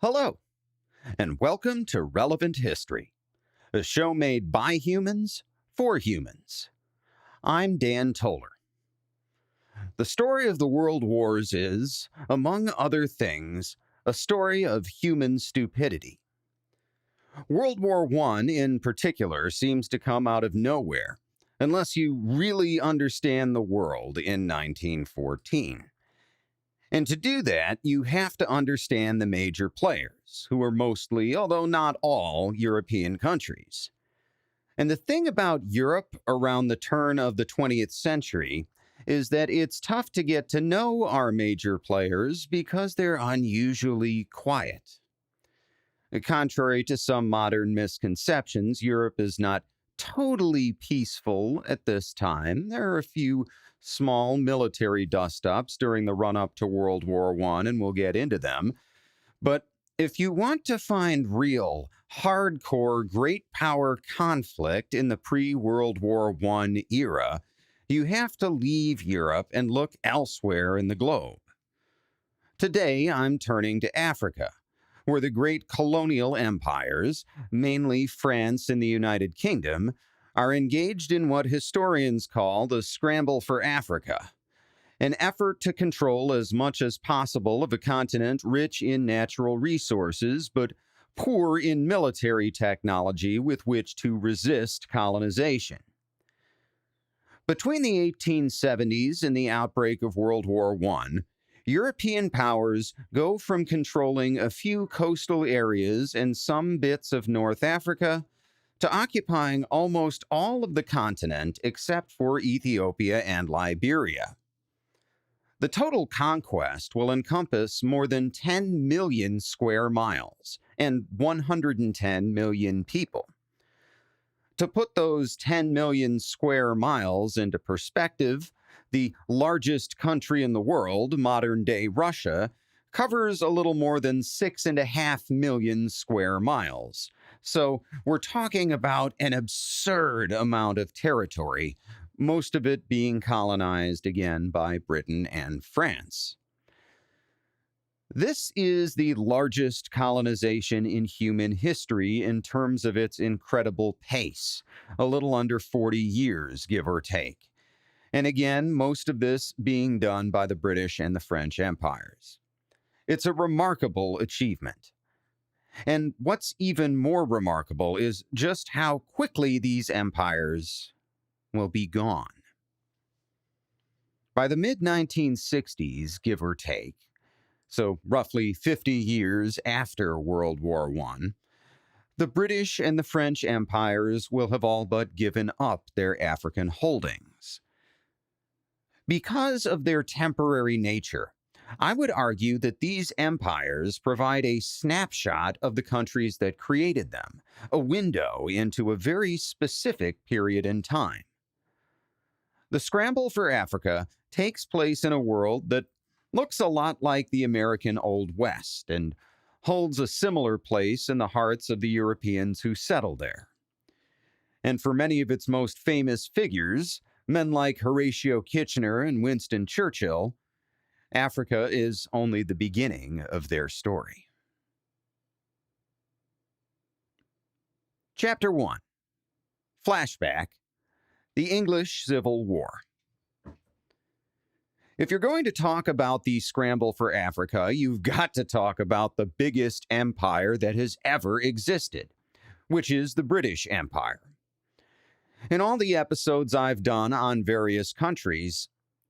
Hello, and welcome to Relevant History, a show made by humans for humans. I'm Dan Toller. The story of the World Wars is, among other things, a story of human stupidity. World War I, in particular, seems to come out of nowhere, unless you really understand the world in 1914. And to do that, you have to understand the major players, who are mostly, although not all, European countries. And the thing about Europe around the turn of the 20th century is that it's tough to get to know our major players because they're unusually quiet. Contrary to some modern misconceptions, Europe is not totally peaceful at this time. There are a few small military dust-ups during the run-up to World War I, and we'll get into them. But if you want to find real, hardcore, great power conflict in the pre-World War I era, you have to leave Europe and look elsewhere in the globe. Today, I'm turning to Africa, where the great colonial empires, mainly France and the United Kingdom, are engaged in what historians call the Scramble for Africa, an effort to control as much as possible of a continent rich in natural resources, but poor in military technology with which to resist colonization. Between the 1870s and the outbreak of World War I, European powers go from controlling a few coastal areas and some bits of North Africa to occupying almost all of the continent except for Ethiopia and Liberia. The total conquest will encompass more than 10 million square miles and 110 million people. To put those 10 million square miles into perspective, the largest country in the world, modern-day Russia, covers a little more than 6.5 million square miles. So we're talking about an absurd amount of territory, most of it being colonized again by Britain and France. This is the largest colonization in human history in terms of its incredible pace, a little under 40 years, give or take. And again, most of this being done by the British and the French empires. It's a remarkable achievement. And what's even more remarkable is just how quickly these empires will be gone. By the mid-1960s, give or take, so roughly 50 years after World War I, the British and the French empires will have all but given up their African holdings. Because of their temporary nature, I would argue that these empires provide a snapshot of the countries that created them, a window into a very specific period in time. The Scramble for Africa takes place in a world that looks a lot like the American Old West and holds a similar place in the hearts of the Europeans who settled there. And for many of its most famous figures, men like Horatio Kitchener and Winston Churchill, Africa is only the beginning of their story. Chapter 1. Flashback. The English Civil War. If you're going to talk about the Scramble for Africa, you've got to talk about the biggest empire that has ever existed, which is the British Empire. In all the episodes I've done on various countries,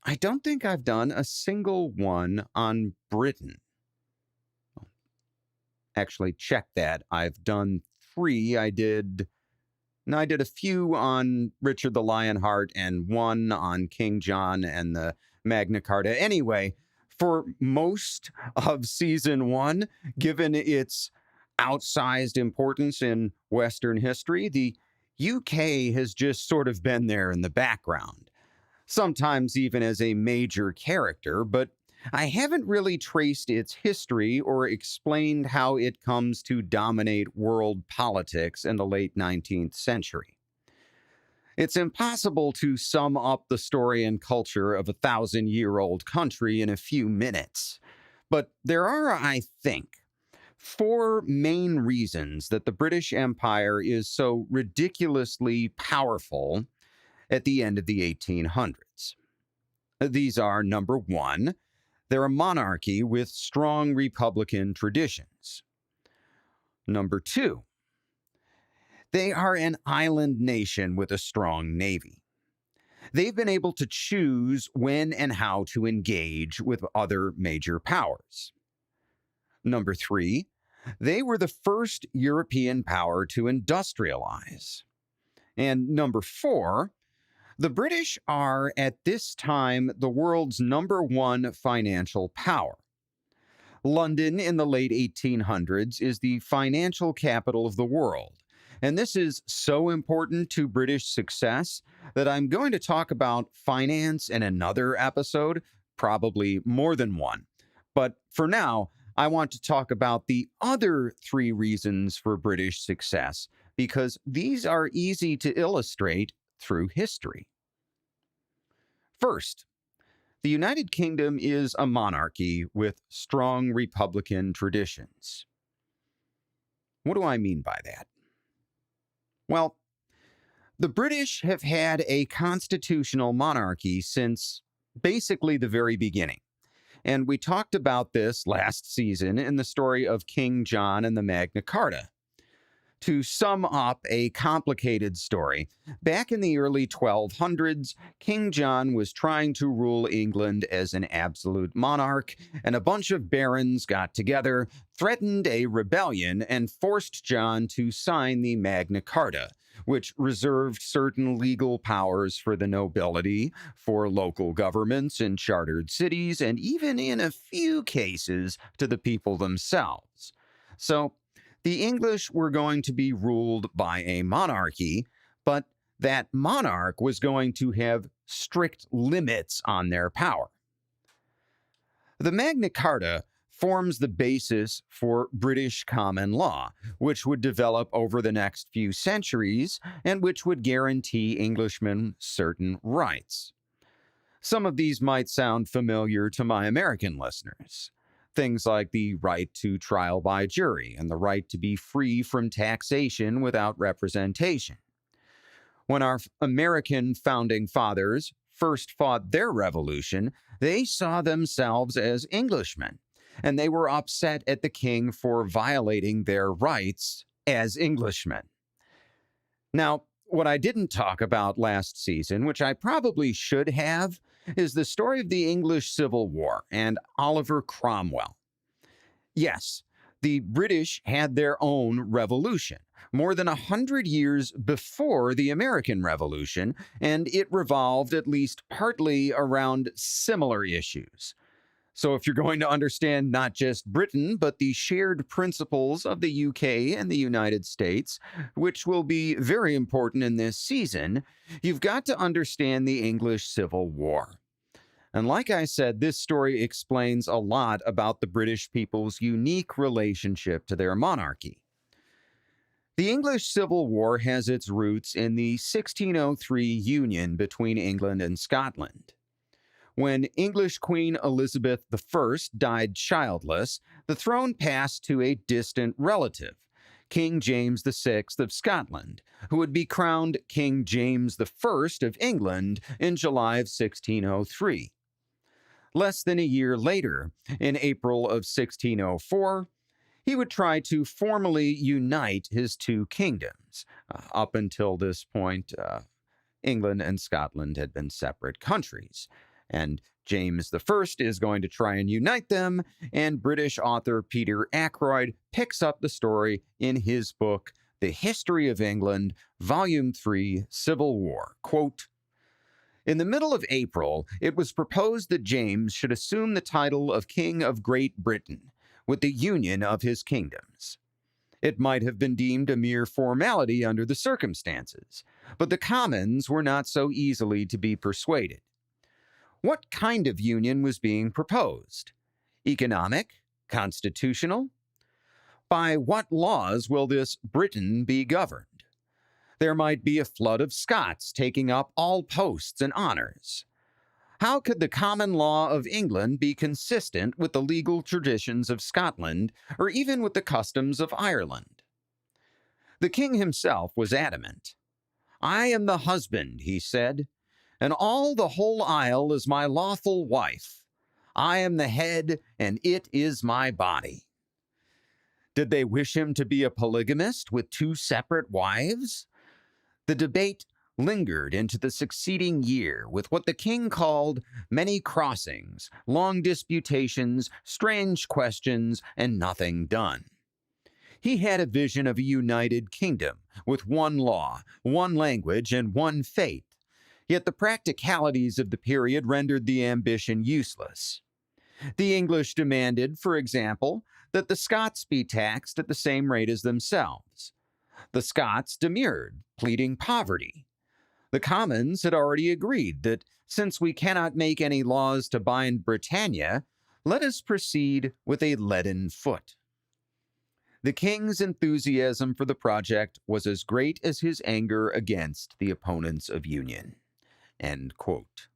I don't think I've done a single one on Britain. Actually, check that. I've done 3. I did a few on Richard the Lionheart and 1 on King John and the Magna Carta. Anyway, for most of season 1, given its outsized importance in Western history, the UK has just sort of been there in the background, sometimes even as a major character, but I haven't really traced its history or explained how it comes to dominate world politics in the late 19th century. It's impossible to sum up the story and culture of a 1,000-year-old country in a few minutes, but there are, I think, four main reasons that the British Empire is so ridiculously powerful at the end of the 1800s. These are: number one, they're a monarchy with strong republican traditions. Number two, they are an island nation with a strong navy. They've been able to choose when and how to engage with other major powers. Number three, they were the first European power to industrialize. And number four, the British are at this time the world's number one financial power. London in the late 1800s is the financial capital of the world. And this is so important to British success that I'm going to talk about finance in another episode, probably more than one. But for now, I want to talk about the other three reasons for British success, because these are easy to illustrate through history. First, the United Kingdom is a monarchy with strong republican traditions. What do I mean by that? Well, the British have had a constitutional monarchy since basically the very beginning. And we talked about this last season in the story of King John and the Magna Carta. To sum up a complicated story, back in the early 1200s, King John was trying to rule England as an absolute monarch, and a bunch of barons got together, threatened a rebellion, and forced John to sign the Magna Carta, which reserved certain legal powers for the nobility, for local governments in chartered cities, and even in a few cases to the people themselves. So, the English were going to be ruled by a monarchy, but that monarch was going to have strict limits on their power. The Magna Carta forms the basis for British common law, which would develop over the next few centuries and which would guarantee Englishmen certain rights. Some of these might sound familiar to my American listeners. Things like the right to trial by jury and the right to be free from taxation without representation. When our American founding fathers first fought their revolution, they saw themselves as Englishmen, and they were upset at the king for violating their rights as Englishmen. Now, what I didn't talk about last season, which I probably should have, is the story of the English Civil War and Oliver Cromwell. Yes, the British had their own revolution, more than 100 years before the American Revolution, and it revolved at least partly around similar issues. So if you're going to understand not just Britain, but the shared principles of the UK and the United States, which will be very important in this season, you've got to understand the English Civil War. And like I said, this story explains a lot about the British people's unique relationship to their monarchy. The English Civil War has its roots in the 1603 union between England and Scotland. When English Queen Elizabeth I died childless, the throne passed to a distant relative, King James VI of Scotland, who would be crowned King James I of England in July of 1603. Less than a year later, in April of 1604, he would try to formally unite his two kingdoms. Up until this point, England and Scotland had been separate countries. And James I is going to try and unite them, and British author Peter Ackroyd picks up the story in his book, The History of England, Volume 3, Civil War. Quote, "In the middle of April, it was proposed that James should assume the title of King of Great Britain, with the union of his kingdoms. It might have been deemed a mere formality under the circumstances, but the Commons were not so easily to be persuaded. What kind of union was being proposed? Economic? Constitutional? By what laws will this Britain be governed? There might be a flood of Scots taking up all posts and honors. How could the common law of England be consistent with the legal traditions of Scotland, or even with the customs of Ireland? The king himself was adamant. "I am the husband," he said, "and all the whole isle is my lawful wife. I am the head, and it is my body." Did they wish him to be a polygamist with 2 separate wives? The debate lingered into the succeeding year with what the king called many crossings, long disputations, strange questions, and nothing done. He had a vision of a united kingdom with one law, one language, and one faith. Yet the practicalities of the period rendered the ambition useless. The English demanded, for example, that the Scots be taxed at the same rate as themselves. The Scots demurred, pleading poverty. The Commons had already agreed that since we cannot make any laws to bind Britannia, let us proceed with a leaden foot. The king's enthusiasm for the project was as great as his anger against the opponents of union. End quote.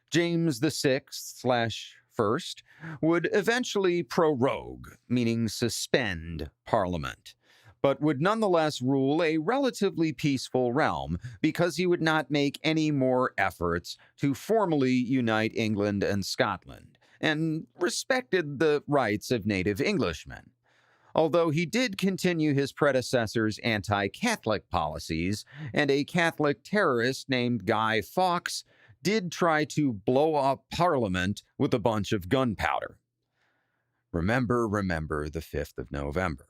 James VI/1 would eventually prorogue, meaning suspend, Parliament, but would nonetheless rule a relatively peaceful realm because he would not make any more efforts to formally unite England and Scotland, and respected the rights of native Englishmen. Although he did continue his predecessor's anti-Catholic policies, and a Catholic terrorist named Guy Fawkes did try to blow up Parliament with a bunch of gunpowder. Remember the 5th of November.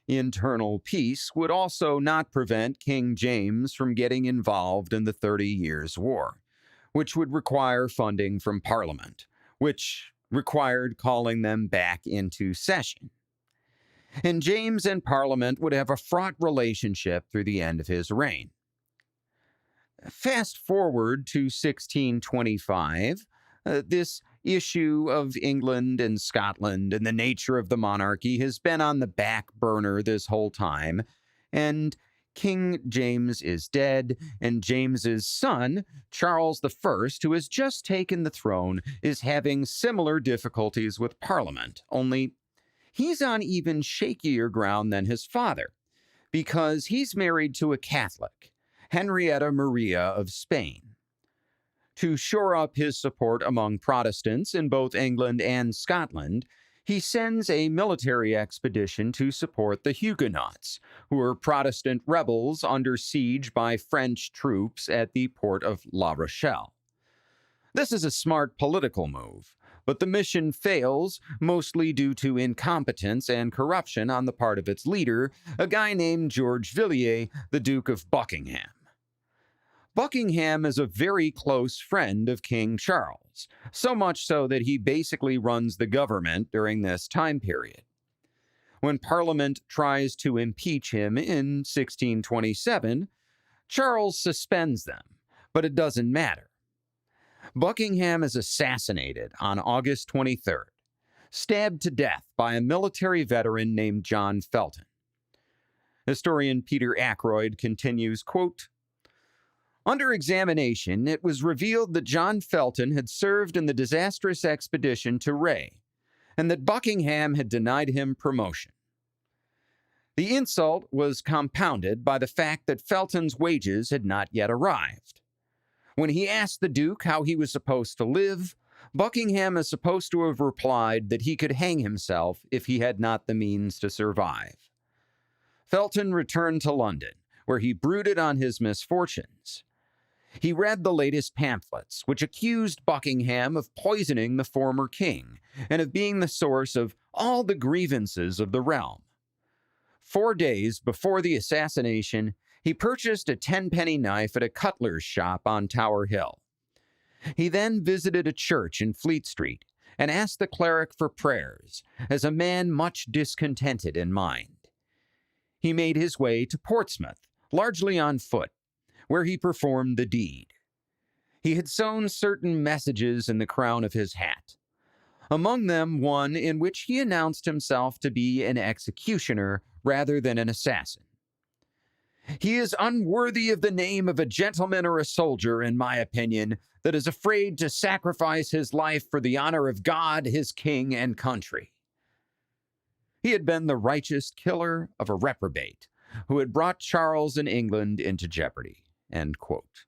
Internal peace would also not prevent King James from getting involved in the 30 Years' War, which would require funding from Parliament, which required calling them back into session. And James and Parliament would have a fraught relationship through the end of his reign. Fast forward to 1625, this issue of England and Scotland and the nature of the monarchy has been on the back burner this whole time, and King James is dead, and James's son, Charles I, who has just taken the throne, is having similar difficulties with Parliament, only he's on even shakier ground than his father, because he's married to a Catholic, Henrietta Maria of Spain. To shore up his support among Protestants in both England and Scotland, he sends a military expedition to support the Huguenots, who are Protestant rebels under siege by French troops at the port of La Rochelle. This is a smart political move, but the mission fails mostly due to incompetence and corruption on the part of its leader, a guy named George Villiers, the Duke of Buckingham. Buckingham is a very close friend of King Charles, so much so that he basically runs the government during this time period. When Parliament tries to impeach him in 1627, Charles suspends them, but it doesn't matter. Buckingham is assassinated on August 23rd, stabbed to death by a military veteran named John Felton. Historian Peter Ackroyd continues, quote, "Under examination, it was revealed that John Felton had served in the disastrous expedition to Ray, and that Buckingham had denied him promotion. The insult was compounded by the fact that Felton's wages had not yet arrived. When he asked the Duke how he was supposed to live, Buckingham is supposed to have replied that he could hang himself if he had not the means to survive. Felton returned to London, where he brooded on his misfortunes. He read the latest pamphlets, which accused Buckingham of poisoning the former king and of being the source of all the grievances of the realm. 4 days before the assassination, he purchased a 10-penny knife at a cutler's shop on Tower Hill. He then visited a church in Fleet Street and asked the cleric for prayers, as a man much discontented in mind. He made his way to Portsmouth, largely on foot, where he performed the deed. He had sewn certain messages in the crown of his hat, among them one in which he announced himself to be an executioner rather than an assassin. He is unworthy of the name of a gentleman or a soldier, in my opinion, that is afraid to sacrifice his life for the honor of God, his king, and country. He had been the righteous killer of a reprobate who had brought Charles and England into jeopardy. End quote.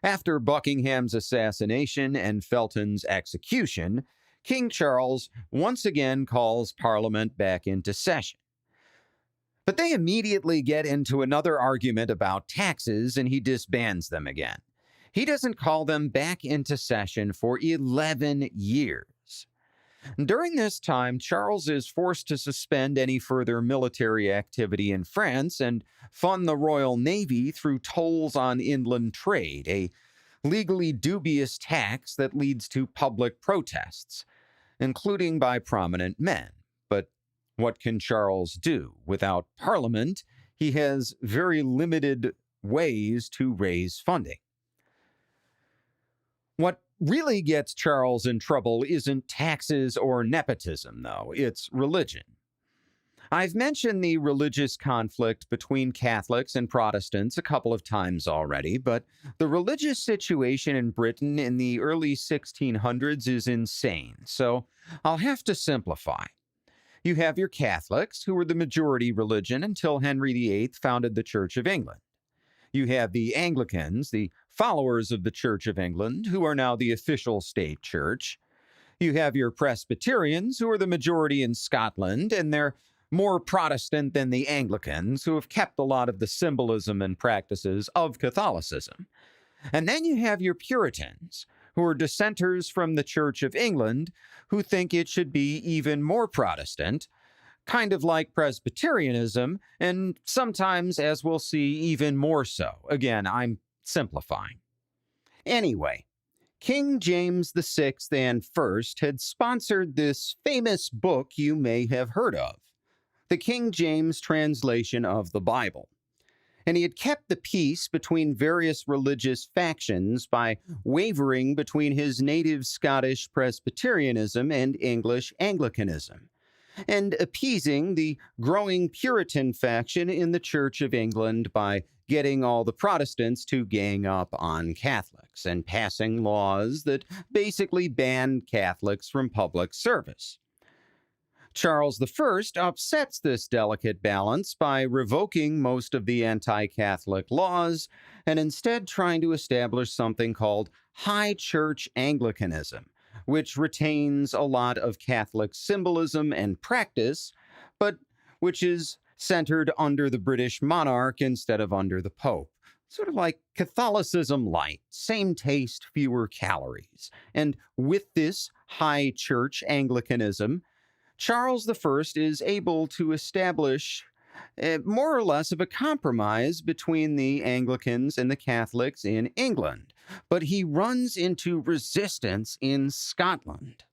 After Buckingham's assassination and Felton's execution, King Charles once again calls Parliament back into session. But they immediately get into another argument about taxes and he disbands them again. He doesn't call them back into session for 11 years. During this time, Charles is forced to suspend any further military activity in France and fund the Royal Navy through tolls on inland trade, a legally dubious tax that leads to public protests, including by prominent men. But what can Charles do? Without Parliament, he has very limited ways to raise funding. What really gets Charles in trouble isn't taxes or nepotism, though. It's religion. I've mentioned the religious conflict between Catholics and Protestants a couple of times already, but the religious situation in Britain in the early 1600s is insane, so I'll have to simplify. You have your Catholics, who were the majority religion until Henry VIII founded the Church of England. You have the Anglicans, the followers of the Church of England, who are now the official state church. You have your Presbyterians, who are the majority in Scotland, and they're more Protestant than the Anglicans, who have kept a lot of the symbolism and practices of Catholicism. And then you have your Puritans, who are dissenters from the Church of England, who think it should be even more Protestant, kind of like Presbyterianism, and sometimes, as we'll see, even more so. Again, I'm simplifying. Anyway, King James VI and I had sponsored this famous book you may have heard of, the King James translation of the Bible. And he had kept the peace between various religious factions by wavering between his native Scottish Presbyterianism and English Anglicanism, and appeasing the growing Puritan faction in the Church of England by getting all the Protestants to gang up on Catholics and passing laws that basically banned Catholics from public service. Charles I upsets this delicate balance by revoking most of the anti-Catholic laws and instead trying to establish something called High Church Anglicanism, which retains a lot of Catholic symbolism and practice, but which is centered under the British monarch instead of under the Pope. Sort of like Catholicism light, same taste, fewer calories. And with this High Church Anglicanism, Charles I is able to establish more or less of a compromise between the Anglicans and the Catholics in England, but he runs into resistance in Scotland.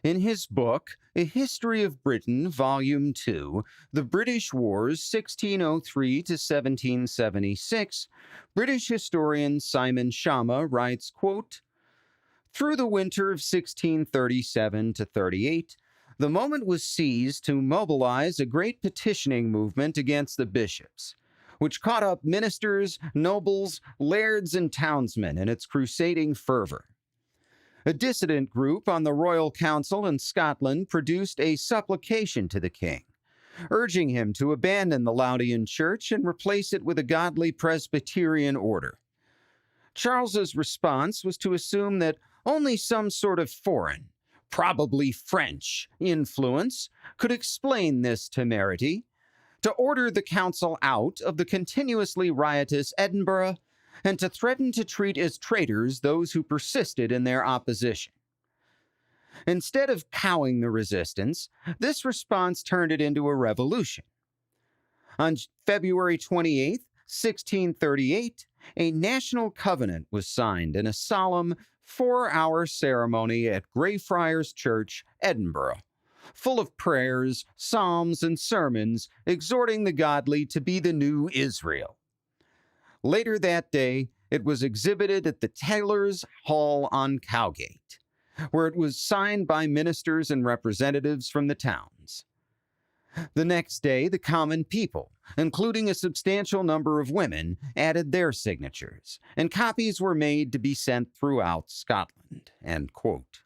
In his book, A History of Britain, Volume 2, The British Wars 1603 to 1776, British historian Simon Schama writes, quote, "Through the winter of 1637 to 38, the moment was seized to mobilize a great petitioning movement against the bishops, which caught up ministers, nobles, lairds, and townsmen in its crusading fervor. A dissident group on the Royal Council in Scotland produced a supplication to the king, urging him to abandon the Laudian Church and replace it with a godly Presbyterian order. Charles's response was to assume that only some sort of foreign, probably French, influence could explain this temerity, to order the council out of the continuously riotous Edinburgh, and to threaten to treat as traitors those who persisted in their opposition. Instead of cowing the resistance, this response turned it into a revolution. On February 28, 1638, a national covenant was signed in a solemn 4-hour ceremony at Greyfriars Church, Edinburgh, full of prayers, psalms, and sermons exhorting the godly to be the new Israel. Later that day, it was exhibited at the Taylor's Hall on Cowgate, where it was signed by ministers and representatives from the towns. The next day, the common people, including a substantial number of women, added their signatures, and copies were made to be sent throughout Scotland. End quote.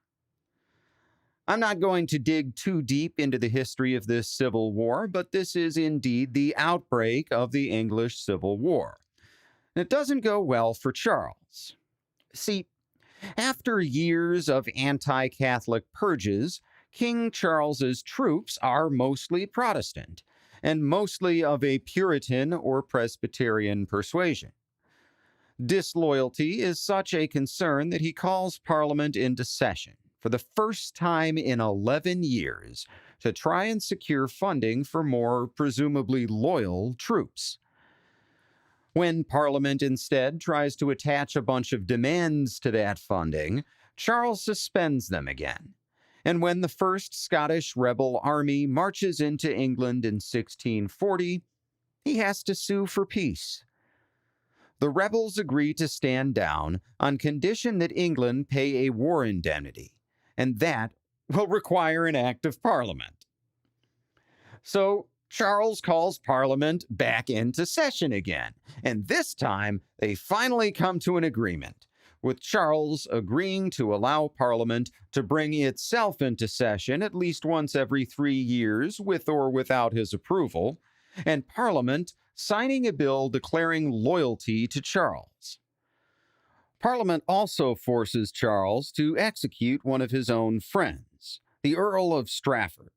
I'm not going to dig too deep into the history of this civil war, but this is indeed the outbreak of the English Civil War. And it doesn't go well for Charles. See, after years of anti-Catholic purges, King Charles's troops are mostly Protestant, and mostly of a Puritan or Presbyterian persuasion. Disloyalty is such a concern that he calls Parliament into session for the first time in 11 years to try and secure funding for more presumably loyal troops. When Parliament instead tries to attach a bunch of demands to that funding, Charles suspends them again. And when the first Scottish rebel army marches into England in 1640, he has to sue for peace. The rebels agree to stand down on condition that England pay a war indemnity, and that will require an act of Parliament. So Charles calls Parliament back into session again, and this time they finally come to an agreement, with Charles agreeing to allow Parliament to bring itself into session at least once every 3 years with or without his approval, and Parliament signing a bill declaring loyalty to Charles. Parliament also forces Charles to execute one of his own friends, the Earl of Strafford.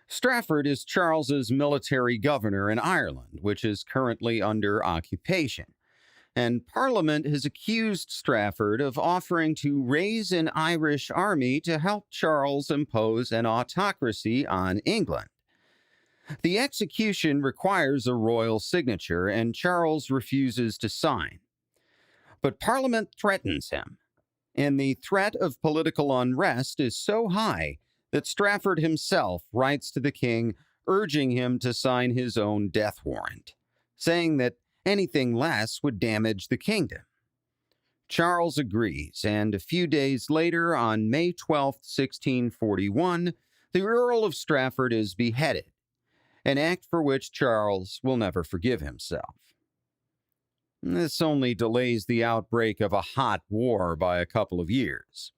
Strafford is Charles's military governor in Ireland, which is currently under occupation, and Parliament has accused Strafford of offering to raise an Irish army to help Charles impose an autocracy on England. The execution requires a royal signature, and Charles refuses to sign. But Parliament threatens him, and the threat of political unrest is so high that Strafford himself writes to the king urging him to sign his own death warrant, saying that anything less would damage the kingdom. Charles agrees, and a few days later, on May 12, 1641, the Earl of Strafford is beheaded, an act for which Charles will never forgive himself. This only delays the outbreak of a hot war by a couple of years.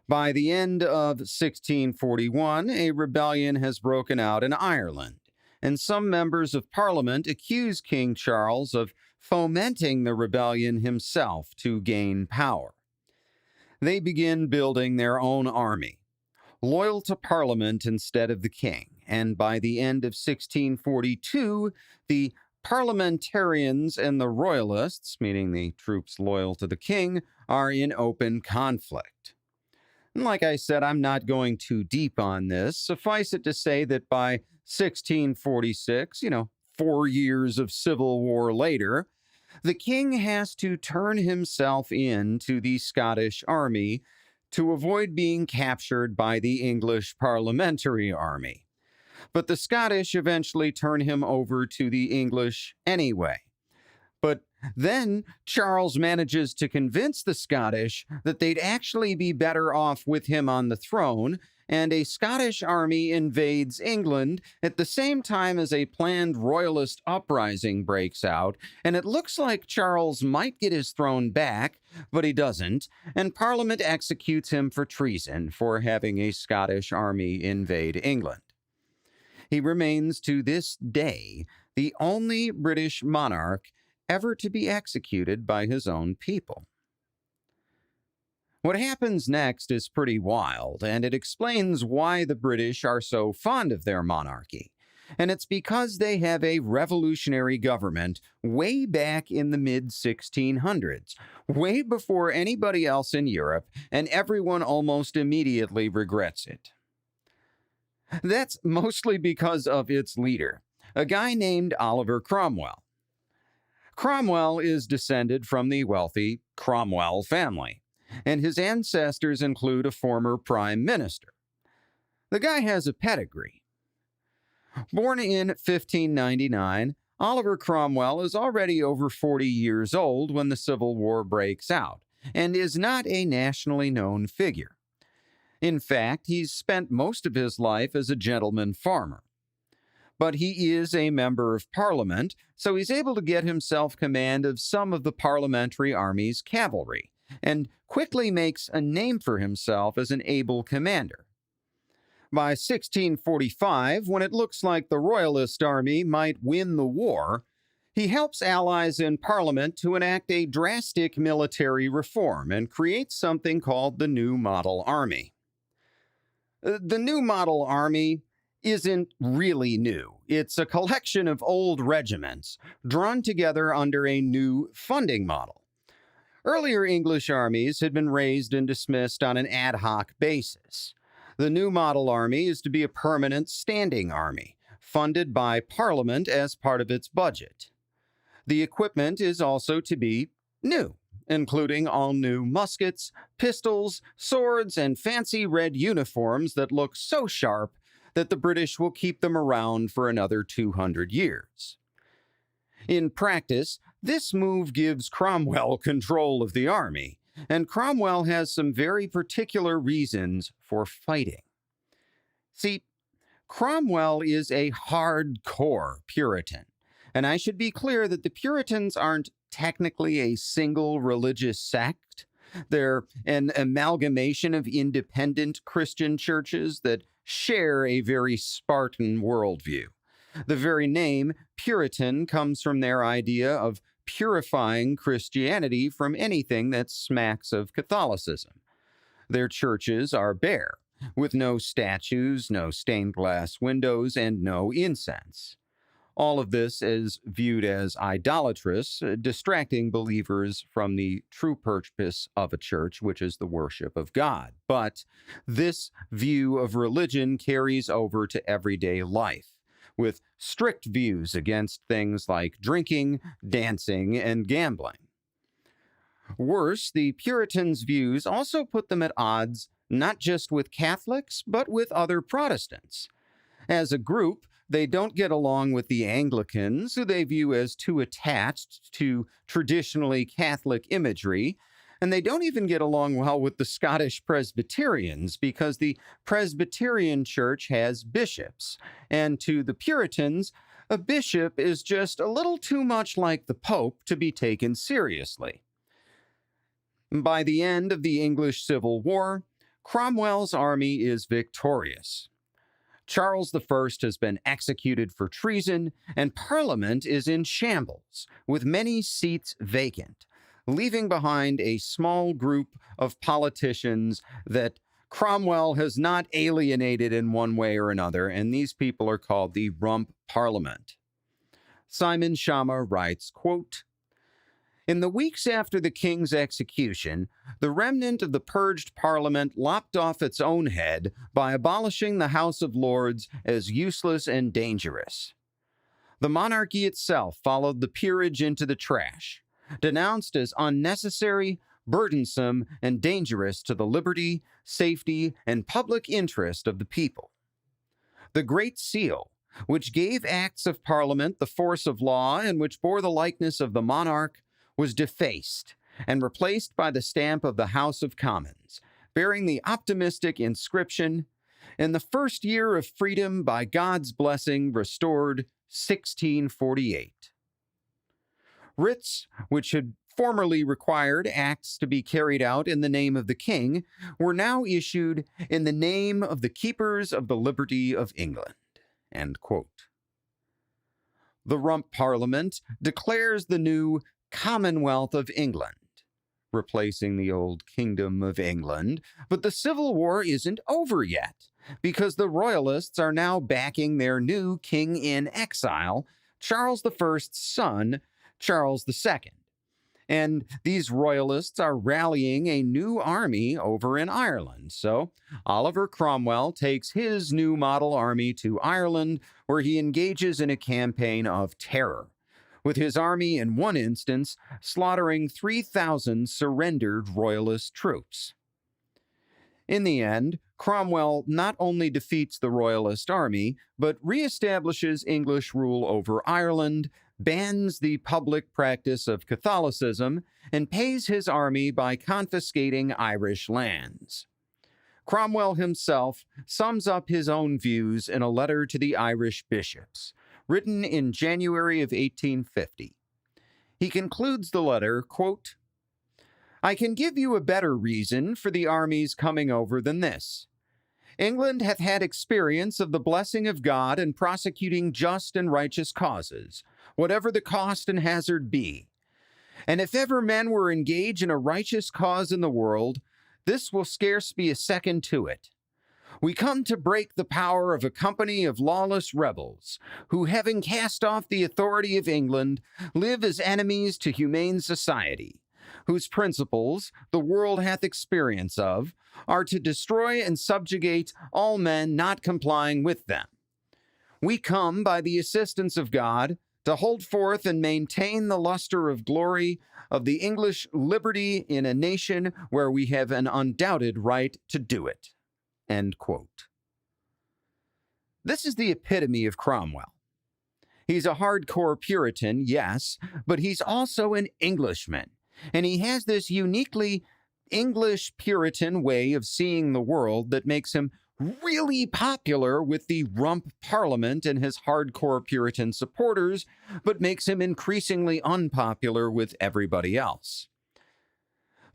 By the end of 1641, a rebellion has broken out in Ireland, and some members of Parliament accuse King Charles of fomenting the rebellion himself to gain power. They begin building their own army, loyal to Parliament instead of the king, and by the end of 1642, the Parliamentarians and the Royalists, meaning the troops loyal to the king, are in open conflict. And like I said, I'm not going too deep on this. Suffice it to say that by 1646, 4 years of civil war later, the king has to turn himself in to the Scottish army to avoid being captured by the English parliamentary army. But the Scottish eventually turn him over to the English anyway. But then Charles manages to convince the Scottish that they'd actually be better off with him on the throne, and a Scottish army invades England at the same time as a planned royalist uprising breaks out, and it looks like Charles might get his throne back, but he doesn't, and Parliament executes him for treason for having a Scottish army invade England. He remains to this day the only British monarch ever to be executed by his own people. What happens next is pretty wild, and it explains why the British are so fond of their monarchy. And it's because they have a revolutionary government way back in the mid-1600s, way before anybody else in Europe, and everyone almost immediately regrets it. That's mostly because of its leader, a guy named Oliver Cromwell. Cromwell is descended from the wealthy Cromwell family, and his ancestors include a former prime minister. The guy has a pedigree. Born in 1599, Oliver Cromwell is already over 40 years old when the Civil War breaks out, and is not a nationally known figure. In fact, he's spent most of his life as a gentleman farmer, But he is a member of Parliament, so he's able to get himself command of some of the Parliamentary Army's cavalry, and quickly makes a name for himself as an able commander. By 1645, when it looks like the Royalist army might win the war, he helps allies in Parliament to enact a drastic military reform and create something called the New Model Army. The New Model Army isn't really new. It's a collection of old regiments drawn together under a new funding model. Earlier English armies had been raised and dismissed on an ad hoc basis. The New Model Army is to be a permanent standing army, funded by Parliament as part of its budget. The equipment is also to be new, including all new muskets, pistols, swords, and fancy red uniforms that look so sharp that the British will keep them around for another 200 years. In practice, this move gives Cromwell control of the army, and Cromwell has some very particular reasons for fighting. See, Cromwell is a hardcore Puritan, and I should be clear that the Puritans aren't technically a single religious sect. They're an amalgamation of independent Christian churches that share a very Spartan worldview. The very name Puritan comes from their idea of purifying Christianity from anything that smacks of Catholicism. Their churches are bare, with no statues, no stained glass windows, and no incense. All of this is viewed as idolatrous, distracting believers from the true purpose of a church, which is the worship of God. But this view of religion carries over to everyday life, with strict views against things like drinking, dancing, and gambling. Worse, the Puritans' views also put them at odds not just with Catholics, but with other Protestants. As a group, they don't get along with the Anglicans, who they view as too attached to traditionally Catholic imagery, and they don't even get along well with the Scottish Presbyterians because the Presbyterian Church has bishops, and to the Puritans, a bishop is just a little too much like the Pope to be taken seriously. By the end of the English Civil War, Cromwell's army is victorious. Charles I has been executed for treason, and Parliament is in shambles, with many seats vacant, leaving behind a small group of politicians that Cromwell has not alienated in one way or another, and these people are called the Rump Parliament. Simon Schama writes, quote, "In the weeks after the king's execution, the remnant of the purged Parliament lopped off its own head by abolishing the House of Lords as useless and dangerous. The monarchy itself followed the peerage into the trash, denounced as unnecessary, burdensome, and dangerous to the liberty, safety, and public interest of the people. The Great Seal, which gave acts of Parliament the force of law and which bore the likeness of the monarch, was defaced and replaced by the stamp of the House of Commons, bearing the optimistic inscription, 'In the first year of freedom, by God's blessing, restored 1648. Writs, which had formerly required acts to be carried out in the name of the king, were now issued in the name of the keepers of the liberty of England." End quote. The Rump Parliament declares the new Commonwealth of England, replacing the old Kingdom of England, but the Civil War isn't over yet, because the Royalists are now backing their new king in exile, Charles I's son, Charles II. And these Royalists are rallying a new army over in Ireland. So Oliver Cromwell takes his new model army to Ireland, where he engages in a campaign of terror, with his army in one instance slaughtering 3,000 surrendered Royalist troops. In the end, Cromwell not only defeats the Royalist army, but reestablishes English rule over Ireland, bans the public practice of Catholicism, and pays his army by confiscating Irish lands. Cromwell himself sums up his own views in a letter to the Irish bishops, written in January of 1850. He concludes the letter, quote, "I can give you a better reason for the armies coming over than this. England hath had experience of the blessing of God in prosecuting just and righteous causes, whatever the cost and hazard be. And if ever men were engaged in a righteous cause in the world, this will scarce be a second to it. We come to break the power of a company of lawless rebels, who, having cast off the authority of England, live as enemies to humane society, whose principles the world hath experience of, are to destroy and subjugate all men not complying with them. We come, by the assistance of God, to hold forth and maintain the luster of glory of the English liberty in a nation where we have an undoubted right to do it." End quote. This is the epitome of Cromwell. He's a hardcore Puritan, yes, but he's also an Englishman, and he has this uniquely English Puritan way of seeing the world that makes him really popular with the rump parliament and his hardcore Puritan supporters, but makes him increasingly unpopular with everybody else.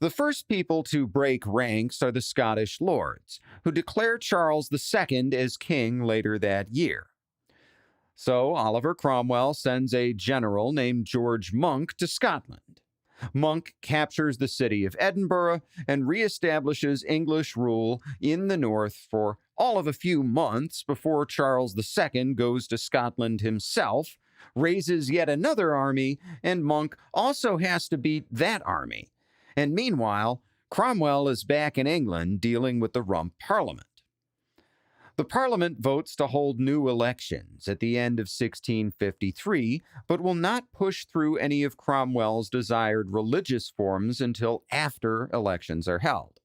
The first people to break ranks are the Scottish lords, who declare Charles II as king later that year. So Oliver Cromwell sends a general named George Monk to Scotland. Monk captures the city of Edinburgh and reestablishes English rule in the north for all of a few months before Charles II goes to Scotland himself, raises yet another army, and Monk also has to beat that army. And meanwhile, Cromwell is back in England dealing with the rump parliament. The Parliament votes to hold new elections at the end of 1653, but will not push through any of Cromwell's desired religious forms until after elections are held.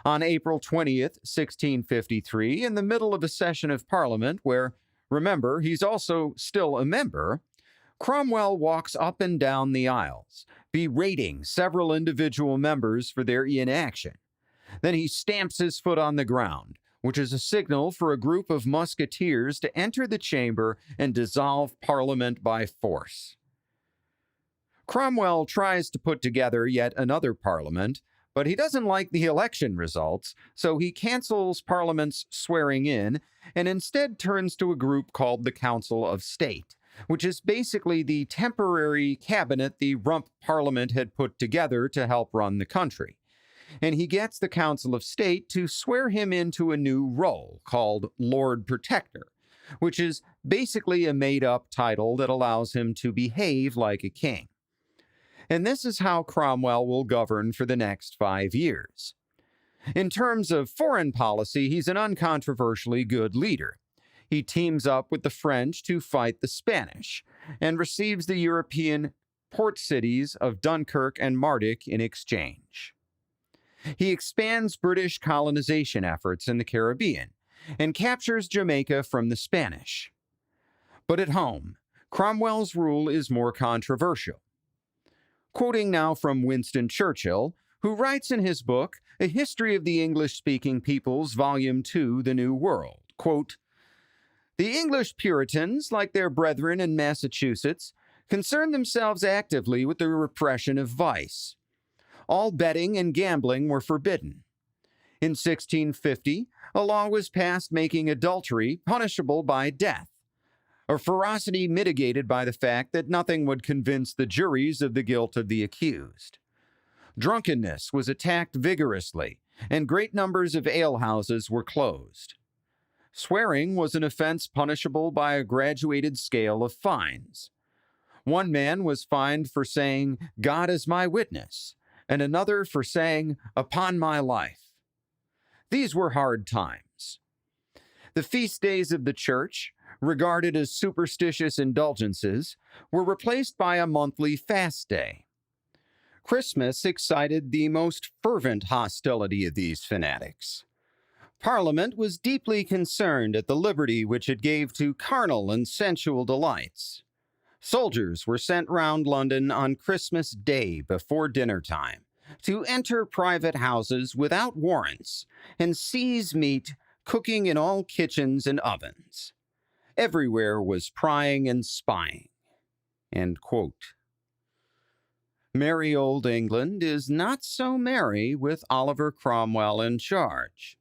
On April 20th, 1653, in the middle of a session of Parliament where, remember, he's also still a member, Cromwell walks up and down the aisles, berating several individual members for their inaction. Then he stamps his foot on the ground, which is a signal for a group of musketeers to enter the chamber and dissolve Parliament by force. Cromwell tries to put together yet another Parliament, but he doesn't like the election results, so he cancels Parliament's swearing in and instead turns to a group called the Council of State, which is basically the temporary cabinet the rump Parliament had put together to help run the country. And he gets the Council of State to swear him into a new role called Lord Protector, which is basically a made-up title that allows him to behave like a king. And this is how Cromwell will govern for the next 5 years. In terms of foreign policy, he's an uncontroversially good leader. He teams up with the French to fight the Spanish, and receives the European port cities of Dunkirk and Mardyk in exchange. He expands British colonization efforts in the Caribbean and captures Jamaica from the Spanish. But at home, Cromwell's rule is more controversial. Quoting now from Winston Churchill, who writes in his book, A History of the English-Speaking Peoples, Volume 2, The New World, quote, "The English Puritans, like their brethren in Massachusetts, concerned themselves actively with the repression of vice. All betting and gambling were forbidden. In 1650, a law was passed making adultery punishable by death, a ferocity mitigated by the fact that nothing would convince the juries of the guilt of the accused. Drunkenness was attacked vigorously, and great numbers of alehouses were closed. Swearing was an offense punishable by a graduated scale of fines. One man was fined for saying, 'God is my witness,' and another for saying, 'Upon my life.' These were hard times. The feast days of the church, regarded as superstitious indulgences, were replaced by a monthly fast day. Christmas excited the most fervent hostility of these fanatics. Parliament was deeply concerned at the liberty which it gave to carnal and sensual delights. Soldiers were sent round London on Christmas Day before dinner time, to enter private houses without warrants and seize meat cooking in all kitchens and ovens. Everywhere was prying and spying." End quote. Merry old England is not so merry with Oliver Cromwell in charge.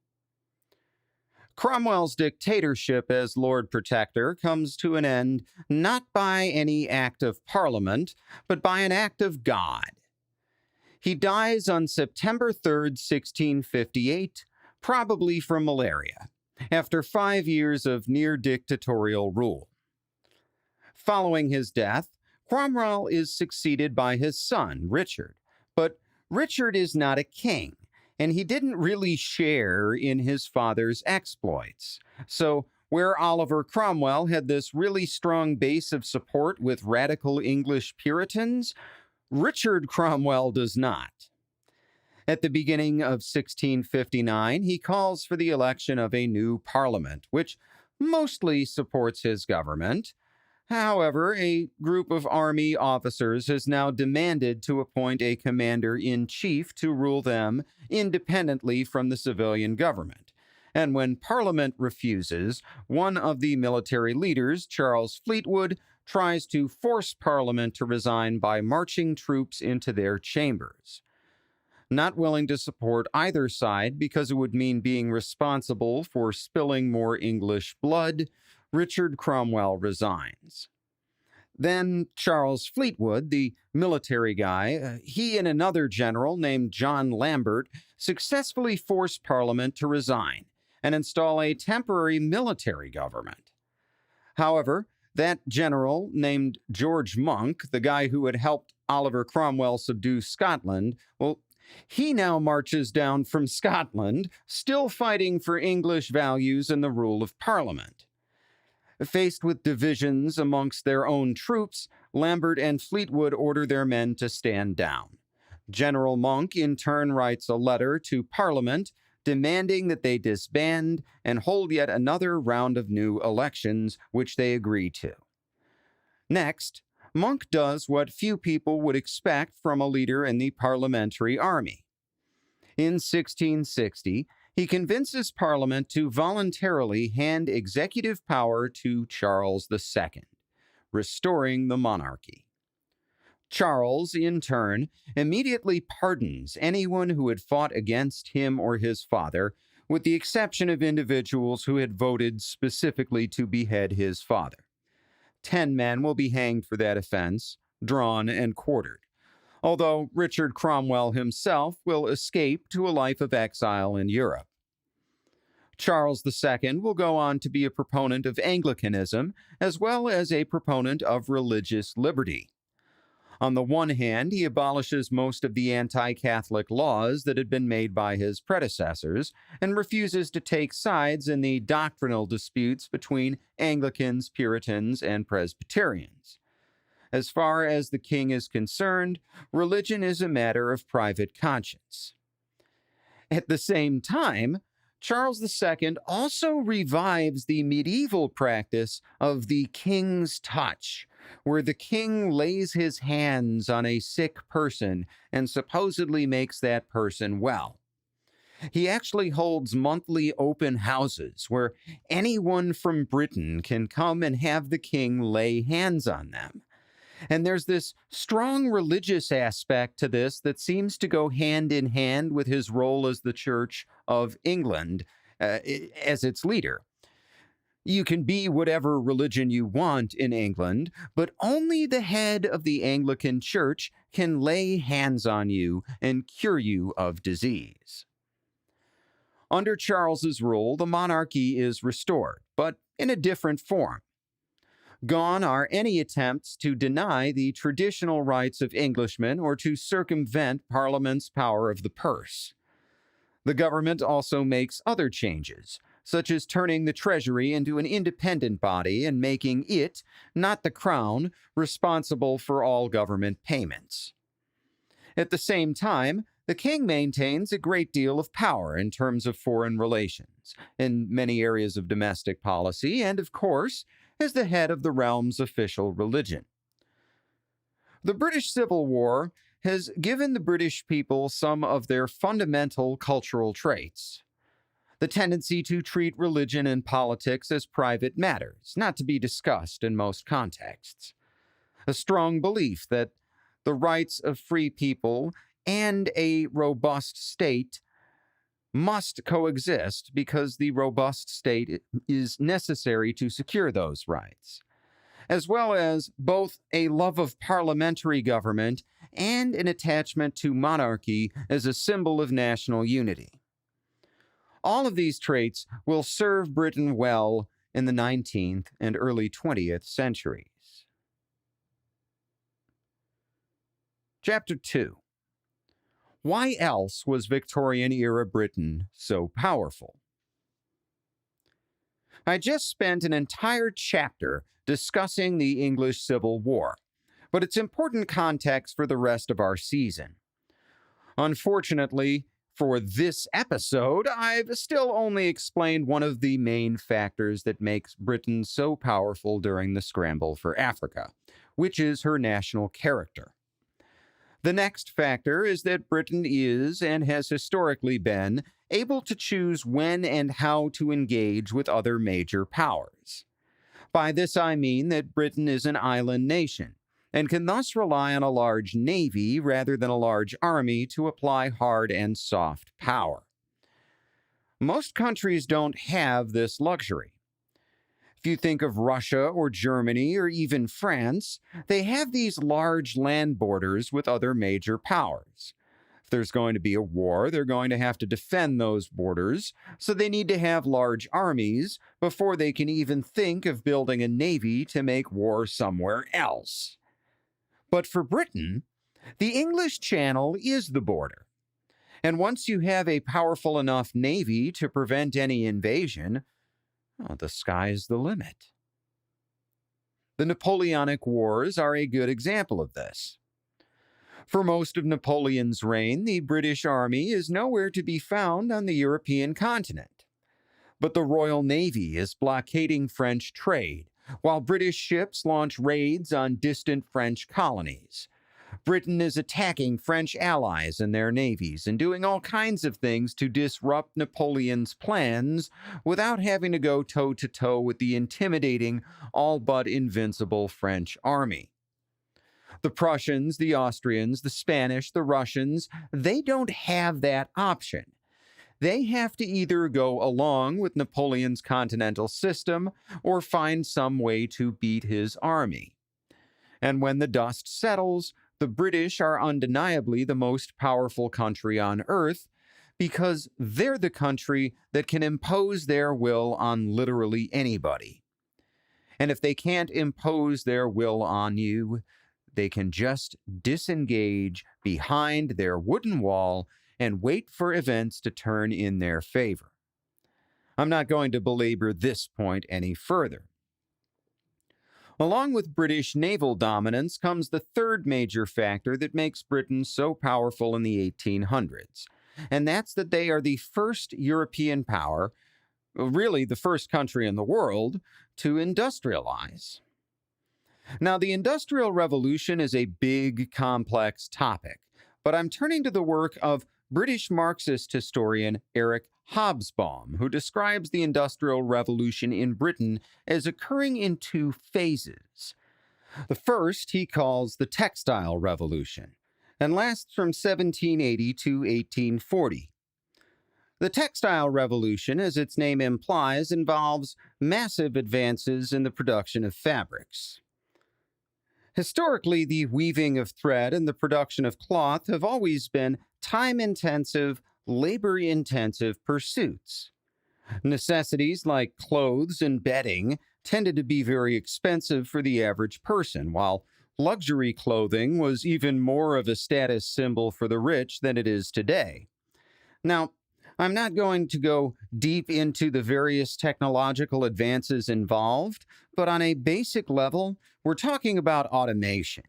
Cromwell's dictatorship as Lord Protector comes to an end not by any act of Parliament, but by an act of God. He dies on September 3rd, 1658, probably from malaria, after 5 years of near-dictatorial rule. Following his death, Cromwell is succeeded by his son, Richard, but Richard is not a king, and he didn't really share in his father's exploits. So, where Oliver Cromwell had this really strong base of support with radical English Puritans, Richard Cromwell does not. At the beginning of 1659, he calls for the election of a new parliament, which mostly supports his government. However, a group of army officers has now demanded to appoint a commander-in-chief to rule them independently from the civilian government. And when Parliament refuses, one of the military leaders, Charles Fleetwood, tries to force Parliament to resign by marching troops into their chambers. Not willing to support either side because it would mean being responsible for spilling more English blood, Richard Cromwell resigns. Then Charles Fleetwood, the military guy, he and another general named John Lambert successfully force Parliament to resign and install a temporary military government. However, that general named George Monk, the guy who had helped Oliver Cromwell subdue Scotland, well, he now marches down from Scotland, still fighting for English values and the rule of Parliament. Faced with divisions amongst their own troops, Lambert and Fleetwood order their men to stand down. General Monk in turn writes a letter to Parliament demanding that they disband and hold yet another round of new elections, which they agree to. Next, Monk does what few people would expect from a leader in the parliamentary army. In 1660, he convinces Parliament to voluntarily hand executive power to Charles II, restoring the monarchy. Charles, in turn, immediately pardons anyone who had fought against him or his father, with the exception of individuals who had voted specifically to behead his father. 10 men will be hanged for that offense, drawn and quartered, although Richard Cromwell himself will escape to a life of exile in Europe. Charles II will go on to be a proponent of Anglicanism, as well as a proponent of religious liberty. On the one hand, he abolishes most of the anti-Catholic laws that had been made by his predecessors, and refuses to take sides in the doctrinal disputes between Anglicans, Puritans, and Presbyterians. As far as the king is concerned, religion is a matter of private conscience. At the same time, Charles II also revives the medieval practice of the king's touch, where the king lays his hands on a sick person and supposedly makes that person well. He actually holds monthly open houses where anyone from Britain can come and have the king lay hands on them. And there's this strong religious aspect to this that seems to go hand in hand with his role as the Church of England as its leader. You can be whatever religion you want in England, but only the head of the Anglican Church can lay hands on you and cure you of disease. Under Charles's rule, the monarchy is restored, but in a different form. Gone are any attempts to deny the traditional rights of Englishmen or to circumvent Parliament's power of the purse. The government also makes other changes, such as turning the Treasury into an independent body and making it, not the Crown, responsible for all government payments. At the same time, the king maintains a great deal of power in terms of foreign relations, in many areas of domestic policy, and, of course, as the head of the realm's official religion. The British Civil War has given the British people some of their fundamental cultural traits. The tendency to treat religion and politics as private matters, not to be discussed in most contexts. A strong belief that the rights of free people and a robust state must coexist because the robust state is necessary to secure those rights, as well as both a love of parliamentary government and an attachment to monarchy as a symbol of national unity. All of these traits will serve Britain well in the 19th and early 20th centuries. Chapter 2. Why else was Victorian-era Britain so powerful? I just spent an entire chapter discussing the English Civil War, but it's important context for the rest of our season. Unfortunately, for this episode, I've still only explained one of the main factors that makes Britain so powerful during the scramble for Africa, which is her national character. The next factor is that Britain is, and has historically been, able to choose when and how to engage with other major powers. By this I mean that Britain is an island nation, and can thus rely on a large navy rather than a large army to apply hard and soft power. Most countries don't have this luxury. If you think of Russia or Germany or even France, they have these large land borders with other major powers. If there's going to be a war, they're going to have to defend those borders, so they need to have large armies before they can even think of building a navy to make war somewhere else. But for Britain, the English Channel is the border. And once you have a powerful enough navy to prevent any invasion, the sky's the limit. The Napoleonic Wars are a good example of this. For most of Napoleon's reign, the British Army is nowhere to be found on the European continent. But the Royal Navy is blockading French trade, while British ships launch raids on distant French colonies. Britain is attacking French allies and their navies and doing all kinds of things to disrupt Napoleon's plans without having to go toe-to-toe with the intimidating, all but invincible French army. The Prussians, the Austrians, the Spanish, the Russians, they don't have that option. They have to either go along with Napoleon's continental system or find some way to beat his army. And when the dust settles, the British are undeniably the most powerful country on earth because they're the country that can impose their will on literally anybody. And if they can't impose their will on you, they can just disengage behind their wooden wall and wait for events to turn in their favor. I'm not going to belabor this point any further. Along with British naval dominance comes the third major factor that makes Britain so powerful in the 1800s, and that's that they are the first European power, really the first country in the world, to industrialize. Now, the Industrial Revolution is a big, complex topic, but I'm turning to the work of British Marxist historian Eric Hobsbawm, who describes the Industrial Revolution in Britain as occurring in two phases. The first he calls the Textile Revolution, and lasts from 1780 to 1840. The Textile Revolution, as its name implies, involves massive advances in the production of fabrics. Historically, the weaving of thread and the production of cloth have always been time-intensive, labor-intensive pursuits. Necessities like clothes and bedding tended to be very expensive for the average person, while luxury clothing was even more of a status symbol for the rich than it is today. Now, I'm not going to go deep into the various technological advances involved, but on a basic level, we're talking about automation.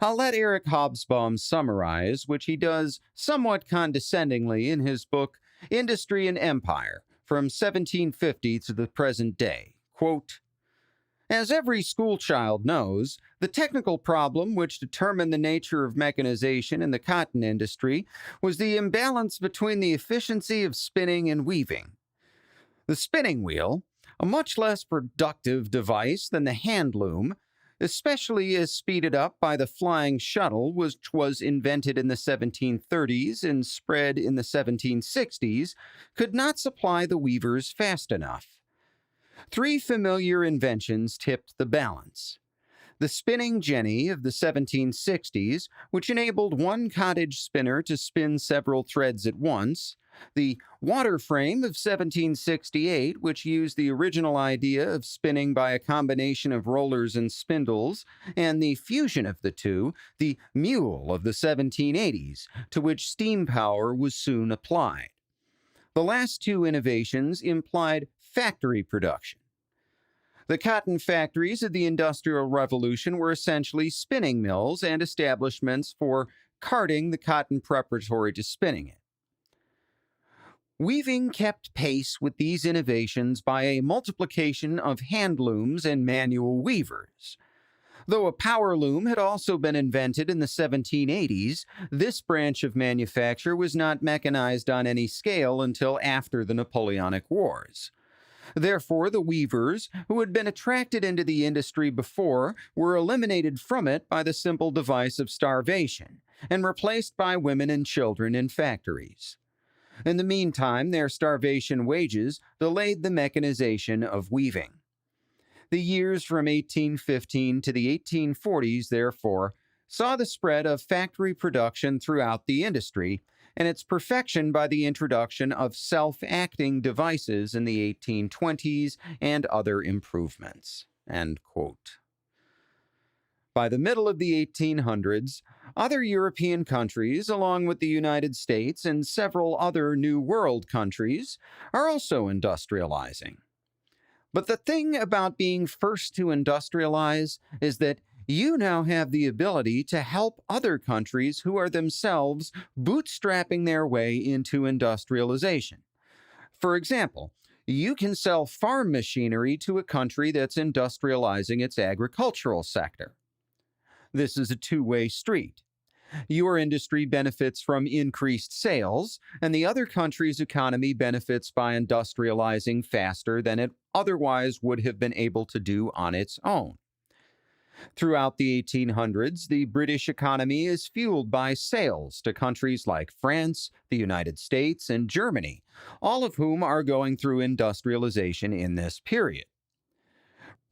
I'll let Eric Hobsbawm summarize, which he does somewhat condescendingly in his book Industry and Empire, from 1750 to the present day. Quote, As every schoolchild knows, the technical problem which determined the nature of mechanization in the cotton industry was the imbalance between the efficiency of spinning and weaving. The spinning wheel, a much less productive device than the hand loom, especially as speeded up by the flying shuttle, which was invented in the 1730s and spread in the 1760s, could not supply the weavers fast enough. Three familiar inventions tipped the balance. The spinning jenny of the 1760s, which enabled one cottage spinner to spin several threads at once, the water frame of 1768, which used the original idea of spinning by a combination of rollers and spindles, and the fusion of the two, the mule of the 1780s, to which steam power was soon applied. The last two innovations implied factory production. The cotton factories of the Industrial Revolution were essentially spinning mills and establishments for carding the cotton preparatory to spinning it. Weaving kept pace with these innovations by a multiplication of hand looms and manual weavers. Though a power loom had also been invented in the 1780s, this branch of manufacture was not mechanized on any scale until after the Napoleonic Wars. Therefore, the weavers, who had been attracted into the industry before, were eliminated from it by the simple device of starvation, and replaced by women and children in factories. In the meantime, their starvation wages delayed the mechanization of weaving. The years from 1815 to the 1840s, therefore, saw the spread of factory production throughout the industry, and its perfection by the introduction of self-acting devices in the 1820s and other improvements." End quote. By the middle of the 1800s, other European countries, along with the United States and several other New World countries, are also industrializing. But the thing about being first to industrialize is that you now have the ability to help other countries who are themselves bootstrapping their way into industrialization. For example, you can sell farm machinery to a country that's industrializing its agricultural sector. This is a two-way street. Your industry benefits from increased sales, and the other country's economy benefits by industrializing faster than it otherwise would have been able to do on its own. Throughout the 1800s, the British economy is fueled by sales to countries like France, the United States, and Germany, all of whom are going through industrialization in this period.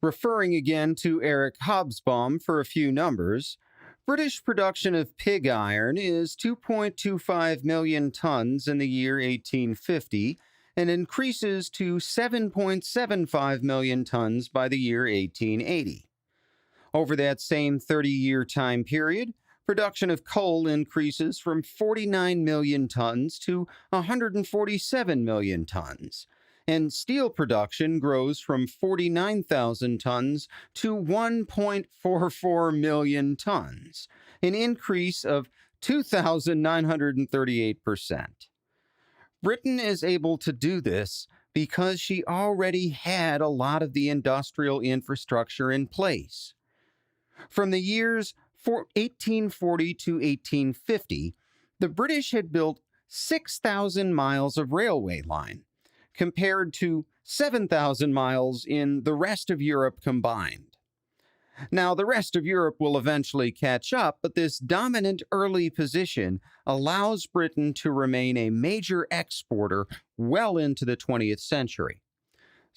Referring again to Eric Hobsbawm for a few numbers, British production of pig iron is 2.25 million tons in the year 1850 and increases to 7.75 million tons by the year 1880. Over that same 30-year time period, production of coal increases from 49 million tons to 147 million tons, and steel production grows from 49,000 tons to 1.44 million tons, an increase of 2,938%. Britain is able to do this because she already had a lot of the industrial infrastructure in place. From the years 1840 to 1850, the British had built 6,000 miles of railway line, compared to 7,000 miles in the rest of Europe combined. Now, the rest of Europe will eventually catch up, but this dominant early position allows Britain to remain a major exporter well into the 20th century.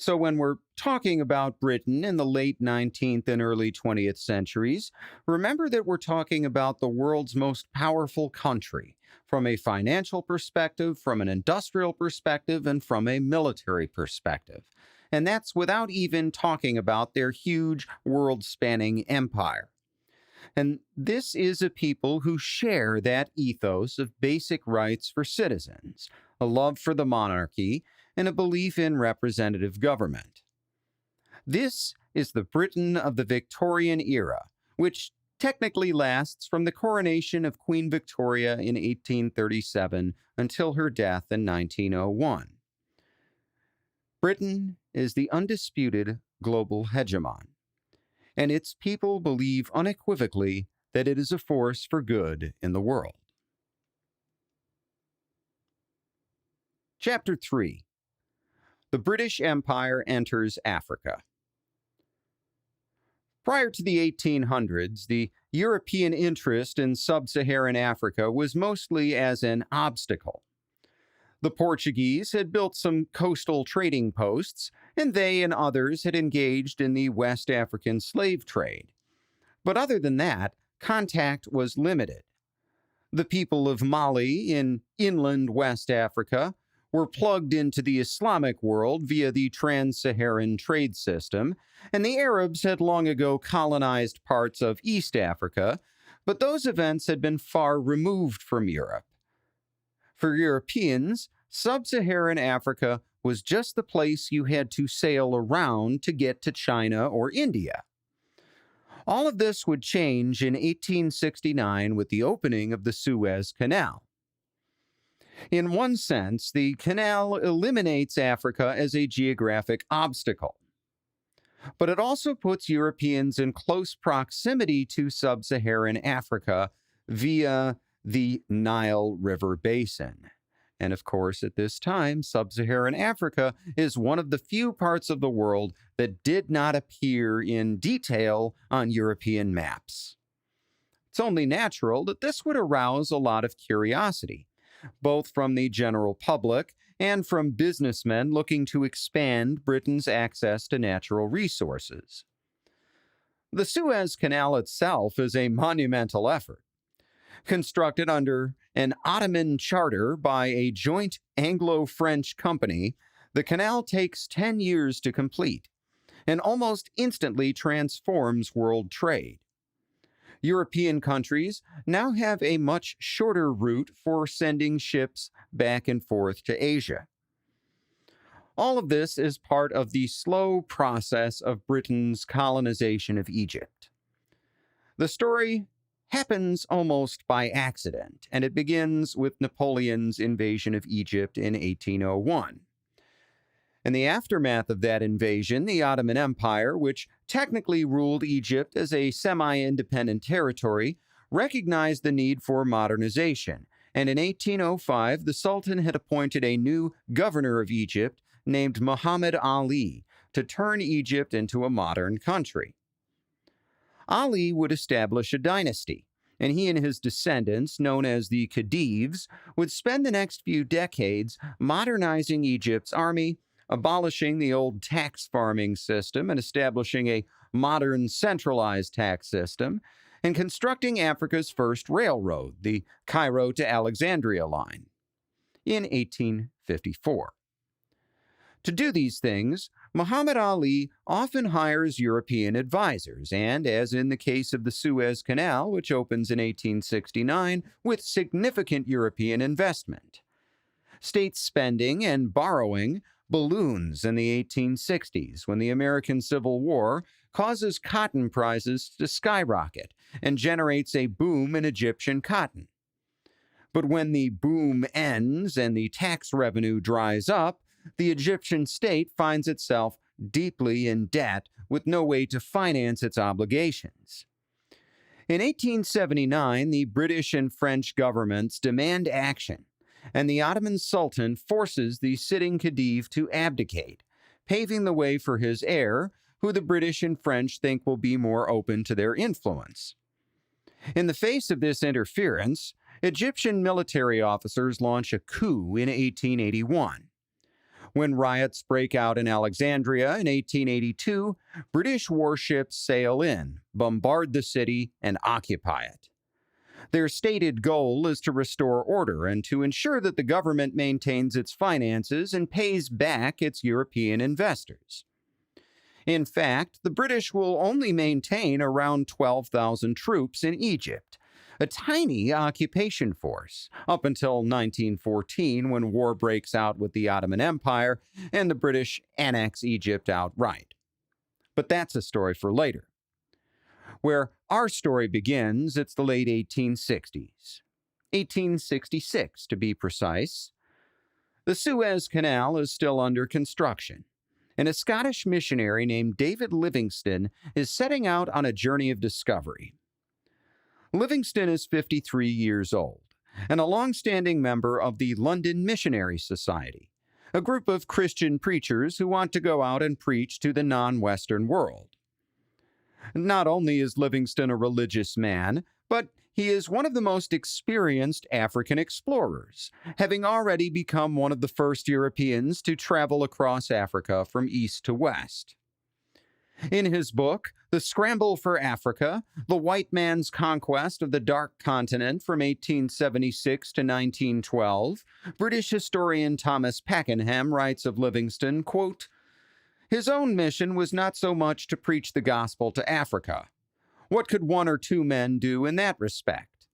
So when we're talking about Britain in the late 19th and early 20th centuries, remember that we're talking about the world's most powerful country, from a financial perspective, from an industrial perspective, and from a military perspective. And that's without even talking about their huge world-spanning empire. And this is a people who share that ethos of basic rights for citizens, a love for the monarchy, and a belief in representative government. This is the Britain of the Victorian-Era, which technically lasts from the coronation of Queen Victoria in 1837 until her death in 1901. Britain is the undisputed global hegemon. and its people believe unequivocally that it is a force for good in the world. Chapter 3. The British Empire enters Africa. Prior to the 1800s, the European interest in sub-Saharan Africa was mostly as an obstacle. The Portuguese had built some coastal trading posts, and they and others had engaged in the West African slave trade. But other than that, contact was limited. The people of Mali in inland West Africa were plugged into the Islamic world via the Trans-Saharan trade system, and the Arabs had long ago colonized parts of East Africa, but those events had been far removed from Europe. For Europeans, sub-Saharan Africa was just the place you had to sail around to get to China or India. All of this would change in 1869 with the opening of the Suez Canal. In one sense, the canal eliminates Africa as a geographic obstacle. But it also puts Europeans in close proximity to sub-Saharan Africa via the Nile River Basin. And of course, at this time, sub-Saharan Africa is one of the few parts of the world that did not appear in detail on European maps. It's only natural that this would arouse a lot of curiosity, both from the general public and from businessmen looking to expand Britain's access to natural resources. The Suez Canal itself is a monumental effort. Constructed under an Ottoman charter by a joint Anglo-French company, the canal takes 10 years to complete and almost instantly transforms world trade. European countries now have a much shorter route for sending ships back and forth to Asia. All of this is part of the slow process of Britain's colonization of Egypt. The story happens almost by accident, and it begins with Napoleon's invasion of Egypt in 1801. In the aftermath of that invasion, the Ottoman Empire, which technically ruled Egypt as a semi-independent territory, recognized the need for modernization, and in 1805 the Sultan had appointed a new governor of Egypt named Muhammad Ali to turn Egypt into a modern country. Ali would establish a dynasty, and he and his descendants, known as the Khedives, would spend the next few decades modernizing Egypt's army, abolishing the old tax farming system and establishing a modern centralized tax system, and constructing Africa's first railroad, the Cairo to Alexandria line, in 1854. To do these things, Muhammad Ali often hires European advisors, and as in the case of the Suez Canal, which opens in 1869, with significant European investment. State spending and borrowing balloons in the 1860s when the American Civil War causes cotton prices to skyrocket and generates a boom in Egyptian cotton. But when the boom ends and the tax revenue dries up, the Egyptian state finds itself deeply in debt with no way to finance its obligations. In 1879, the British and French governments demand action, and the Ottoman Sultan forces the sitting Khedive to abdicate, paving the way for his heir, who the British and French think will be more open to their influence. In the face of this interference, Egyptian military officers launch a coup in 1881. When riots break out in Alexandria in 1882, British warships sail in, bombard the city, and occupy it. Their stated goal is to restore order and to ensure that the government maintains its finances and pays back its European investors. In fact, the British will only maintain around 12,000 troops in Egypt, a tiny occupation force, up until 1914 when war breaks out with the Ottoman Empire and the British annex Egypt outright. But that's a story for later. Where our story begins, it's the late 1860s. 1866, to be precise. The Suez Canal is still under construction, and a Scottish missionary named David Livingstone is setting out on a journey of discovery. Livingstone is 53 years old and a long-standing member of the London Missionary Society, a group of Christian preachers who want to go out and preach to the non-Western world. Not only is Livingstone a religious man, but he is one of the most experienced African explorers, having already become one of the first Europeans to travel across Africa from east to west. In his book, The Scramble for Africa, The White Man's Conquest of the Dark Continent from 1876 to 1912, British historian Thomas Pakenham writes of Livingstone, quote, "His own mission was not so much to preach the gospel to Africa. What could one or two men do in that respect?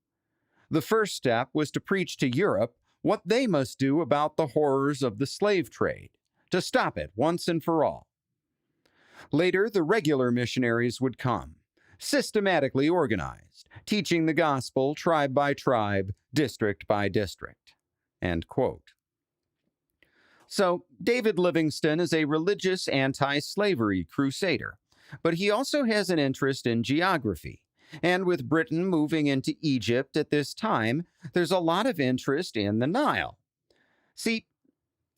The first step was to preach to Europe what they must do about the horrors of the slave trade, to stop it once and for all. Later, the regular missionaries would come, systematically organized, teaching the gospel tribe by tribe, district by district." End quote. So, David Livingstone is a religious anti-slavery crusader, but he also has an interest in geography. And with Britain moving into Egypt at this time, there's a lot of interest in the Nile. See,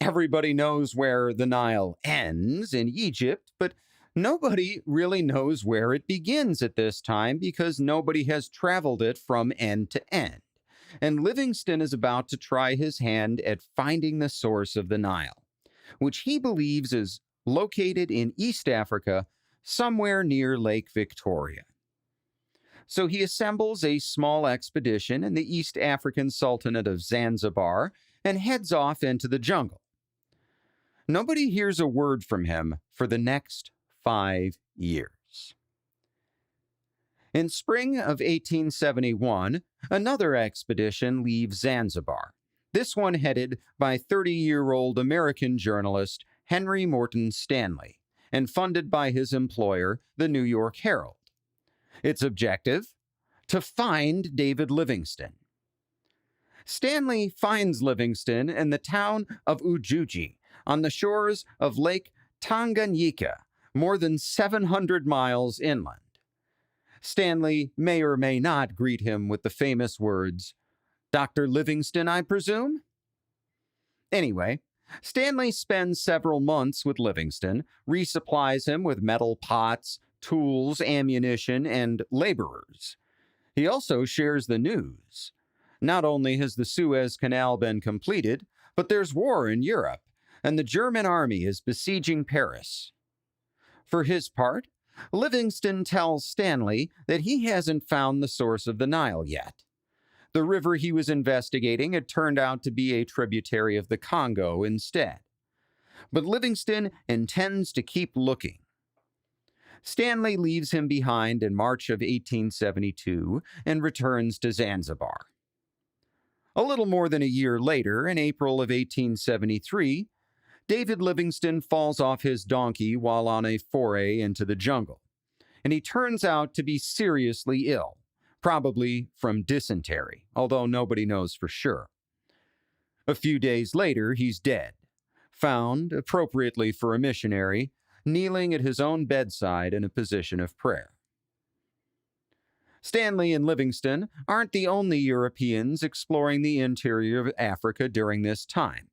everybody knows where the Nile ends in Egypt, but nobody really knows where it begins at this time because nobody has traveled it from end to end. And Livingstone is about to try his hand at finding the source of the Nile, which he believes is located in East Africa, somewhere near Lake Victoria. So he assembles a small expedition in the East African Sultanate of Zanzibar and heads off into the jungle. Nobody hears a word from him for the next 5 years. In spring of 1871, another expedition leaves Zanzibar, this one headed by 30-year-old American journalist Henry Morton Stanley, and funded by his employer, the New York Herald. Its objective? To find David Livingstone. Stanley finds Livingstone in the town of Ujiji, on the shores of Lake Tanganyika, more than 700 miles inland. Stanley may or may not greet him with the famous words, "Dr. Livingstone, I presume?" Anyway, Stanley spends several months with Livingstone, resupplies him with metal pots, tools, ammunition, and laborers. He also shares the news. Not only has the Suez Canal been completed, but there's war in Europe, and the German army is besieging Paris. For his part, Livingstone tells Stanley that he hasn't found the source of the Nile yet. The river he was investigating had turned out to be a tributary of the Congo instead. But Livingstone intends to keep looking. Stanley leaves him behind in March of 1872 and returns to Zanzibar. A little more than a year later, in April of 1873, David Livingstone falls off his donkey while on a foray into the jungle, and he turns out to be seriously ill, probably from dysentery, although nobody knows for sure. A few days later, he's dead, found, appropriately for a missionary, kneeling at his own bedside in a position of prayer. Stanley and Livingstone aren't the only Europeans exploring the interior of Africa during this time.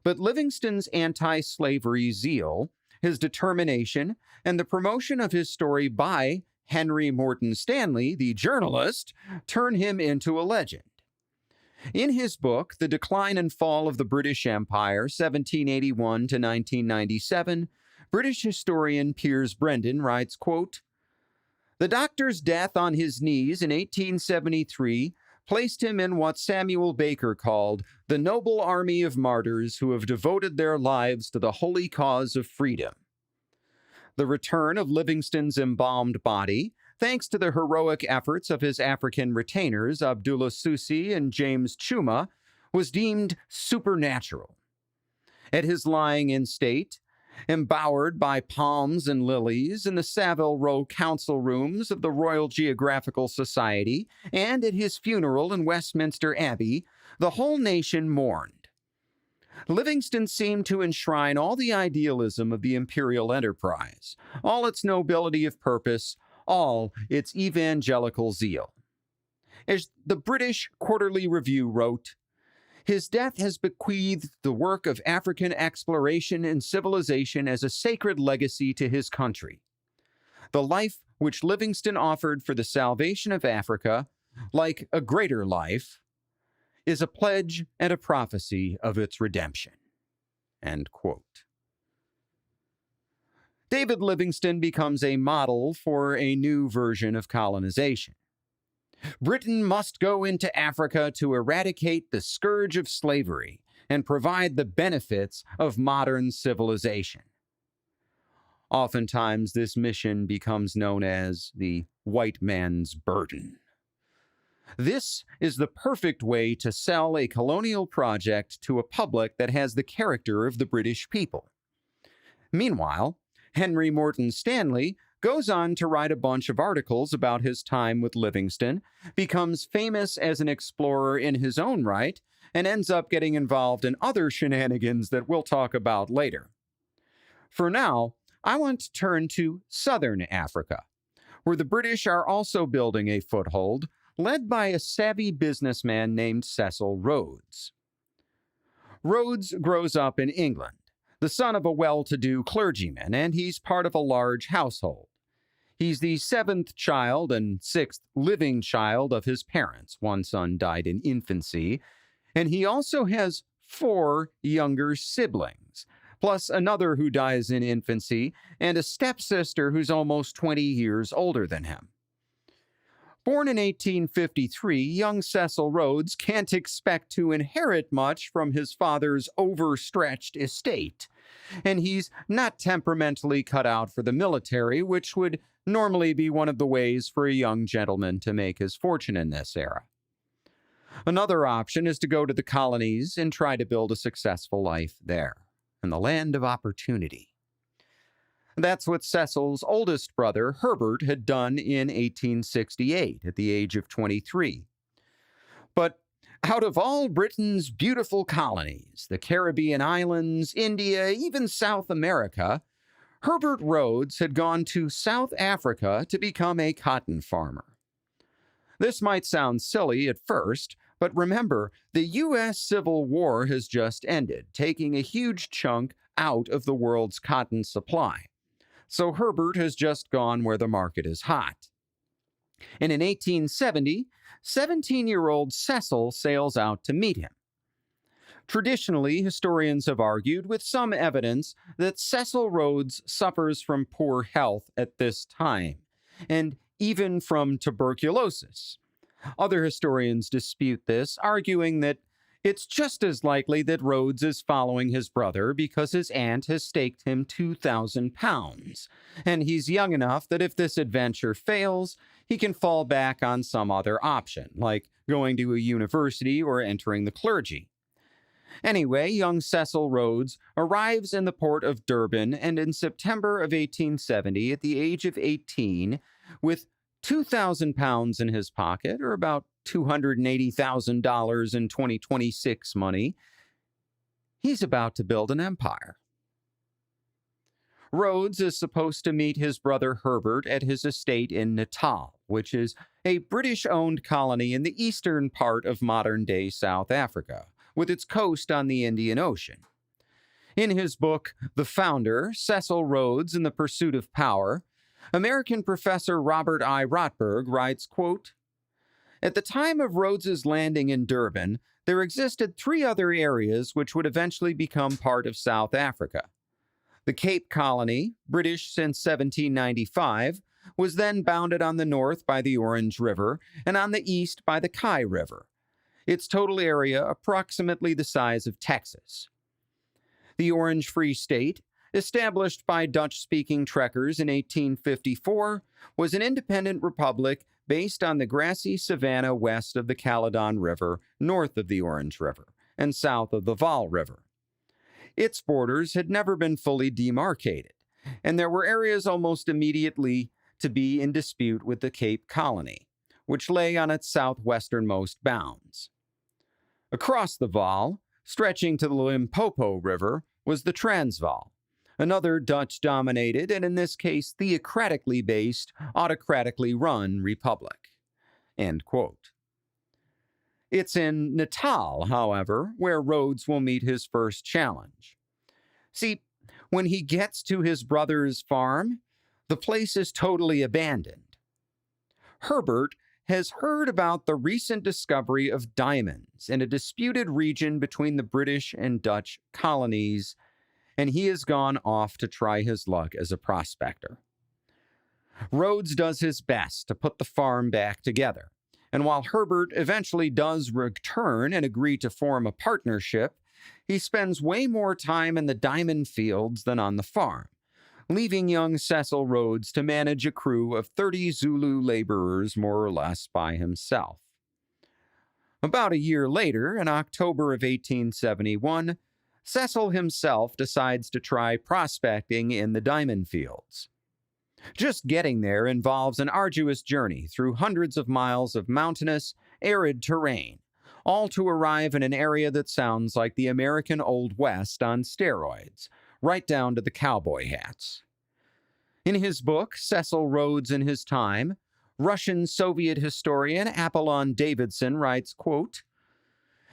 But Livingstone's anti-slavery zeal, his determination, and the promotion of his story by Henry Morton Stanley, the journalist, turn him into a legend. In his book, The Decline and Fall of the British Empire, 1781 to 1997, British historian Piers Brendan writes, quote, "The doctor's death on his knees in 1873 placed him in what Samuel Baker called the noble army of martyrs who have devoted their lives to the holy cause of freedom. The return of Livingstone's embalmed body, thanks to the heroic efforts of his African retainers Abdullah Susi and James Chuma, was deemed supernatural. At his lying in state, embowered by palms and lilies in the Savile Row council rooms of the Royal Geographical Society, and at his funeral in Westminster Abbey, the whole nation mourned. Livingstone seemed to enshrine all the idealism of the imperial enterprise, all its nobility of purpose, all its evangelical zeal. As the British Quarterly Review wrote, his death has bequeathed the work of African exploration and civilization as a sacred legacy to his country. The life which Livingstone offered for the salvation of Africa, like a greater life, is a pledge and a prophecy of its redemption. End quote. David Livingstone becomes a model for a new version of colonization. Britain must go into Africa to eradicate the scourge of slavery and provide the benefits of modern civilization. Oftentimes, this mission becomes known as the white man's burden. This is the perfect way to sell a colonial project to a public that has the character of the British people. Meanwhile, Henry Morton Stanley goes on to write a bunch of articles about his time with Livingstone, becomes famous as an explorer in his own right, and ends up getting involved in other shenanigans that we'll talk about later. For now, I want to turn to southern Africa, where the British are also building a foothold, led by a savvy businessman named Cecil Rhodes. Rhodes grows up in England, the son of a well-to-do clergyman, and he's part of a large household. He's the seventh child and sixth living child of his parents. One son died in infancy, and he also has 4 younger siblings, plus another who dies in infancy, and a stepsister who's almost 20 years older than him. Born in 1853, young Cecil Rhodes can't expect to inherit much from his father's overstretched estate, and he's not temperamentally cut out for the military, which would normally be one of the ways for a young gentleman to make his fortune in this era. Another option is to go to the colonies and try to build a successful life there, in the land of opportunity. That's what Cecil's oldest brother, Herbert, had done in 1868 at the age of 23. But out of all Britain's beautiful colonies, the Caribbean islands, India, even South America, Herbert Rhodes had gone to South Africa to become a cotton farmer. This might sound silly at first, but remember, the U.S. Civil War has just ended, taking a huge chunk out of the world's cotton supply. So Herbert has just gone where the market is hot. And in 1870, 17-year-old Cecil sails out to meet him. Traditionally, historians have argued, with some evidence, that Cecil Rhodes suffers from poor health at this time, and even from tuberculosis. Other historians dispute this, arguing that it's just as likely that Rhodes is following his brother because his aunt has staked him 2,000 pounds, and he's young enough that if this adventure fails, he can fall back on some other option, like going to a university or entering the clergy. Anyway, young Cecil Rhodes arrives in the port of Durban, and in September of 1870, at the age of 18, with 2,000 pounds in his pocket, or about $280,000 in 2026 money, he's about to build an empire. Rhodes is supposed to meet his brother Herbert at his estate in Natal, which is a British-owned colony in the eastern part of modern-day South Africa, with its coast on the Indian Ocean. In his book, The Founder, Cecil Rhodes and the Pursuit of Power, American professor Robert I. Rotberg writes, quote, "At the time of Rhodes's landing in Durban, there existed 3 other areas which would eventually become part of South Africa. The Cape Colony, British since 1795, was then bounded on the north by the Orange River and on the east by the Kai River, its total area approximately the size of Texas. The Orange Free State, established by Dutch-speaking trekkers in 1854, was an independent republic based on the grassy savanna west of the Caledon River, north of the Orange River, and south of the Vaal River. Its borders had never been fully demarcated, and there were areas almost immediately to be in dispute with the Cape Colony, which lay on its southwesternmost bounds. Across the Vaal, stretching to the Limpopo River, was the Transvaal, another Dutch-dominated and in this case theocratically based, autocratically run republic. End quote. It's in Natal, however, where Rhodes will meet his first challenge. See, when he gets to his brother's farm, the place is totally abandoned. Herbert has heard about the recent discovery of diamonds in a disputed region between the British and Dutch colonies, and he has gone off to try his luck as a prospector. Rhodes does his best to put the farm back together, and while Herbert eventually does return and agree to form a partnership, he spends way more time in the diamond fields than on the farm, leaving young Cecil Rhodes to manage a crew of 30 Zulu laborers more or less by himself. About a year later, in October of 1871, Cecil himself decides to try prospecting in the diamond fields. Just getting there involves an arduous journey through hundreds of miles of mountainous, arid terrain, all to arrive in an area that sounds like the American Old West on steroids, right down to the cowboy hats. In his book, Cecil Rhodes in His Time, Russian-Soviet historian Apollon Davidson writes, quote,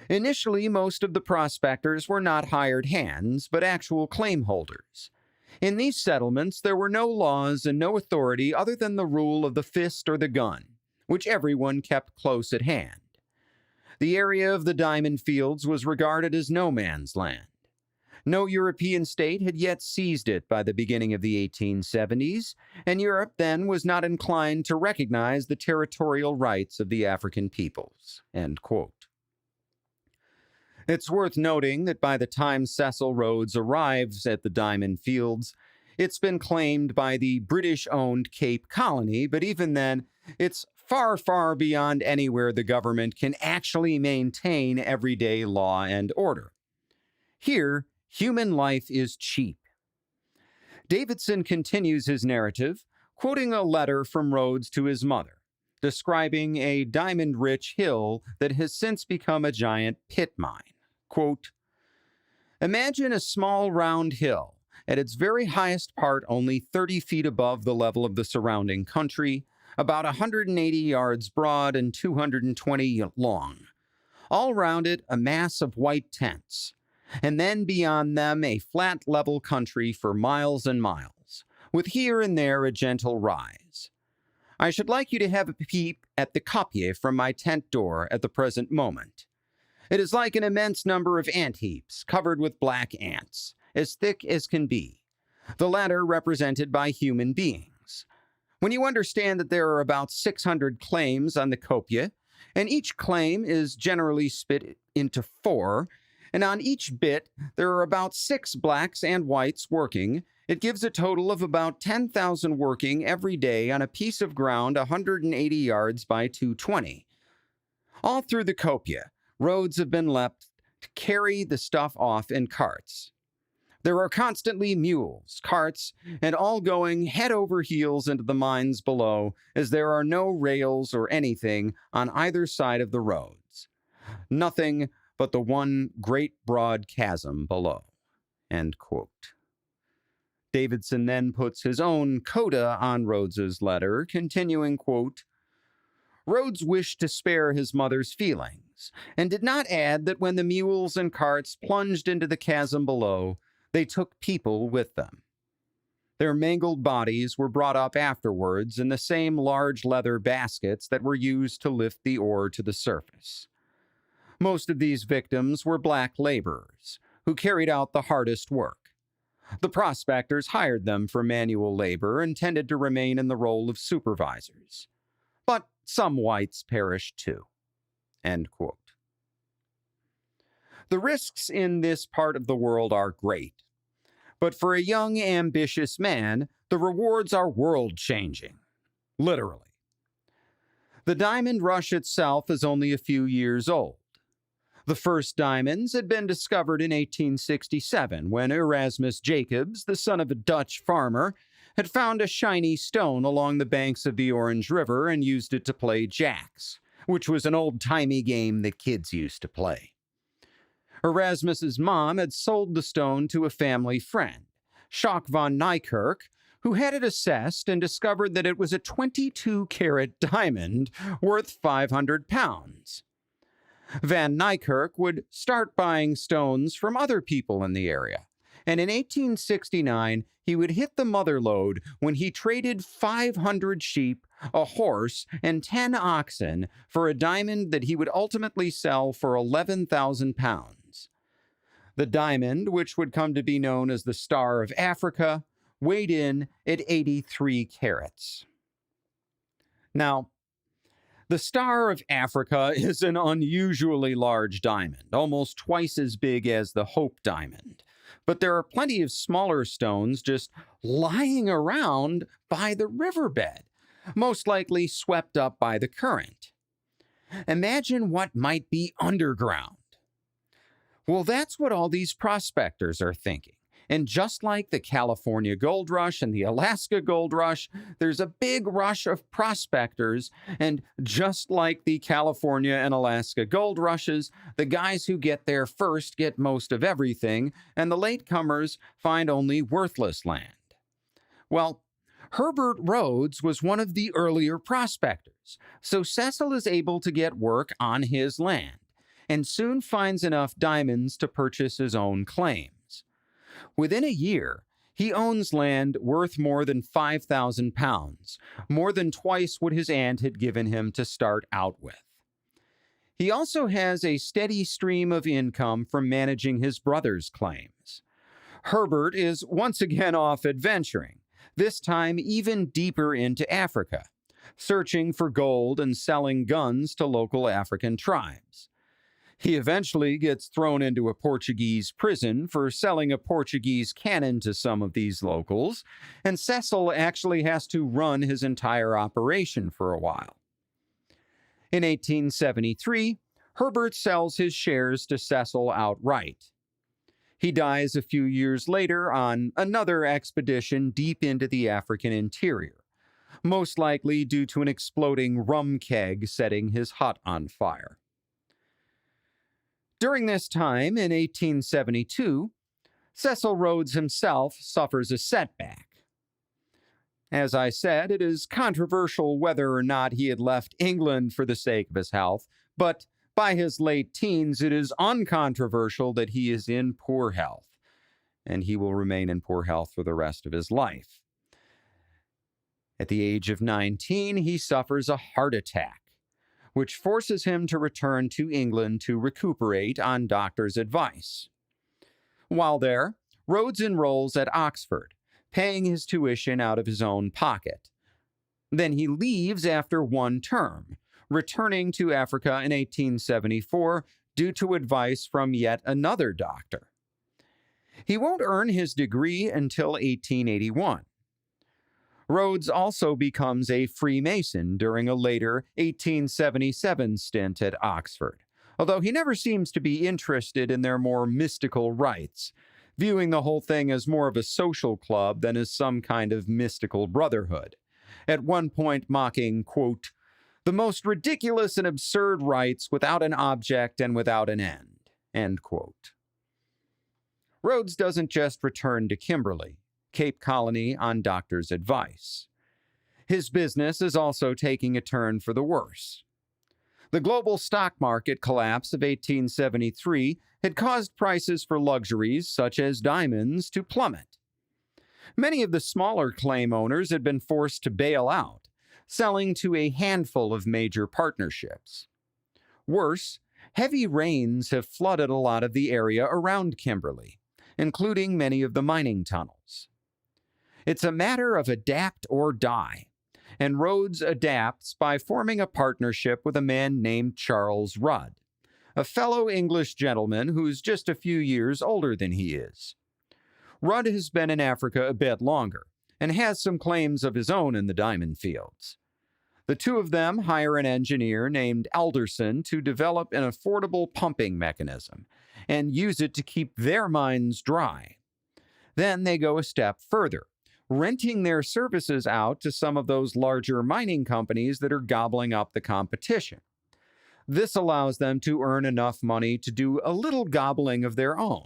"Initially, most of the prospectors were not hired hands, but actual claim holders. In these settlements, there were no laws and no authority other than the rule of the fist or the gun, which everyone kept close at hand. The area of the diamond fields was regarded as no man's land. No European state had yet seized it by the beginning of the 1870s, and Europe then was not inclined to recognize the territorial rights of the African peoples." End quote. It's worth noting that by the time Cecil Rhodes arrives at the diamond fields, it's been claimed by the British-owned Cape Colony, but even then, it's far, far beyond anywhere the government can actually maintain everyday law and order. Here, human life is cheap. Davidson continues his narrative, quoting a letter from Rhodes to his mother, describing a diamond-rich hill that has since become a giant pit mine. Quote, "Imagine a small round hill, at its very highest part only 30 feet above the level of the surrounding country, about 180 yards broad and 220 long. All round it, a mass of white tents, and then beyond them a flat level country for miles and miles, with here and there a gentle rise. I should like you to have a peep at the kopje from my tent door at the present moment. It is like an immense number of ant heaps covered with black ants, as thick as can be, the latter represented by human beings. When you understand that there are about 600 claims on the kopje, and each claim is generally split into 4, and on each bit there are about 6 blacks and whites working, it gives a total of about 10,000 working every day on a piece of ground 180 yards by 220. All through the kopje, roads have been left to carry the stuff off in carts. There are constantly mules, carts, and all going head over heels into the mines below, as there are no rails or anything on either side of the roads. Nothing but the one great broad chasm below." End quote. Davidson then puts his own coda on Rhodes's letter, continuing, quote, "Rhodes wished to spare his mother's feelings, and did not add that when the mules and carts plunged into the chasm below, they took people with them. Their mangled bodies were brought up afterwards in the same large leather baskets that were used to lift the ore to the surface. Most of these victims were black laborers, who carried out the hardest work. The prospectors hired them for manual labor and tended to remain in the role of supervisors. But some whites perished too." End quote. The risks in this part of the world are great, but for a young, ambitious man, the rewards are world-changing. Literally. The diamond rush itself is only a few years old. The first diamonds had been discovered in 1867 when Erasmus Jacobs, the son of a Dutch farmer, had found a shiny stone along the banks of the Orange River and used it to play jacks, which was an old-timey game that kids used to play. Erasmus's mom had sold the stone to a family friend, Schock von Niekerk, who had it assessed and discovered that it was a 22-carat diamond worth 500 pounds. Van Niekerk would start buying stones from other people in the area, and in 1869 he would hit the mother lode when he traded 500 sheep, a horse, and 10 oxen for a diamond that he would ultimately sell for 11,000 pounds. The diamond, which would come to be known as the Star of Africa, weighed in at 83 carats. Now, the Star of Africa is an unusually large diamond, almost twice as big as the Hope diamond. But there are plenty of smaller stones just lying around by the riverbed, most likely swept up by the current. Imagine what might be underground. Well, that's what all these prospectors are thinking. And just like the California gold rush and the Alaska gold rush, there's a big rush of prospectors. And just like the California and Alaska gold rushes, the guys who get there first get most of everything, and the latecomers find only worthless land. Well, Herbert Rhodes was one of the earlier prospectors, so Cecil is able to get work on his land, and soon finds enough diamonds to purchase his own claims. Within a year, he owns land worth more than 5,000 pounds, more than twice what his aunt had given him to start out with. He also has a steady stream of income from managing his brother's claims. Herbert is once again off adventuring, this time even deeper into Africa, searching for gold and selling guns to local African tribes. He eventually gets thrown into a Portuguese prison for selling a Portuguese cannon to some of these locals, and Cecil actually has to run his entire operation for a while. In 1873, Herbert sells his shares to Cecil outright. He dies a few years later on another expedition deep into the African interior, most likely due to an exploding rum keg setting his hut on fire. During this time, in 1872, Cecil Rhodes himself suffers a setback. As I said, it is controversial whether or not he had left England for the sake of his health, but by his late teens, it is uncontroversial that he is in poor health, and he will remain in poor health for the rest of his life. At the age of 19, he suffers a heart attack, which forces him to return to England to recuperate on doctors' advice. While there, Rhodes enrolls at Oxford, paying his tuition out of his own pocket. Then he leaves after one term, returning to Africa in 1874 due to advice from yet another doctor. He won't earn his degree until 1881. Rhodes also becomes a Freemason during a later 1877 stint at Oxford, although he never seems to be interested in their more mystical rites, viewing the whole thing as more of a social club than as some kind of mystical brotherhood, at one point mocking, quote, "the most ridiculous and absurd rites without an object and without an end," end quote. Rhodes doesn't just return to Kimberley, Cape Colony, on doctors' advice. His business is also taking a turn for the worse. The global stock market collapse of 1873 had caused prices for luxuries such as diamonds to plummet. Many of the smaller claim owners had been forced to bail out, selling to a handful of major partnerships. Worse, heavy rains have flooded a lot of the area around Kimberley, including many of the mining tunnels. It's a matter of adapt or die, and Rhodes adapts by forming a partnership with a man named Charles Rudd, a fellow English gentleman who's just a few years older than he is. Rudd has been in Africa a bit longer, and has some claims of his own in the diamond fields. The two of them hire an engineer named Alderson to develop an affordable pumping mechanism, and use it to keep their mines dry. Then they go a step further, renting their services out to some of those larger mining companies that are gobbling up the competition. This allows them to earn enough money to do a little gobbling of their own.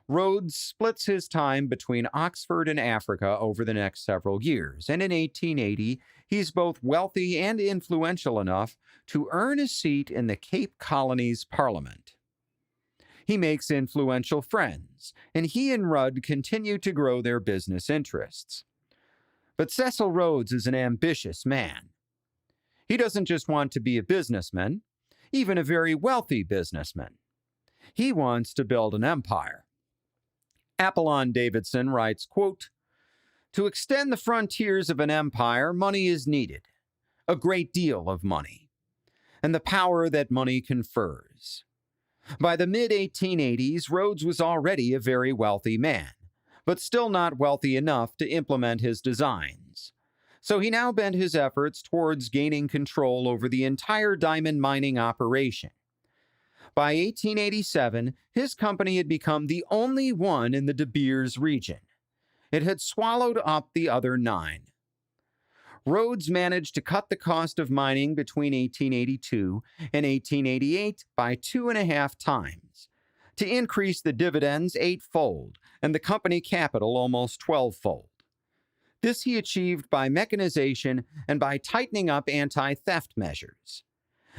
Rhodes splits his time between Oxford and Africa over the next several years, and in 1880, he's both wealthy and influential enough to earn a seat in the Cape Colony's Parliament. He makes influential friends, and he and Rudd continue to grow their business interests. But Cecil Rhodes is an ambitious man. He doesn't just want to be a businessman, even a very wealthy businessman. He wants to build an empire. Apollon Davidson writes, quote, "To extend the frontiers of an empire, money is needed, a great deal of money, and the power that money confers." By the mid-1880s, Rhodes was already a very wealthy man, but still not wealthy enough to implement his designs. So he now bent his efforts towards gaining control over the entire diamond mining operation. By 1887, his company had become the only one in the De Beers region. It had swallowed up the other 9. Rhodes managed to cut the cost of mining between 1882 and 1888 by 2.5 times, to increase the dividends 8-fold and the company capital almost 12-fold. This he achieved by mechanization and by tightening up anti-theft measures.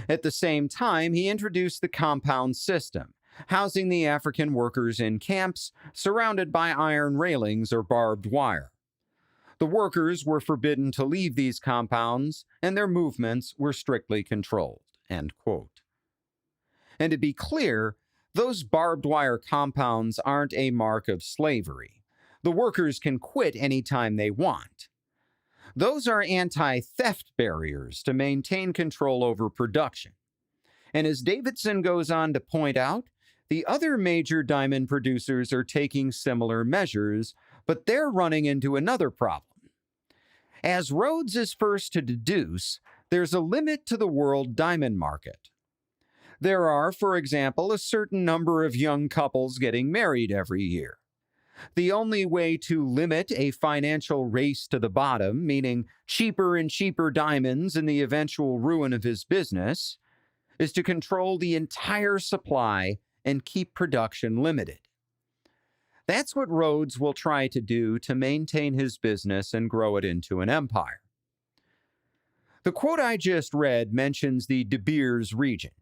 At the same time, he introduced the compound system, housing the African workers in camps surrounded by iron railings or barbed wire. The workers were forbidden to leave these compounds, and their movements were strictly controlled. End quote. And to be clear, those barbed wire compounds aren't a mark of slavery. The workers can quit anytime they want. Those are anti-theft barriers to maintain control over production. And as Davidson goes on to point out, the other major diamond producers are taking similar measures, but they're running into another problem. As Rhodes is first to deduce, there's a limit to the world diamond market. There are, for example, a certain number of young couples getting married every year. The only way to limit a financial race to the bottom, meaning cheaper and cheaper diamonds and the eventual ruin of his business, is to control the entire supply and keep production limited. That's what Rhodes will try to do to maintain his business and grow it into an empire. The quote I just read mentions the De Beers region,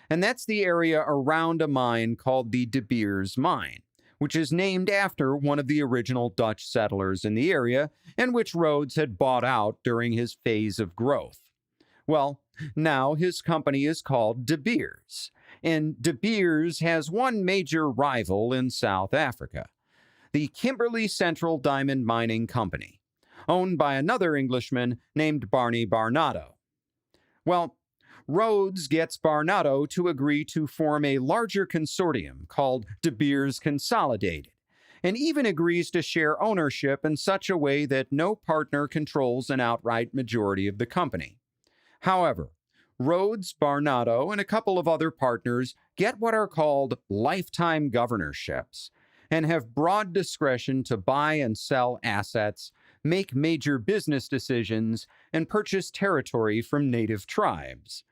and that's the area around a mine called the De Beers Mine, which is named after one of the original Dutch settlers in the area and which Rhodes had bought out during his phase of growth. Well, now his company is called De Beers, and De Beers has one major rival in South Africa, the Kimberley Central Diamond Mining Company, owned by another Englishman named Barney Barnato. Well, Rhodes gets Barnato to agree to form a larger consortium called De Beers Consolidated, and even agrees to share ownership in such a way that no partner controls an outright majority of the company. However, Rhodes, Barnato, and a couple of other partners get what are called lifetime governorships, and have broad discretion to buy and sell assets, make major business decisions, and purchase territory from native tribes.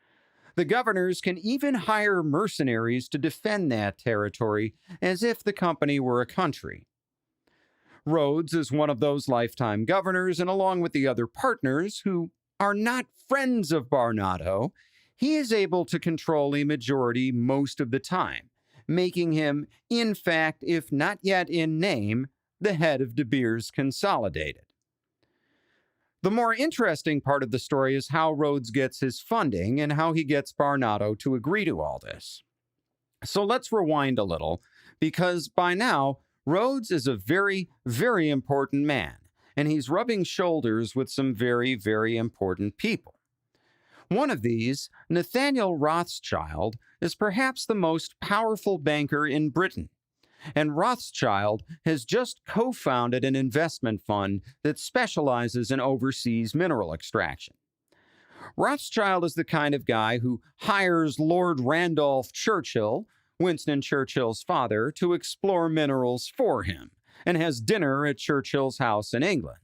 The governors can even hire mercenaries to defend that territory as if the company were a country. Rhodes is one of those lifetime governors, and along with the other partners who are not friends of Barnato, he is able to control a majority most of the time, making him, in fact, if not yet in name, the head of De Beers Consolidated. The more interesting part of the story is how Rhodes gets his funding and how he gets Barnato to agree to all this. So let's rewind a little, because by now, Rhodes is a very, very important man, and he's rubbing shoulders with some very, very important people. One of these, Nathaniel Rothschild, is perhaps the most powerful banker in Britain. And Rothschild has just co-founded an investment fund that specializes in overseas mineral extraction. Rothschild is the kind of guy who hires Lord Randolph Churchill, Winston Churchill's father, to explore minerals for him, and has dinner at Churchill's house in England.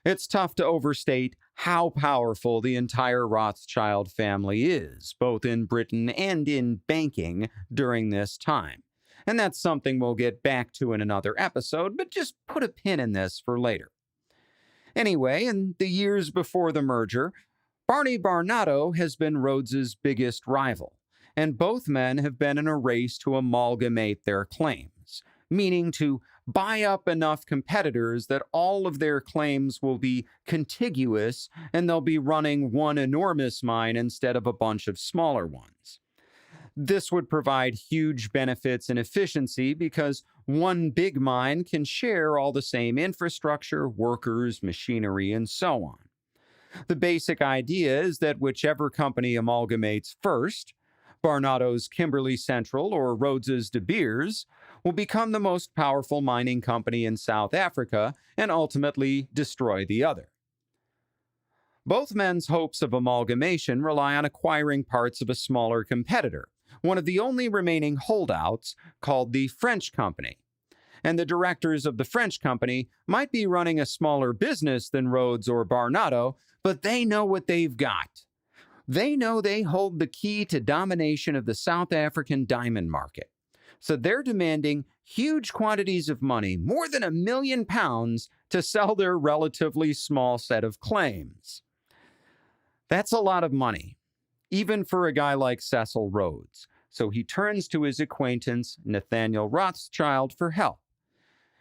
It's tough to overstate how powerful the entire Rothschild family is, both in Britain and in banking during this time. And that's something we'll get back to in another episode, but just put a pin in this for later. Anyway, in the years before the merger, Barney Barnato has been Rhodes's biggest rival, and both men have been in a race to amalgamate their claims, meaning to buy up enough competitors that all of their claims will be contiguous and they'll be running one enormous mine instead of a bunch of smaller ones. This would provide huge benefits and efficiency because one big mine can share all the same infrastructure, workers, machinery, and so on. The basic idea is that whichever company amalgamates first, Barnato's Kimberley Central or Rhodes's De Beers, will become the most powerful mining company in South Africa and ultimately destroy the other. Both men's hopes of amalgamation rely on acquiring parts of a smaller competitor, one of the only remaining holdouts called the French Company. And the directors of the French Company might be running a smaller business than Rhodes or Barnato, but they know what they've got. They know they hold the key to domination of the South African diamond market. So they're demanding huge quantities of money, more than £1 million, to sell their relatively small set of claims. That's a lot of money, even for a guy like Cecil Rhodes. So he turns to his acquaintance, Nathaniel Rothschild, for help.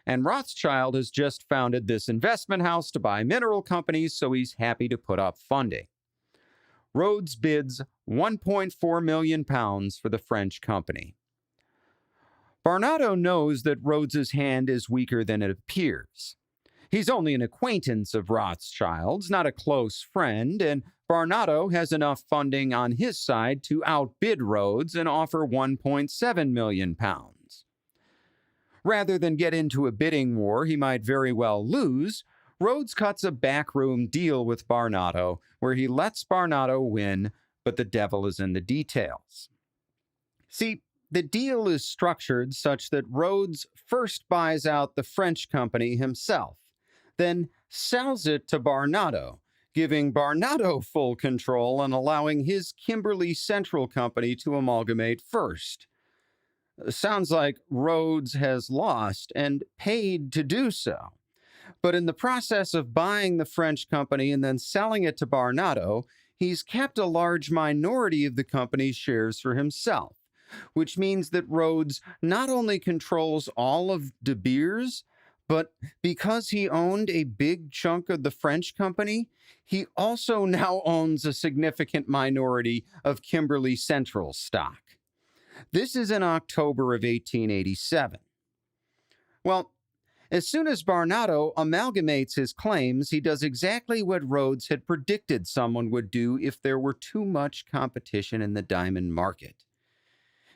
And Rothschild has just founded this investment house to buy mineral companies, so he's happy to put up funding. Rhodes bids £1.4 million for the French company. Barnato knows that Rhodes's hand is weaker than it appears. He's only an acquaintance of Rothschild's, not a close friend, and Barnato has enough funding on his side to outbid Rhodes and offer £1.7 million. Rather than get into a bidding war he might very well lose, Rhodes cuts a backroom deal with Barnato where he lets Barnato win, but the devil is in the details. See, the deal is structured such that Rhodes first buys out the French company himself, then sells it to Barnato, giving Barnato full control and allowing his Kimberley Central company to amalgamate first. Sounds like Rhodes has lost and paid to do so. But in the process of buying the French company and then selling it to Barnato, he's kept a large minority of the company's shares for himself, which means that Rhodes not only controls all of De Beers, but because he owned a big chunk of the French company, he also now owns a significant minority of Kimberley Central stock. This is in October of 1887. Well, as soon as Barnato amalgamates his claims, he does exactly what Rhodes had predicted someone would do if there were too much competition in the diamond market.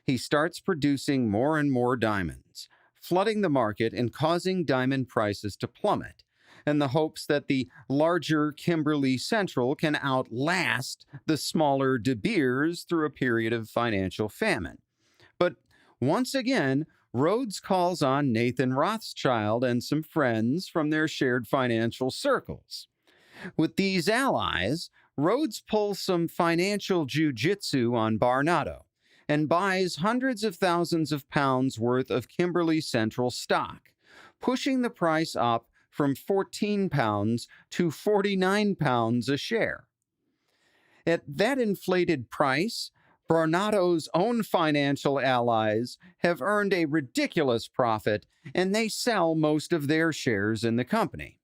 He starts producing more and more diamonds, flooding the market and causing diamond prices to plummet, in the hopes that the larger Kimberley Central can outlast the smaller De Beers through a period of financial famine. But once again, Rhodes calls on Nathan Rothschild and some friends from their shared financial circles. With these allies, Rhodes pulls some financial jujitsu on Barnato and buys hundreds of thousands of pounds worth of Kimberley Central stock, pushing the price up from £14 to £49 a share. At that inflated price, Barnato's own financial allies have earned a ridiculous profit, and they sell most of their shares in the company.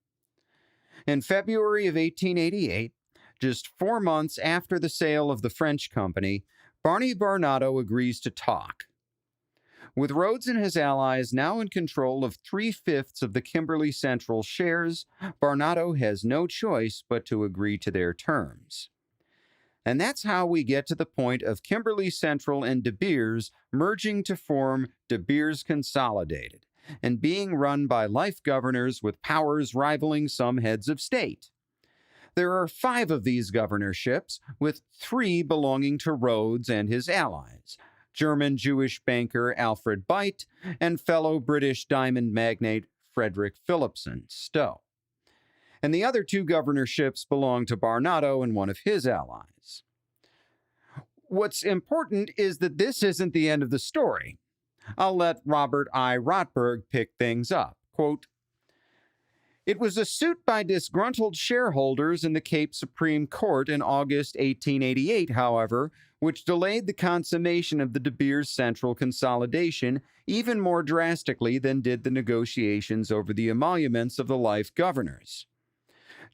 In February of 1888, just 4 months after the sale of the French company, Barney Barnato agrees to talk. With Rhodes and his allies now in control of 3/5 of the Kimberley Central shares, Barnato has no choice but to agree to their terms. And that's how we get to the point of Kimberley Central and De Beers merging to form De Beers Consolidated and being run by life governors with powers rivaling some heads of state. There are 5 of these governorships, with 3 belonging to Rhodes and his allies, German Jewish banker Alfred Beit and fellow British diamond magnate Frederick Philipson Stowe. and the other 2 governorships belonged to Barnado and one of his allies. What's important is that this isn't the end of the story. I'll let Robert I. Rotberg pick things up. Quote, "It was a suit by disgruntled shareholders in the Cape Supreme Court in August 1888, however, which delayed the consummation of the De Beers Central consolidation even more drastically than did the negotiations over the emoluments of the life governors.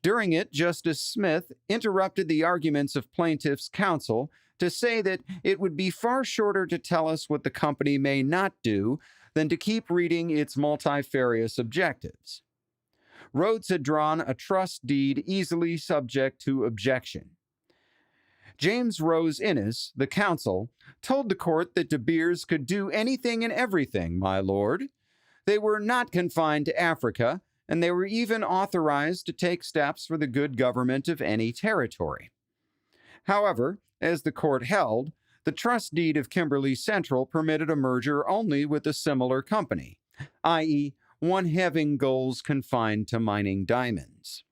During it, Justice Smith interrupted the arguments of plaintiffs' counsel to say that it would be far shorter to tell us what the company may not do than to keep reading its multifarious objectives. Rhodes had drawn a trust deed easily subject to objection. James Rose Innes, the counsel, told the court that De Beers could do anything and everything, my lord. They were not confined to Africa, and they were even authorized to take steps for the good government of any territory. However, as the court held, the trust deed of Kimberley Central permitted a merger only with a similar company, i.e., one having goals confined to mining diamonds.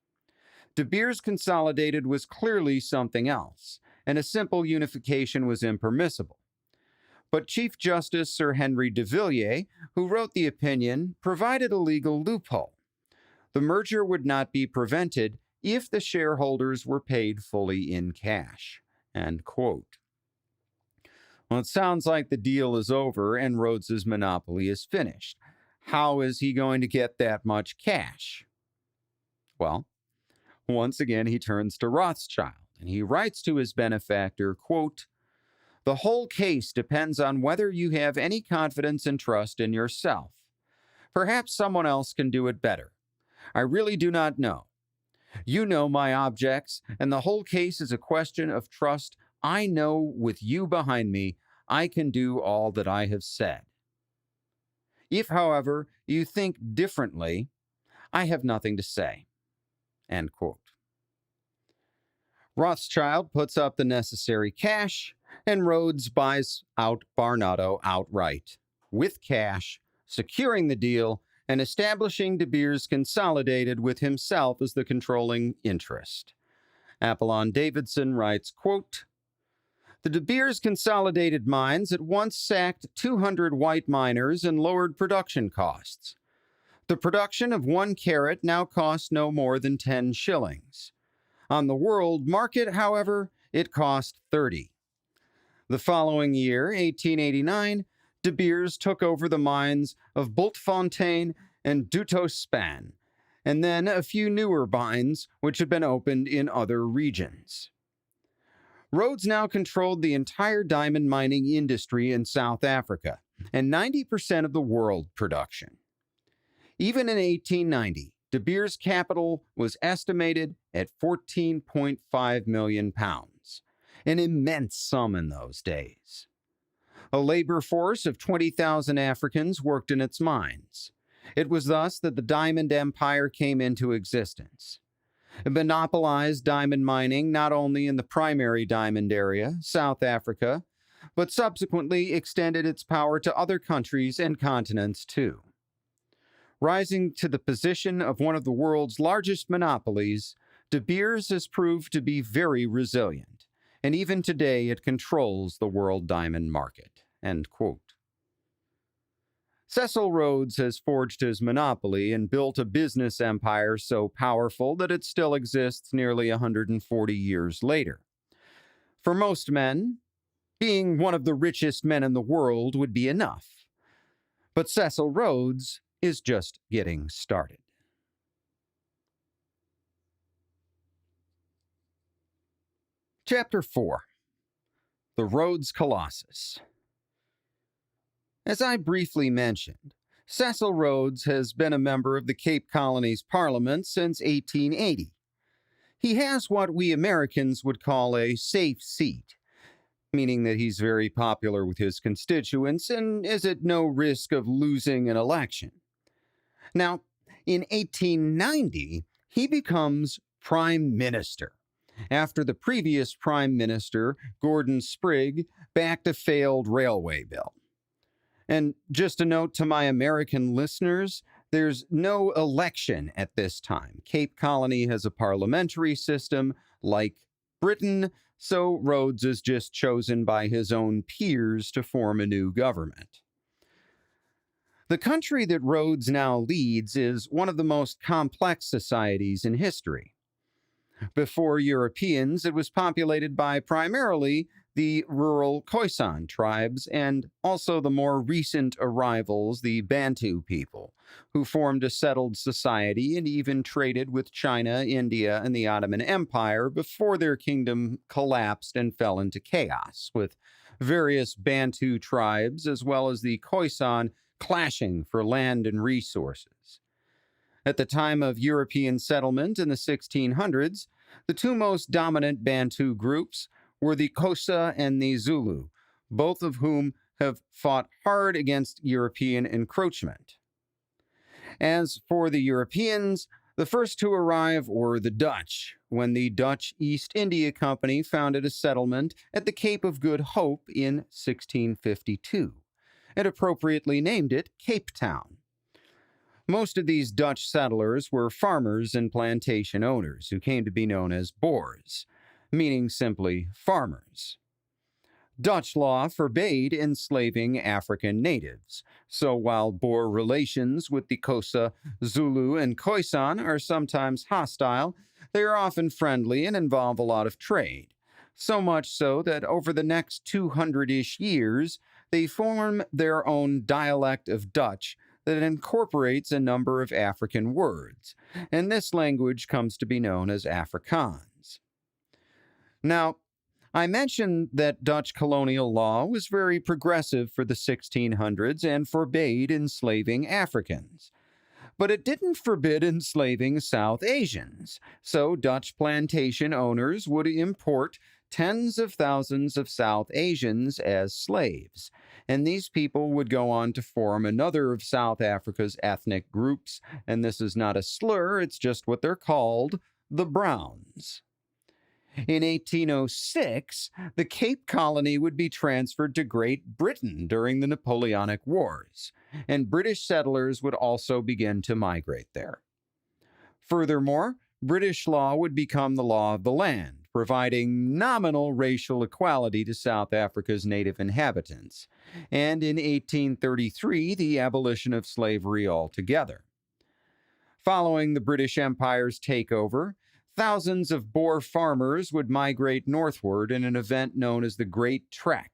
De Beers Consolidated was clearly something else, and a simple unification was impermissible. But Chief Justice Sir Henry de Villiers, who wrote the opinion, provided a legal loophole. The merger would not be prevented if the shareholders were paid fully in cash. End quote. Well, it sounds like the deal is over and Rhodes's monopoly is finished. How is he going to get that much cash? Well, once again, he turns to Rothschild, and he writes to his benefactor, quote, "The whole case depends on whether you have any confidence and trust in yourself. Perhaps someone else can do it better. I really do not know. You know my objects, and the whole case is a question of trust. I know with you behind me, I can do all that I have said. If, however, you think differently, I have nothing to say." End quote. Rothschild puts up the necessary cash, and Rhodes buys out Barnado outright, with cash, securing the deal and establishing De Beers Consolidated with himself as the controlling interest. Apollon Davidson writes, quote, "The De Beers Consolidated mines at once sacked 200 white miners and lowered production costs. The production of 1 carat now costs no more than 10 shillings. On the world market, however, it cost 30. The following year, 1889, De Beers took over the mines of Bultfontein and Dutotspan, and then a few newer mines which had been opened in other regions. Rhodes now controlled the entire diamond mining industry in South Africa and 90% of the world production. Even in 1890, De Beers' capital was estimated at £14.5 million, an immense sum in those days. A labor force of 20,000 Africans worked in its mines. It was thus that the Diamond Empire came into existence. It monopolized diamond mining not only in the primary diamond area, South Africa, but subsequently extended its power to other countries and continents too. Rising to the position of one of the world's largest monopolies, De Beers has proved to be very resilient, and even today it controls the world diamond market." End quote. Cecil Rhodes has forged his monopoly and built a business empire so powerful that it still exists nearly 140 years later. For most men, being one of the richest men in the world would be enough. But Cecil Rhodes is just getting started. Chapter 4. The Rhodes Colossus. As I briefly mentioned, Cecil Rhodes has been a member of the Cape Colony's Parliament since 1880. He has what we Americans would call a safe seat, meaning that he's very popular with his constituents and is at no risk of losing an election. Now, in 1890, he becomes Prime Minister, after the previous Prime Minister, Gordon Sprigg, backed a failed railway bill. And just a note to my American listeners, There's no election at this time. Cape Colony has a parliamentary system like Britain, so Rhodes is just chosen by his own peers to form a new government. The country that Rhodes now leads is one of the most complex societies in history. Before Europeans, it was populated by primarily the rural Khoisan tribes and also the more recent arrivals, the Bantu people, who formed a settled society and even traded with China, India, and the Ottoman Empire before their kingdom collapsed and fell into chaos, with various Bantu tribes as well as the Khoisan clashing for land and resources. At the time of European settlement in the 1600s, the two most dominant Bantu groups were the Xhosa and the Zulu, both of whom have fought hard against European encroachment. As for the Europeans, the first to arrive were the Dutch, when the Dutch East India Company founded a settlement at the Cape of Good Hope in 1652, and appropriately named it Cape Town. Most of these Dutch settlers were farmers and plantation owners who came to be known as Boers, meaning simply farmers. Dutch law forbade enslaving African natives, so while Boer relations with the Xhosa, Zulu, and Khoisan are sometimes hostile, they are often friendly and involve a lot of trade, so much so that over the next 200-ish years, they form their own dialect of Dutch that incorporates a number of African words, and this language comes to be known as Afrikaans. Now, I mentioned that Dutch colonial law was very progressive for the 1600s and forbade enslaving Africans. But it didn't forbid enslaving South Asians, so Dutch plantation owners would import tens of thousands of South Asians as slaves, and these people would go on to form another of South Africa's ethnic groups, and this is not a slur, it's just what they're called, the Browns. In 1806, the Cape Colony would be transferred to Great Britain during the Napoleonic Wars, and British settlers would also begin to migrate there. Furthermore, British law would become the law of the land, providing nominal racial equality to South Africa's native inhabitants, and in 1833, the abolition of slavery altogether. Following the British Empire's takeover, thousands of Boer farmers would migrate northward in an event known as the Great Trek,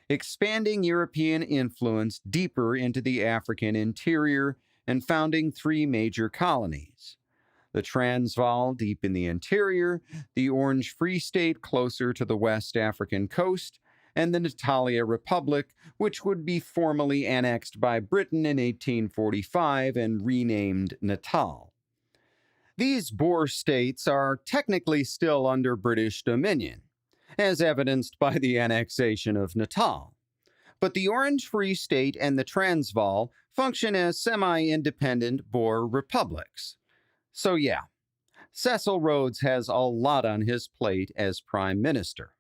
expanding European influence deeper into the African interior and founding three major colonies: the Transvaal deep in the interior, the Orange Free State closer to the West African coast, and the Natalia Republic, which would be formally annexed by Britain in 1845 and renamed Natal. These Boer states are technically still under British dominion, as evidenced by the annexation of Natal. But the Orange Free State and the Transvaal function as semi-independent Boer republics. So yeah, Cecil Rhodes has a lot on his plate as Prime Minister.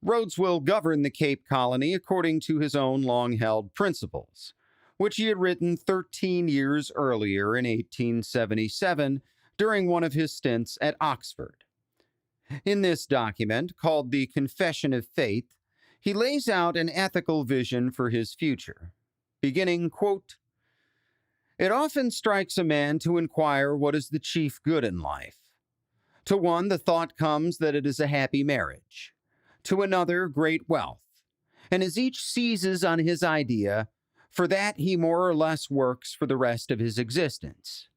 Rhodes will govern the Cape Colony according to his own long-held principles, which he had written 13 years earlier in 1877 during one of his stints at Oxford. In this document, called the Confession of Faith, he lays out an ethical vision for his future, beginning, quote, "It often strikes a man to inquire what is the chief good in life. To one the thought comes that it is a happy marriage, to another great wealth, and as each seizes on his idea, for that he more or less works for the rest of his existence.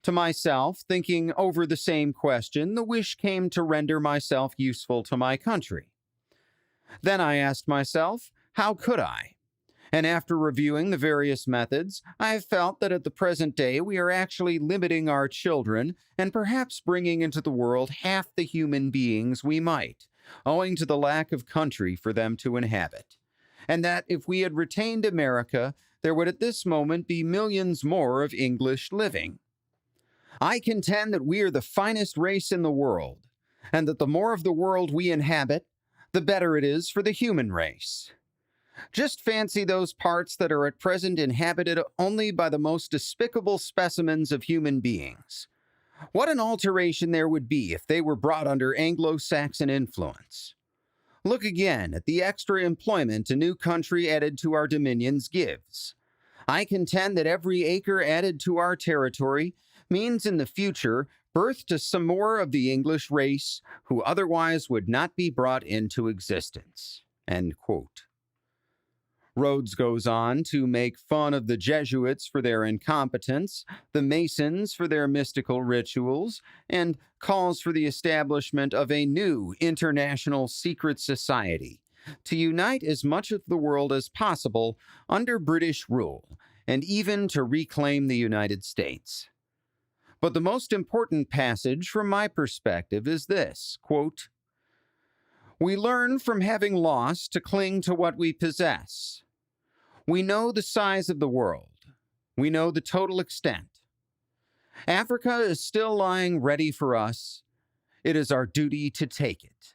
To myself, thinking over the same question, the wish came to render myself useful to my country. Then I asked myself, how could I? And after reviewing the various methods, I have felt that at the present day we are actually limiting our children and perhaps bringing into the world half the human beings we might, owing to the lack of country for them to inhabit. And that if we had retained America, there would at this moment be millions more of English living. I contend that we are the finest race in the world, and that the more of the world we inhabit, the better it is for the human race. Just fancy those parts that are at present inhabited only by the most despicable specimens of human beings. What an alteration there would be if they were brought under Anglo-Saxon influence. Look again at the extra employment a new country added to our dominions gives. I contend that every acre added to our territory means in the future birth to some more of the English race who otherwise would not be brought into existence." End quote. Rhodes goes on to make fun of the Jesuits for their incompetence, the Masons for their mystical rituals, and calls for the establishment of a new international secret society to unite as much of the world as possible under British rule, and even to reclaim the United States. But the most important passage from my perspective is this, quote, "We learn from having lost to cling to what we possess. We know the size of the world. We know the total extent. Africa is still lying ready for us. It is our duty to take it.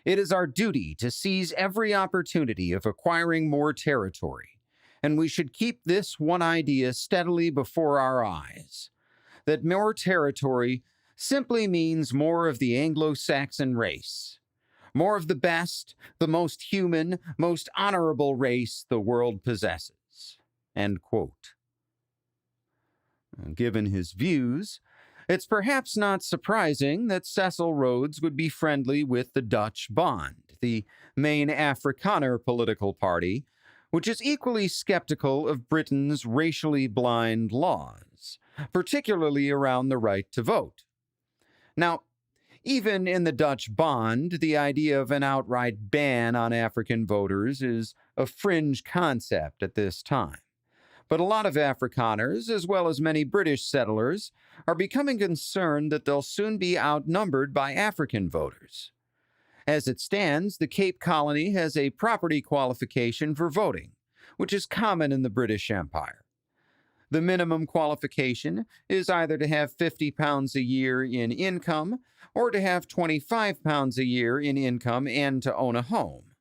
It is our duty to seize every opportunity of acquiring more territory, and we should keep this one idea steadily before our eyes, that more territory simply means more of the Anglo-Saxon race. More of the best, the most human, most honorable race the world possesses." End quote. Given his views, it's perhaps not surprising that Cecil Rhodes would be friendly with the Dutch Bond, the main Afrikaner political party, which is equally skeptical of Britain's racially blind laws, particularly around the right to vote. Now, even in the Dutch Bond, the idea of an outright ban on African voters is a fringe concept at this time. But a lot of Afrikaners, as well as many British settlers, are becoming concerned that they'll soon be outnumbered by African voters. As it stands, the Cape Colony has a property qualification for voting, which is common in the British Empire. The minimum qualification is either to have £50 a year in income or to have £25 a year in income and to own a home.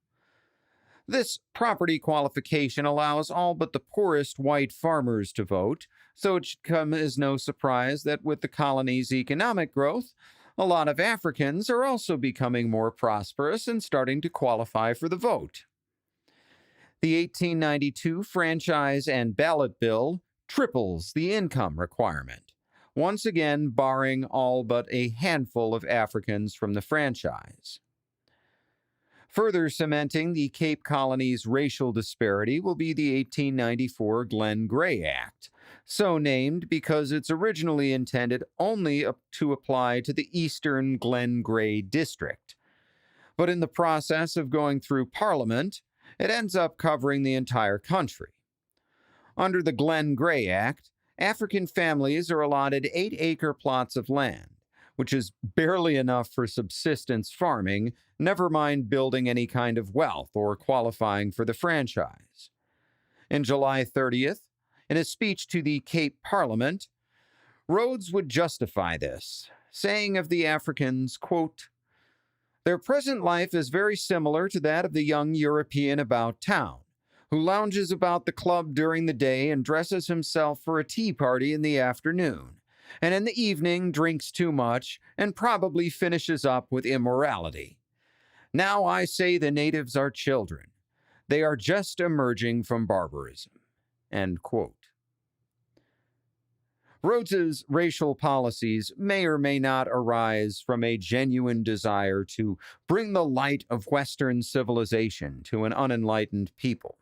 This property qualification allows all but the poorest white farmers to vote, so it should come as no surprise that with the colony's economic growth, a lot of Africans are also becoming more prosperous and starting to qualify for the vote. The 1892 Franchise and Ballot Bill triples the income requirement, once again barring all but a handful of Africans from the franchise. Further cementing the Cape Colony's racial disparity will be the 1894 Glenn Gray Act, so named because it's originally intended only to apply to the eastern Glen Gray district. But in the process of going through Parliament, it ends up covering the entire country. Under the Glen Gray Act, African families are allotted 8-acre plots of land, which is barely enough for subsistence farming, never mind building any kind of wealth or qualifying for the franchise. In July 30th, in a speech to the Cape Parliament, Rhodes would justify this, saying of the Africans, quote, "Their present life is very similar to that of the young European about town, who lounges about the club during the day and dresses himself for a tea party in the afternoon, and in the evening drinks too much and probably finishes up with immorality. Now I say the natives are children. They are just emerging from barbarism." End quote. Rhodes's racial policies may or may not arise from a genuine desire to bring the light of Western civilization to an unenlightened people.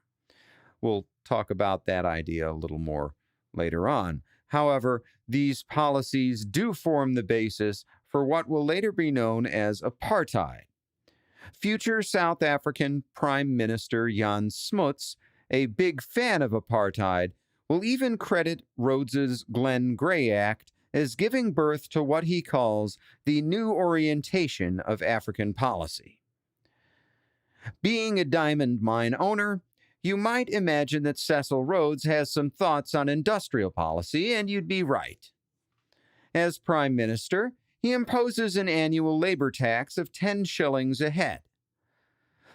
We'll talk about that idea a little more later on. However, these policies do form the basis for what will later be known as apartheid. Future South African Prime Minister Jan Smuts, a big fan of apartheid, will even credit Rhodes's Glen Gray Act as giving birth to what he calls the new orientation of African policy. Being a diamond mine owner, you might imagine that Cecil Rhodes has some thoughts on industrial policy, and you'd be right. As Prime Minister, he imposes an annual labor tax of 10 shillings a head.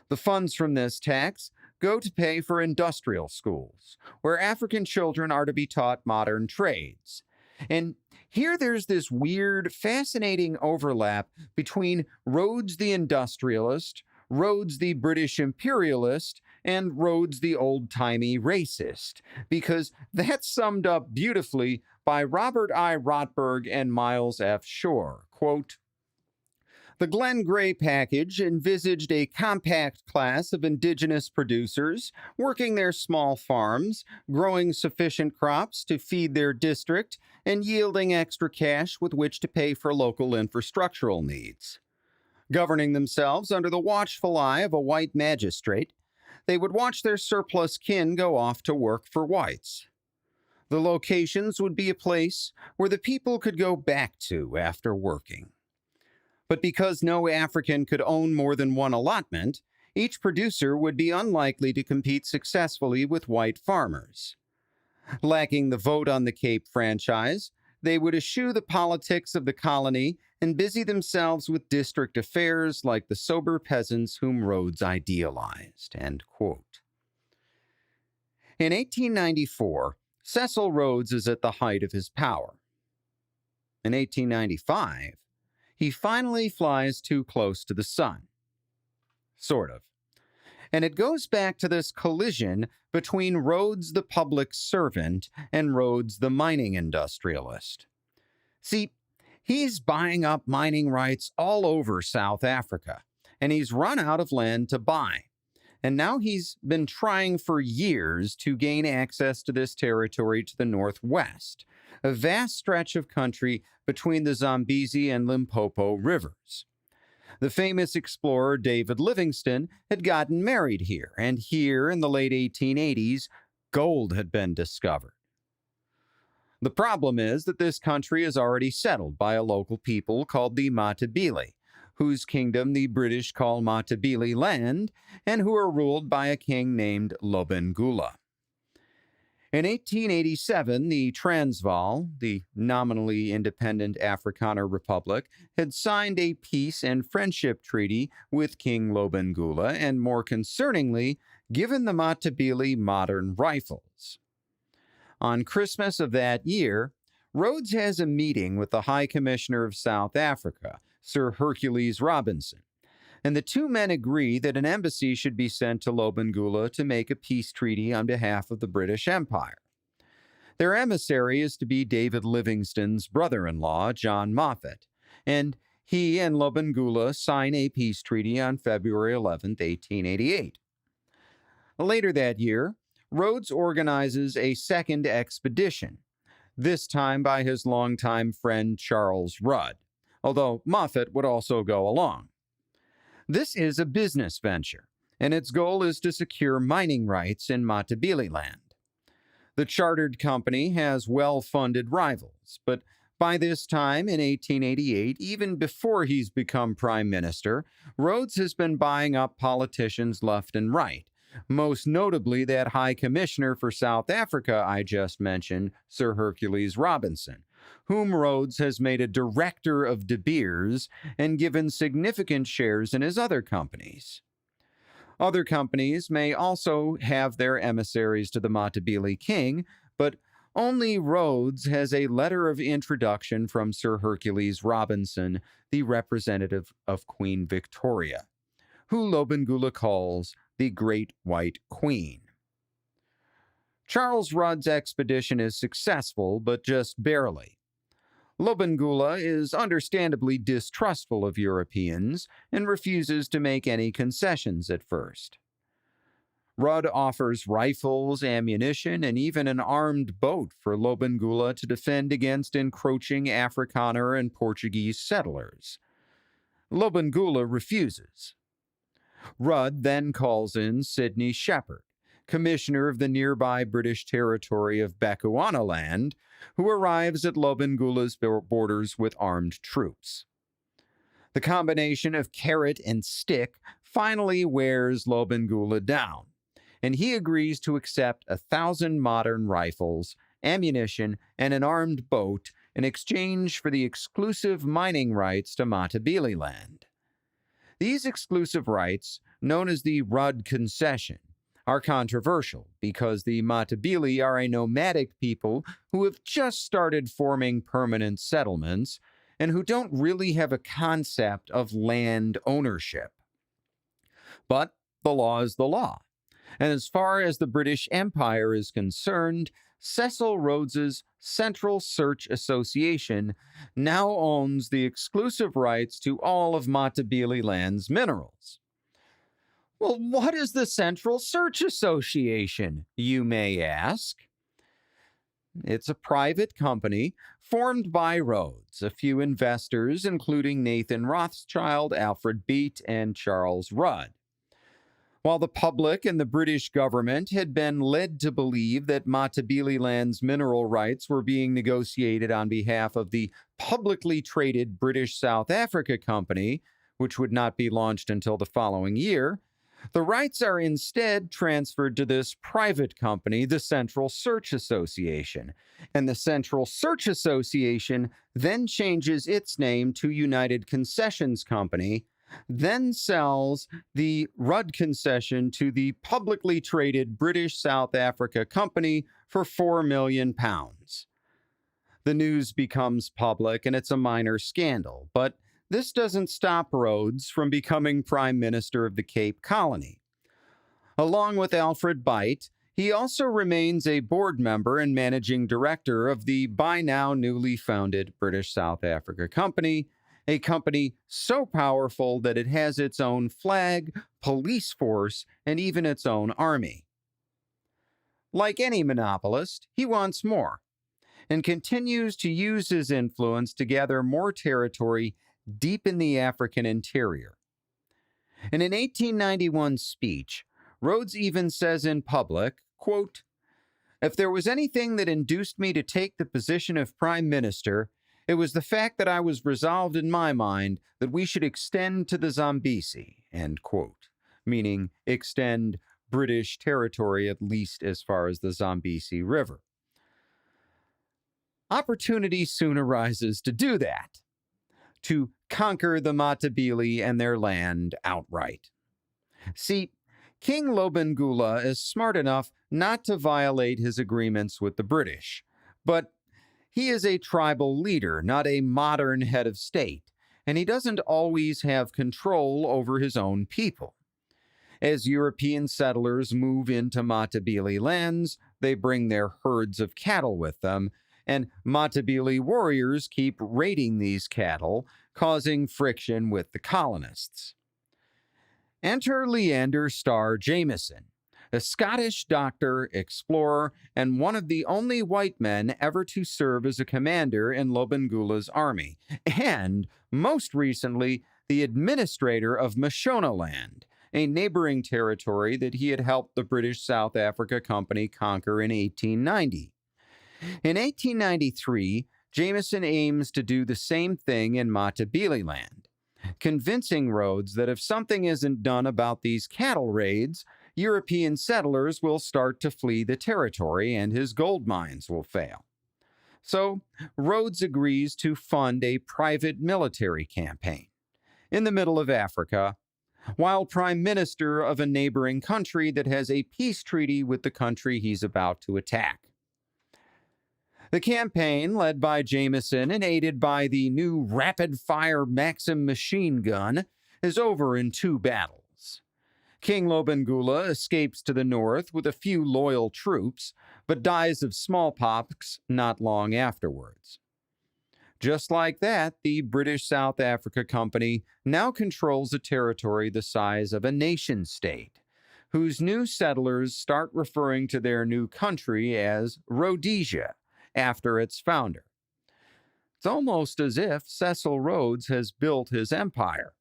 The funds from this tax go to pay for industrial schools, where African children are to be taught modern trades. And here there's this weird, fascinating overlap between Rhodes the industrialist, Rhodes the British imperialist, and Rhodes the old-timey racist, because that's summed up beautifully by Robert I. Rotberg and Miles F. Shore. Quote, "The Glen Gray package envisaged a compact class of indigenous producers working their small farms, growing sufficient crops to feed their district, and yielding extra cash with which to pay for local infrastructural needs. Governing themselves under the watchful eye of a white magistrate, they would watch their surplus kin go off to work for whites. The locations would be a place where the people could go back to after working. But because no African could own more than one allotment, each producer would be unlikely to compete successfully with white farmers. Lacking the vote on the Cape franchise, they would eschew the politics of the colony and busy themselves with district affairs like the sober peasants whom Rhodes idealized." End quote. In 1894, Cecil Rhodes is at the height of his power. In 1895, he finally flies too close to the sun. Sort of. And it goes back to this collision between Rhodes the public servant and Rhodes the mining industrialist. See, he's buying up mining rights all over South Africa, and he's run out of land to buy. And now he's been trying for years to gain access to this territory to the northwest, a vast stretch of country between the Zambezi and Limpopo rivers. The famous explorer David Livingstone had gotten married here, and here in the late 1880s, gold had been discovered. The problem is that this country is already settled by a local people called the Matabele, whose kingdom the British call Matabele land, and who are ruled by a king named Lobengula. In 1887, the Transvaal, the nominally independent Afrikaner Republic, had signed a peace and friendship treaty with King Lobengula and, more concerningly, given the Matabele modern rifles. On Christmas of that year, Rhodes has a meeting with the High Commissioner of South Africa, Sir Hercules Robinson, and the two men agree that an embassy should be sent to Lobengula to make a peace treaty on behalf of the British Empire. Their emissary is to be David Livingstone's brother-in-law, John Moffat, and he and Lobengula sign a peace treaty on February 11, 1888. Later that year, Rhodes organizes a second expedition, this time by his longtime friend Charles Rudd, although Moffat would also go along. This is a business venture, and its goal is to secure mining rights in Matabele land. The chartered company has well-funded rivals, but by this time in 1888, even before he's become prime minister, Rhodes has been buying up politicians left and right, most notably that High Commissioner for South Africa I just mentioned, Sir Hercules Robinson, whom Rhodes has made a director of De Beers and given significant shares in his other companies. Other companies may also have their emissaries to the Matabele king, but only Rhodes has a letter of introduction from Sir Hercules Robinson, the representative of Queen Victoria, who Lobengula calls the Great White Queen. Charles Rudd's expedition is successful, but just barely. Lobengula is understandably distrustful of Europeans and refuses to make any concessions at first. Rudd offers rifles, ammunition, and even an armed boat for Lobengula to defend against encroaching Afrikaner and Portuguese settlers. Lobengula refuses. Rudd then calls in Sidney Shepherd, commissioner of the nearby British territory of Bechuanaland, who arrives at Lobengula's borders with armed troops. The combination of carrot and stick finally wears Lobengula down, and he agrees to accept 1,000 modern rifles, ammunition, and an armed boat in exchange for the exclusive mining rights to Matabele land. These exclusive rights, known as the Rudd Concession, are controversial because the Matabele are a nomadic people who have just started forming permanent settlements and who don't really have a concept of land ownership. But the law is the law. And as far as the British Empire is concerned, Cecil Rhodes's Central Search Association now owns the exclusive rights to all of Matabele land's minerals. Well, what is the Central Search Association, you may ask? It's a private company formed by Rhodes, a few investors, including Nathan Rothschild, Alfred Beat, and Charles Rudd. While the public and the British government had been led to believe that Matabele land's mineral rights were being negotiated on behalf of the publicly traded British South Africa Company, which would not be launched until the following year, the rights are instead transferred to this private company, the Central Search Association, and the Central Search Association then changes its name to United Concessions Company, then sells the Rudd concession to the publicly traded British South Africa Company for £4 million. The news becomes public and it's a minor scandal, but this doesn't stop Rhodes from becoming Prime Minister of the Cape Colony. Along with Alfred Beit, he also remains a board member and managing director of the by now newly founded British South Africa Company, a company so powerful that it has its own flag, police force, and even its own army. Like any monopolist, he wants more, and continues to use his influence to gather more territory deep in the African interior. In an 1891 speech, Rhodes even says in public, quote, "If there was anything that induced me to take the position of Prime Minister, it was the fact that I was resolved in my mind that we should extend to the Zambesi," end quote, meaning extend British territory at least as far as the Zambesi River. Opportunity soon arises to do that, to conquer the Matabele and their land outright. See, King Lobengula is smart enough not to violate his agreements with the British, but he is a tribal leader, not a modern head of state, and he doesn't always have control over his own people. As European settlers move into Matabele lands, they bring their herds of cattle with them, and Matabele warriors keep raiding these cattle, causing friction with the colonists. Enter Leander Starr Jameson, a Scottish doctor, explorer, and one of the only white men ever to serve as a commander in Lobengula's army, and, most recently, the administrator of Mashonaland, a neighboring territory that he had helped the British South Africa Company conquer in 1890. In 1893, Jameson aims to do the same thing in Matabele land, convincing Rhodes that if something isn't done about these cattle raids, European settlers will start to flee the territory and his gold mines will fail. So, Rhodes agrees to fund a private military campaign in the middle of Africa, while Prime Minister of a neighboring country that has a peace treaty with the country he's about to attack. The campaign, led by Jameson and aided by the new rapid-fire Maxim machine gun, is over in 2 battles. King Lobengula escapes to the north with a few loyal troops, but dies of smallpox not long afterwards. Just like that, the British South Africa Company now controls a territory the size of a nation-state, whose new settlers start referring to their new country as Rhodesia, after its founder. It's almost as if Cecil Rhodes has built his empire.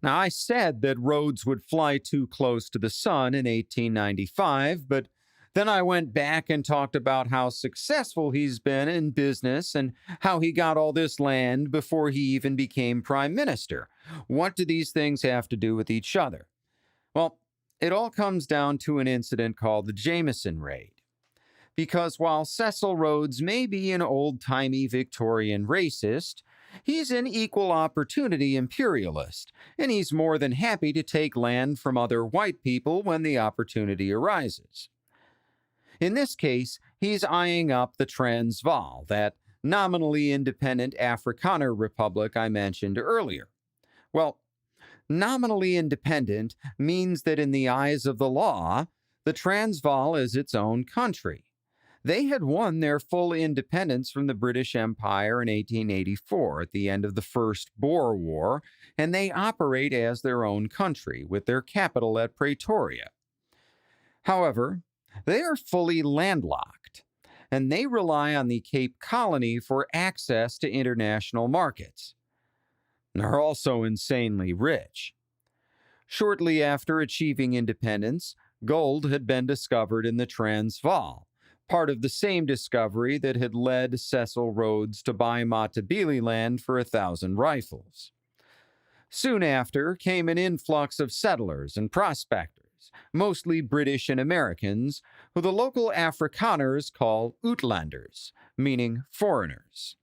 Now, I said that Rhodes would fly too close to the sun in 1895, but then I went back and talked about how successful he's been in business and how he got all this land before he even became prime minister. What do these things have to do with each other? Well, it all comes down to an incident called the Jameson Raid. Because while Cecil Rhodes may be an old-timey Victorian racist, He's an equal opportunity imperialist, and he's more than happy to take land from other white people when the opportunity arises. In this case, he's eyeing up the Transvaal, that nominally independent Afrikaner republic I mentioned earlier. Well, nominally independent means that in the eyes of the law, the Transvaal is its own country. They had won their full independence from the British Empire in 1884 at the end of the First Boer War, and they operate as their own country, with their capital at Pretoria. However, they are fully landlocked, and they rely on the Cape Colony for access to international markets. They're also insanely rich. Shortly after achieving independence, gold had been discovered in the Transvaal, part of the same discovery that had led Cecil Rhodes to buy Matabele land for 1,000 rifles. Soon after came an influx of settlers and prospectors, mostly British and Americans, who the local Afrikaners call Uitlanders, meaning foreigners.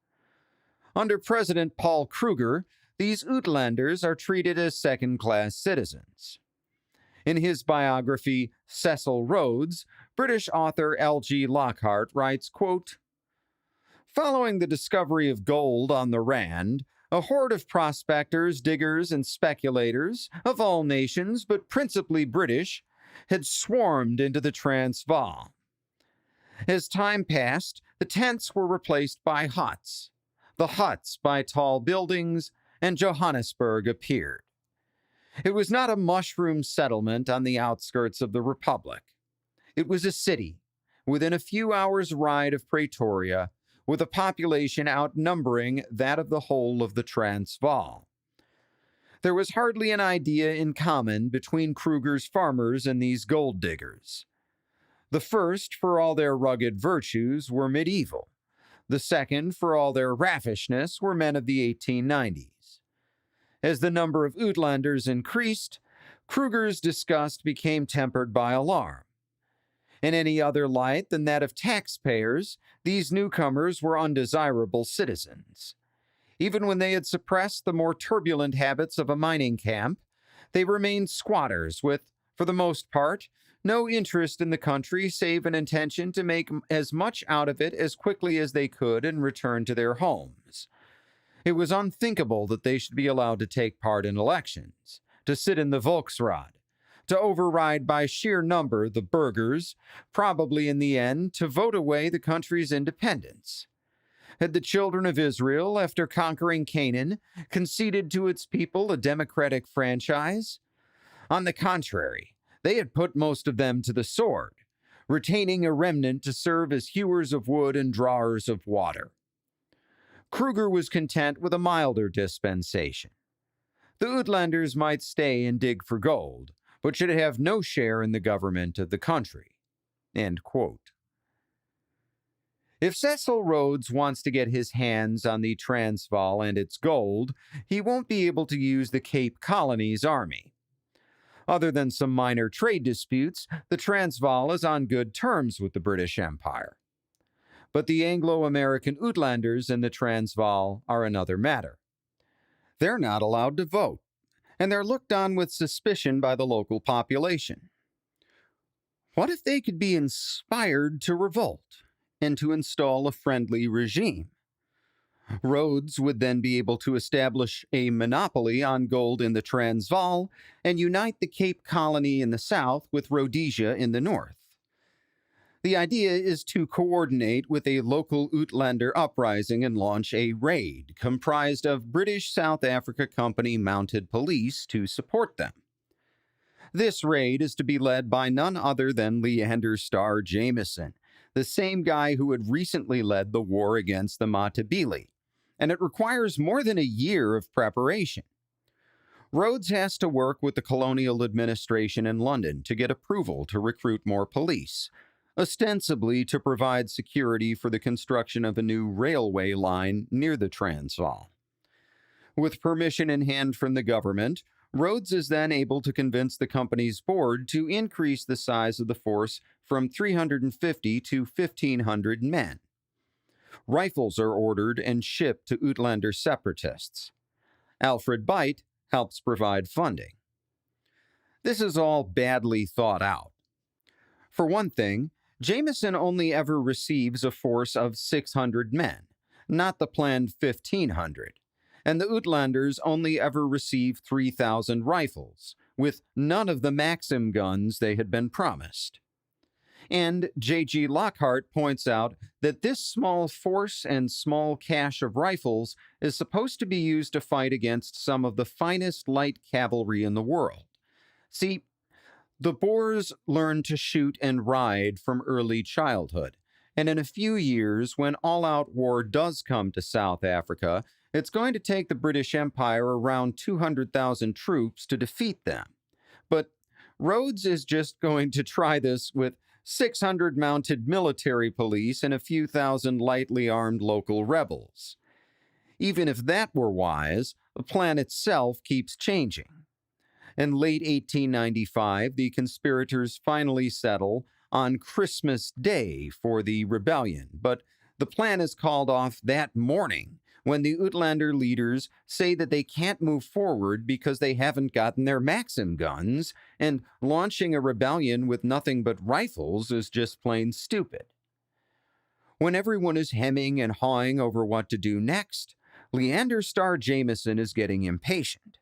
Under President Paul Kruger, these Uitlanders are treated as second-class citizens. In his biography, Cecil Rhodes, British author L.G. Lockhart writes, quote, "Following the discovery of gold on the Rand, a horde of prospectors, diggers, and speculators, of all nations but principally British, had swarmed into the Transvaal. As time passed, the tents were replaced by huts, the huts by tall buildings, and Johannesburg appeared. It was not a mushroom settlement on the outskirts of the Republic. It was a city, within a few hours' ride of Pretoria, with a population outnumbering that of the whole of the Transvaal. There was hardly an idea in common between Kruger's farmers and these gold diggers. The first, for all their rugged virtues, were medieval. The second, for all their raffishness, were men of the 1890s. As the number of Uitlanders increased, Kruger's disgust became tempered by alarm. In any other light than that of taxpayers, these newcomers were undesirable citizens. Even when they had suppressed the more turbulent habits of a mining camp, they remained squatters with, for the most part, no interest in the country save an intention to make as much out of it as quickly as they could and return to their homes. It was unthinkable that they should be allowed to take part in elections, to sit in the Volksraad, to override by sheer number the burghers, probably in the end to vote away the country's independence. Had the children of Israel, after conquering Canaan, conceded to its people a democratic franchise? On the contrary, they had put most of them to the sword, retaining a remnant to serve as hewers of wood and drawers of water. Kruger was content with a milder dispensation. The Uitlanders might stay and dig for gold, but should have no share in the government of the country. End quote. If Cecil Rhodes wants to get his hands on the Transvaal and its gold, he won't be able to use the Cape Colony's army. Other than some minor trade disputes, the Transvaal is on good terms with the British Empire. But the Anglo-American Uitlanders in the Transvaal are another matter. They're not allowed to vote, and they're looked on with suspicion by the local population. What if they could be inspired to revolt and to install a friendly regime? Rhodes would then be able to establish a monopoly on gold in the Transvaal and unite the Cape Colony in the south with Rhodesia in the north. The idea is to coordinate with a local Uitlander uprising and launch a raid comprised of British South Africa Company mounted police to support them. This raid is to be led by none other than Leander Starr Jameson, the same guy who had recently led the war against the Matabele, and it requires more than a year of preparation. Rhodes has to work with the colonial administration in London to get approval to recruit more police, ostensibly to provide security for the construction of a new railway line near the Transvaal. With permission in hand from the government, Rhodes is then able to convince the company's board to increase the size of the force from 350 to 1,500 men. rifles are ordered and shipped to Uitlander separatists. Alfred Beit helps provide funding. This is all badly thought out. For one thing, Jameson only ever receives a force of 600 men, not the planned 1,500, and the Uitlanders only ever receive 3,000 rifles, with none of the Maxim guns they had been promised. And J.G. Lockhart points out that this small force and small cache of rifles is supposed to be used to fight against some of the finest light cavalry in the world. See, the Boers learned to shoot and ride from early childhood, and in a few years, when all-out war does come to South Africa, it's going to take the British Empire around 200,000 troops to defeat them. But Rhodes is just going to try this with 600 mounted military police and a few thousand lightly armed local rebels. Even if that were wise, the plan itself keeps changing. In late 1895, the conspirators finally settle on Christmas Day for the rebellion, but the plan is called off that morning when the Uitlander leaders say that they can't move forward because they haven't gotten their Maxim guns, and launching a rebellion with nothing but rifles is just plain stupid. When everyone is hemming and hawing over what to do next, Leander Starr Jameson is getting impatient.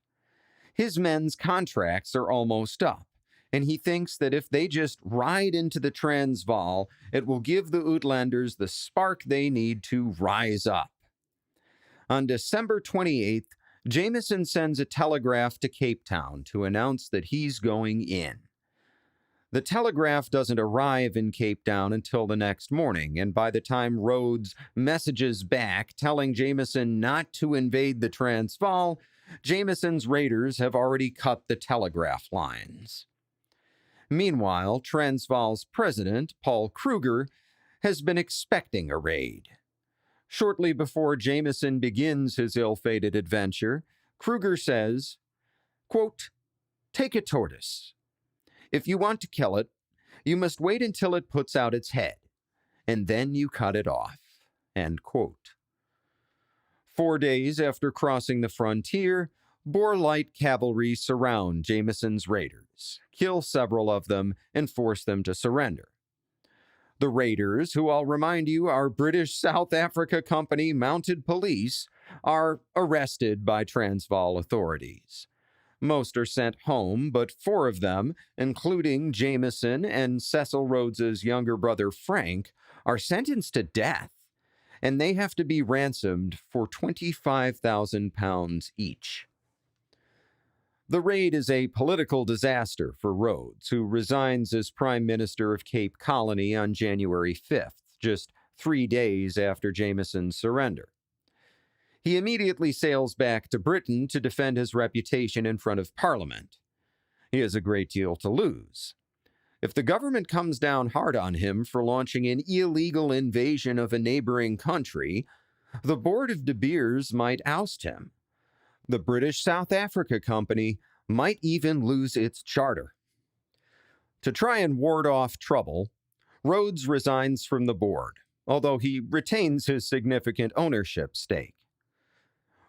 His men's contracts are almost up, and he thinks that if they just ride into the Transvaal, it will give the Uitlanders the spark they need to rise up. On December 28th, Jameson sends a telegraph to Cape Town to announce that he's going in. The telegraph doesn't arrive in Cape Town until the next morning, and by the time Rhodes messages back telling Jameson not to invade the Transvaal, Jameson's raiders have already cut the telegraph lines. Meanwhile, Transvaal's president, Paul Kruger, has been expecting a raid. Shortly before Jameson begins his ill-fated adventure, Kruger says, quote, "Take a tortoise. If you want to kill it, you must wait until it puts out its head, and then you cut it off." End quote. 4 days after crossing the frontier, Boer light cavalry surround Jameson's raiders, kill several of them, and force them to surrender. The raiders, who I'll remind you are British South Africa Company mounted police, are arrested by Transvaal authorities. Most are sent home, but 4 of them, including Jameson and Cecil Rhodes's younger brother Frank, are sentenced to death, and they have to be ransomed for £25,000 each. The raid is a political disaster for Rhodes, who resigns as Prime Minister of Cape Colony on January 5th, just 3 days after Jameson's surrender. He immediately sails back to Britain to defend his reputation in front of Parliament. He has a great deal to lose. If the government comes down hard on him for launching an illegal invasion of a neighboring country, the Board of De Beers might oust him. The British South Africa Company might even lose its charter. To try and ward off trouble, Rhodes resigns from the board, although he retains his significant ownership stake.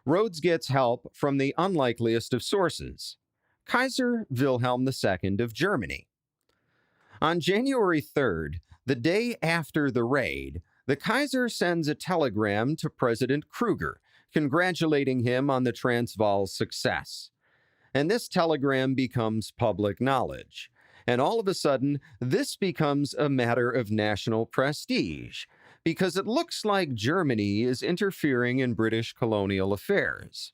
Rhodes gets help from the unlikeliest of sources, Kaiser Wilhelm II of Germany. On January 3rd, the day after the raid, the Kaiser sends a telegram to President Kruger, congratulating him on the Transvaal's success. And this telegram becomes public knowledge. And all of a sudden, this becomes a matter of national prestige, because it looks like Germany is interfering in British colonial affairs.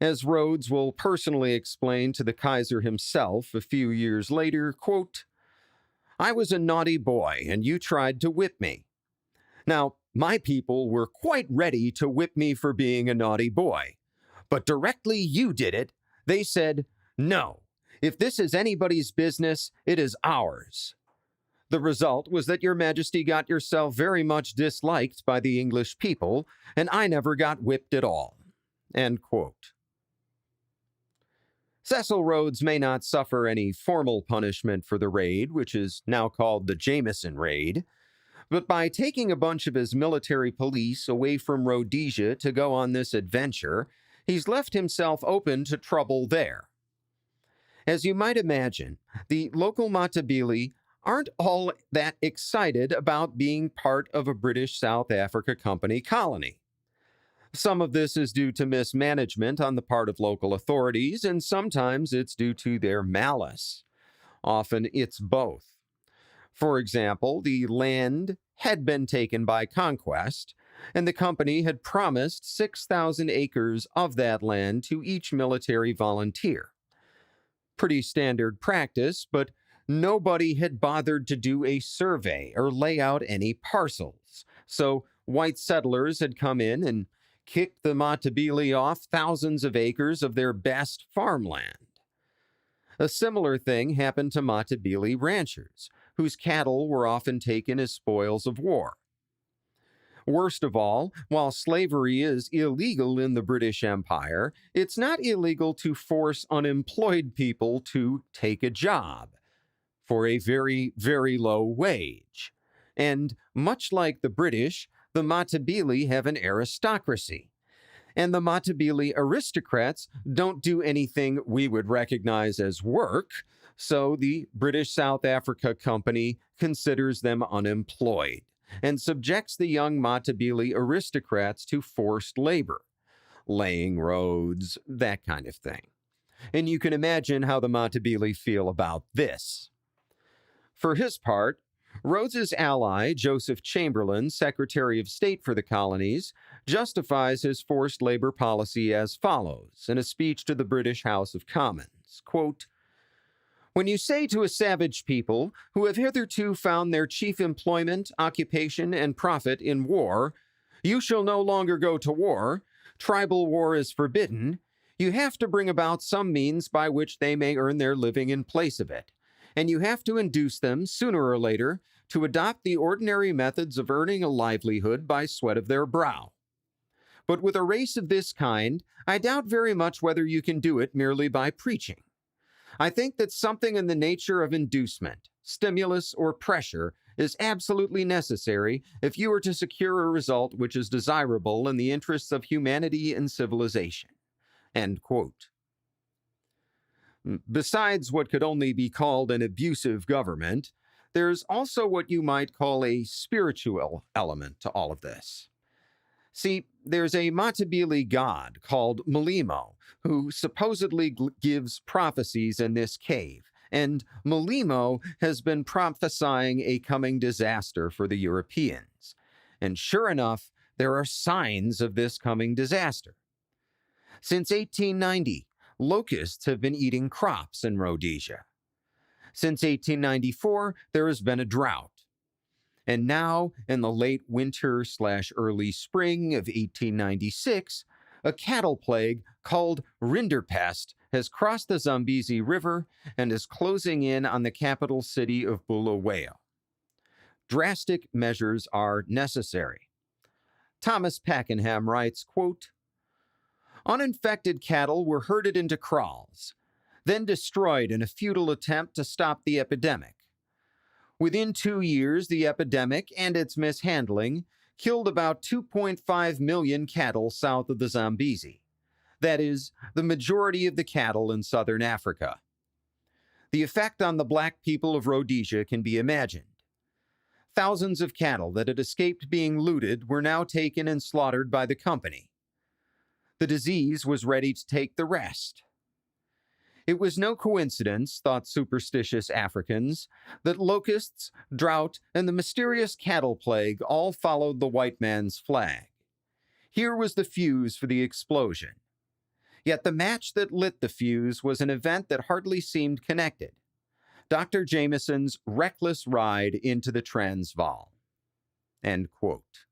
As Rhodes will personally explain to the Kaiser himself a few years later, quote, "I was a naughty boy, and you tried to whip me. Now, my people were quite ready to whip me for being a naughty boy. But directly you did it, they said, 'No, if this is anybody's business, it is ours.' The result was that your Majesty got yourself very much disliked by the English people, and I never got whipped at all." End quote. Cecil Rhodes may not suffer any formal punishment for the raid, which is now called the Jameson Raid, But by taking a bunch of his military police away from Rhodesia to go on this adventure, he's left himself open to trouble there. As you might imagine, the local Matabele aren't all that excited about being part of a British South Africa Company colony. Some of this is due to mismanagement on the part of local authorities, and sometimes it's due to their malice. Often it's both. For example, the land had been taken by conquest, and the company had promised 6,000 acres of that land to each military volunteer. Pretty standard practice, but nobody had bothered to do a survey or lay out any parcels. So white settlers had come in and kicked the Matabele off thousands of acres of their best farmland. A similar thing happened to Matabele ranchers, whose cattle were often taken as spoils of war. Worst of all, while slavery is illegal in the British Empire, it's not illegal to force unemployed people to take a job for a very, very low wage. And much like the British, the Matabele have an aristocracy. And the Matabele aristocrats don't do anything we would recognize as work, so the British South Africa Company considers them unemployed and subjects the young Matabele aristocrats to forced labor, laying roads, that kind of thing. And you can imagine how the Matabele feel about this. For his part, Rhodes's ally, Joseph Chamberlain, Secretary of State for the colonies, justifies his forced labor policy as follows in a speech to the British House of Commons, quote, "When you say to a savage people who have hitherto found their chief employment, occupation, and profit in war, you shall no longer go to war, tribal war is forbidden, you have to bring about some means by which they may earn their living in place of it. And you have to induce them, sooner or later, to adopt the ordinary methods of earning a livelihood by sweat of their brow. But with a race of this kind, I doubt very much whether you can do it merely by preaching. I think that something in the nature of inducement, stimulus, or pressure is absolutely necessary if you are to secure a result which is desirable in the interests of humanity and civilization." End quote. Besides what could only be called an abusive government, there's also what you might call a spiritual element to all of this. See, there's a Matabele god called Mulimo, who supposedly gives prophecies in this cave, and Mulimo has been prophesying a coming disaster for the Europeans. And sure enough, there are signs of this coming disaster. Since 1890, locusts have been eating crops in Rhodesia. Since 1894, there has been a drought. And now, in the late winter/early spring of 1896, a cattle plague called Rinderpest has crossed the Zambezi River and is closing in on the capital city of Bulawayo. Drastic measures are necessary. Thomas Pakenham writes, quote, "Uninfected cattle were herded into kraals, then destroyed in a futile attempt to stop the epidemic. Within 2 years, the epidemic and its mishandling killed about 2.5 million cattle south of the Zambezi. That is, the majority of the cattle in southern Africa. The effect on the black people of Rhodesia can be imagined. Thousands of cattle that had escaped being looted were now taken and slaughtered by the company. The disease was ready to take the rest. It was no coincidence, thought superstitious Africans, that locusts, drought, and the mysterious cattle plague all followed the white man's flag. Here was the fuse for the explosion. Yet the match that lit the fuse was an event that hardly seemed connected. Dr. Jameson's reckless ride into the Transvaal." End quote.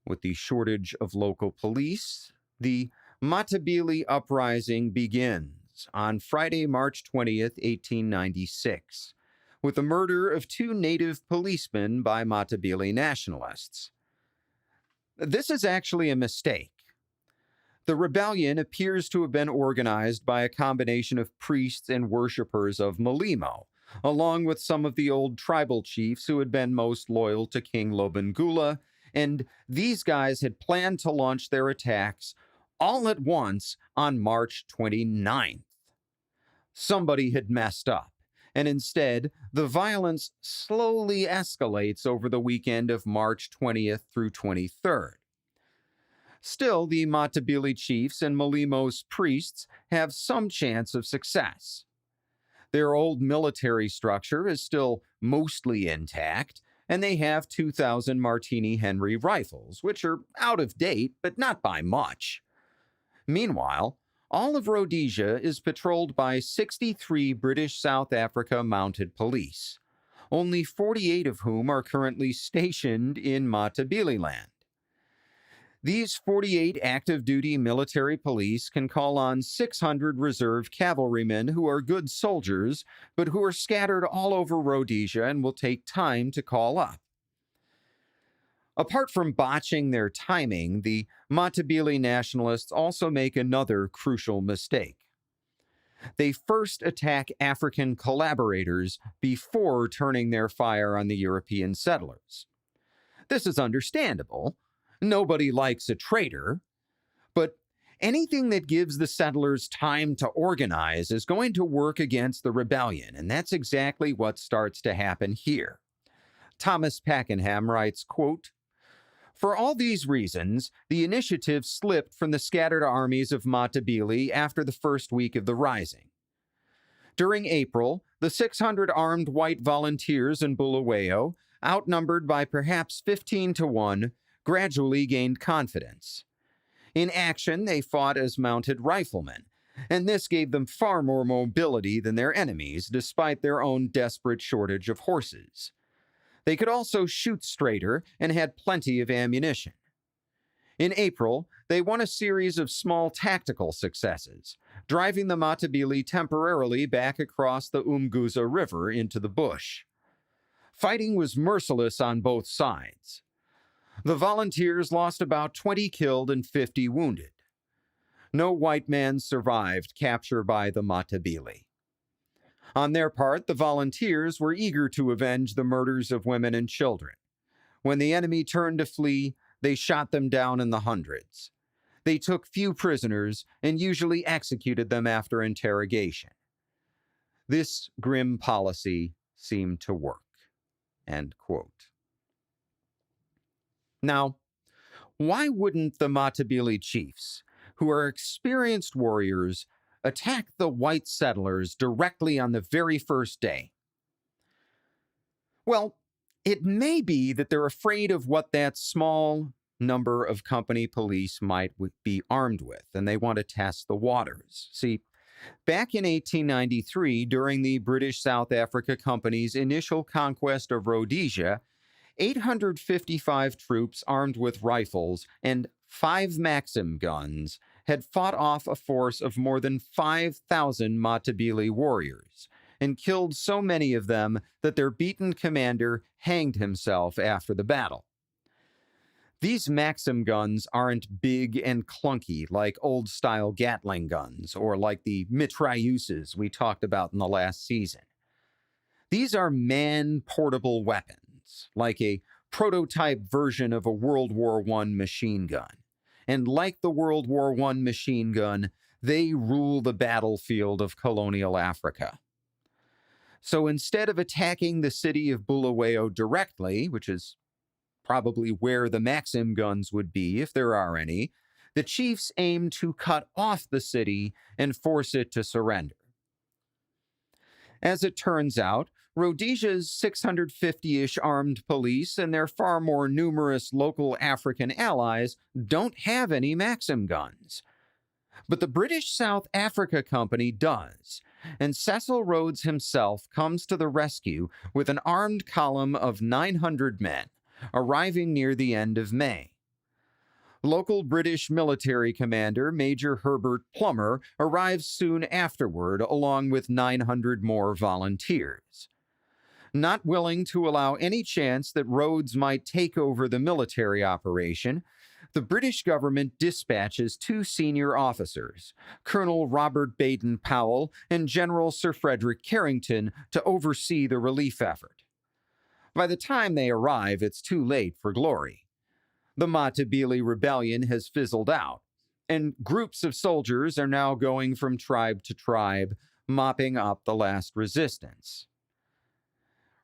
With the shortage of local police, the Matabele uprising begins on Friday, March 20th, 1896, with the murder of 2 native policemen by Matabele nationalists. This is actually a mistake. The rebellion appears to have been organized by a combination of priests and worshippers of Mulimo, along with some of the old tribal chiefs who had been most loyal to King Lobengula, and these guys had planned to launch their attacks all at once on March 29th. Somebody had messed up, and instead, the violence slowly escalates over the weekend of March 20th through 23rd. Still, the Matabele chiefs and Malimo's priests have some chance of success. Their old military structure is still mostly intact, and they have 2,000 Martini Henry rifles, which are out of date, but not by much. Meanwhile, all of Rhodesia is patrolled by 63 British South Africa mounted police, only 48 of whom are currently stationed in Matabeleland. These 48 active-duty military police can call on 600 reserve cavalrymen who are good soldiers, but who are scattered all over Rhodesia and will take time to call up. Apart from botching their timing, the Matabele nationalists also make another crucial mistake. They first attack African collaborators before turning their fire on the European settlers. This is understandable. Nobody likes a traitor, but anything that gives the settlers time to organize is going to work against the rebellion, and that's exactly what starts to happen here. Thomas Pakenham writes, quote, "For all these reasons, the initiative slipped from the scattered armies of Matabele after the first week of the rising. During April, the 600 armed white volunteers in Bulawayo, outnumbered by perhaps 15 to 1, gradually gained confidence. In action, they fought as mounted riflemen, and this gave them far more mobility than their enemies, despite their own desperate shortage of horses. They could also shoot straighter and had plenty of ammunition. In April, they won a series of small tactical successes, driving the Matabele temporarily back across the Umguza River into the bush. Fighting was merciless on both sides. The volunteers lost about 20 killed and 50 wounded. No white man survived capture by the Matabele. On their part, the volunteers were eager to avenge the murders of women and children. When the enemy turned to flee, they shot them down in the hundreds. They took few prisoners and usually executed them after interrogation. This grim policy seemed to work." End quote. Now, why wouldn't the Matabele chiefs, who are experienced warriors, attack the white settlers directly on the very first day? Well, it may be that they're afraid of what that small number of company police might be armed with, and they want to test the waters. See, back in 1893, during the British South Africa Company's initial conquest of Rhodesia, 855 troops armed with rifles and 5 Maxim guns had fought off a force of more than 5,000 Matabele warriors and killed so many of them that their beaten commander hanged himself after the battle. These Maxim guns aren't big and clunky like old-style Gatling guns or like the mitrailleuses we talked about in the last season. These are man-portable weapons, like a prototype version of a World War I machine gun. And like the World War I machine gun, they rule the battlefield of colonial Africa. So instead of attacking the city of Bulawayo directly, which is probably where the Maxim guns would be if there are any, the chiefs aim to cut off the city and force it to surrender. As it turns out, Rhodesia's 650-ish armed police and their far more numerous local African allies don't have any Maxim guns. But the British South Africa Company does, and Cecil Rhodes himself comes to the rescue with an armed column of 900 men, arriving near the end of May. Local British military commander Major Herbert Plummer arrives soon afterward, along with 900 more volunteers. Not willing to allow any chance that Rhodes might take over the military operation, the British government dispatches two senior officers, Colonel Robert Baden-Powell and General Sir Frederick Carrington, to oversee the relief effort. By the time they arrive, it's too late for glory. The Matabele rebellion has fizzled out, and groups of soldiers are now going from tribe to tribe, mopping up the last resistance.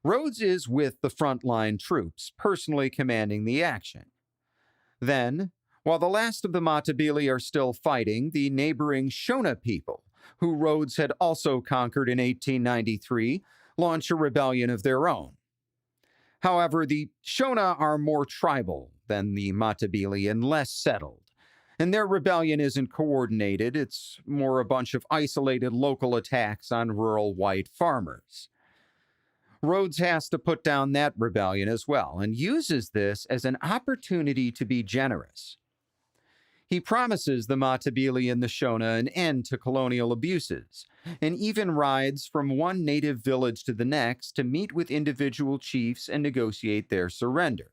Rhodes is with the frontline troops, personally commanding the action. Then, while the last of the Matabele are still fighting, the neighboring Shona people, who Rhodes had also conquered in 1893, launch a rebellion of their own. However, the Shona are more tribal than the Matabele and less settled, and their rebellion isn't coordinated. It's more a bunch of isolated local attacks on rural white farmers. Rhodes has to put down that rebellion as well, and uses this as an opportunity to be generous. He promises the Matabele and the Shona an end to colonial abuses, and even rides from one native village to the next to meet with individual chiefs and negotiate their surrender.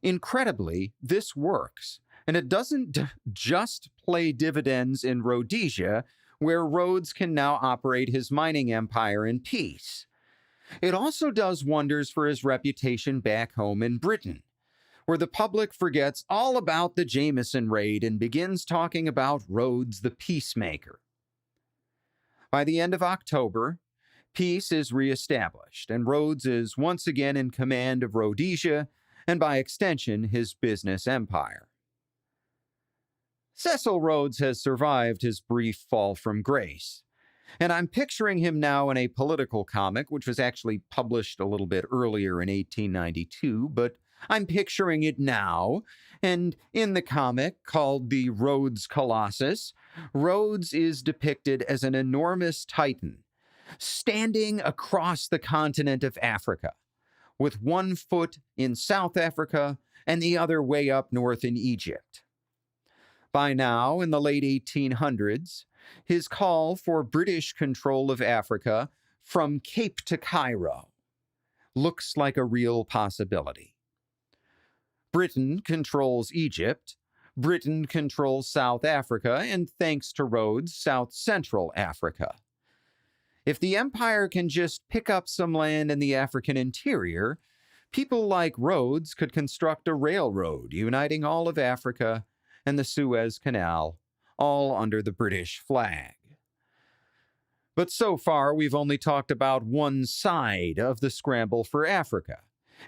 Incredibly, this works, and it doesn't just play dividends in Rhodesia, where Rhodes can now operate his mining empire in peace. It also does wonders for his reputation back home in Britain, where the public forgets all about the Jameson raid and begins talking about Rhodes the peacemaker. By the end of October, peace is reestablished, and Rhodes is once again in command of Rhodesia, and by extension, his business empire. Cecil Rhodes has survived his brief fall from grace, and I'm picturing him now in a political comic, which was actually published a little bit earlier in 1892, but I'm picturing it now, and in the comic called the Rhodes Colossus, Rhodes is depicted as an enormous titan, standing across the continent of Africa, with one foot in South Africa and the other way up north in Egypt. By now, in the late 1800s, his call for British control of Africa from Cape to Cairo looks like a real possibility. Britain controls Egypt, Britain controls South Africa, and thanks to Rhodes, South Central Africa. If the empire can just pick up some land in the African interior, people like Rhodes could construct a railroad uniting all of Africa and the Suez Canal, all under the British flag. But so far, we've only talked about one side of the scramble for Africa.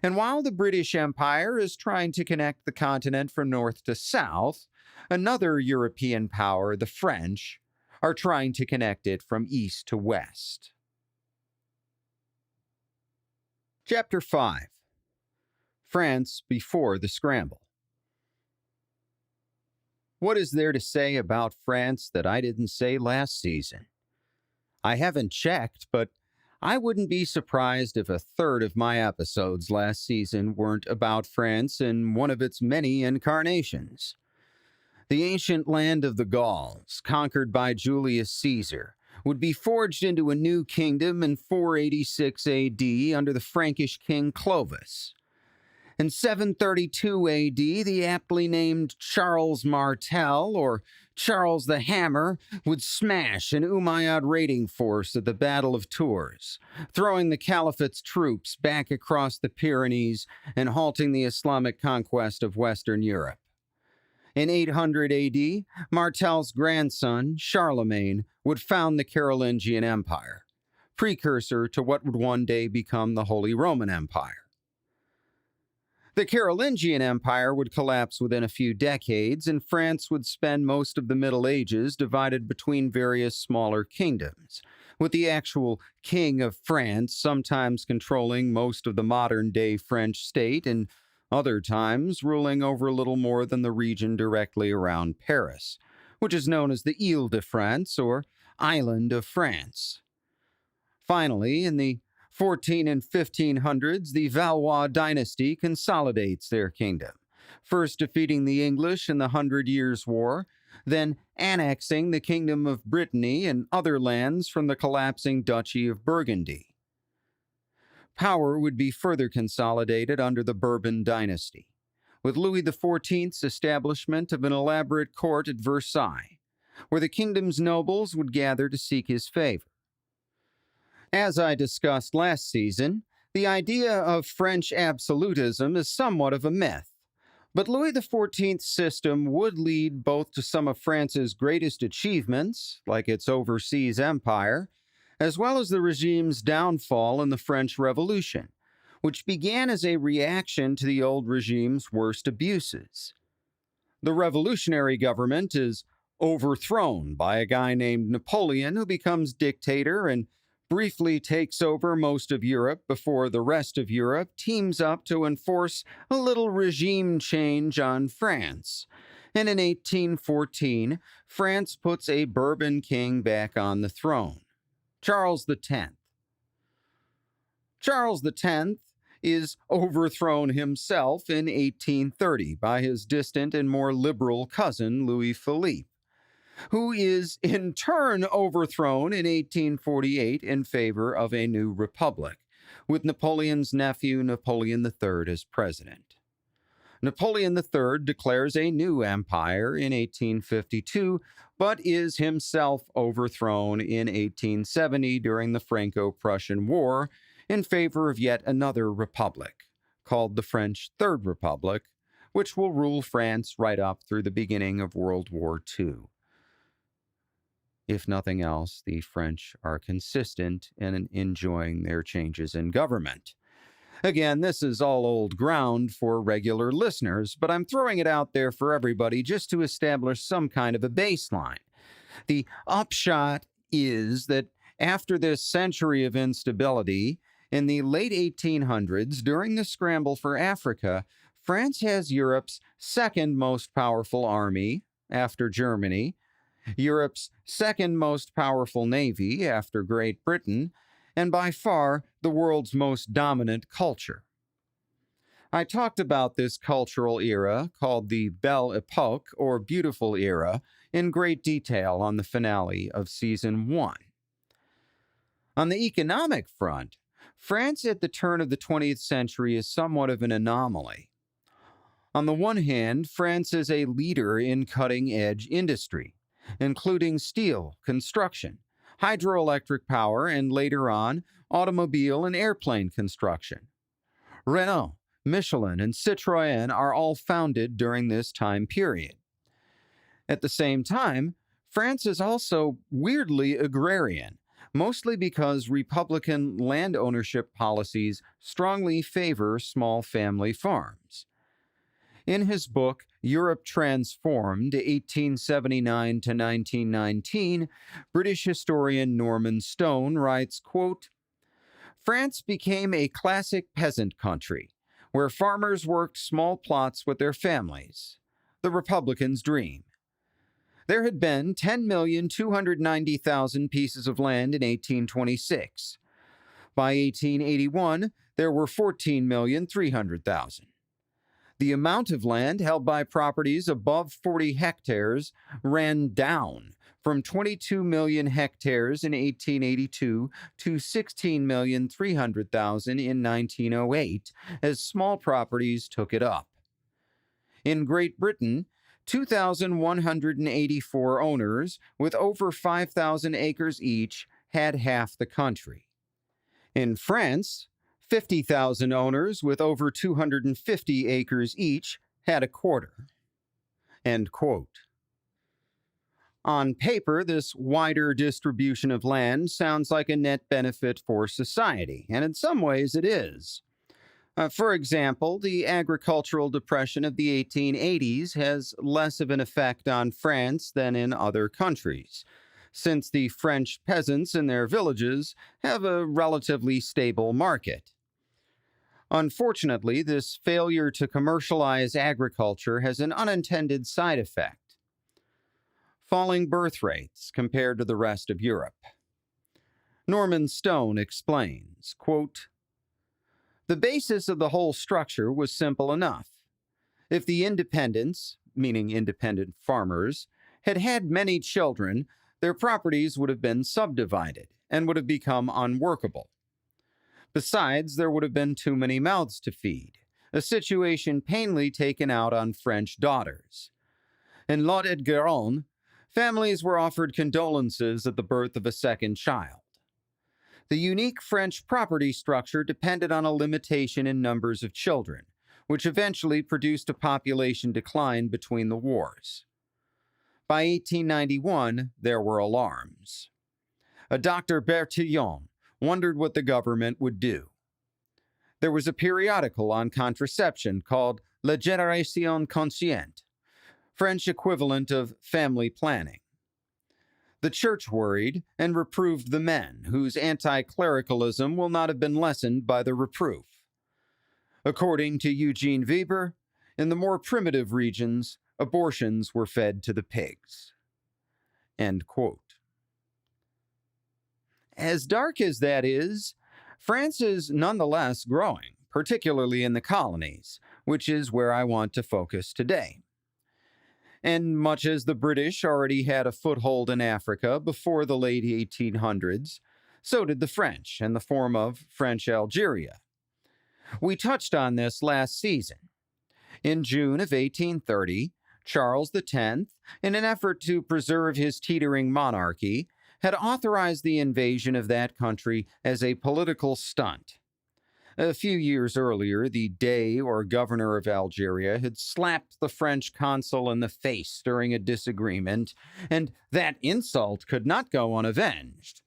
And while the British Empire is trying to connect the continent from north to south, another European power, the French, are trying to connect it from east to west. Chapter 5. France before the Scramble. What is there to say about France that I didn't say last season? I haven't checked, but I wouldn't be surprised if a third of my episodes last season weren't about France in one of its many incarnations. The ancient land of the Gauls, conquered by Julius Caesar, would be forged into a new kingdom in 486 AD under the Frankish king Clovis. In 732 AD, the aptly named Charles Martel, or Charles the Hammer, would smash an Umayyad raiding force at the Battle of Tours, throwing the Caliphate's troops back across the Pyrenees and halting the Islamic conquest of Western Europe. In 800 AD, Martel's grandson, Charlemagne, would found the Carolingian Empire, precursor to what would one day become the Holy Roman Empire. The Carolingian Empire would collapse within a few decades, and France would spend most of the Middle Ages divided between various smaller kingdoms, with the actual King of France sometimes controlling most of the modern-day French state and other times ruling over little more than the region directly around Paris, which is known as the Ile-de-France, or Island of France. Finally, in the 14 and 1500s, the Valois dynasty consolidates their kingdom, first defeating the English in the 100 Years' War, then annexing the Kingdom of Brittany and other lands from the collapsing Duchy of Burgundy. Power would be further consolidated under the Bourbon dynasty, with Louis XIV's establishment of an elaborate court at Versailles, where the kingdom's nobles would gather to seek his favor. As I discussed last season, the idea of French absolutism is somewhat of a myth, but Louis XIV's system would lead both to some of France's greatest achievements, like its overseas empire, as well as the regime's downfall in the French Revolution, which began as a reaction to the old regime's worst abuses. The revolutionary government is overthrown by a guy named Napoleon, who becomes dictator and briefly takes over most of Europe before the rest of Europe teams up to enforce a little regime change on France. And in 1814, France puts a Bourbon king back on the throne, Charles X. Charles X is overthrown himself in 1830 by his distant and more liberal cousin Louis Philippe, who is in turn overthrown in 1848 in favor of a new republic, with Napoleon's nephew Napoleon III as president. Napoleon III declares a new empire in 1852, but is himself overthrown in 1870 during the Franco-Prussian War in favor of yet another republic, called the French Third Republic, which will rule France right up through the beginning of World War II. If nothing else, the French are consistent in enjoying their changes in government. Again, this is all old ground for regular listeners, but I'm throwing it out there for everybody just to establish some kind of a baseline. The upshot is that after this century of instability, in the late 1800s, during the scramble for Africa, France has Europe's second most powerful army, after Germany, Europe's second most powerful navy after Great Britain, and by far the world's most dominant culture. I talked about this cultural era, called the Belle Epoque, or Beautiful Era, in great detail on the finale of Season 1. On the economic front, France at the turn of the 20th century is somewhat of an anomaly. On the one hand, France is a leader in cutting-edge industry, including steel, construction, hydroelectric power, and later on, automobile and airplane construction. Renault, Michelin, and Citroën are all founded during this time period. At the same time, France is also weirdly agrarian, mostly because Republican land ownership policies strongly favor small family farms. In his book, Europe Transformed, 1879 to 1919, British historian Norman Stone writes, quote, France became a classic peasant country, where farmers worked small plots with their families, the Republicans' dream. There had been 10,290,000 pieces of land in 1826. By 1881, there were 14,300,000. The amount of land held by properties above 40 hectares ran down from 22 million hectares in 1882 to 16,300,000 in 1908 as small properties took it up. In Great Britain, 2,184 owners with over 5,000 acres each had half the country. In France, 50,000 owners with over 250 acres each had a quarter. End quote. On paper, this wider distribution of land sounds like a net benefit for society, and in some ways it is. For example, the agricultural depression of the 1880s has less of an effect on France than in other countries, since the French peasants in their villages have a relatively stable market. Unfortunately, this failure to commercialize agriculture has an unintended side effect: falling birth rates compared to the rest of Europe. Norman Stone explains, quote, the basis of the whole structure was simple enough. If the independents, meaning independent farmers, had had many children, their properties would have been subdivided and would have become unworkable. Besides, there would have been too many mouths to feed, a situation plainly taken out on French daughters. In Lot-et-Garonne, families were offered condolences at the birth of a second child. The unique French property structure depended on a limitation in numbers of children, which eventually produced a population decline between the wars. By 1891, there were alarms. A Dr. Bertillon wondered what the government would do. There was a periodical on contraception called La Génération Consciente, French equivalent of family planning. The church worried and reproved the men, whose anti-clericalism will not have been lessened by the reproof. According to Eugene Weber, in the more primitive regions, abortions were fed to the pigs. End quote. As dark as that is, France is nonetheless growing, particularly in the colonies, which is where I want to focus today. And much as the British already had a foothold in Africa before the late 1800s, so did the French in the form of French Algeria. We touched on this last season. In June of 1830, Charles X, in an effort to preserve his teetering monarchy, had authorized the invasion of that country as a political stunt. A few years earlier, the Dey, or governor of Algeria, had slapped the French consul in the face during a disagreement, and that insult could not go unavenged.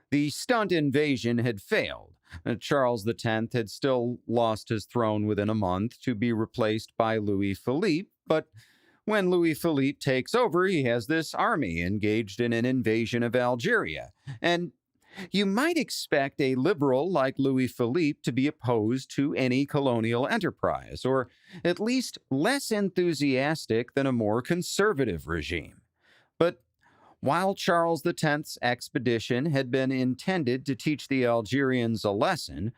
The stunt invasion had failed. Charles X had still lost his throne within a month to be replaced by Louis Philippe, but when Louis Philippe takes over, he has this army engaged in an invasion of Algeria, and you might expect a liberal like Louis Philippe to be opposed to any colonial enterprise, or at least less enthusiastic than a more conservative regime. But while Charles X's expedition had been intended to teach the Algerians a lesson,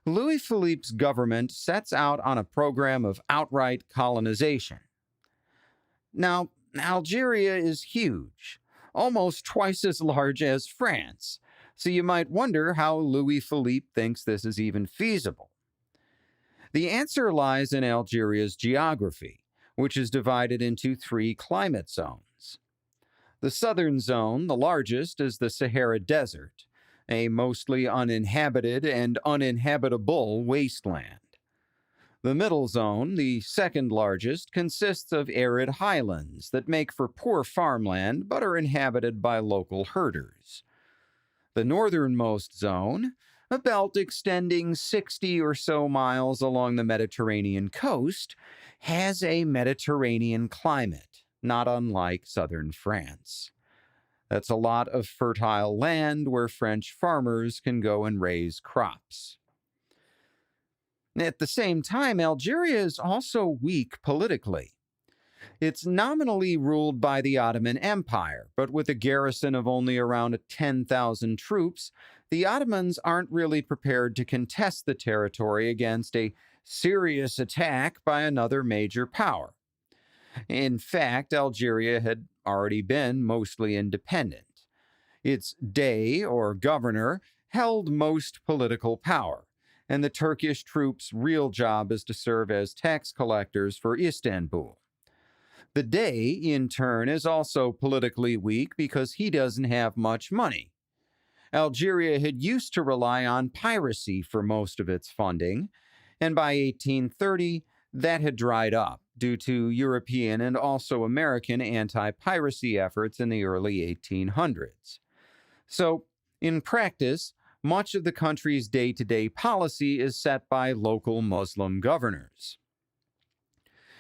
Louis Philippe's government sets out on a program of outright colonization. Now, Algeria is huge, almost twice as large as France, so you might wonder how Louis Philippe thinks this is even feasible. The answer lies in Algeria's geography, which is divided into 3 climate zones. The southern zone, the largest, is the Sahara Desert, a mostly uninhabited and uninhabitable wasteland. The middle zone, the second largest, consists of arid highlands that make for poor farmland but are inhabited by local herders. The northernmost zone, a belt extending 60 or so miles along the Mediterranean coast, has a Mediterranean climate, not unlike southern France. That's a lot of fertile land where French farmers can go and raise crops. At the same time, Algeria is also weak politically. It's nominally ruled by the Ottoman Empire, but with a garrison of only around 10,000 troops, the Ottomans aren't really prepared to contest the territory against a serious attack by another major power. In fact, Algeria had already been mostly independent. Its Dey, or governor, held most political power, and the Turkish troops' real job is to serve as tax collectors for Istanbul. The Dey, in turn, is also politically weak because he doesn't have much money. Algeria had used to rely on piracy for most of its funding, and by 1830, that had dried up due to European and also American anti-piracy efforts in the early 1800s. So, in practice, much of the country's day-to-day policy is set by local Muslim governors.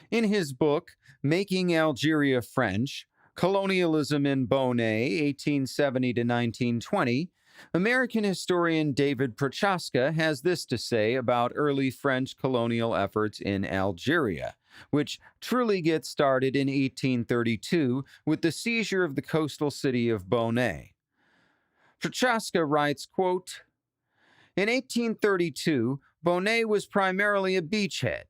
In his book, Making Algeria French, Colonialism in Bonnet, 1870 to 1920, American historian David Prochaska has this to say about early French colonial efforts in Algeria, which truly gets started in 1832 with the seizure of the coastal city of Bonnet. Prochaska writes, quote, "In 1832, Bonnet was primarily a beachhead,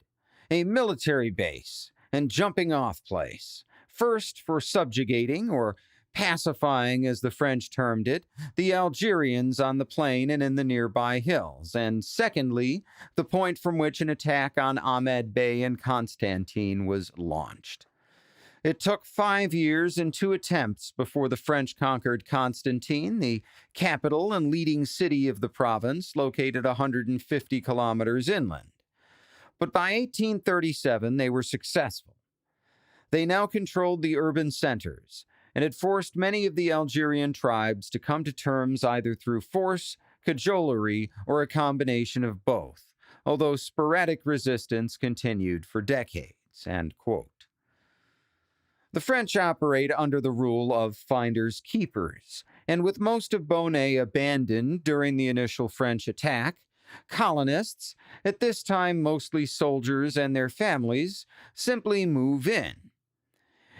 a military base, and jumping-off place, first for subjugating or pacifying, as the French termed it, the Algerians on the plain and in the nearby hills, and secondly, the point from which an attack on Ahmed Bey and Constantine was launched. It took 5 years and 2 attempts before the French conquered Constantine, the capital and leading city of the province, located 150 kilometers inland. But by 1837, they were successful. They now controlled the urban centers, and had forced many of the Algerian tribes to come to terms either through force, cajolery, or a combination of both, although sporadic resistance continued for decades." End quote. The French operate under the rule of finders keepers, and with most of Bonnet abandoned during the initial French attack, colonists, at this time mostly soldiers and their families, simply move in.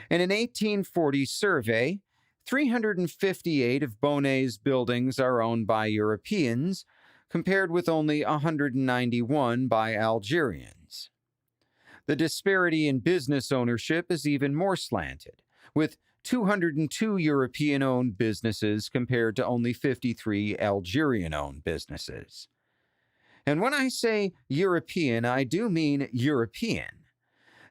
In an 1840 survey, 358 of Bonnet's buildings are owned by Europeans, compared with only 191 by Algerians. The disparity in business ownership is even more slanted, with 202 European-owned businesses compared to only 53 Algerian-owned businesses. And when I say European, I do mean European.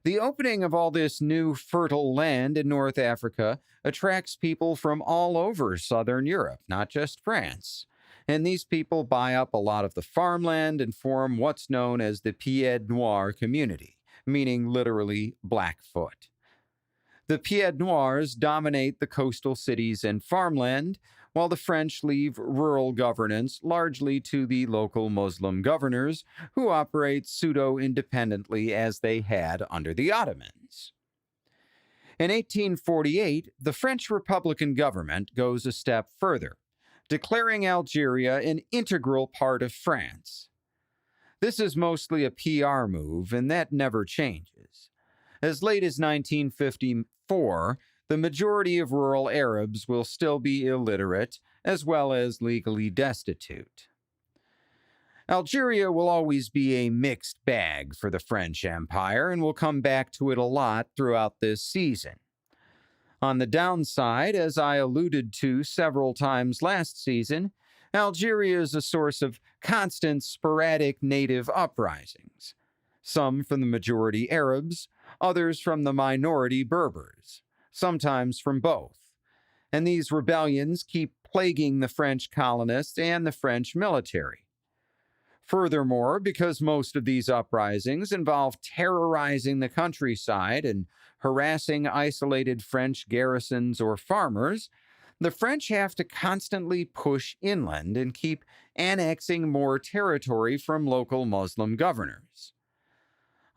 The opening of all this new fertile land in North Africa attracts people from all over southern Europe, not just France. And these people buy up a lot of the farmland and form what's known as the Pied Noir community, meaning literally Blackfoot. The Pied Noirs dominate the coastal cities and farmland, while the French leave rural governance largely to the local Muslim governors, who operate pseudo-independently as they had under the Ottomans. In 1848, the French Republican government goes a step further, declaring Algeria an integral part of France. This is mostly a PR move, and that never changes. As late as 1954, the majority of rural Arabs will still be illiterate, as well as legally destitute. Algeria will always be a mixed bag for the French Empire, and we'll come back to it a lot throughout this season. On the downside, as I alluded to several times last season, Algeria is a source of constant sporadic native uprisings, some from the majority Arabs, others from the minority Berbers, sometimes from both. And these rebellions keep plaguing the French colonists and the French military. Furthermore, because most of these uprisings involve terrorizing the countryside and harassing isolated French garrisons or farmers, the French have to constantly push inland and keep annexing more territory from local Muslim governors.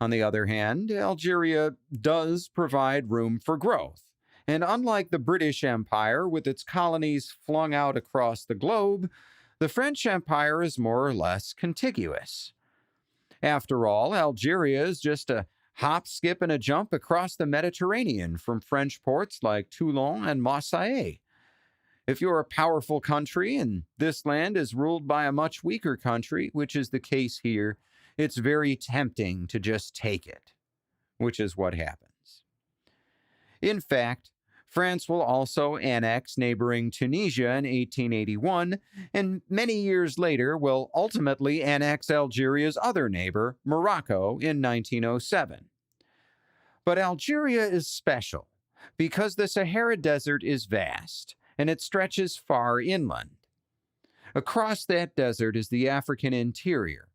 On the other hand, Algeria does provide room for growth, and unlike the British Empire with its colonies flung out across the globe, the French Empire is more or less contiguous. After all, Algeria is just a hop, skip, and a jump across the Mediterranean from French ports like Toulon and Marseille. If you're a powerful country and this land is ruled by a much weaker country, which is the case here, it's very tempting to just take it, which is what happens. In fact, France will also annex neighboring Tunisia in 1881, and many years later will ultimately annex Algeria's other neighbor, Morocco, in 1907. But Algeria is special because the Sahara Desert is vast, and it stretches far inland. Across that desert is the African interior,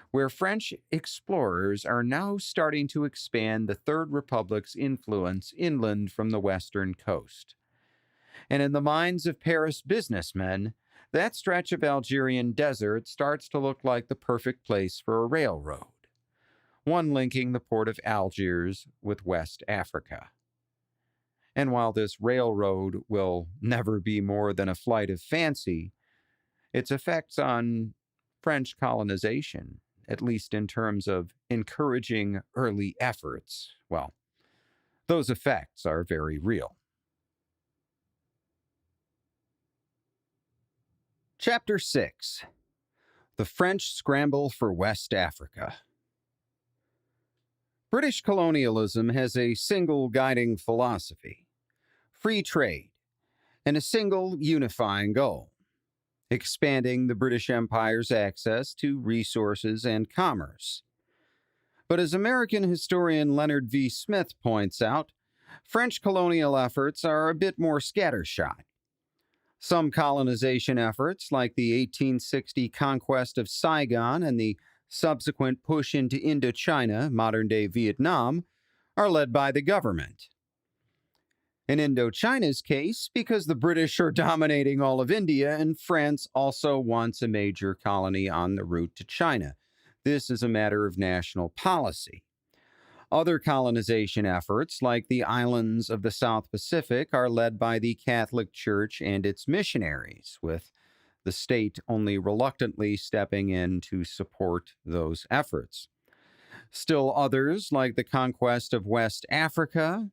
where French explorers are now starting to expand the Third Republic's influence inland from the western coast. And in the minds of Paris businessmen, that stretch of Algerian desert starts to look like the perfect place for a railroad, one linking the port of Algiers with West Africa. And while this railroad will never be more than a flight of fancy, its effects on French colonization, at least in terms of encouraging early efforts, well, those effects are very real. Chapter 6. The French Scramble for West Africa. British colonialism has a single guiding philosophy: free trade, and a single unifying goal: expanding the British Empire's access to resources and commerce. But as American historian Leonard V. Smith points out, French colonial efforts are a bit more scattershot. Some colonization efforts, like the 1860 conquest of Saigon and the subsequent push into Indochina, modern-day Vietnam, are led by the government. In Indochina's case, because the British are dominating all of India and France also wants a major colony on the route to China. This is a matter of national policy. Other colonization efforts, like the islands of the South Pacific, are led by the Catholic Church and its missionaries, with the state only reluctantly stepping in to support those efforts. Still others, like the conquest of West Africa,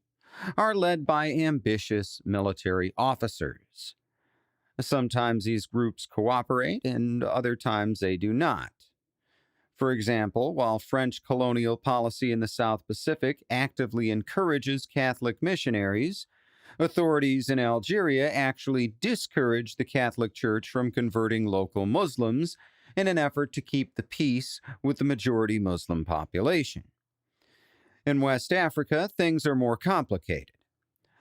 are led by ambitious military officers. Sometimes these groups cooperate, and other times they do not. For example, while French colonial policy in the South Pacific actively encourages Catholic missionaries, authorities in Algeria actually discourage the Catholic Church from converting local Muslims in an effort to keep the peace with the majority Muslim population. In West Africa, things are more complicated.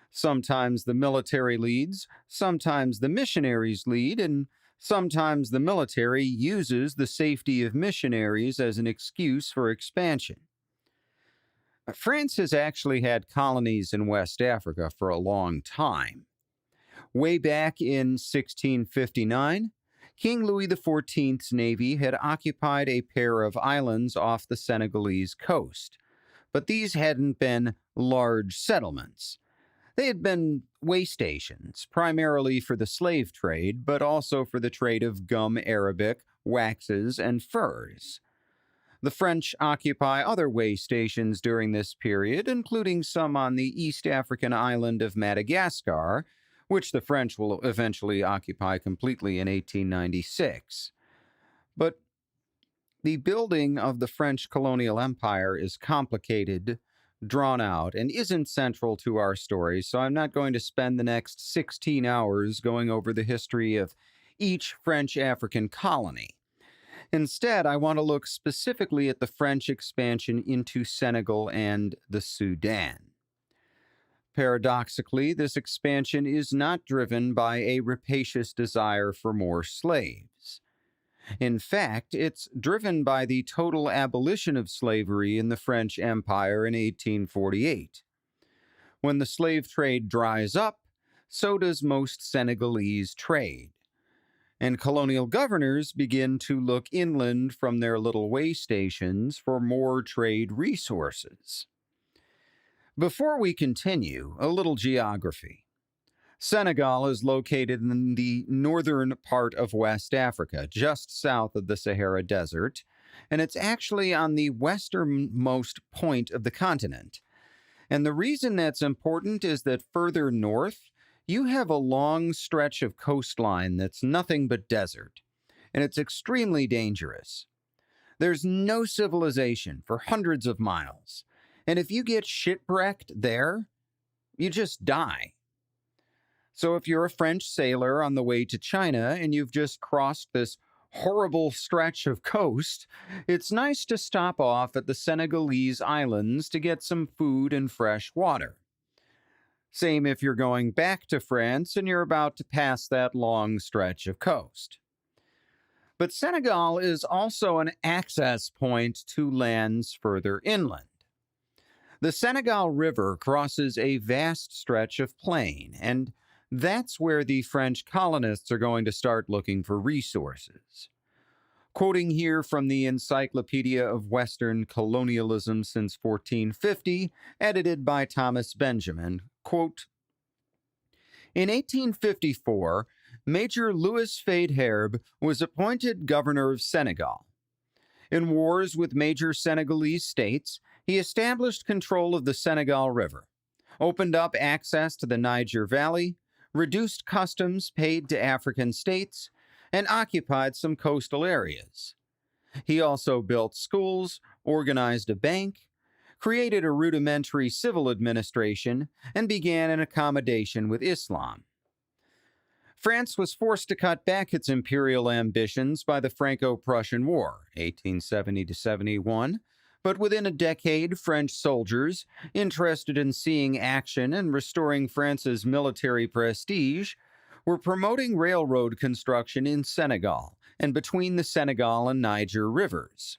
Sometimes the military leads, sometimes the missionaries lead, and sometimes the military uses the safety of missionaries as an excuse for expansion. France has actually had colonies in West Africa for a long time. Way back in 1659, King Louis XIV's navy had occupied a pair of islands off the Senegalese coast, but these hadn't been large settlements. They had been way stations, primarily for the slave trade, but also for the trade of gum arabic, waxes, and furs. The French occupy other way stations during this period, including some on the East African island of Madagascar, which the French will eventually occupy completely in 1896. But the building of the French colonial empire is complicated, drawn out, and isn't central to our story, so I'm not going to spend the next 16 hours going over the history of each French African colony. Instead, I want to look specifically at the French expansion into Senegal and the Sudan. Paradoxically, this expansion is not driven by a rapacious desire for more slaves. In fact, it's driven by the total abolition of slavery in the French Empire in 1848. When the slave trade dries up, so does most Senegalese trade, and colonial governors begin to look inland from their little way stations for more trade resources. Before we continue, a little geography. Senegal is located in the northern part of West Africa, just south of the Sahara Desert, and it's actually on the westernmost point of the continent. And the reason that's important is that further north, you have a long stretch of coastline that's nothing but desert, and it's extremely dangerous. There's no civilization for hundreds of miles, and if you get shipwrecked there, you just die. So if you're a French sailor on the way to China and you've just crossed this horrible stretch of coast, it's nice to stop off at the Senegalese islands to get some food and fresh water. Same if you're going back to France and you're about to pass that long stretch of coast. But Senegal is also an access point to lands further inland. The Senegal River crosses a vast stretch of plain, and that's where the French colonists are going to start looking for resources. Quoting here from the Encyclopedia of Western Colonialism since 1450, edited by Thomas Benjamin, quote, "In 1854, Major Louis Faidherbe was appointed governor of Senegal. In wars with major Senegalese states, he established control of the Senegal River, opened up access to the Niger Valley, reduced customs paid to African states, and occupied some coastal areas. He also built schools, organized a bank, created a rudimentary civil administration, and began an accommodation with Islam. France was forced to cut back its imperial ambitions by the Franco-Prussian War, 1870-71, but within a decade, French soldiers, interested in seeing action and restoring France's military prestige, were promoting railroad construction in Senegal and between the Senegal and Niger rivers.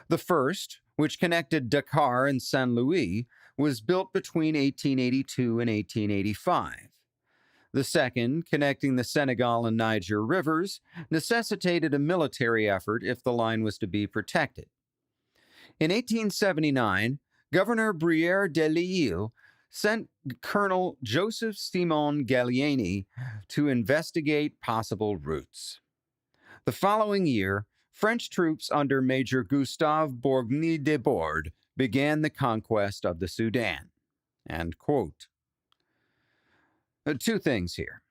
The first, which connected Dakar and Saint Louis, was built between 1882 and 1885. The second, connecting the Senegal and Niger rivers, necessitated a military effort if the line was to be protected. In 1879, Governor Briere de L'Isle sent Colonel Joseph Simon Gallieni to investigate possible routes. The following year, French troops under Major Gustave Bourgny de Borde began the conquest of the Sudan. End quote. Two things here.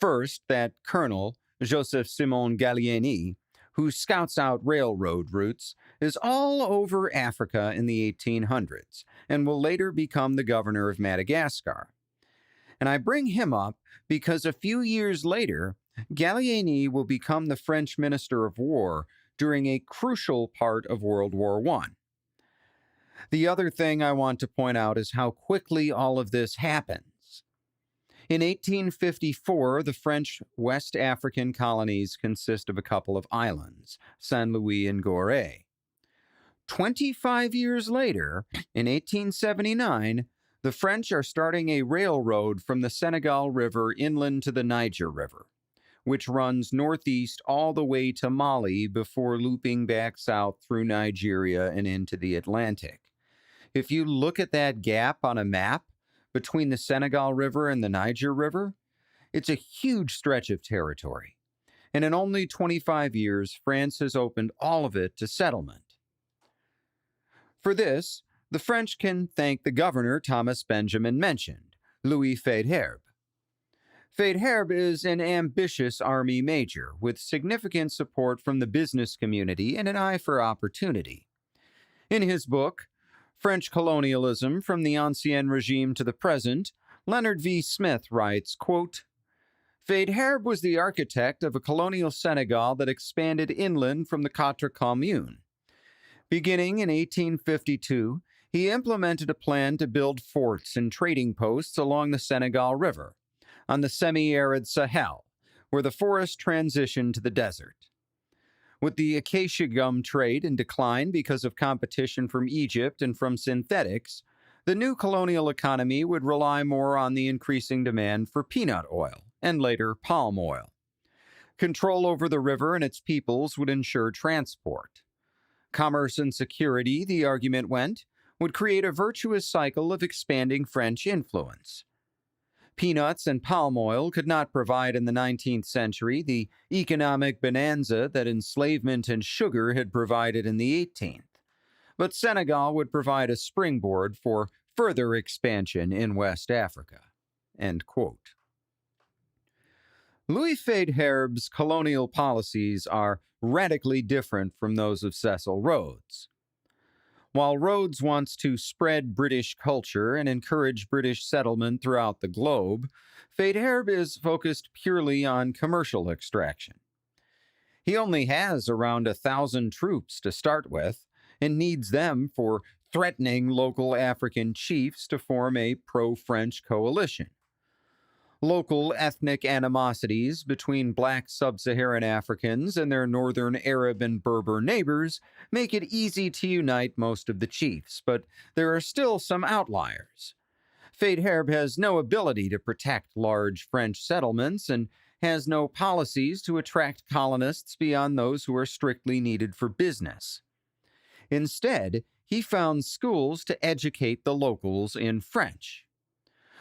First, that Colonel Joseph Simon Gallieni, who scouts out railroad routes, is all over Africa in the 1800s and will later become the governor of Madagascar. And I bring him up because a few years later, Gallieni will become the French Minister of War during a crucial part of World War I. The other thing I want to point out is how quickly all of this happens. In 1854, the French West African colonies consist of a couple of islands, Saint Louis and Gorée. 25 years later, in 1879, the French are starting a railroad from the Senegal River inland to the Niger River, which runs northeast all the way to Mali before looping back south through Nigeria and into the Atlantic. If you look at that gap on a map between the Senegal River and the Niger River, it's a huge stretch of territory. And in only 25 years, France has opened all of it to settlement. For this, the French can thank the governor Thomas Benjamin mentioned, Louis Faidherbe. Faidherbe is an ambitious army major with significant support from the business community and an eye for opportunity. In his book, French Colonialism from the Ancien Regime to the Present, Leonard V. Smith writes, quote, Faidherbe was the architect of a colonial Senegal that expanded inland from the Quatre Communes. Beginning in 1852, he implemented a plan to build forts and trading posts along the Senegal River, on the semi-arid Sahel, where the forest transitioned to the desert. With the acacia gum trade in decline because of competition from Egypt and from synthetics, the new colonial economy would rely more on the increasing demand for peanut oil, and later palm oil. Control over the river and its peoples would ensure transport. Commerce and security, the argument went, would create a virtuous cycle of expanding French influence. Peanuts and palm oil could not provide in the 19th century the economic bonanza that enslavement and sugar had provided in the 18th. But Senegal would provide a springboard for further expansion in West Africa. End quote. Louis Faidherbe's colonial policies are radically different from those of Cecil Rhodes. While Rhodes wants to spread British culture and encourage British settlement throughout the globe, Faidherbe is focused purely on commercial extraction. He only has around 1,000 troops to start with, and needs them for threatening local African chiefs to form a pro-French coalition. Local ethnic animosities between black sub-Saharan Africans and their northern Arab and Berber neighbors make it easy to unite most of the chiefs, but there are still some outliers. Faidherbe has no ability to protect large French settlements and has no policies to attract colonists beyond those who are strictly needed for business. Instead, he founds schools to educate the locals in French.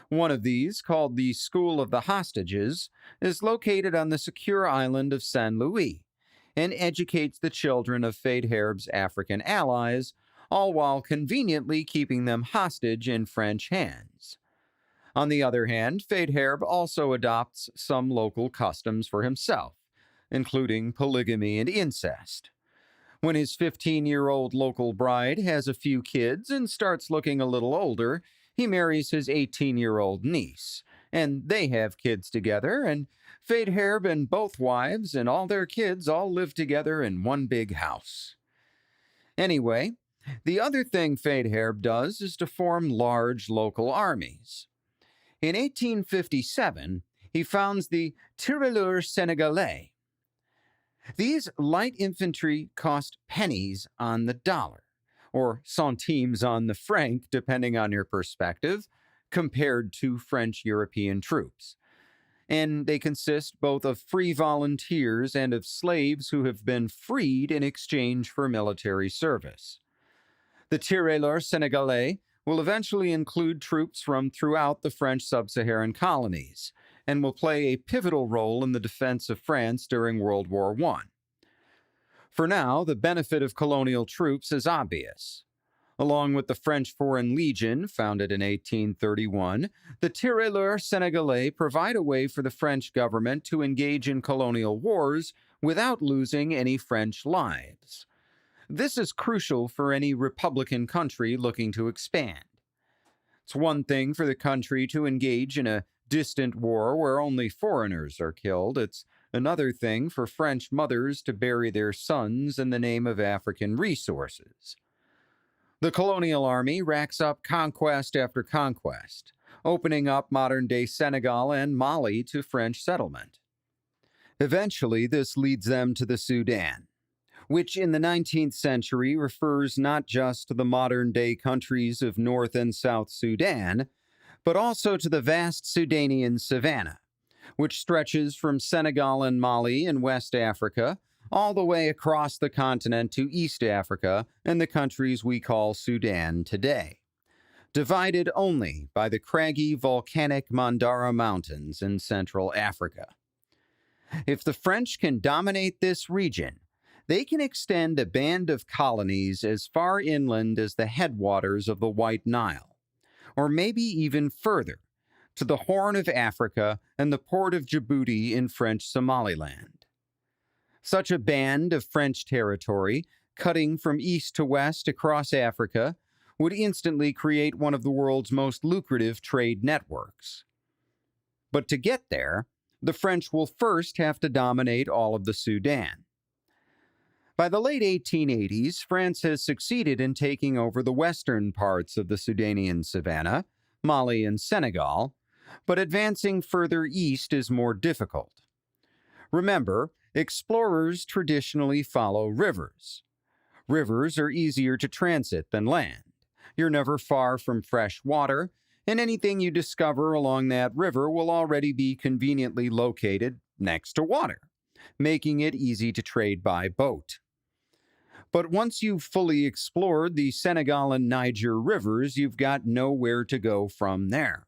One of these, called the School of the Hostages, is located on the secure island of Saint Louis and educates the children of Faidherbe's African allies, all while conveniently keeping them hostage in French hands. On the other hand, Faidherbe also adopts some local customs for himself, including polygamy and incest. When his 15-year-old local bride has a few kids and starts looking a little older, he marries his 18-year-old niece, And they have kids together, and Faidherbe and both wives and all their kids all live together in one big house. Anyway, the other thing Faidherbe does is to form large local armies. In 1857, he founds the Tirailleurs Senegalais. These light infantry cost pennies on the dollar, or centimes on the franc, depending on your perspective, compared to French European troops. And they consist both of free volunteers and of slaves who have been freed in exchange for military service. The Tirailleurs Senegalais will eventually include troops from throughout the French sub-Saharan colonies, and will play a pivotal role in the defense of France during World War I. For now, the benefit of colonial troops is obvious. Along with the French Foreign Legion, founded in 1831, the Tirailleurs Senegalais provide a way for the French government to engage in colonial wars without losing any French lives. This is crucial for any Republican country looking to expand. It's one thing for the country to engage in a distant war where only foreigners are killed. It's another thing for French mothers to bury their sons in the name of African resources. The colonial army racks up conquest after conquest, opening up modern-day Senegal and Mali to French settlement. Eventually, this leads them to the Sudan, which in the 19th century refers not just to the modern-day countries of North and South Sudan, but also to the vast Sudanian savanna, which stretches from Senegal and Mali in West Africa all the way across the continent to East Africa and the countries we call Sudan today, divided only by the craggy volcanic Mandara Mountains in Central Africa. If the French can dominate this region, they can extend a band of colonies as far inland as the headwaters of the White Nile, or maybe even further, to the Horn of Africa and the port of Djibouti in French Somaliland. Such a band of French territory, cutting from east to west across Africa, would instantly create one of the world's most lucrative trade networks. But to get there, the French will first have to dominate all of the Sudan. By the late 1880s, France has succeeded in taking over the western parts of the Sudanian savanna, Mali and Senegal, but advancing further east is more difficult. Remember, explorers traditionally follow rivers. Rivers are easier to transit than land. You're never far from fresh water, and anything you discover along that river will already be conveniently located next to water, making it easy to trade by boat. But once you've fully explored the Senegal and Niger rivers, you've got nowhere to go from there.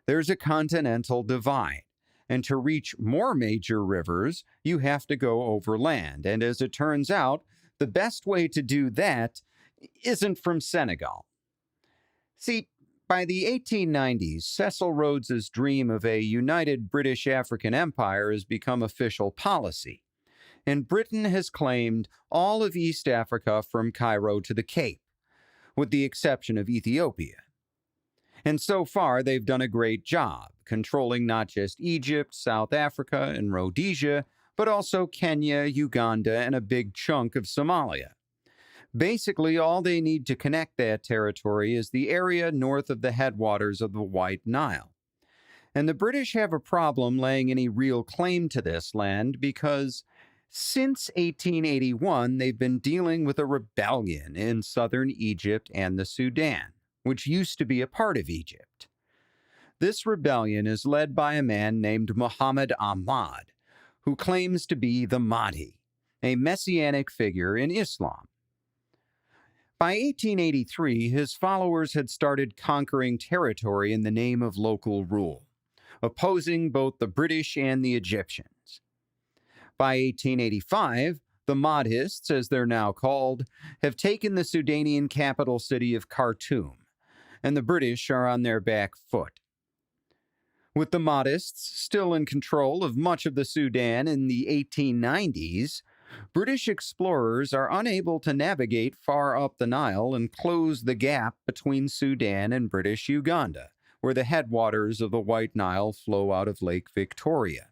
There's a continental divide, and to reach more major rivers, you have to go over land, and as it turns out, the best way to do that isn't from Senegal. See, by the 1890s, Cecil Rhodes' dream of a united British African Empire has become official policy, and Britain has claimed all of East Africa from Cairo to the Cape, with the exception of Ethiopia. And so far, they've done a great job, controlling not just Egypt, South Africa, and Rhodesia, but also Kenya, Uganda, and a big chunk of Somalia. Basically, all they need to connect that territory is the area north of the headwaters of the White Nile. And the British have a problem laying any real claim to this land because since 1881, they've been dealing with a rebellion in southern Egypt and the Sudan, which used to be a part of Egypt. This rebellion is led by a man named Muhammad Ahmad, who claims to be the Mahdi, a messianic figure in Islam. By 1883, his followers had started conquering territory in the name of local rule, opposing both the British and the Egyptians. By 1885, the Mahdists, as they're now called, have taken the Sudanian capital city of Khartoum, and the British are on their back foot. With the Mahdists still in control of much of the Sudan in the 1890s, British explorers are unable to navigate far up the Nile and close the gap between Sudan and British Uganda, where the headwaters of the White Nile flow out of Lake Victoria.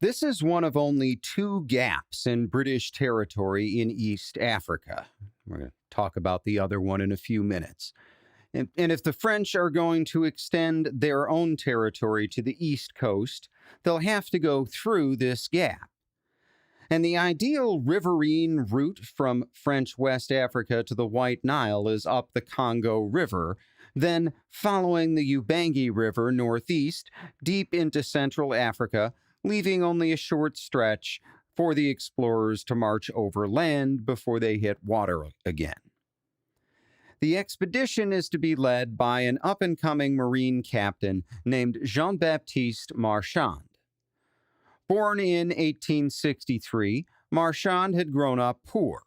This is one of only 2 gaps in British territory in East Africa. We're going to talk about the other one in a few minutes. And if the French are going to extend their own territory to the East Coast, they'll have to go through this gap. And the ideal riverine route from French West Africa to the White Nile is up the Congo River, then following the Ubangi River northeast, deep into Central Africa, leaving only a short stretch for the explorers to march overland before they hit water again. The expedition is to be led by an up-and-coming Marine captain named Jean-Baptiste Marchand. Born in 1863, Marchand had grown up poor,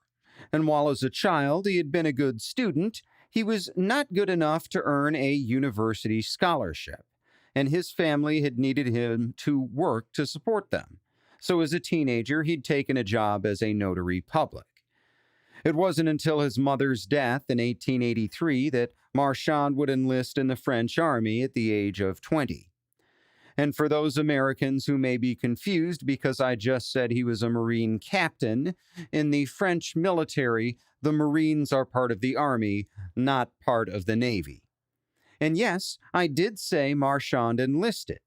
and while as a child he had been a good student, he was not good enough to earn a university scholarship, and his family had needed him to work to support them. So as a teenager, he'd taken a job as a notary public. It wasn't until his mother's death in 1883 that Marchand would enlist in the French army at the age of 20. And for those Americans who may be confused because I just said he was a Marine captain, in the French military, the Marines are part of the army, not part of the Navy. And yes, I did say Marchand enlisted.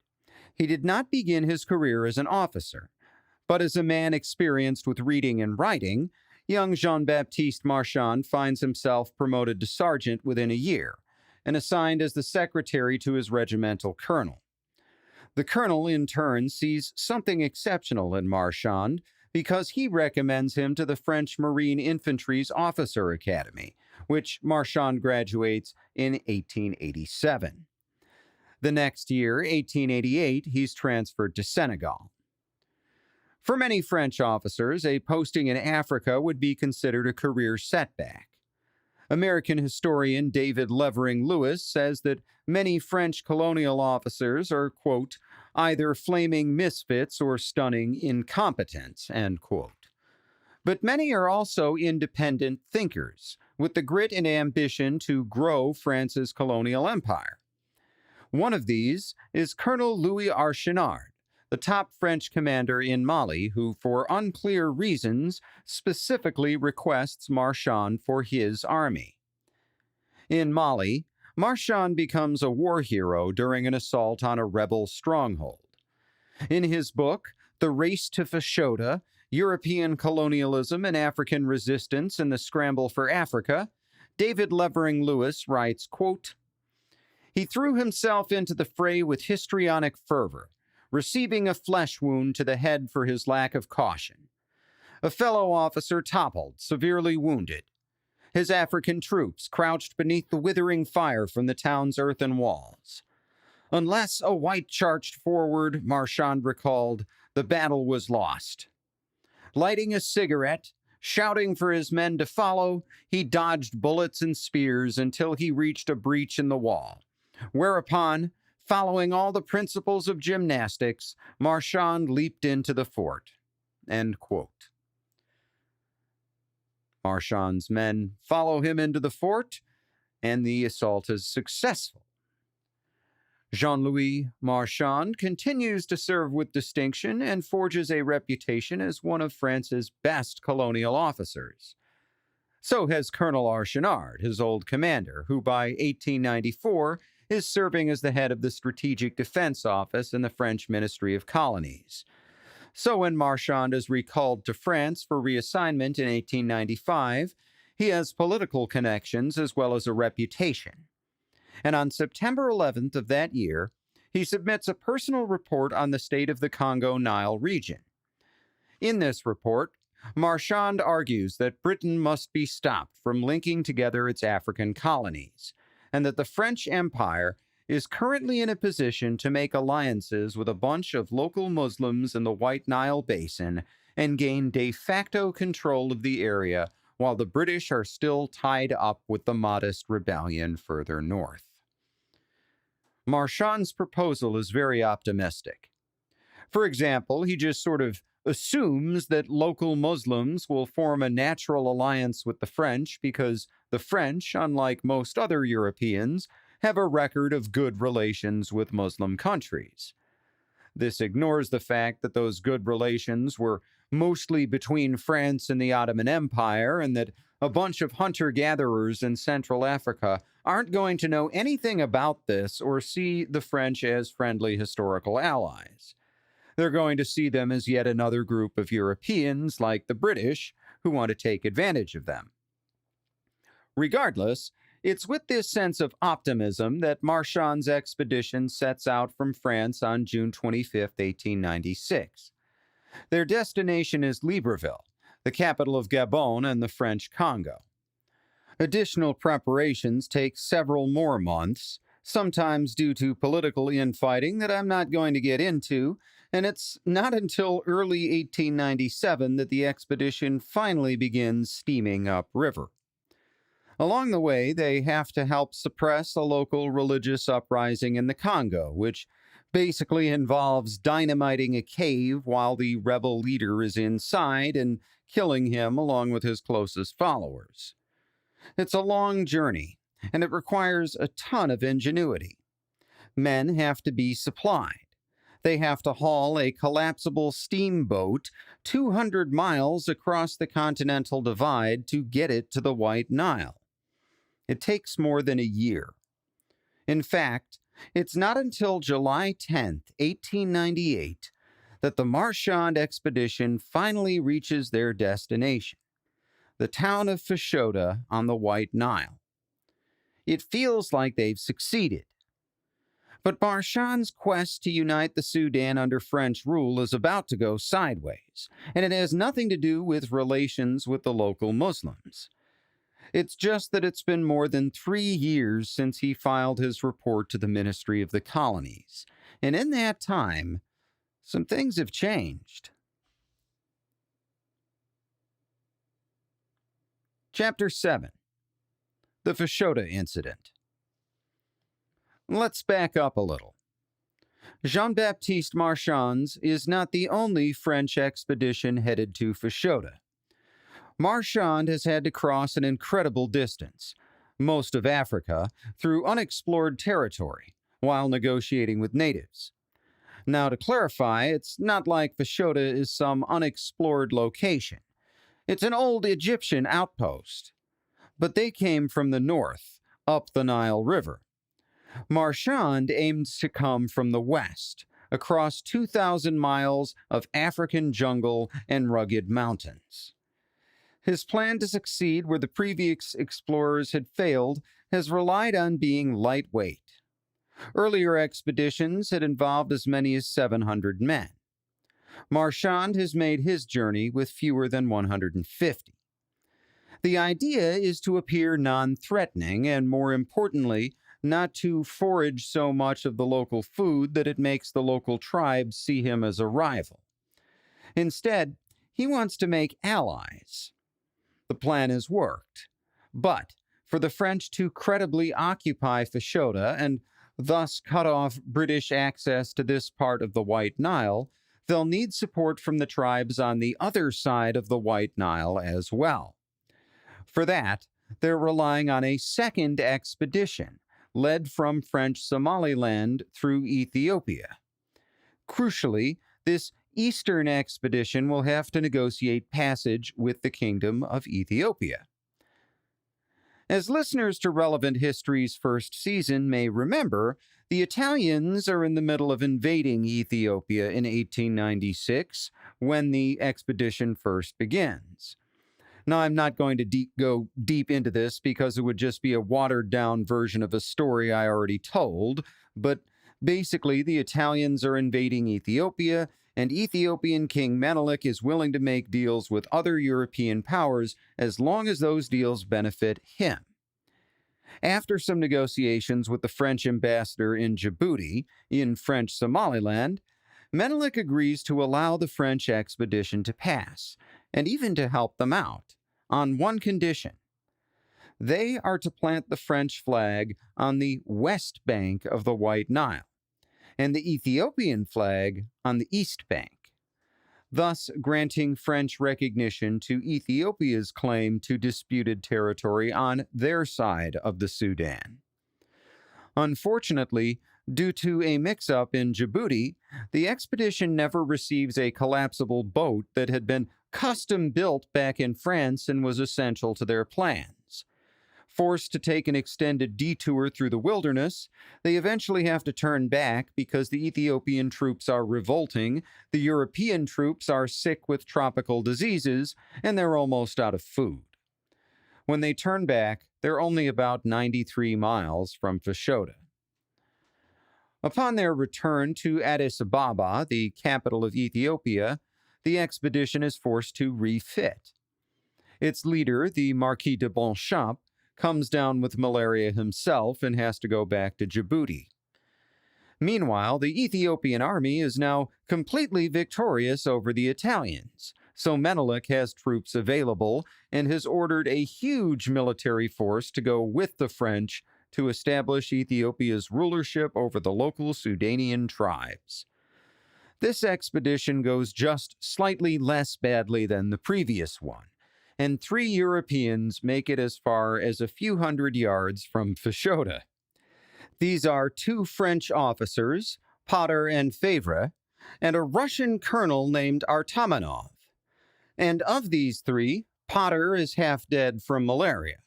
He did not begin his career as an officer, but as a man experienced with reading and writing, young Jean-Baptiste Marchand finds himself promoted to sergeant within a year and assigned as the secretary to his regimental colonel. The colonel, in turn, sees something exceptional in Marchand because he recommends him to the French Marine Infantry's Officer Academy, which Marchand graduates in 1887. The next year, 1888, he's transferred to Senegal. For many French officers, a posting in Africa would be considered a career setback. American historian David Levering Lewis says that many French colonial officers are, quote, either flaming misfits or stunning incompetents, end quote. But many are also independent thinkers, with the grit and ambition to grow France's colonial empire. One of these is Colonel Louis Archinard, the top French commander in Mali, who, for unclear reasons, specifically requests Marchand for his army. In Mali, Marchand becomes a war hero during an assault on a rebel stronghold. In his book, The Race to Fashoda, European Colonialism and African Resistance in the Scramble for Africa, David Levering Lewis writes, quote, "He threw himself into the fray with histrionic fervor, receiving a flesh wound to the head for his lack of caution. A fellow officer toppled, severely wounded. His African troops crouched beneath the withering fire from the town's earthen walls. Unless a white charged forward, Marchand recalled, the battle was lost. Lighting a cigarette, shouting for his men to follow, he dodged bullets and spears until he reached a breach in the wall, whereupon, following all the principles of gymnastics, Marchand leaped into the fort." End quote. Marchand's men follow him into the fort, and the assault is successful. Jean-Louis Marchand continues to serve with distinction and forges a reputation as one of France's best colonial officers. So has Colonel Archinard, his old commander, who by 1894 is serving as the head of the Strategic Defense Office in the French Ministry of Colonies. So when Marchand is recalled to France for reassignment in 1895, he has political connections as well as a reputation. And on September 11th of that year, he submits a personal report on the state of the Congo-Nile region. In this report, Marchand argues that Britain must be stopped from linking together its African colonies, and that the French Empire is currently in a position to make alliances with a bunch of local Muslims in the White Nile Basin and gain de facto control of the area while the British are still tied up with the modest rebellion further north. Marchand's proposal is very optimistic. For example, he just sort of assumes that local Muslims will form a natural alliance with the French because the French, unlike most other Europeans, have a record of good relations with Muslim countries. This ignores the fact that those good relations were mostly between France and the Ottoman Empire, and that a bunch of hunter-gatherers in Central Africa aren't going to know anything about this or see the French as friendly historical allies. They're going to see them as yet another group of Europeans, like the British, who want to take advantage of them. Regardless, it's with this sense of optimism that Marchand's expedition sets out from France on June 25, 1896. Their destination is Libreville, the capital of Gabon and the French Congo. Additional preparations take several more months, sometimes due to political infighting that I'm not going to get into, and it's not until early 1897 that the expedition finally begins steaming upriver. Along the way, they have to help suppress a local religious uprising in the Congo, which basically involves dynamiting a cave while the rebel leader is inside and killing him along with his closest followers. It's a long journey, and it requires a ton of ingenuity. Men have to be supplied. They have to haul a collapsible steamboat 200 miles across the Continental Divide to get it to the White Nile. It takes more than a year. In fact, it's not until July 10, 1898, that the Marchand expedition finally reaches their destination, the town of Fashoda on the White Nile. It feels like they've succeeded. But Marchand's quest to unite the Sudan under French rule is about to go sideways, and it has nothing to do with relations with the local Muslims. It's just that it's been more than 3 years since he filed his report to the Ministry of the Colonies, and in that time, some things have changed. Chapter 7. The Fashoda Incident. Let's back up a little. Jean-Baptiste Marchand is not the only French expedition headed to Fashoda. Marchand has had to cross an incredible distance, most of Africa, through unexplored territory, while negotiating with natives. Now, to clarify, it's not like Fashoda is some unexplored location. It's an old Egyptian outpost. But they came from the north, up the Nile River. Marchand aimed to come from the west, across 2,000 miles of African jungle and rugged mountains. His plan to succeed where the previous explorers had failed has relied on being lightweight. Earlier expeditions had involved as many as 700 men. Marchand has made his journey with fewer than 150. The idea is to appear non-threatening and, more importantly, not to forage so much of the local food that it makes the local tribes see him as a rival. Instead, he wants to make allies. The plan has worked, but for the French to credibly occupy Fashoda and thus cut off British access to this part of the White Nile, they'll need support from the tribes on the other side of the White Nile as well. For that, they're relying on a second expedition, led from French Somaliland through Ethiopia. Crucially, this eastern expedition will have to negotiate passage with the Kingdom of Ethiopia. As listeners to Relevant History's first season may remember, the Italians are in the middle of invading Ethiopia in 1896 when the expedition first begins. Now, I'm not going to go deep into this because it would just be a watered-down version of a story I already told, but basically the Italians are invading Ethiopia, and Ethiopian King Menelik is willing to make deals with other European powers as long as those deals benefit him. After some negotiations with the French ambassador in Djibouti, in French Somaliland, Menelik agrees to allow the French expedition to pass, and even to help them out, on one condition. They are to plant the French flag on the west bank of the White Nile, and the Ethiopian flag on the east bank, thus granting French recognition to Ethiopia's claim to disputed territory on their side of the Sudan. Unfortunately, due to a mix-up in Djibouti, the expedition never receives a collapsible boat that had been custom-built back in France and was essential to their plans. Forced to take an extended detour through the wilderness, they eventually have to turn back because the Ethiopian troops are revolting, the European troops are sick with tropical diseases, and they're almost out of food. When they turn back, they're only about 93 miles from Fashoda. Upon their return to Addis Ababa, the capital of Ethiopia, the expedition is forced to refit. Its leader, the Marquis de Bonchamp, comes down with malaria himself and has to go back to Djibouti. Meanwhile, the Ethiopian army is now completely victorious over the Italians, so Menelik has troops available and has ordered a huge military force to go with the French to establish Ethiopia's rulership over the local Sudanian tribes. This expedition goes just slightly less badly than the previous one, and 3 Europeans make it as far as a few hundred yards from Fashoda. These are 2 French officers, Potter and Favre, and a Russian colonel named Artamanov. And of these 3, Potter is half dead from malaria.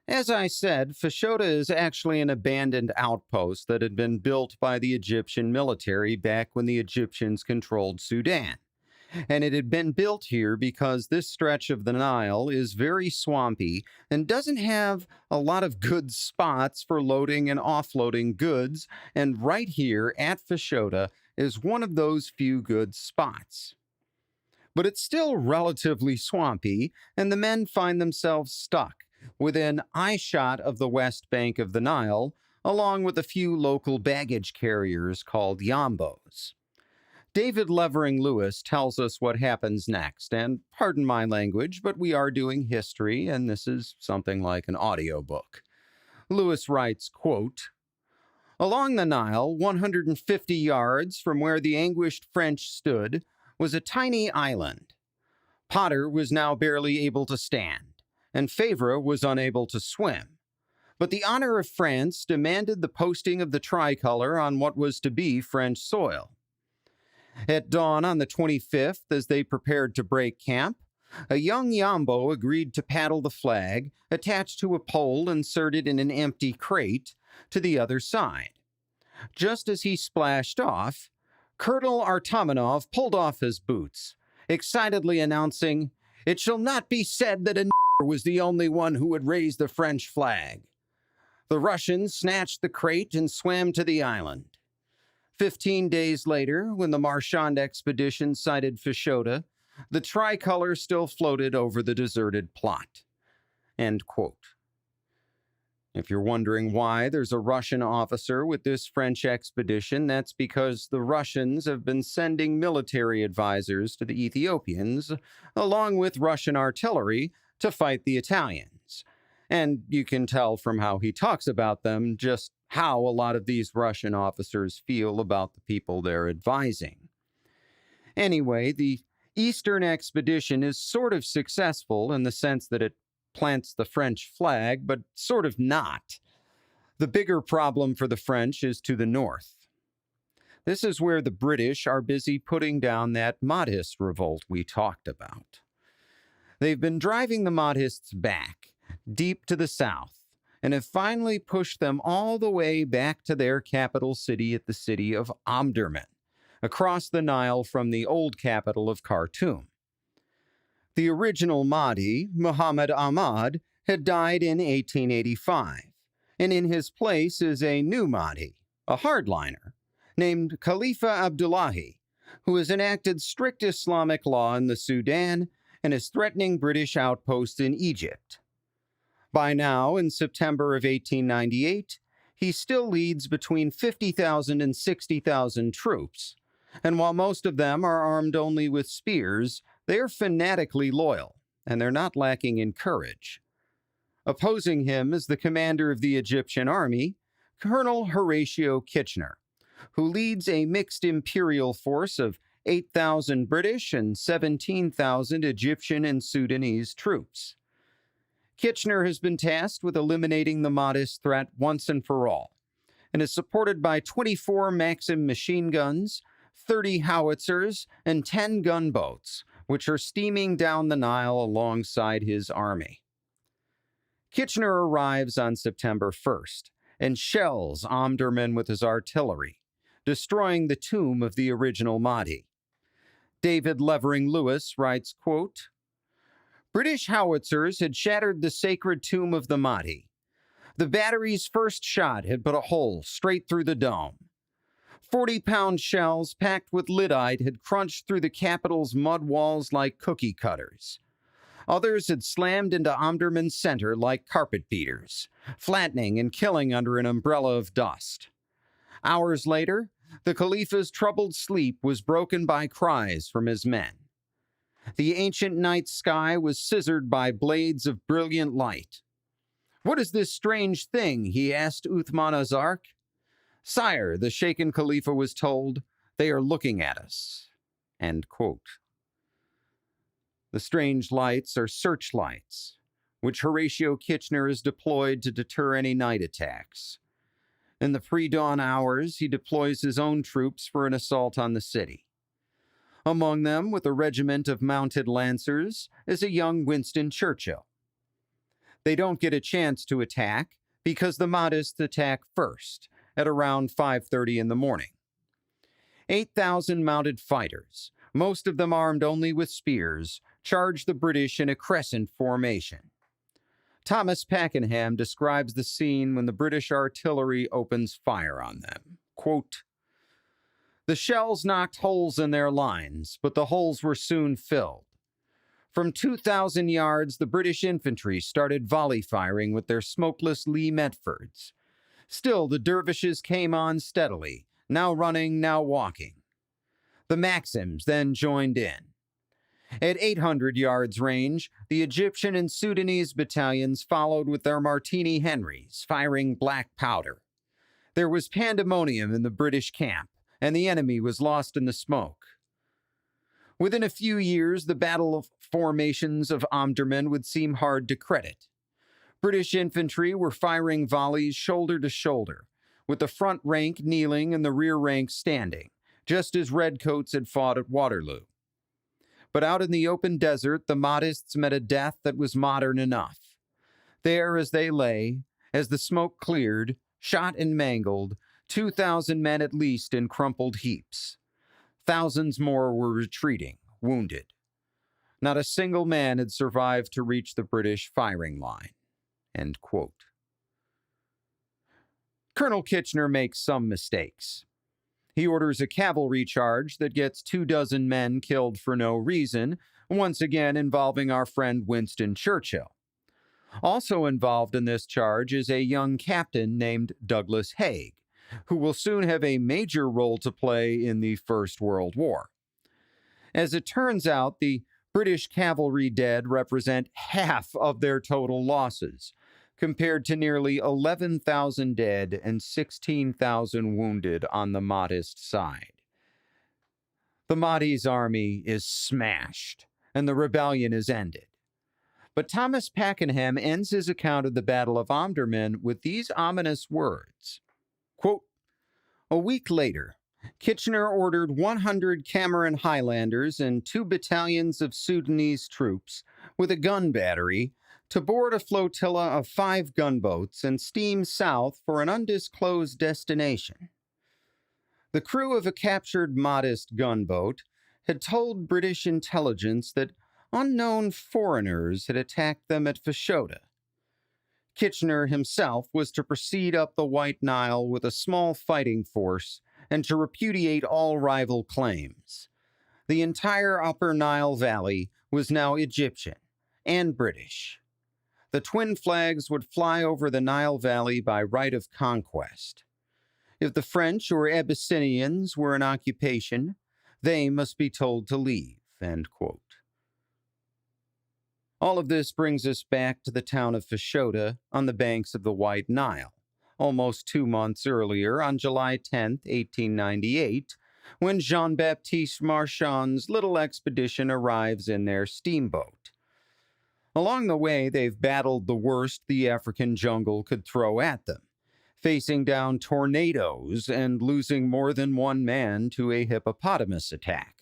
As I said, Fashoda is actually an abandoned outpost that had been built by the Egyptian military back when the Egyptians controlled Sudan. And it had been built here because this stretch of the Nile is very swampy and doesn't have a lot of good spots for loading and offloading goods, and right here at Fashoda is one of those few good spots. But it's still relatively swampy, and the men find themselves stuck within eyeshot of the west bank of the Nile, along with a few local baggage carriers called Yambos. David Levering Lewis tells us what happens next, and pardon my language, but we are doing history, and this is something like an audiobook. Lewis writes, quote, "Along the Nile, 150 yards from where the anguished French stood, was a tiny island. Potter was now barely able to stand, and Favre was unable to swim. But the honor of France demanded the posting of the tricolor on what was to be French soil. At dawn on the 25th, as they prepared to break camp, a young Yambo agreed to paddle the flag, attached to a pole inserted in an empty crate, to the other side. Just as he splashed off, Colonel Artamanov pulled off his boots, excitedly announcing, 'It shall not be said that a was the only one who would raise the French flag.' The Russians snatched the crate and swam to the island. 15 days later, when the Marchand expedition sighted Fashoda, the tricolor still floated over the deserted plot." End quote. If you're wondering why there's a Russian officer with this French expedition, that's because the Russians have been sending military advisors to the Ethiopians, along with Russian artillery, to fight the Italians. And you can tell from how he talks about them just how a lot of these Russian officers feel about the people they're advising. Anyway, the Eastern expedition is sort of successful in the sense that it plants the French flag, but sort of not. The bigger problem for the French is to the north. This is where the British are busy putting down that Mahdist revolt we talked about. They've been driving the Mahdists back, deep to the south, and have finally pushed them all the way back to their capital city at the city of Omdurman, across the Nile from the old capital of Khartoum. The original Mahdi, Muhammad Ahmad, had died in 1885, and in his place is a new Mahdi, a hardliner, named Khalifa Abdullahi, who has enacted strict Islamic law in the Sudan and is threatening British outposts in Egypt. By now, in September of 1898, he still leads between 50,000 and 60,000 troops, and while most of them are armed only with spears, they are fanatically loyal, and they're not lacking in courage. Opposing him is the commander of the Egyptian army, Colonel Horatio Kitchener, who leads a mixed imperial force of 8,000 British and 17,000 Egyptian and Sudanese troops. Kitchener has been tasked with eliminating the Mahdist threat once and for all, and is supported by 24 Maxim machine guns, 30 howitzers, and 10 gunboats, which are steaming down the Nile alongside his army. Kitchener arrives on September 1st and shells Omdurman with his artillery, destroying the tomb of the original Mahdi. David Levering Lewis writes, quote, "British howitzers had shattered the sacred tomb of the Mahdi. The battery's first shot had put a hole straight through the dome. 40-pound shells packed with lyddite had crunched through the capital's mud walls like cookie cutters. Others had slammed into Omdurman's center like carpet beaters, flattening and killing under an umbrella of dust. Hours later, the Khalifa's troubled sleep was broken by cries from his men. The ancient night sky was scissored by blades of brilliant light. 'What is this strange thing?' he asked Uthman Azark. 'Sire,' the shaken Khalifa was told, 'they are looking at us.'" End quote. The strange lights are searchlights, which Horatio Kitchener has deployed to deter any night attacks. In the pre-dawn hours, he deploys his own troops for an assault on the city. Among them, with a regiment of mounted lancers, is a young Winston Churchill. They don't get a chance to attack because the Mahdists attack first, at around 5:30 in the morning. 8,000 mounted fighters, most of them armed only with spears, charge the British in a crescent formation. Thomas Pakenham describes the scene when the British artillery opens fire on them. Quote, "The shells knocked holes in their lines, but the holes were soon filled. From 2,000 yards, the British infantry started volley firing with their smokeless Lee Metfords. Still, the dervishes came on steadily, now running, now walking. The Maxims then joined in. At 800 yards range, the Egyptian and Sudanese battalions followed with their Martini Henrys, firing black powder. There was pandemonium in the British camp, and the enemy was lost in the smoke. Within a few years, the battle of formations of Omdurman would seem hard to credit. British infantry were firing volleys shoulder to shoulder, with the front rank kneeling and the rear rank standing, just as redcoats had fought at Waterloo. But out in the open desert, the Mahdists met a death that was modern enough. There, as they lay, as the smoke cleared, shot and mangled, 2,000 men at least in crumpled heaps. Thousands more were retreating, wounded. Not a single man had survived to reach the British firing line." End quote. Colonel Kitchener makes some mistakes. He orders a cavalry charge that gets 24 men killed for no reason, once again involving our friend Winston Churchill. Also involved in this charge is a young captain named Douglas Haig, who will soon have a major role to play in the First World War. As it turns out, the British cavalry dead represent half of their total losses, compared to nearly 11,000 dead and 16,000 wounded on the Mahdist side. The Mahdi's army is smashed, and the rebellion is ended. But Thomas Pakenham ends his account of the Battle of Omdurman with these ominous words. Quote, "A week later, Kitchener ordered 100 Cameron Highlanders and 2 battalions of Sudanese troops with a gun battery to board a flotilla of 5 gunboats and steam south for an undisclosed destination. The crew of a captured Mahdist gunboat had told British intelligence that unknown foreigners had attacked them at Fashoda. Kitchener himself was to proceed up the White Nile with a small fighting force and to repudiate all rival claims. The entire Upper Nile Valley was now Egyptian and British. The twin flags would fly over the Nile Valley by right of conquest. If the French or Abyssinians were in occupation, they must be told to leave." End quote. All of this brings us back to the town of Fashoda on the banks of the White Nile, almost 2 months earlier on July 10, 1898, when Jean-Baptiste Marchand's little expedition arrives in their steamboat. Along the way, they've battled the worst the African jungle could throw at them, facing down tornadoes and losing more than one man to a hippopotamus attack.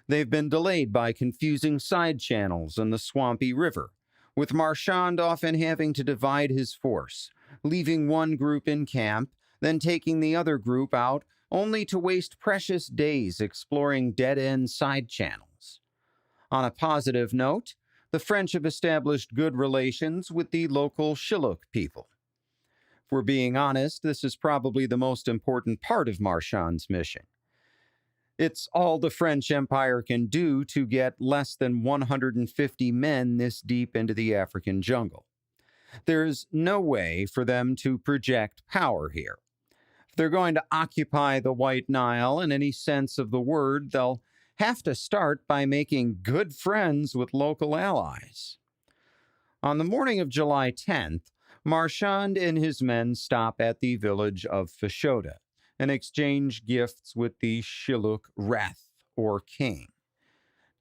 They've been delayed by confusing side channels in the swampy river, with Marchand often having to divide his force, leaving one group in camp, then taking the other group out, only to waste precious days exploring dead-end side channels. On a positive note, the French have established good relations with the local Shilluk people. If we're being honest, this is probably the most important part of Marchand's mission. It's all the French Empire can do to get less than 150 men this deep into the African jungle. There's no way for them to project power here. If they're going to occupy the White Nile in any sense of the word, they'll have to start by making good friends with local allies. On the morning of July 10th, Marchand and his men stop at the village of Fashoda and exchange gifts with the Shilluk Reth, or king.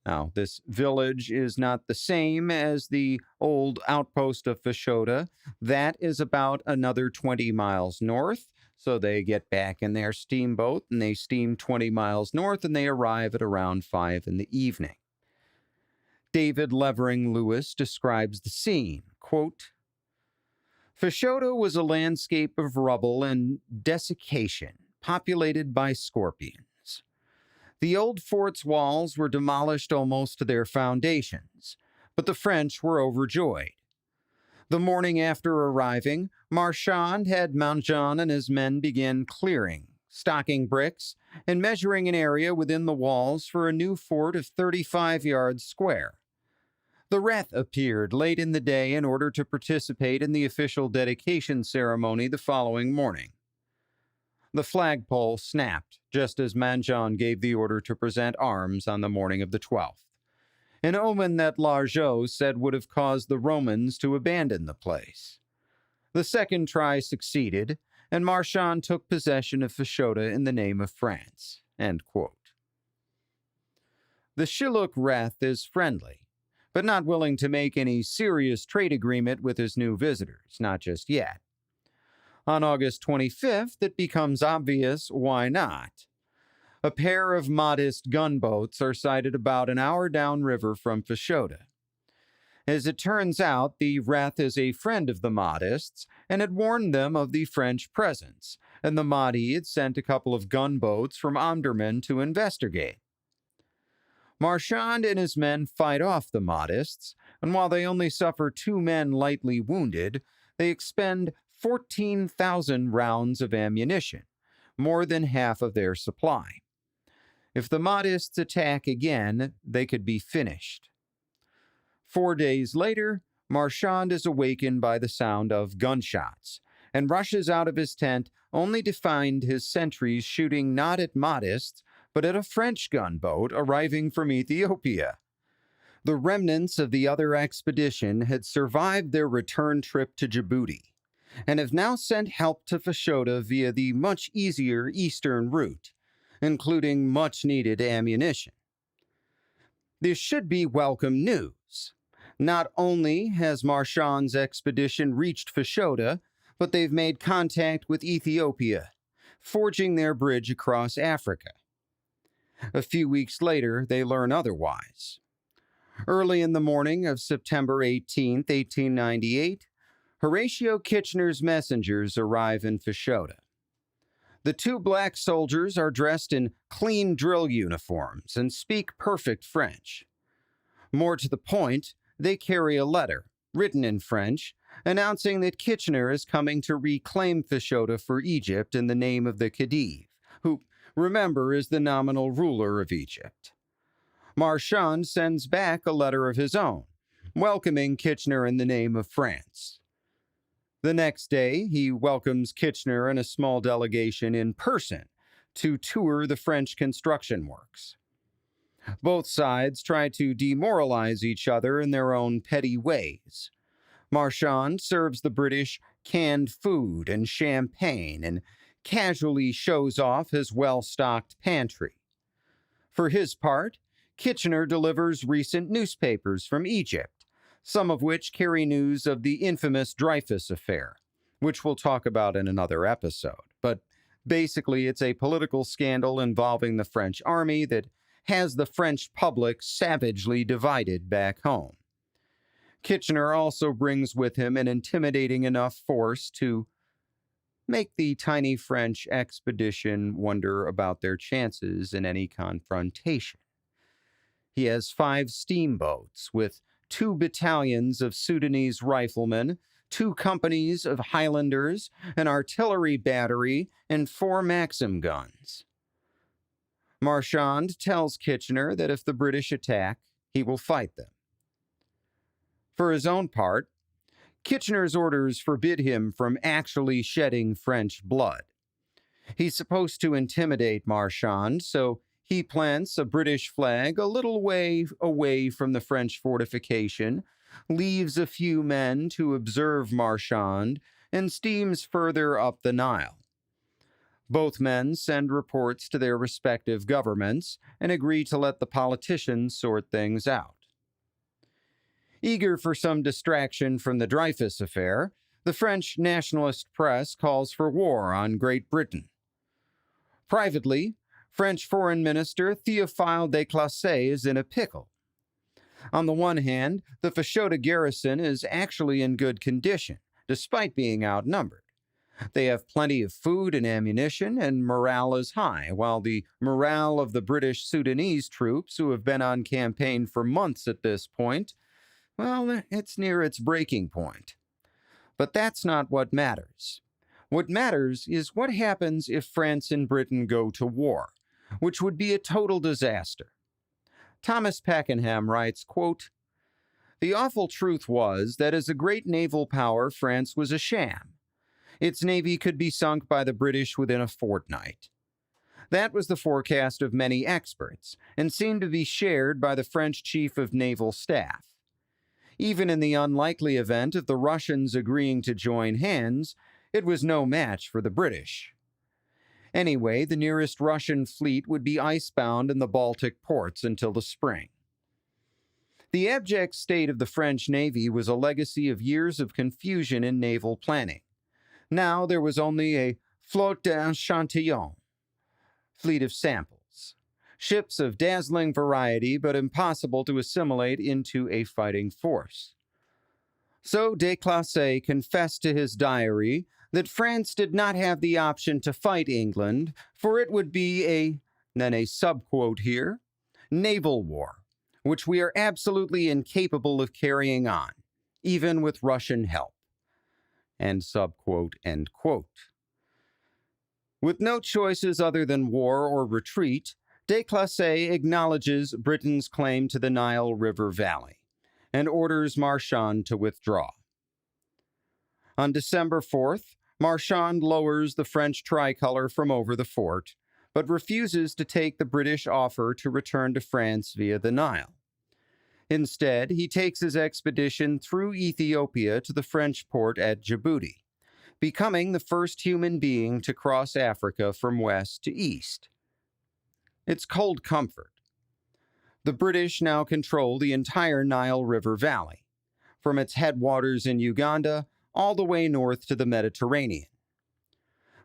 Now, this village is not the same as the old outpost of Fashoda. That is about another 20 miles north, so they get back in their steamboat and they steam 20 miles north and they arrive at around 5 in the evening. David Levering Lewis describes the scene, quote, "Fashoda was a landscape of rubble and desiccation, populated by scorpions. The old fort's walls were demolished almost to their foundations, but the French were overjoyed. The morning after arriving, Marchand had Marchand and his men begin clearing, stocking bricks, and measuring an area within the walls for a new fort of 35 yards square. The Reth appeared late in the day in order to participate in the official dedication ceremony the following morning. The flagpole snapped just as Marchand gave the order to present arms on the morning of the 12th, an omen that Largeau said would have caused the Romans to abandon the place. The second try succeeded, and Marchand took possession of Fashoda in the name of France." End quote. The Shilluk Reth is friendly, but not willing to make any serious trade agreement with his new visitors, not just yet. On August 25th, it becomes obvious why not. A pair of modest gunboats are sighted about an hour downriver from Fashoda. As it turns out, the Reth is a friend of the Mahdists and had warned them of the French presence, and the Mahdi had sent a couple of gunboats from Omdurman to investigate. Marchand and his men fight off the Mahdists, and while they only suffer 2 men lightly wounded, they expend 14,000 rounds of ammunition, more than half of their supply. If the Mahdists attack again, they could be finished. 4 days later, Marchand is awakened by the sound of gunshots and rushes out of his tent only to find his sentries shooting not at Mahdists, but at a French gunboat arriving from Ethiopia. The remnants of the other expedition had survived their return trip to Djibouti and have now sent help to Fashoda via the much easier eastern route, including much-needed ammunition. This should be welcome news. Not only has Marchand's expedition reached Fashoda, but they've made contact with Ethiopia, forging their bridge across Africa. A few weeks later, they learn otherwise. Early in the morning of September 18, 1898, Horatio Kitchener's messengers arrive in Fashoda. The 2 black soldiers are dressed in clean drill uniforms and speak perfect French. More to the point, they carry a letter, written in French, announcing that Kitchener is coming to reclaim Fashoda for Egypt in the name of the Khedive, who, remember, is the nominal ruler of Egypt. Marchand sends back a letter of his own, welcoming Kitchener in the name of France. The next day, he welcomes Kitchener and a small delegation in person to tour the French construction works. Both sides try to demoralize each other in their own petty ways. Marchand serves the British canned food and champagne and casually shows off his well-stocked pantry. For his part, Kitchener delivers recent newspapers from Egypt, some of which carry news of the infamous Dreyfus affair, which we'll talk about in another episode. But basically, it's a political scandal involving the French army that has the French public savagely divided back home. Kitchener also brings with him an intimidating enough force to make the tiny French expedition wonder about their chances in any confrontation. He has 5 steamboats with 2 battalions of Sudanese riflemen, 2 companies of Highlanders, an artillery battery, and 4 Maxim guns. Marchand tells Kitchener that if the British attack, he will fight them. For his own part, Kitchener's orders forbid him from actually shedding French blood. He's supposed to intimidate Marchand, so he plants a British flag a little way away from the French fortification, leaves a few men to observe Marchand, and steams further up the Nile. Both men send reports to their respective governments and agree to let the politicians sort things out. Eager for some distraction from the Dreyfus affair, the French nationalist press calls for war on Great Britain. Privately, French Foreign Minister Théophile Déclassé is in a pickle. On the one hand, the Fashoda garrison is actually in good condition, despite being outnumbered. They have plenty of food and ammunition, and morale is high, while the morale of the British Sudanese troops, who have been on campaign for months at this point, well, it's near its breaking point. But that's not what matters. What matters is what happens if France and Britain go to war, which would be a total disaster. Thomas Pakenham writes, quote, "The awful truth was that as a great naval power, France was a sham. Its navy could be sunk by the British within a fortnight. That was the forecast of many experts, and seemed to be shared by the French Chief of Naval Staff. Even in the unlikely event of the Russians agreeing to join hands, it was no match for the British. Anyway, the nearest Russian fleet would be icebound in the Baltic ports until the spring. The abject state of the French Navy was a legacy of years of confusion in naval planning. Now there was only a flotte d'échantillons, fleet of samples, ships of dazzling variety but impossible to assimilate into a fighting force. So Déclassé confessed to his diary that France did not have the option to fight England, for it would be then a subquote here, naval war, which we are absolutely incapable of carrying on, even with Russian help. And subquote, end quote. With no choices other than war or retreat, Déclassé acknowledges Britain's claim to the Nile River Valley and orders Marchand to withdraw. On December 4th, Marchand lowers the French tricolor from over the fort, but refuses to take the British offer to return to France via the Nile. Instead, he takes his expedition through Ethiopia to the French port at Djibouti, becoming the first human being to cross Africa from west to east. It's cold comfort. The British now control the entire Nile River Valley, from its headwaters in Uganda all the way north to the Mediterranean.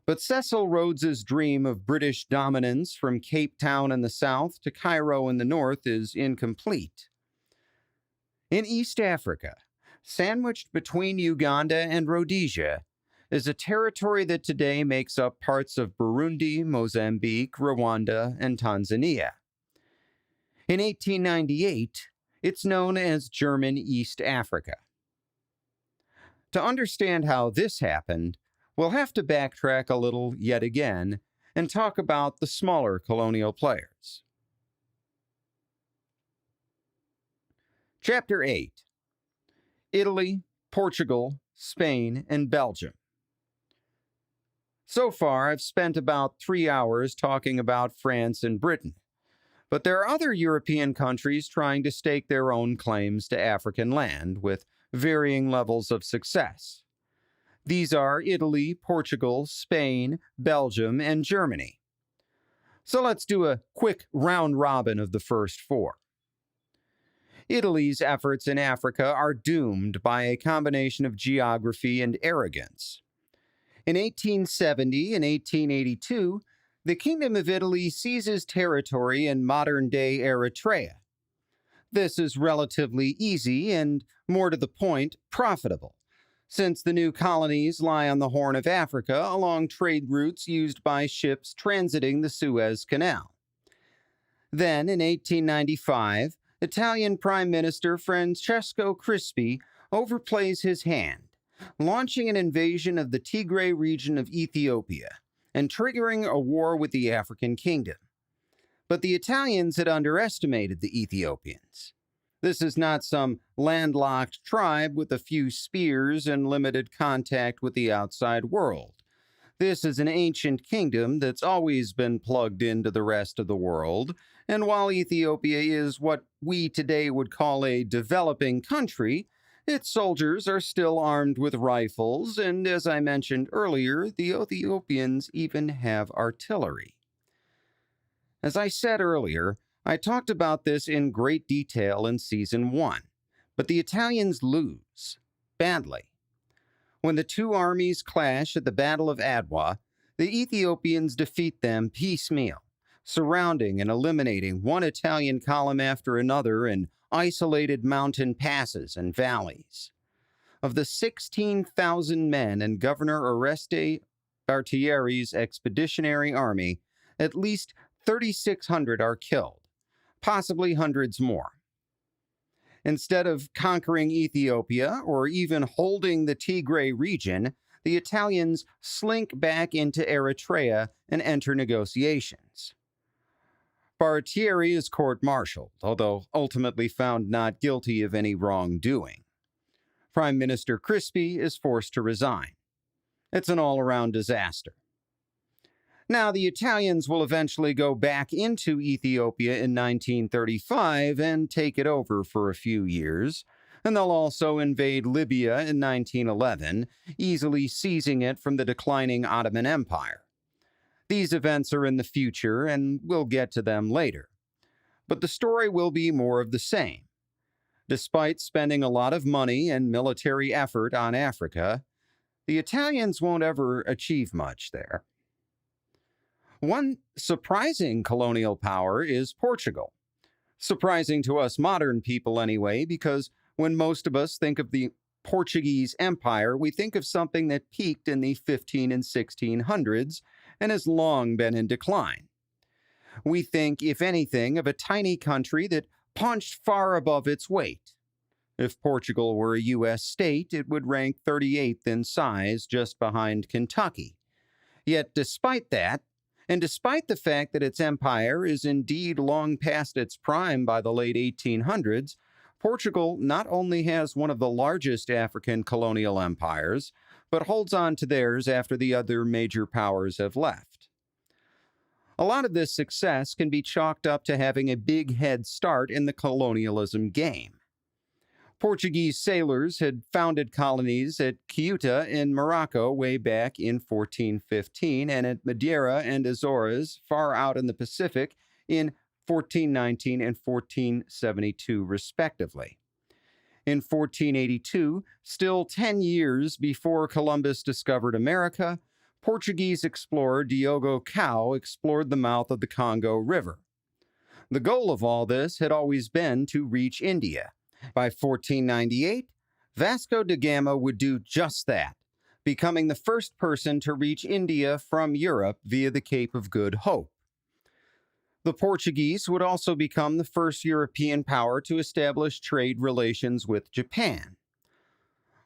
But Cecil Rhodes's dream of British dominance from Cape Town in the south to Cairo in the north is incomplete. In East Africa, sandwiched between Uganda and Rhodesia, is a territory that today makes up parts of Burundi, Mozambique, Rwanda, and Tanzania. In 1898, it's known as German East Africa. To understand how this happened, we'll have to backtrack a little yet again and talk about the smaller colonial players. Chapter 8. Italy, Portugal, Spain, and Belgium. So far, I've spent about 3 hours talking about France and Britain, but there are other European countries trying to stake their own claims to African land with varying levels of success. These are Italy, Portugal, Spain, Belgium, and Germany. So let's do a quick round robin of the first 4. Italy's efforts in Africa are doomed by a combination of geography and arrogance. In 1870 and 1882, the Kingdom of Italy seizes territory in modern-day Eritrea. This is relatively easy and, more to the point, profitable, since the new colonies lie on the Horn of Africa along trade routes used by ships transiting the Suez Canal. Then, in 1895, Italian Prime Minister Francesco Crispi overplays his hand, launching an invasion of the Tigray region of Ethiopia and triggering a war with the African kingdom. But the Italians had underestimated the Ethiopians. This is not some landlocked tribe with a few spears and limited contact with the outside world. This is an ancient kingdom that's always been plugged into the rest of the world, and while Ethiopia is what we today would call a developing country, its soldiers are still armed with rifles, and as I mentioned earlier, the Ethiopians even have artillery. As I said earlier, I talked about this in great detail in Season 1, but the Italians lose, badly. When the two armies clash at the Battle of Adwa, the Ethiopians defeat them piecemeal, surrounding and eliminating one Italian column after another in isolated mountain passes and valleys. Of the 16,000 men in Governor Oreste Bartieri's expeditionary army, at least 3,600 are killed, possibly hundreds more. Instead of conquering Ethiopia or even holding the Tigray region, the Italians slink back into Eritrea and enter negotiations. Baratieri is court-martialed, although ultimately found not guilty of any wrongdoing. Prime Minister Crispi is forced to resign. It's an all-around disaster. Now, the Italians will eventually go back into Ethiopia in 1935 and take it over for a few years, and they'll also invade Libya in 1911, easily seizing it from the declining Ottoman Empire. These events are in the future, and we'll get to them later. But the story will be more of the same. Despite spending a lot of money and military effort on Africa, the Italians won't ever achieve much there. One surprising colonial power is Portugal. Surprising to us modern people anyway, because when most of us think of the Portuguese Empire, we think of something that peaked in the 15 and 1600s and has long been in decline. We think, if anything, of a tiny country that punched far above its weight. If Portugal were a U.S. state, it would rank 38th in size, just behind Kentucky. Yet despite that, and despite the fact that its empire is indeed long past its prime by the late 1800s, Portugal not only has one of the largest African colonial empires, but holds on to theirs after the other major powers have left. A lot of this success can be chalked up to having a big head start in the colonialism game. Portuguese sailors had founded colonies at Ceuta in Morocco way back in 1415 and at Madeira and Azores far out in the Pacific in 1419 and 1472 respectively. In 1482, still 10 years before Columbus discovered America, Portuguese explorer Diogo Cao explored the mouth of the Congo River. The goal of all this had always been to reach India. By 1498, Vasco da Gama would do just that, becoming the first person to reach India from Europe via the Cape of Good Hope. The Portuguese would also become the first European power to establish trade relations with Japan.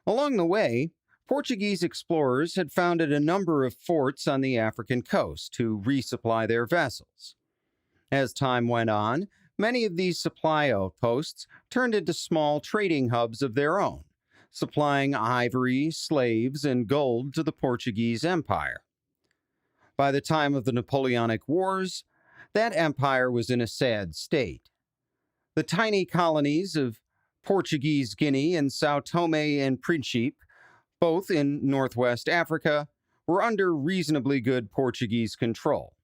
Along the way, Portuguese explorers had founded a number of forts on the African coast to resupply their vessels. As time went on, many of these supply outposts turned into small trading hubs of their own, supplying ivory, slaves, and gold to the Portuguese Empire. By the time of the Napoleonic Wars, that empire was in a sad state. The tiny colonies of Portuguese Guinea and São Tomé and Príncipe, both in northwest Africa, were under reasonably good Portuguese control.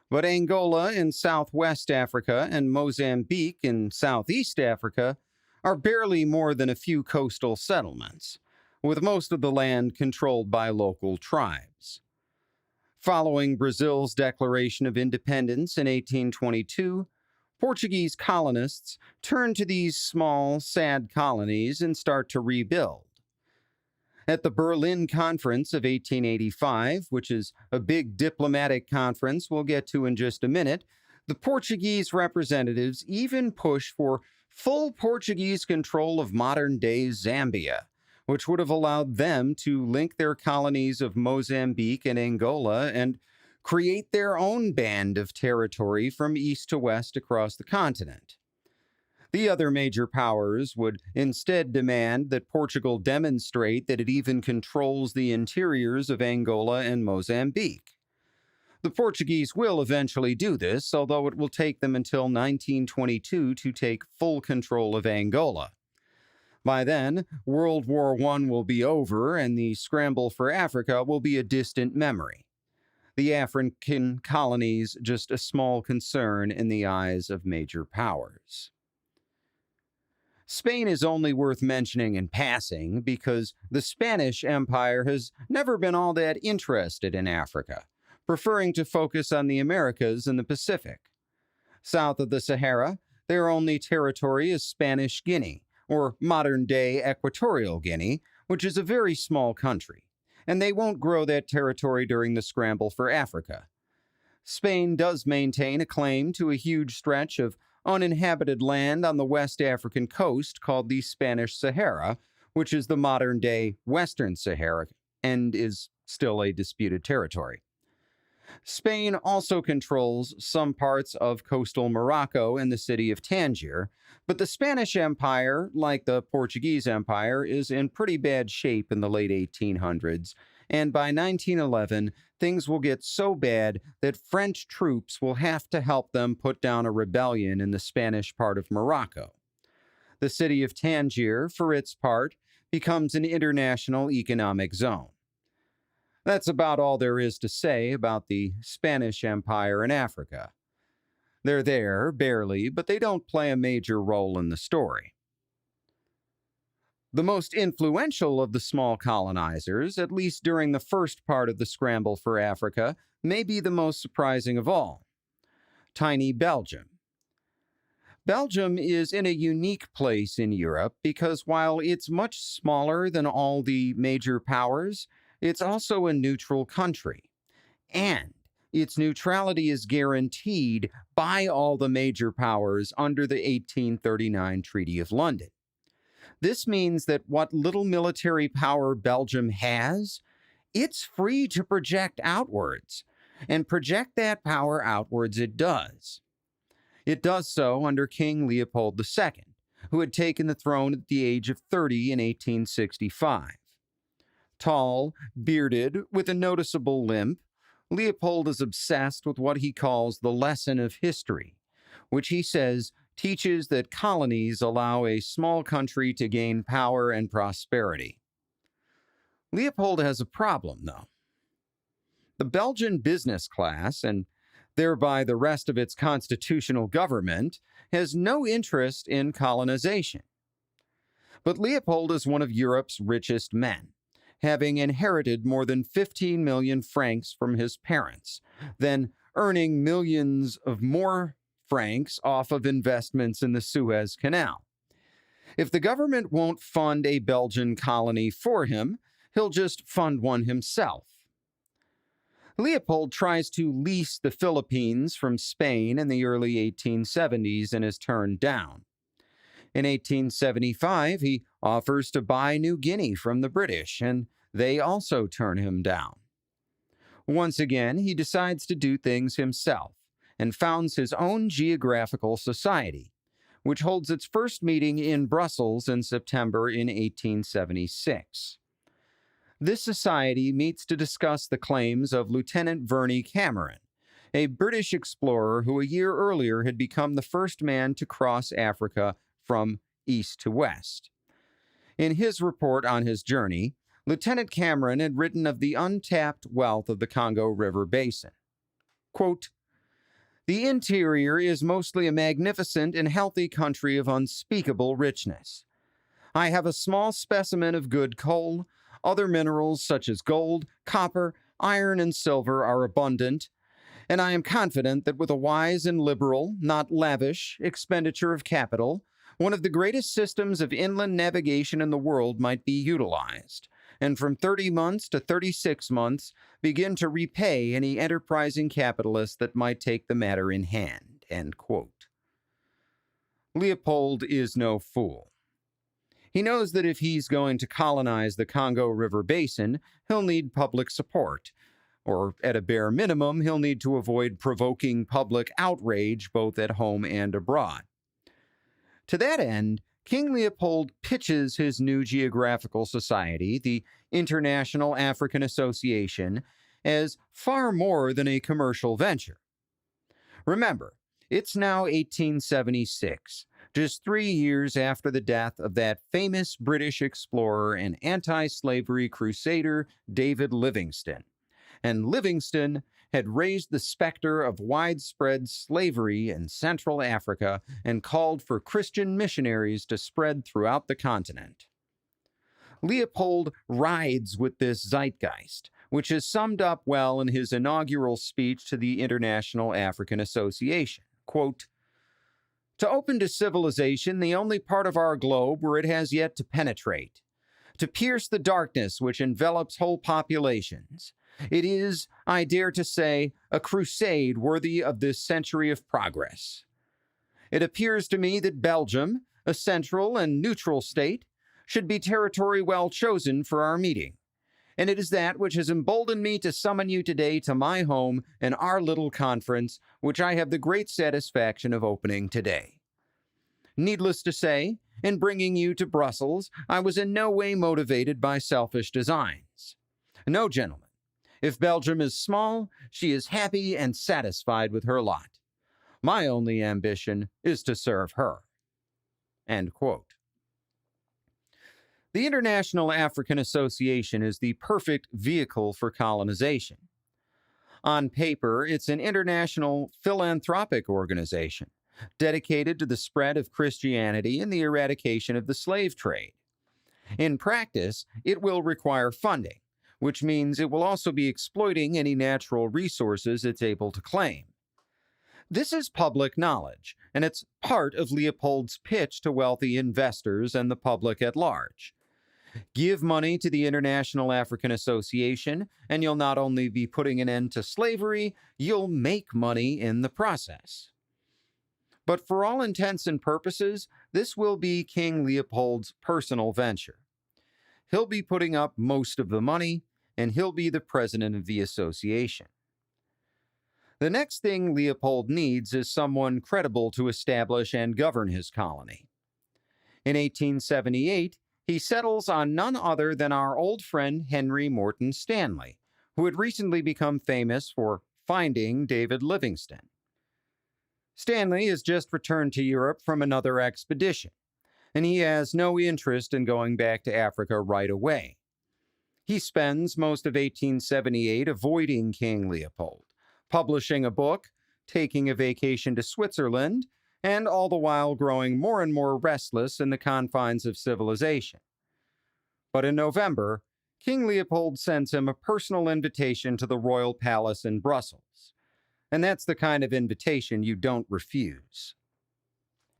But Angola in southwest Africa and Mozambique in southeast Africa are barely more than a few coastal settlements, with most of the land controlled by local tribes. Following Brazil's declaration of independence in 1822, Portuguese colonists turn to these small, sad colonies and start to rebuild. At the Berlin Conference of 1885, which is a big diplomatic conference we'll get to in just a minute, the Portuguese representatives even push for full Portuguese control of modern-day Zambia, which would have allowed them to link their colonies of Mozambique and Angola and create their own band of territory from east to west across the continent. The other major powers would instead demand that Portugal demonstrate that it even controls the interiors of Angola and Mozambique. The Portuguese will eventually do this, although it will take them until 1922 to take full control of Angola. By then, World War I will be over and the scramble for Africa will be a distant memory. The African colonies just a small concern in the eyes of major powers. Spain is only worth mentioning in passing because the Spanish Empire has never been all that interested in Africa, preferring to focus on the Americas and the Pacific. South of the Sahara, their only territory is Spanish Guinea, or modern-day Equatorial Guinea, which is a very small country, and they won't grow that territory during the scramble for Africa. Spain does maintain a claim to a huge stretch of uninhabited land on the West African coast called the Spanish Sahara, which is the modern-day Western Sahara and is still a disputed territory. Spain also controls some parts of coastal Morocco and the city of Tangier, but the Spanish Empire, like the Portuguese Empire, is in pretty bad shape in the late 1800s, and by 1911, things will get so bad that French troops will have to help them put down a rebellion in the Spanish part of Morocco. The city of Tangier, for its part, becomes an international economic zone. That's about all there is to say about the Spanish Empire in Africa. They're there, barely, but they don't play a major role in the story. The most influential of the small colonizers, at least during the first part of the scramble for Africa, may be the most surprising of all. Tiny Belgium. Belgium is in a unique place in Europe because while it's much smaller than all the major powers, it's also a neutral country. And its neutrality is guaranteed by all the major powers under the 1839 Treaty of London. This means that what little military power Belgium has, it's free to project outwards, and project that power outwards it does. It does so under King Leopold II, who had taken the throne at the age of 30 in 1865. Tall, bearded, with a noticeable limp, Leopold is obsessed with what he calls the lesson of history, which he says teaches that colonies allow a small country to gain power and prosperity. Leopold has a problem, though. The Belgian business class, and thereby the rest of its constitutional government, has no interest in colonization. But Leopold is one of Europe's richest men, having inherited more than 15 million francs from his parents, then earning millions of more francs off of investments in the Suez Canal. If the government won't fund a Belgian colony for him, he'll just fund one himself. Leopold tries to lease the Philippines from Spain in the early 1870s and is turned down. In 1875, he offers to buy New Guinea from the British, and they also turn him down. Once again, he decides to do things himself and founds his own geographical society, which holds its first meeting in Brussels in September in 1876. This society meets to discuss the claims of Lieutenant Verney Cameron, a British explorer who a year earlier had become the first man to cross Africa from east to west. In his report on his journey, Lieutenant Cameron had written of the untapped wealth of the Congo River Basin. Quote, The interior is mostly a magnificent and healthy country of unspeakable richness. I have a small specimen of good coal. Other minerals such as gold, copper, iron, and silver are abundant, and I am confident that with a wise and liberal, not lavish, expenditure of capital, one of the greatest systems of inland navigation in the world might be utilized, and from 30 months to 36 months begin to repay any enterprising capitalist that might take the matter in hand." End quote. Leopold is no fool. He knows that if he's going to colonize the Congo River Basin, he'll need public support, or at a bare minimum, he'll need to avoid provoking public outrage both at home and abroad. To that end, King Leopold pitches his new geographical society, the International African Association, as far more than a commercial venture. Remember, it's now 1876, just 3 years after the death of that famous British explorer and anti-slavery crusader David Livingstone. And Livingstone had raised the specter of widespread slavery in Central Africa and called for Christian missionaries to spread throughout the continent. Leopold rides with this zeitgeist, which is summed up well in his inaugural speech to the International African Association. Quote, "To open to civilization the only part of our globe where it has yet to penetrate, to pierce the darkness which envelops whole populations. It is, I dare to say, a crusade worthy of this century of progress. It appears to me that Belgium, a central and neutral state, should be territory well chosen for our meeting, and it is that which has emboldened me to summon you today to my home and our little conference, which I have the great satisfaction of opening today. Needless to say, in bringing you to Brussels, I was in no way motivated by selfish designs. No, gentlemen. If Belgium is small, she is happy and satisfied with her lot. My only ambition is to serve her." End quote. The International African Association is the perfect vehicle for colonization. On paper, it's an international philanthropic organization dedicated to the spread of Christianity and the eradication of the slave trade. In practice, it will require funding, which means it will also be exploiting any natural resources it's able to claim. This is public knowledge, and it's part of Leopold's pitch to wealthy investors and the public at large. Give money to the International African Association, and you'll not only be putting an end to slavery, you'll make money in the process. But for all intents and purposes, this will be King Leopold's personal venture. He'll be putting up most of the money, and he'll be the president of the association. The next thing Leopold needs is someone credible to establish and govern his colony. In 1878, he settles on none other than our old friend Henry Morton Stanley, who had recently become famous for finding David Livingstone. Stanley has just returned to Europe from another expedition, and he has no interest in going back to Africa right away. He spends most of 1878 avoiding King Leopold, publishing a book, taking a vacation to Switzerland, and all the while growing more and more restless in the confines of civilization. But in November, King Leopold sends him a personal invitation to the royal palace in Brussels, and that's the kind of invitation you don't refuse.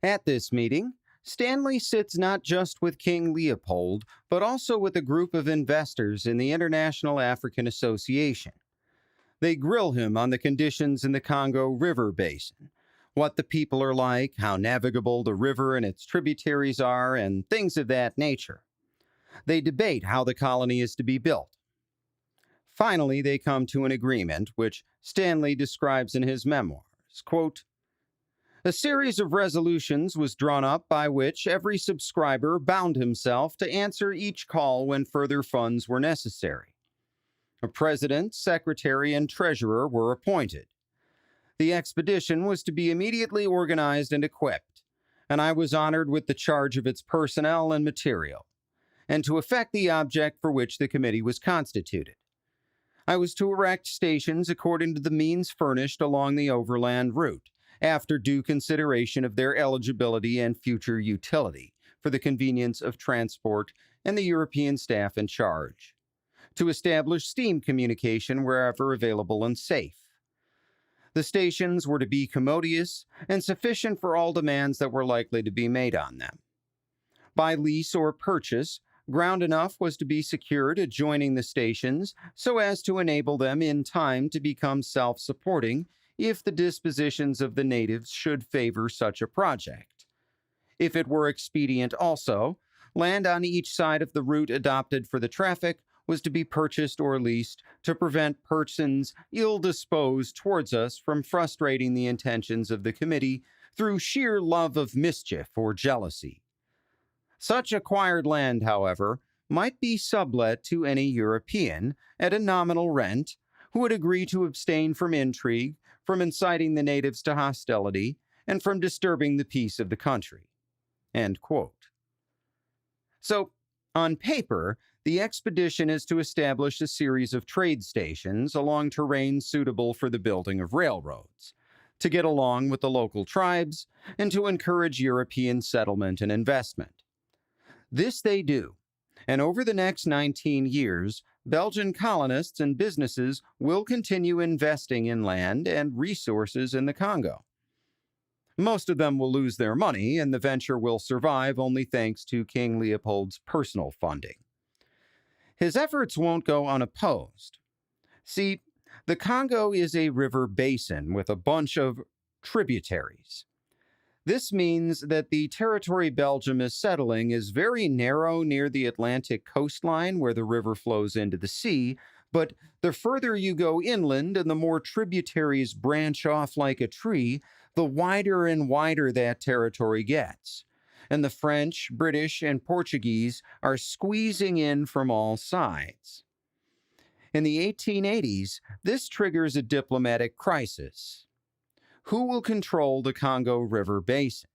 At this meeting, Stanley sits not just with King Leopold, but also with a group of investors in the International African Association. They grill him on the conditions in the Congo River Basin, what the people are like, how navigable the river and its tributaries are, and things of that nature. They debate how the colony is to be built. Finally, they come to an agreement, which Stanley describes in his memoirs. Quote, "A series of resolutions was drawn up by which every subscriber bound himself to answer each call when further funds were necessary. A president, secretary, and treasurer were appointed. The expedition was to be immediately organized and equipped, and I was honored with the charge of its personnel and material, and to effect the object for which the committee was constituted. I was to erect stations according to the means furnished along the overland route, after due consideration of their eligibility and future utility, for the convenience of transport and the European staff in charge, to establish steam communication wherever available and safe. The stations were to be commodious and sufficient for all demands that were likely to be made on them. By lease or purchase, ground enough was to be secured adjoining the stations so as to enable them in time to become self-supporting if the dispositions of the natives should favor such a project. If it were expedient also, land on each side of the route adopted for the traffic was to be purchased or leased to prevent persons ill-disposed towards us from frustrating the intentions of the committee through sheer love of mischief or jealousy. Such acquired land, however, might be sublet to any European at a nominal rent who would agree to abstain from intrigue, from inciting the natives to hostility, and from disturbing the peace of the country. End quote. So, on paper, the expedition is to establish a series of trade stations along terrain suitable for the building of railroads, to get along with the local tribes, and to encourage European settlement and investment. This they do, and over the next 19 years, Belgian colonists and businesses will continue investing in land and resources in the Congo. Most of them will lose their money, and the venture will survive only thanks to King Leopold's personal funding. His efforts won't go unopposed. See, the Congo is a river basin with a bunch of tributaries. This means that the territory Belgium is settling is very narrow near the Atlantic coastline where the river flows into the sea, but the further you go inland and the more tributaries branch off like a tree, the wider and wider that territory gets. And the French, British, and Portuguese are squeezing in from all sides. In the 1880s, this triggers a diplomatic crisis. Who will control the Congo River basin?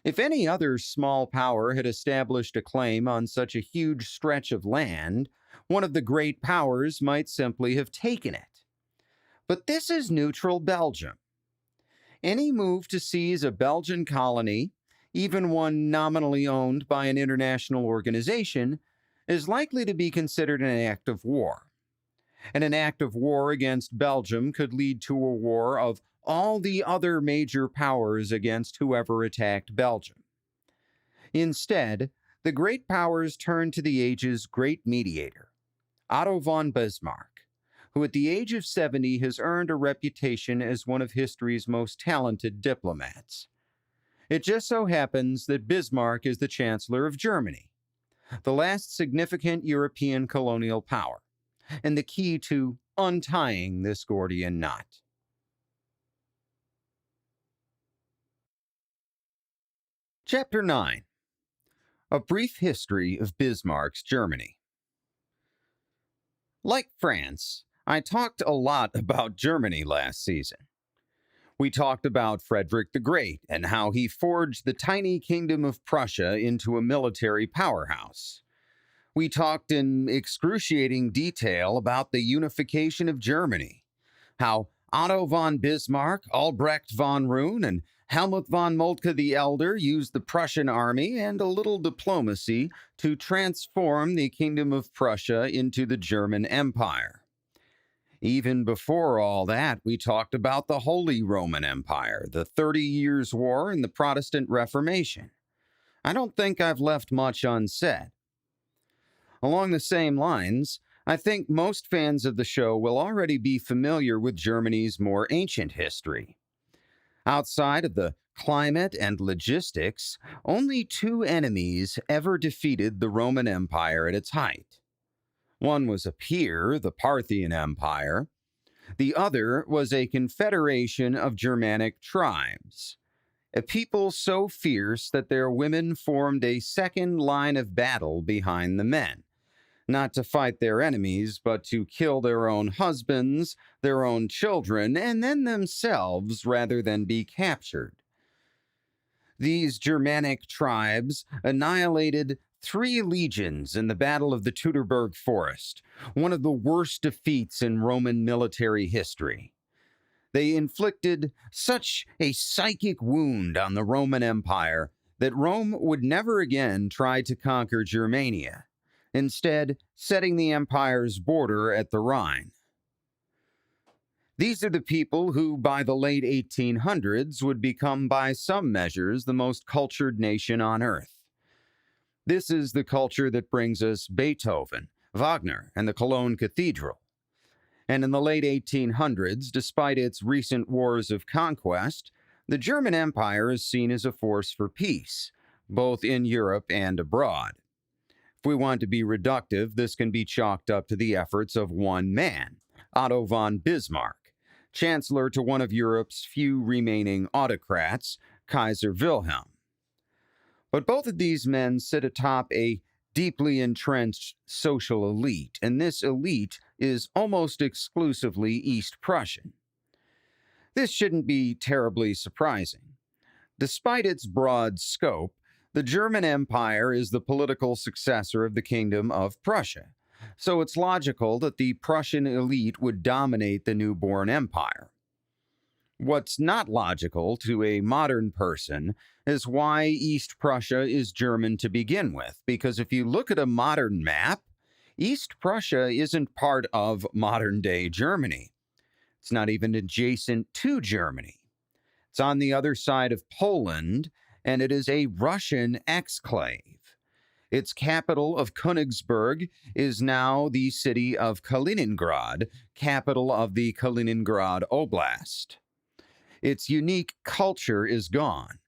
If any other small power had established a claim on such a huge stretch of land, one of the great powers might simply have taken it. But this is neutral Belgium. Any move to seize a Belgian colony, even one nominally owned by an international organization, is likely to be considered an act of war. And an act of war against Belgium could lead to a war of all the other major powers against whoever attacked Belgium. Instead, the great powers turned to the age's great mediator, Otto von Bismarck, who at the age of 70 has earned a reputation as one of history's most talented diplomats. It just so happens that Bismarck is the Chancellor of Germany, the last significant European colonial power, and the key to untying this Gordian knot. Chapter 9. A Brief History of Bismarck's Germany. Like France, I talked a lot about Germany last season. We talked about Frederick the Great and how he forged the tiny kingdom of Prussia into a military powerhouse. We talked in excruciating detail about the unification of Germany, how Otto von Bismarck, Albrecht von Roon, and Helmut von Moltke the Elder used the Prussian army and a little diplomacy to transform the Kingdom of Prussia into the German Empire. Even before all that, we talked about the Holy Roman Empire, the 30 Years' War, and the Protestant Reformation. I don't think I've left much unsaid. Along the same lines, I think most fans of the show will already be familiar with Germany's more ancient history. Outside of the climate and logistics, only two enemies ever defeated the Roman Empire at its height. One was a peer, the Parthian Empire. The other was a confederation of Germanic tribes, a people so fierce that their women formed a second line of battle behind the men, not to fight their enemies, but to kill their own husbands, their own children, and then themselves rather than be captured. These Germanic tribes annihilated 3 legions in the Battle of the Teutoburg Forest, one of the worst defeats in Roman military history. They inflicted such a psychic wound on the Roman Empire that Rome would never again try to conquer Germania, instead setting the empire's border at the Rhine. These are the people who, by the late 1800s, would become, by some measures, the most cultured nation on earth. This is the culture that brings us Beethoven, Wagner, and the Cologne Cathedral. And in the late 1800s, despite its recent wars of conquest, the German Empire is seen as a force for peace, both in Europe and abroad. If we want to be reductive, this can be chalked up to the efforts of one man, Otto von Bismarck, chancellor to one of Europe's few remaining autocrats, Kaiser Wilhelm. But both of these men sit atop a deeply entrenched social elite, and this elite is almost exclusively East Prussian. This shouldn't be terribly surprising. Despite its broad scope, the German Empire is the political successor of the Kingdom of Prussia, so it's logical that the Prussian elite would dominate the newborn empire. What's not logical to a modern person is why East Prussia is German to begin with, because if you look at a modern map, East Prussia isn't part of modern-day Germany. It's not even adjacent to Germany. It's on the other side of Poland, and it is a Russian exclave. Its capital of Königsberg is now the city of Kaliningrad, capital of the Kaliningrad Oblast. Its unique culture is gone,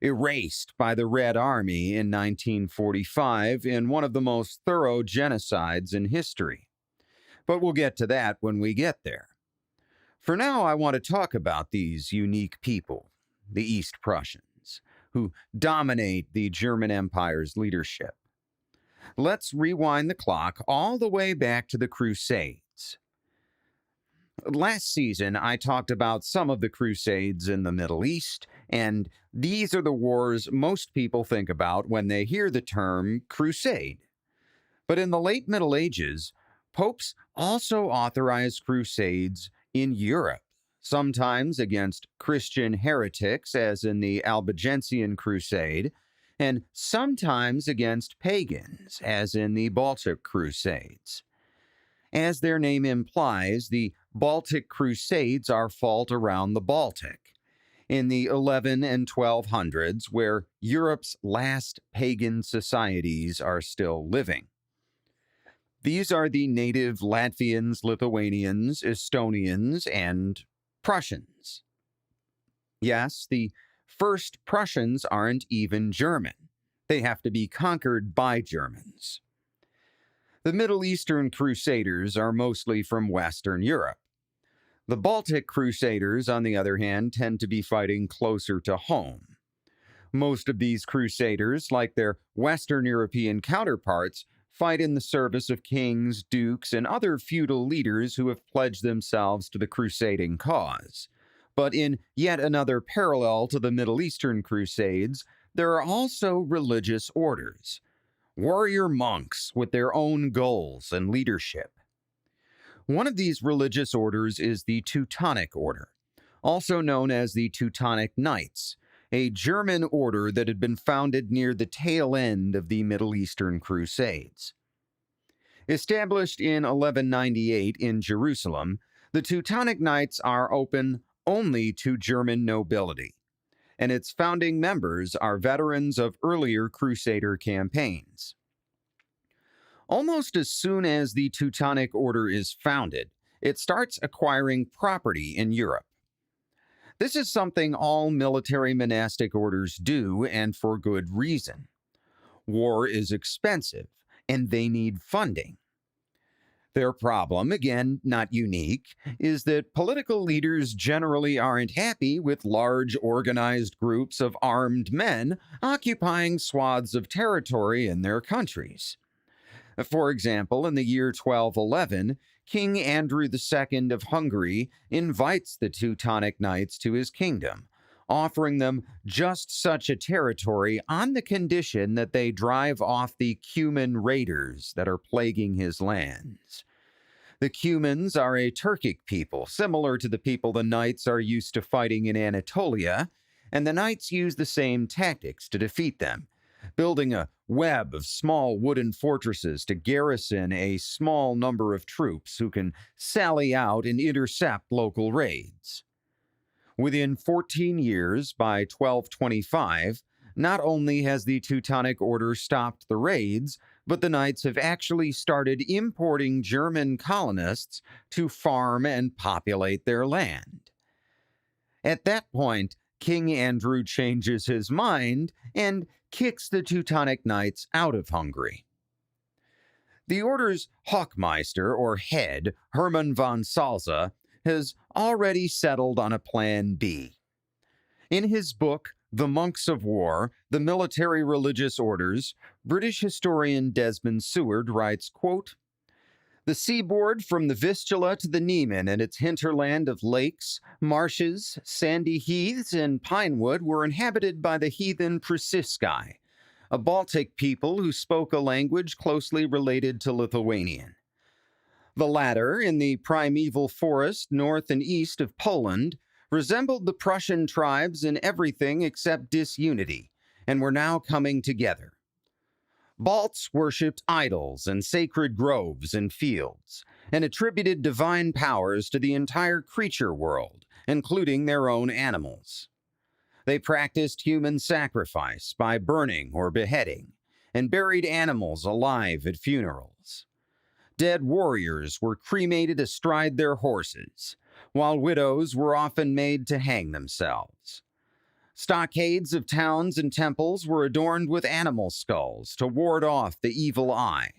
erased by the Red Army in 1945 in one of the most thorough genocides in history. But we'll get to that when we get there. For now, I want to talk about these unique people, the East Prussians, who dominate the German Empire's leadership. Let's rewind the clock all the way back to the Crusades. Last season, I talked about some of the Crusades in the Middle East, and these are the wars most people think about when they hear the term crusade. But in the late Middle Ages, popes also authorized crusades in Europe, sometimes against Christian heretics, as in the Albigensian Crusade, and sometimes against pagans, as in the Baltic Crusades. As their name implies, the Baltic Crusades are fought around the Baltic, in the 11 and 1200s, where Europe's last pagan societies are still living. These are the native Latvians, Lithuanians, Estonians, and Prussians. Yes, the first Prussians aren't even German. They have to be conquered by Germans. The Middle Eastern Crusaders are mostly from Western Europe. The Baltic Crusaders, on the other hand, tend to be fighting closer to home. Most of these Crusaders, like their Western European counterparts, fight in the service of kings, dukes, and other feudal leaders who have pledged themselves to the crusading cause. But in yet another parallel to the Middle Eastern Crusades, there are also religious orders. Warrior monks with their own goals and leadership. One of these religious orders is the Teutonic Order, also known as the Teutonic Knights, a German order that had been founded near the tail end of the Middle Eastern Crusades. Established in 1198 in Jerusalem, the Teutonic Knights are open only to German nobility, and its founding members are veterans of earlier Crusader campaigns. Almost as soon as the Teutonic Order is founded, it starts acquiring property in Europe. This is something all military monastic orders do, and for good reason. War is expensive, and they need funding. Their problem, again not unique, is that political leaders generally aren't happy with large organized groups of armed men occupying swaths of territory in their countries. For example, in the year 1211, King Andrew II of Hungary invites the Teutonic Knights to his kingdom, offering them just such a territory on the condition that they drive off the Cuman raiders that are plaguing his lands. The Cumans are a Turkic people, similar to the people the knights are used to fighting in Anatolia, and the knights use the same tactics to defeat them, building a web of small wooden fortresses to garrison a small number of troops who can sally out and intercept local raids. Within 14 years, by 1225, not only has the Teutonic Order stopped the raids, but the knights have actually started importing German colonists to farm and populate their land. At that point, King Andrew changes his mind and kicks the Teutonic Knights out of Hungary. The order's Hochmeister, or head, Hermann von Salza, has already settled on a plan B. In his book, The Monks of War, The Military Religious Orders, British historian Desmond Seward writes, quote, "The seaboard from the Vistula to the Niemen and its hinterland of lakes, marshes, sandy heaths, and pinewood were inhabited by the heathen Prusisci, a Baltic people who spoke a language closely related to Lithuanian. The latter, in the primeval forest north and east of Poland, resembled the Prussian tribes in everything except disunity, and were now coming together. Balts worshipped idols and sacred groves and fields, and attributed divine powers to the entire creature world, including their own animals. They practiced human sacrifice by burning or beheading, and buried animals alive at funerals. Dead warriors were cremated astride their horses, while widows were often made to hang themselves. Stockades of towns and temples were adorned with animal skulls to ward off the evil eye,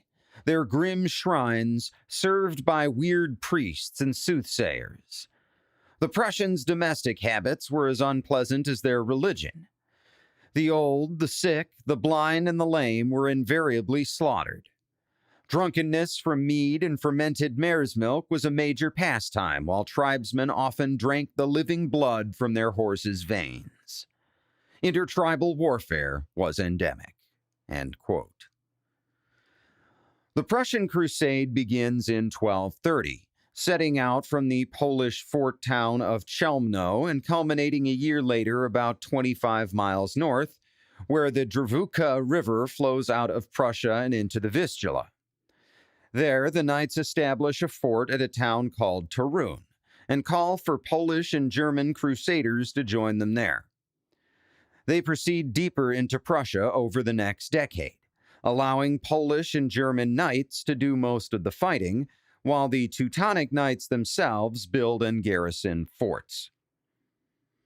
their grim shrines served by weird priests and soothsayers. The Prussians' domestic habits were as unpleasant as their religion. The old, the sick, the blind, and the lame were invariably slaughtered. Drunkenness from mead and fermented mare's milk was a major pastime, while tribesmen often drank the living blood from their horses' veins. Intertribal warfare was endemic." End quote. The Prussian Crusade begins in 1230, setting out from the Polish fort town of Chelmno and culminating a year later about 25 miles north, where the Drvuca River flows out of Prussia and into the Vistula. There, the knights establish a fort at a town called Torun and call for Polish and German crusaders to join them there. They proceed deeper into Prussia over the next decade, allowing Polish and German knights to do most of the fighting, while the Teutonic Knights themselves build and garrison forts.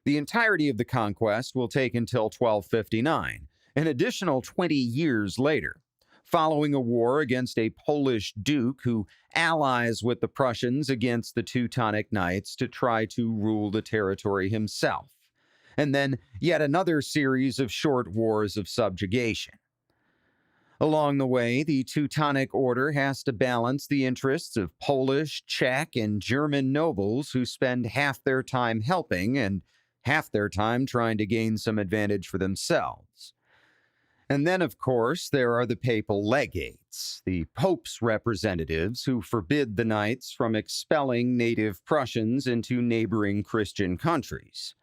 The entirety of the conquest will take until 1259, an additional 20 years later, following a war against a Polish duke who allies with the Prussians against the Teutonic Knights to try to rule the territory himself, and then yet another series of short wars of subjugation. Along the way, the Teutonic Order has to balance the interests of Polish, Czech, and German nobles who spend half their time helping and half their time trying to gain some advantage for themselves. And then, of course, there are the papal legates, the Pope's representatives who forbid the knights from expelling native Prussians into neighboring Christian countries.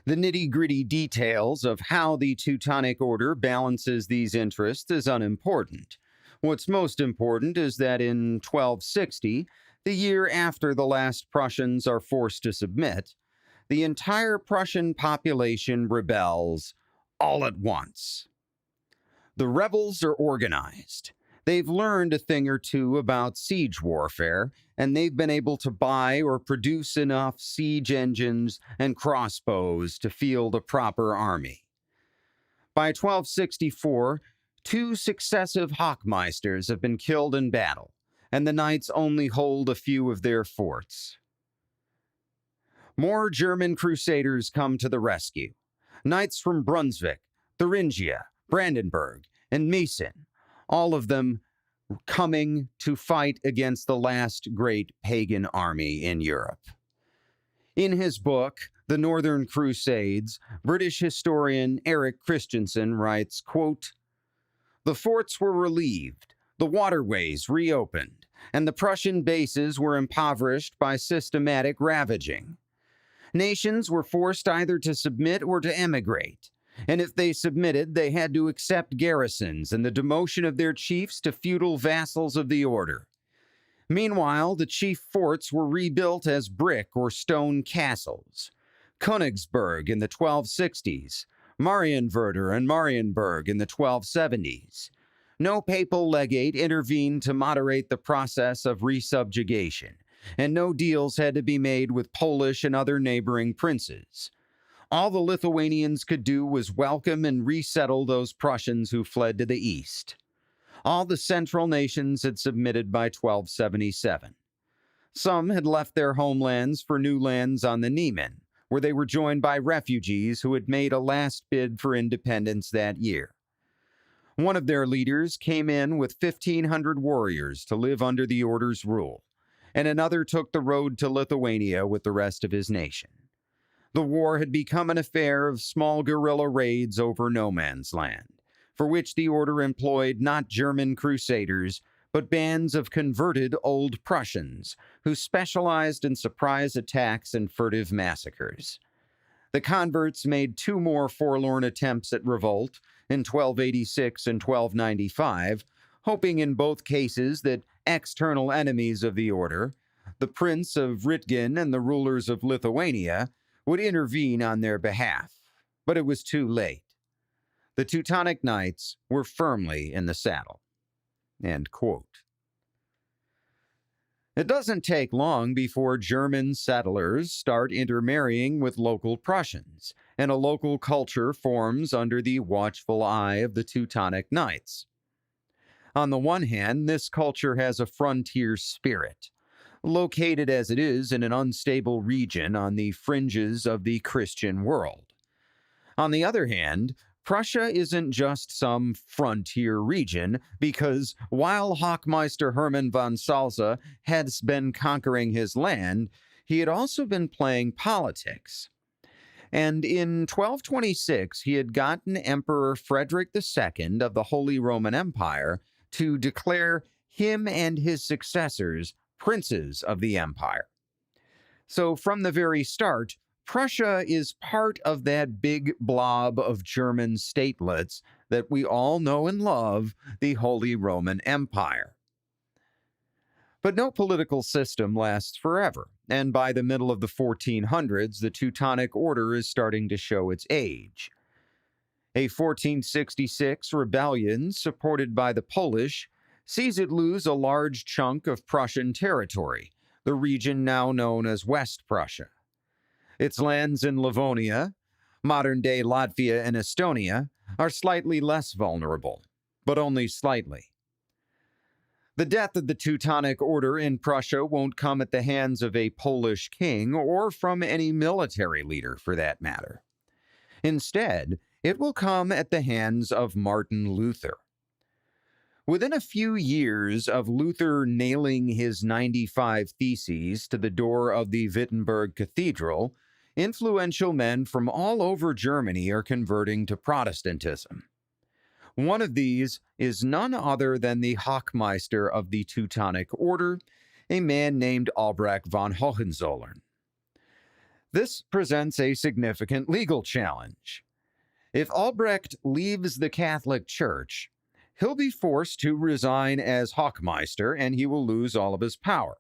The nitty-gritty details of how the Teutonic Order balances these interests is unimportant. What's most important is that in 1260, the year after the last Prussians are forced to submit, the entire Prussian population rebels all at once. The rebels are organized. They've learned a thing or two about siege warfare, and they've been able to buy or produce enough siege engines and crossbows to field a proper army. By 1264, 2 successive Hochmeisters have been killed in battle, and the knights only hold a few of their forts. More German crusaders come to the rescue. Knights from Brunswick, Thuringia, Brandenburg, and Meissen, all of them coming to fight against the last great pagan army in Europe. In his book, the Northern Crusades, British historian Eric Christensen writes, quote, "The forts were relieved, the waterways reopened, and the Prussian bases were impoverished by systematic ravaging. Nations were forced either to submit or to emigrate, and if they submitted, they had to accept garrisons and the demotion of their chiefs to feudal vassals of the order. Meanwhile, the chief forts were rebuilt as brick or stone castles. Königsberg in the 1260s, Marienwerder and Marienburg in the 1270s. No papal legate intervened to moderate the process of resubjugation, and no deals had to be made with Polish and other neighboring princes. All the Lithuanians could do was welcome and resettle those Prussians who fled to the east. All the central nations had submitted by 1277. Some had left their homelands for new lands on the Niemen, where they were joined by refugees who had made a last bid for independence that year. One of their leaders came in with 1,500 warriors to live under the order's rule, and another took the road to Lithuania with the rest of his nation. The war had become an affair of small guerrilla raids over no man's land, for which the order employed not German crusaders, but bands of converted old Prussians who specialized in surprise attacks and furtive massacres. The converts made two more forlorn attempts at revolt in 1286 and 1295, hoping in both cases that external enemies of the order, the Prince of Ritgen and the rulers of Lithuania, would intervene on their behalf. But it was too late. The Teutonic Knights were firmly in the saddle." End quote. It doesn't take long before German settlers start intermarrying with local Prussians, and a local culture forms under the watchful eye of the Teutonic Knights. On the one hand, this culture has a frontier spirit, located as it is in an unstable region on the fringes of the Christian world. On the other hand, Prussia isn't just some frontier region, because while Hochmeister Hermann von Salza had been conquering his land, he had also been playing politics. And in 1226, he had gotten Emperor Frederick II of the Holy Roman Empire to declare him and his successors princes of the empire. So from the very start, Prussia is part of that big blob of German statelets that we all know and love, the Holy Roman Empire. But no political system lasts forever, and by the middle of the 1400s, the Teutonic Order is starting to show its age. A 1466 rebellion, supported by the Polish, sees it lose a large chunk of Prussian territory, the region now known as West Prussia. Its lands in Livonia, modern-day Latvia and Estonia, are slightly less vulnerable, but only slightly. The death of the Teutonic Order in Prussia won't come at the hands of a Polish king or from any military leader, for that matter. Instead, it will come at the hands of Martin Luther. Within a few years of Luther nailing his 95 Theses to the door of the Wittenberg Cathedral, influential men from all over Germany are converting to Protestantism. One of these is none other than the Hochmeister of the Teutonic Order, a man named Albrecht von Hohenzollern. This presents a significant legal challenge. If Albrecht leaves the Catholic Church, he'll be forced to resign as Hochmeister, and he will lose all of his power.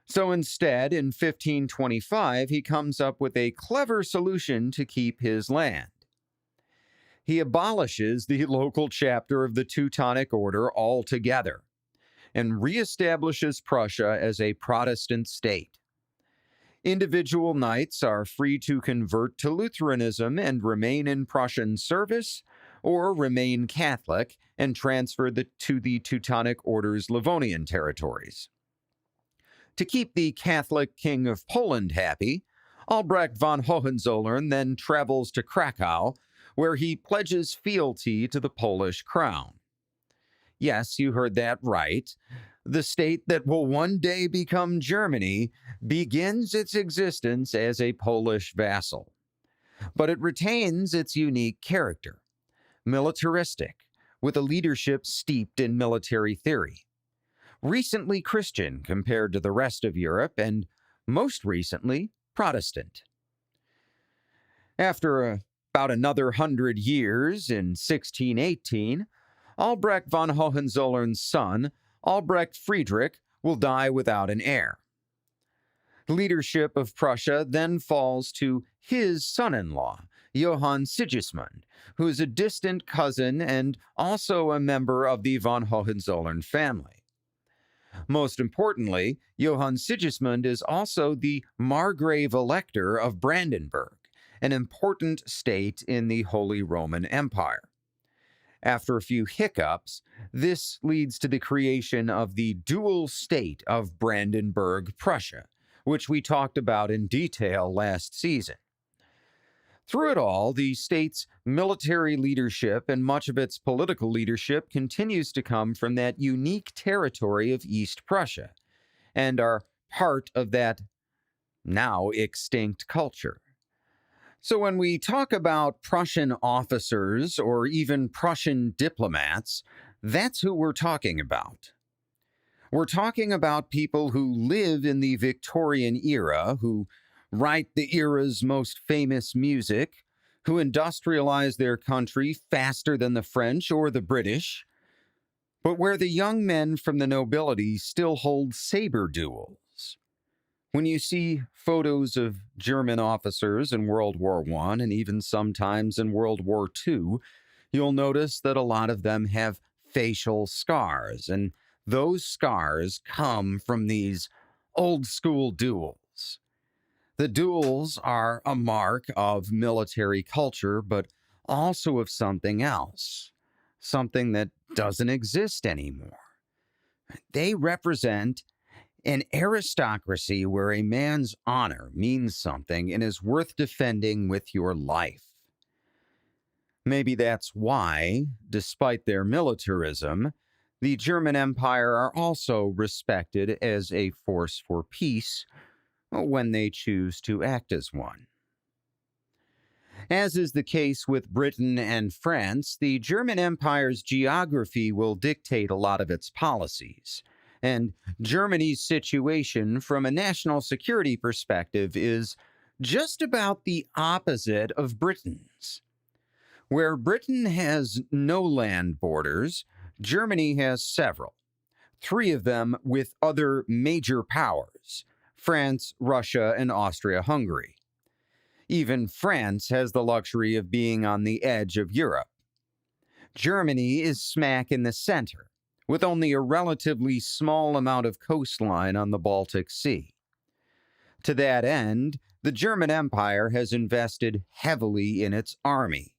So instead, in 1525, he comes up with a clever solution to keep his land. He abolishes the local chapter of the Teutonic Order altogether and reestablishes Prussia as a Protestant state. Individual knights are free to convert to Lutheranism and remain in Prussian service, or remain Catholic and transfer to the Teutonic Order's Livonian territories. To keep the Catholic King of Poland happy, Albrecht von Hohenzollern then travels to Krakow, where he pledges fealty to the Polish crown. Yes, you heard that right. the state that will one day become Germany, begins its existence as a Polish vassal. But it retains its unique character, militaristic, with a leadership steeped in military theory, recently Christian compared to the rest of Europe, and most recently Protestant. After about another 100 years, in 1618, Albrecht von Hohenzollern's son, Albrecht Friedrich, will die without an heir. Leadership of Prussia then falls to his son-in-law, Johann Sigismund, who is a distant cousin and also a member of the von Hohenzollern family. Most importantly, Johann Sigismund is also the Margrave Elector of Brandenburg, an important state in the Holy Roman Empire. After a few hiccups, this leads to the creation of the dual state of Brandenburg, Prussia, which we talked about in detail last season. Through it all, the state's military leadership and much of its political leadership continues to come from that unique territory of East Prussia, and are part of that now extinct culture. So when we talk about Prussian officers or even Prussian diplomats, that's who we're talking about. We're talking about people who live in the Victorian era, who write the era's most famous music, who industrialize their country faster than the French or the British, but where the young men from the nobility still hold saber duels. When you see photos of German officers in World War I and even sometimes in World War II, you'll notice that a lot of them have facial scars, and those scars come from these old-school duels. The duels are a mark of military culture, but also of something else, something that doesn't exist anymore. They represent an aristocracy where a man's honor means something and is worth defending with your life. Maybe that's why, despite their militarism, the German Empire are also respected as a force for peace when they choose to act as one. As is the case with Britain and France, the German Empire's geography will dictate a lot of its policies, and Germany's situation from a national security perspective is just about the opposite of Britain's. Where Britain has no land borders, Germany has several, 3 of them with other major powers: France, Russia, and Austria-Hungary. Even France has the luxury of being on the edge of Europe. Germany is smack in the center, with only a relatively small amount of coastline on the Baltic Sea. To that end, the German Empire has invested heavily in its army,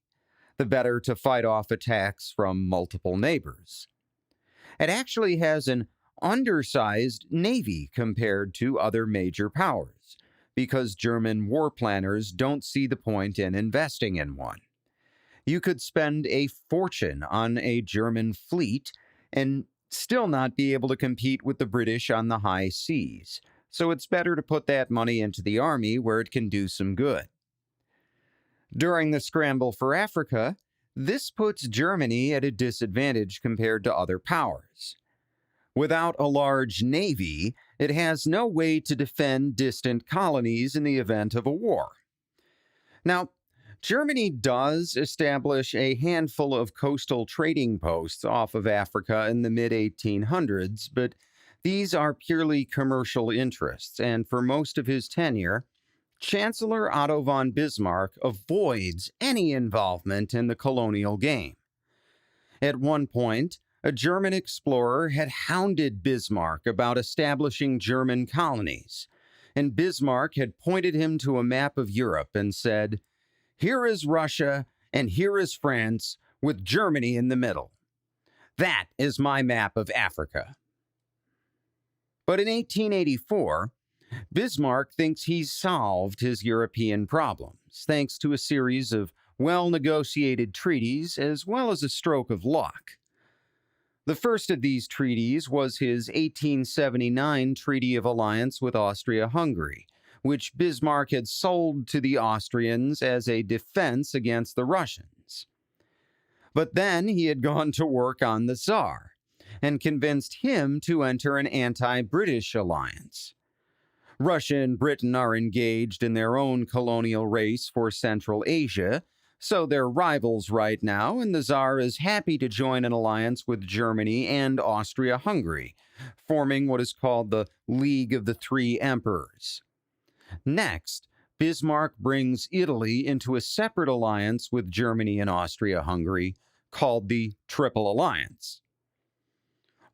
the better to fight off attacks from multiple neighbors. It actually has an undersized navy compared to other major powers, because German war planners don't see the point in investing in one. You could spend a fortune on a German fleet and still not be able to compete with the British on the high seas, so it's better to put that money into the army where it can do some good. During the scramble for Africa, this puts Germany at a disadvantage compared to other powers. Without a large navy, it has no way to defend distant colonies in the event of a war. Now, Germany does establish a handful of coastal trading posts off of Africa in the mid-1800s, but these are purely commercial interests, and for most of his tenure, Chancellor Otto von Bismarck avoids any involvement in the colonial game. At one point, a German explorer had hounded Bismarck about establishing German colonies, and Bismarck had pointed him to a map of Europe and said, "Here is Russia, and here is France, with Germany in the middle. That is my map of Africa." But in 1884, Bismarck thinks he's solved his European problems, thanks to a series of well-negotiated treaties as well as a stroke of luck. The first of these treaties was his 1879 Treaty of Alliance with Austria-Hungary, which Bismarck had sold to the Austrians as a defense against the Russians. But then he had gone to work on the Tsar and convinced him to enter an anti-British alliance. Russia and Britain are engaged in their own colonial race for Central Asia, so they're rivals right now, and the Tsar is happy to join an alliance with Germany and Austria-Hungary, forming what is called the League of the Three Emperors. Next, Bismarck brings Italy into a separate alliance with Germany and Austria-Hungary, called the Triple Alliance.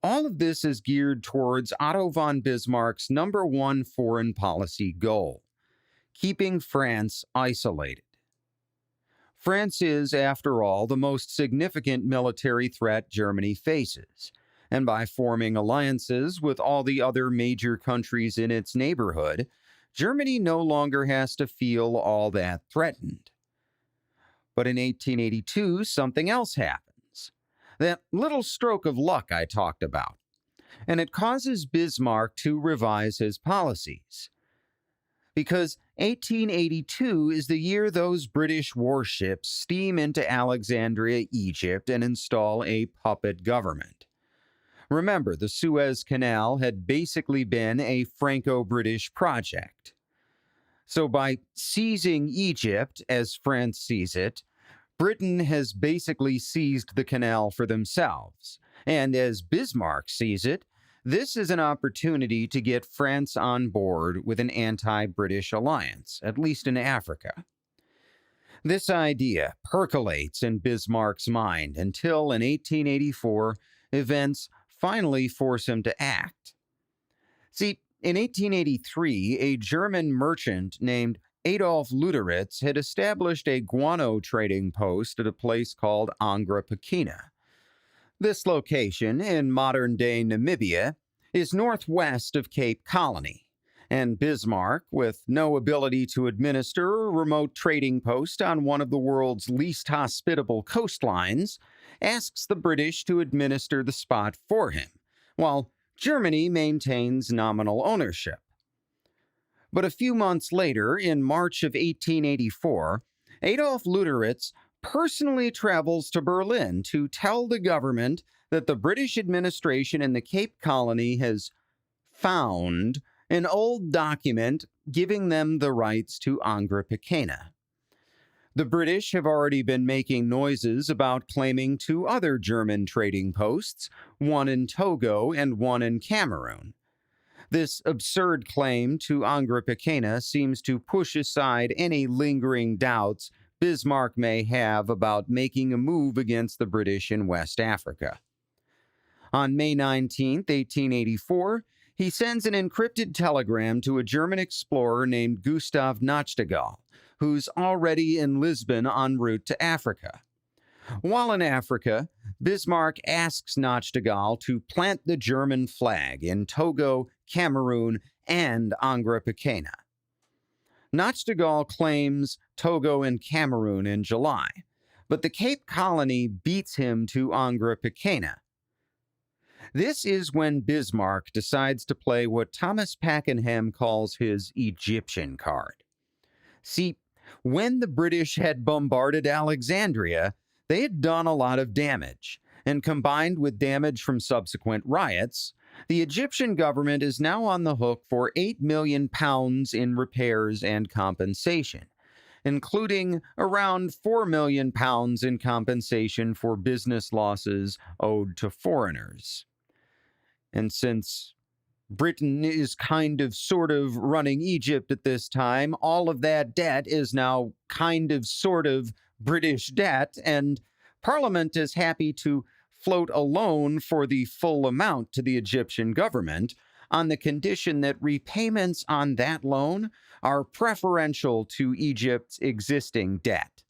All of this is geared towards Otto von Bismarck's #1 foreign policy goal: keeping France isolated. France is, after all, the most significant military threat Germany faces, and by forming alliances with all the other major countries in its neighborhood, Germany no longer has to feel all that threatened. But in 1882, something else happens. That little stroke of luck I talked about. And it causes Bismarck to revise his policies. Because 1882 is the year those British warships steam into Alexandria, Egypt, and install a puppet government. Remember, the Suez Canal had basically been a Franco-British project. So by seizing Egypt, as France sees it, Britain has basically seized the canal for themselves. And as Bismarck sees it, this is an opportunity to get France on board with an anti-British alliance, at least in Africa. This idea percolates in Bismarck's mind until, in 1884, events finally force him to act. See, in 1883, a German merchant named Adolf Luderitz had established a guano trading post at a place called Angra Pequena. This location, in modern-day Namibia, is northwest of Cape Colony, and Bismarck, with no ability to administer a remote trading post on one of the world's least hospitable coastlines, asks the British to administer the spot for him, while Germany maintains nominal ownership. But a few months later, in March of 1884, Adolf Luderitz personally travels to Berlin to tell the government that the British administration in the Cape Colony has found an old document giving them the rights to Angra Pequena. The British have already been making noises about claiming 2 other German trading posts, one in Togo and one in Cameroon. This absurd claim to Angra Pequena seems to push aside any lingering doubts Bismarck may have about making a move against the British in West Africa. On May 19, 1884, he sends an encrypted telegram to a German explorer named Gustav Nachtigal, who's already in Lisbon en route to Africa. While in Africa, Bismarck asks Nachtigal to plant the German flag in Togo, Cameroon, and Angra Pequena. Nachtigal claims Togo and Cameroon in July, but the Cape Colony beats him to Angra Pequena. This is when Bismarck decides to play what Thomas Pakenham calls his Egyptian card. See, when the British had bombarded Alexandria, they had done a lot of damage, and combined with damage from subsequent riots, the Egyptian government is now on the hook for £8 million in repairs and compensation, including around £4 million in compensation for business losses owed to foreigners. And since Britain is sort of running Egypt at this time, all of that debt is now sort of British debt, and Parliament is happy to float a loan for the full amount to the Egyptian government on the condition that repayments on that loan are preferential to Egypt's existing debt.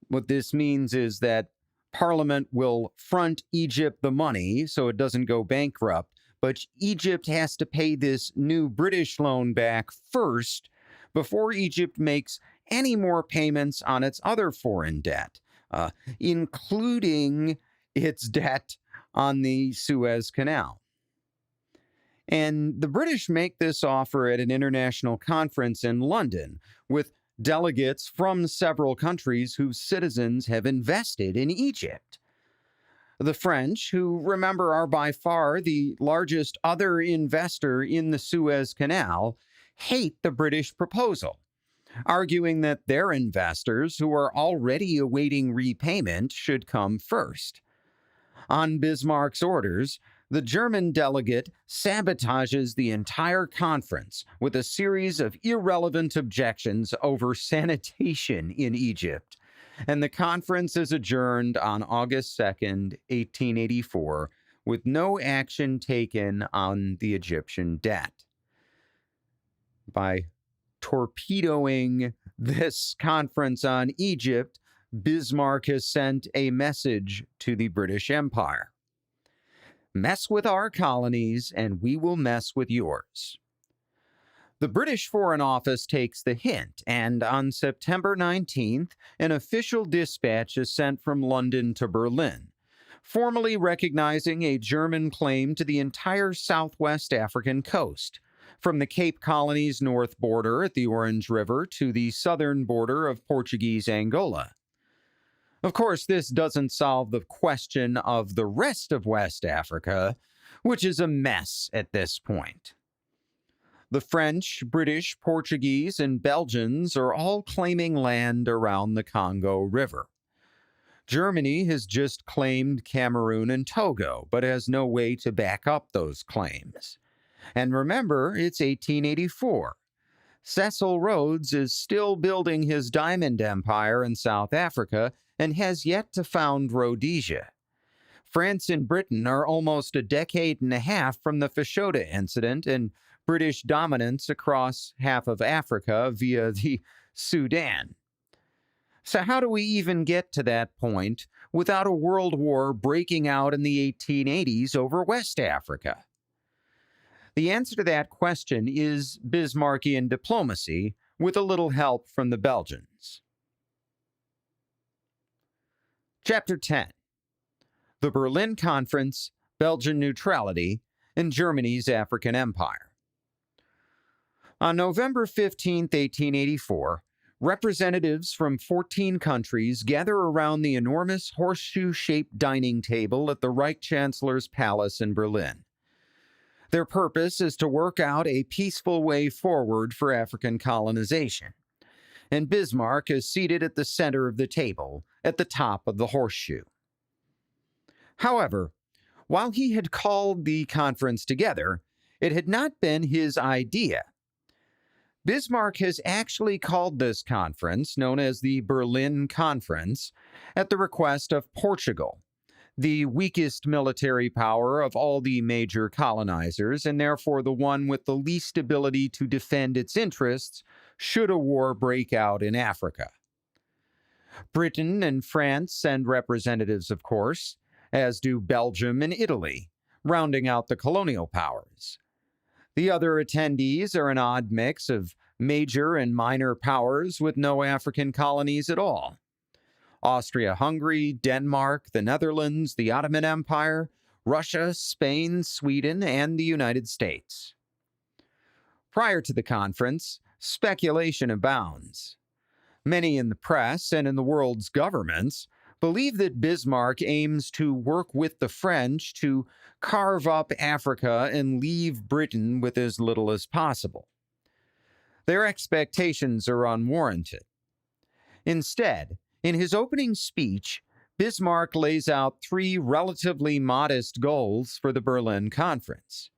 What this means is that Parliament will front Egypt the money so it doesn't go bankrupt, but Egypt has to pay this new British loan back first before Egypt makes any more payments on its other foreign debt, including its debt on the Suez Canal. And the British make this offer at an international conference in London with delegates from several countries whose citizens have invested in Egypt. The French, who remember are by far the largest other investor in the Suez Canal, hate the British proposal, arguing that their investors, who are already awaiting repayment, should come first. On Bismarck's orders, the German delegate sabotages the entire conference with a series of irrelevant objections over sanitation in Egypt, and the conference is adjourned on August 2nd, 1884, with no action taken on the Egyptian debt. By torpedoing this conference on Egypt, Bismarck has sent a message to the British Empire. Mess with our colonies, and we will mess with yours. The British Foreign Office takes the hint, and on September 19th, an official dispatch is sent from London to Berlin, formally recognizing a German claim to the entire southwest African coast, from the Cape Colony's north border at the Orange River to the southern border of Portuguese Angola. Of course, this doesn't solve the question of the rest of West Africa, which is a mess at this point. The French, British, Portuguese, and Belgians are all claiming land around the Congo River. Germany has just claimed Cameroon and Togo, but has no way to back up those claims. And remember, it's 1884. Cecil Rhodes is still building his diamond empire in South Africa and has yet to found Rhodesia. France and Britain are almost a decade and a half from the Fashoda incident and British dominance across half of Africa via the Sudan. So how do we even get to that point without a world war breaking out in the 1880s over West Africa? The answer to that question is Bismarckian diplomacy, with a little help from the Belgians. Chapter 10. The Berlin Conference, Belgian Neutrality, and Germany's African Empire. On November 15, 1884, representatives from 14 countries gather around the enormous horseshoe-shaped dining table at the Reich Chancellor's Palace in Berlin. Their purpose is to work out a peaceful way forward for African colonization, and Bismarck is seated at the center of the table, at the top of the horseshoe. However, while he had called the conference together, it had not been his idea. Bismarck has actually called this conference, known as the Berlin Conference, at the request of Portugal, the weakest military power of all the major colonizers, and therefore the one with the least ability to defend its interests should a war break out in Africa. Britain and France send representatives, of course, as do Belgium and Italy, rounding out the colonial powers. The other attendees are an odd mix of major and minor powers with no African colonies at all. Austria-Hungary, Denmark, the Netherlands, the Ottoman Empire, Russia, Spain, Sweden, and the United States. Prior to the conference, speculation abounds. Many in the press and in the world's governments believe that Bismarck aims to work with the French to carve up Africa and leave Britain with as little as possible. Their expectations are unwarranted. Instead, in his opening speech, Bismarck lays out three relatively modest goals for the Berlin Conference: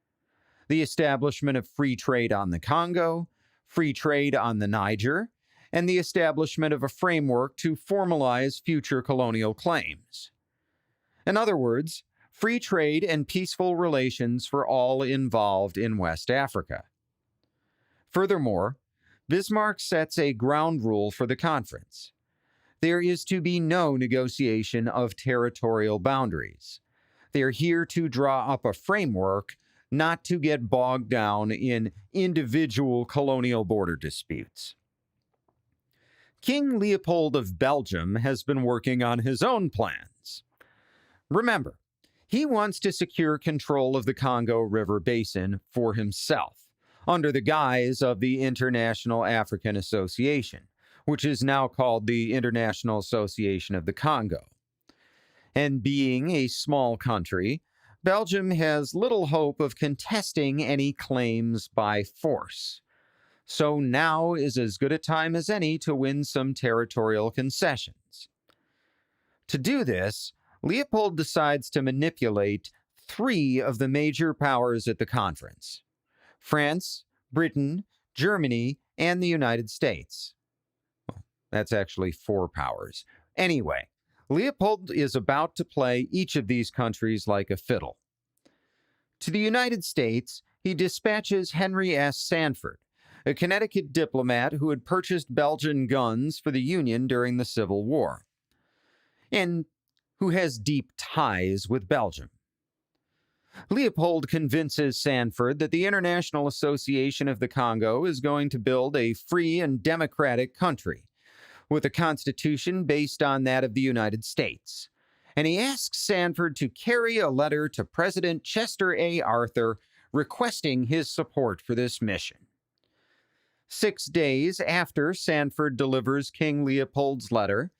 the establishment of free trade on the Congo, free trade on the Niger, and the establishment of a framework to formalize future colonial claims. In other words, free trade and peaceful relations for all involved in West Africa. Furthermore, Bismarck sets a ground rule for the conference. There is to be no negotiation of territorial boundaries. They are here to draw up a framework, not to get bogged down in individual colonial border disputes. King Leopold of Belgium has been working on his own plans. Remember, He wants to secure control of the Congo River Basin for himself, under the guise of the International African Association, which is now called the International Association of the Congo. And being a small country, Belgium has little hope of contesting any claims by force. So now is as good a time as any to win some territorial concessions. To do this, Leopold decides to manipulate 3 of the major powers at the conference: France, Britain, Germany, and the United States. Well, that's actually 4 powers. Anyway, Leopold is about to play each of these countries like a fiddle. To the United States, he dispatches Henry S. Sanford, a Connecticut diplomat who had purchased Belgian guns for the Union during the Civil War, and who has deep ties with Belgium. Leopold convinces Sanford that the International Association of the Congo is going to build a free and democratic country, with a constitution based on that of the United States, and he asks Sanford to carry a letter to President Chester A. Arthur requesting his support for this mission. 6 days after Sanford delivers King Leopold's letter,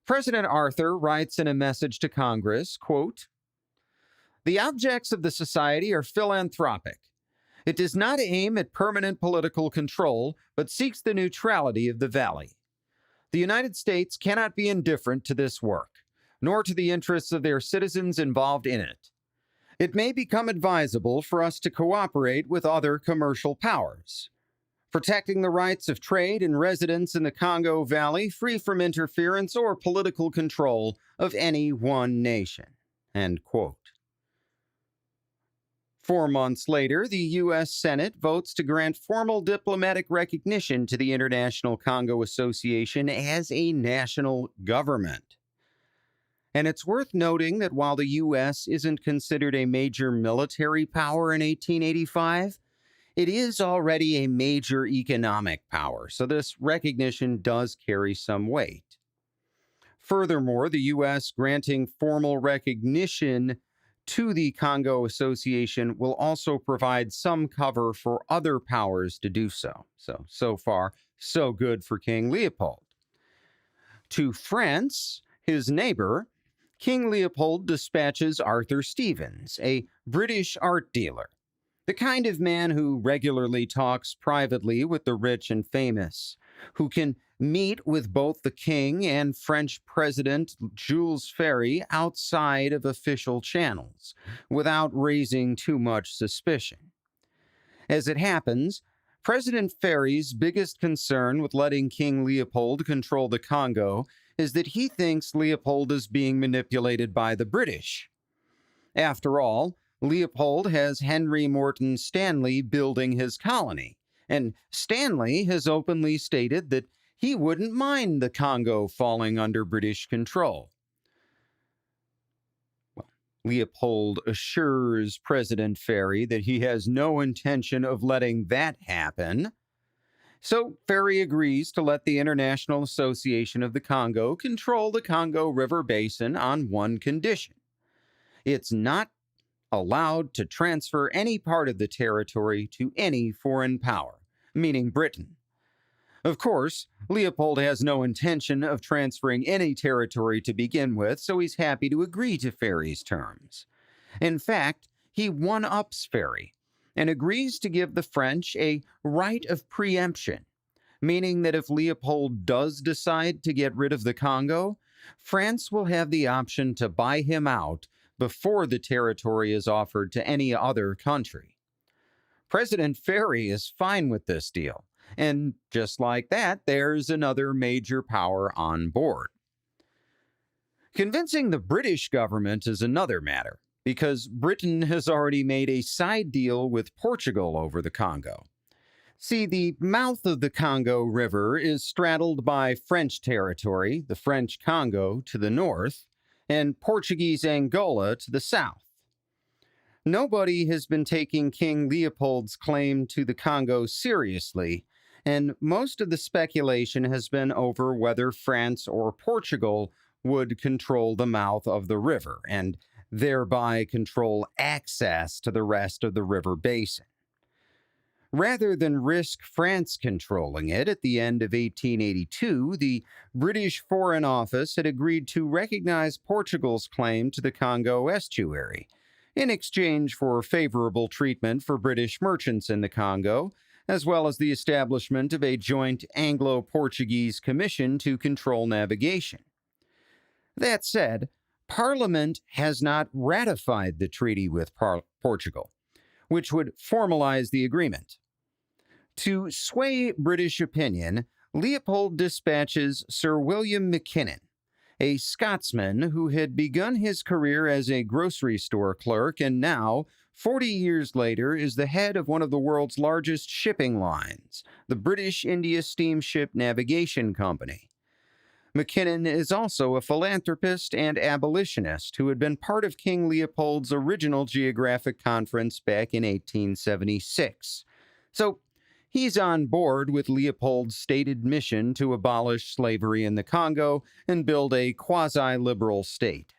President Arthur writes in a message to Congress, quote, "The objects of the society are philanthropic. It does not aim at permanent political control, but seeks the neutrality of the valley. The United States cannot be indifferent to this work, nor to the interests of their citizens involved in it. It may become advisable for us to cooperate with other commercial powers, protecting the rights of trade and residents in the Congo Valley free from interference or political control of any one nation." End quote. 4 months later, the U.S. Senate votes to grant formal diplomatic recognition to the International Congo Association as a national government. And it's worth noting that while the U.S. isn't considered a major military power in 1885, it is already a major economic power, so this recognition does carry some weight. Furthermore, the U.S. granting formal recognition to the Congo Association will also provide some cover for other powers to do so. So far, so good for King Leopold. To France, his neighbor, King Leopold dispatches Arthur Stevens, a British art dealer, the kind of man who regularly talks privately with the rich and famous, who can meet with both the king and French President Jules Ferry outside of official channels, without raising too much suspicion. As it happens, President Ferry's biggest concern with letting King Leopold control the Congo is that he thinks Leopold is being manipulated by the British. After all, Leopold has Henry Morton Stanley building his colony, and Stanley has openly stated that he wouldn't mind the Congo falling under British control. Well, Leopold assures President Ferry that he has no intention of letting that happen. So Ferry agrees to let the International Association of the Congo control the Congo River Basin on one condition: it's not allowed to transfer any part of the territory to any foreign power, meaning Britain. Of course, Leopold has no intention of transferring any territory to begin with, so he's happy to agree to Ferry's terms. In fact, he one-ups Ferry and agrees to give the French a right of preemption, meaning that if Leopold does decide to get rid of the Congo, France will have the option to buy him out before the territory is offered to any other country. President Ferry is fine with this deal, and just like that, there's another major power on board. Convincing the British government is another matter, because Britain has already made a side deal with Portugal over the Congo. See, the mouth of the Congo River is straddled by French territory, the French Congo, to the north, and Portuguese Angola to the south. Nobody has been taking King Leopold's claim to the Congo seriously, and most of the speculation has been over whether France or Portugal would control the mouth of the river, and thereby control access to the rest of the river basin. Rather than risk France controlling it, at the end of 1882, the British Foreign Office had agreed to recognize Portugal's claim to the Congo estuary, in exchange for favorable treatment for British merchants in the Congo, as well as the establishment of a joint Anglo-Portuguese commission to control navigation. That said, Parliament has not ratified the treaty with Portugal, which would formalize the agreement. To sway British opinion, Leopold dispatches Sir William Mackinnon, a Scotsman who had begun his career as a grocery store clerk and now, 40 years later, is the head of one of the world's largest shipping lines, the British India Steamship Navigation Company. Mackinnon is also a philanthropist and abolitionist who had been part of King Leopold's original Geographic Conference back in 1876. So, he's on board with Leopold's stated mission to abolish slavery in the Congo and build a quasi-liberal state.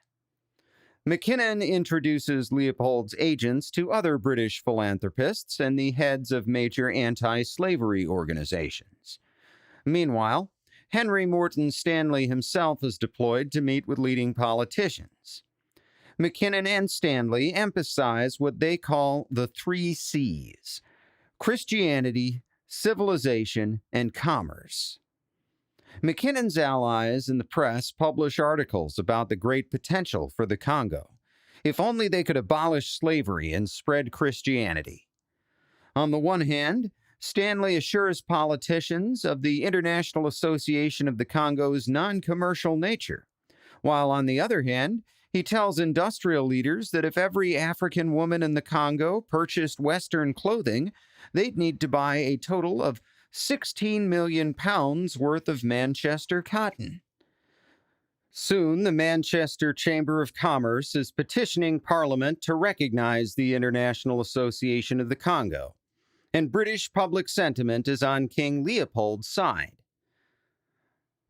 Mackinnon introduces Leopold's agents to other British philanthropists and the heads of major anti-slavery organizations. Meanwhile, Henry Morton Stanley himself is deployed to meet with leading politicians. Mackinnon and Stanley emphasize what they call the 3 C's: Christianity, civilization, and commerce. Mackinnon's allies in the press publish articles about the great potential for the Congo, if only they could abolish slavery and spread Christianity. On the one hand, Stanley assures politicians of the International Association of the Congo's non-commercial nature, while on the other hand, he tells industrial leaders that if every African woman in the Congo purchased Western clothing, they'd need to buy a total of 16 million pounds worth of Manchester cotton. Soon, the Manchester Chamber of Commerce is petitioning Parliament to recognize the International Association of the Congo, and British public sentiment is on King Leopold's side.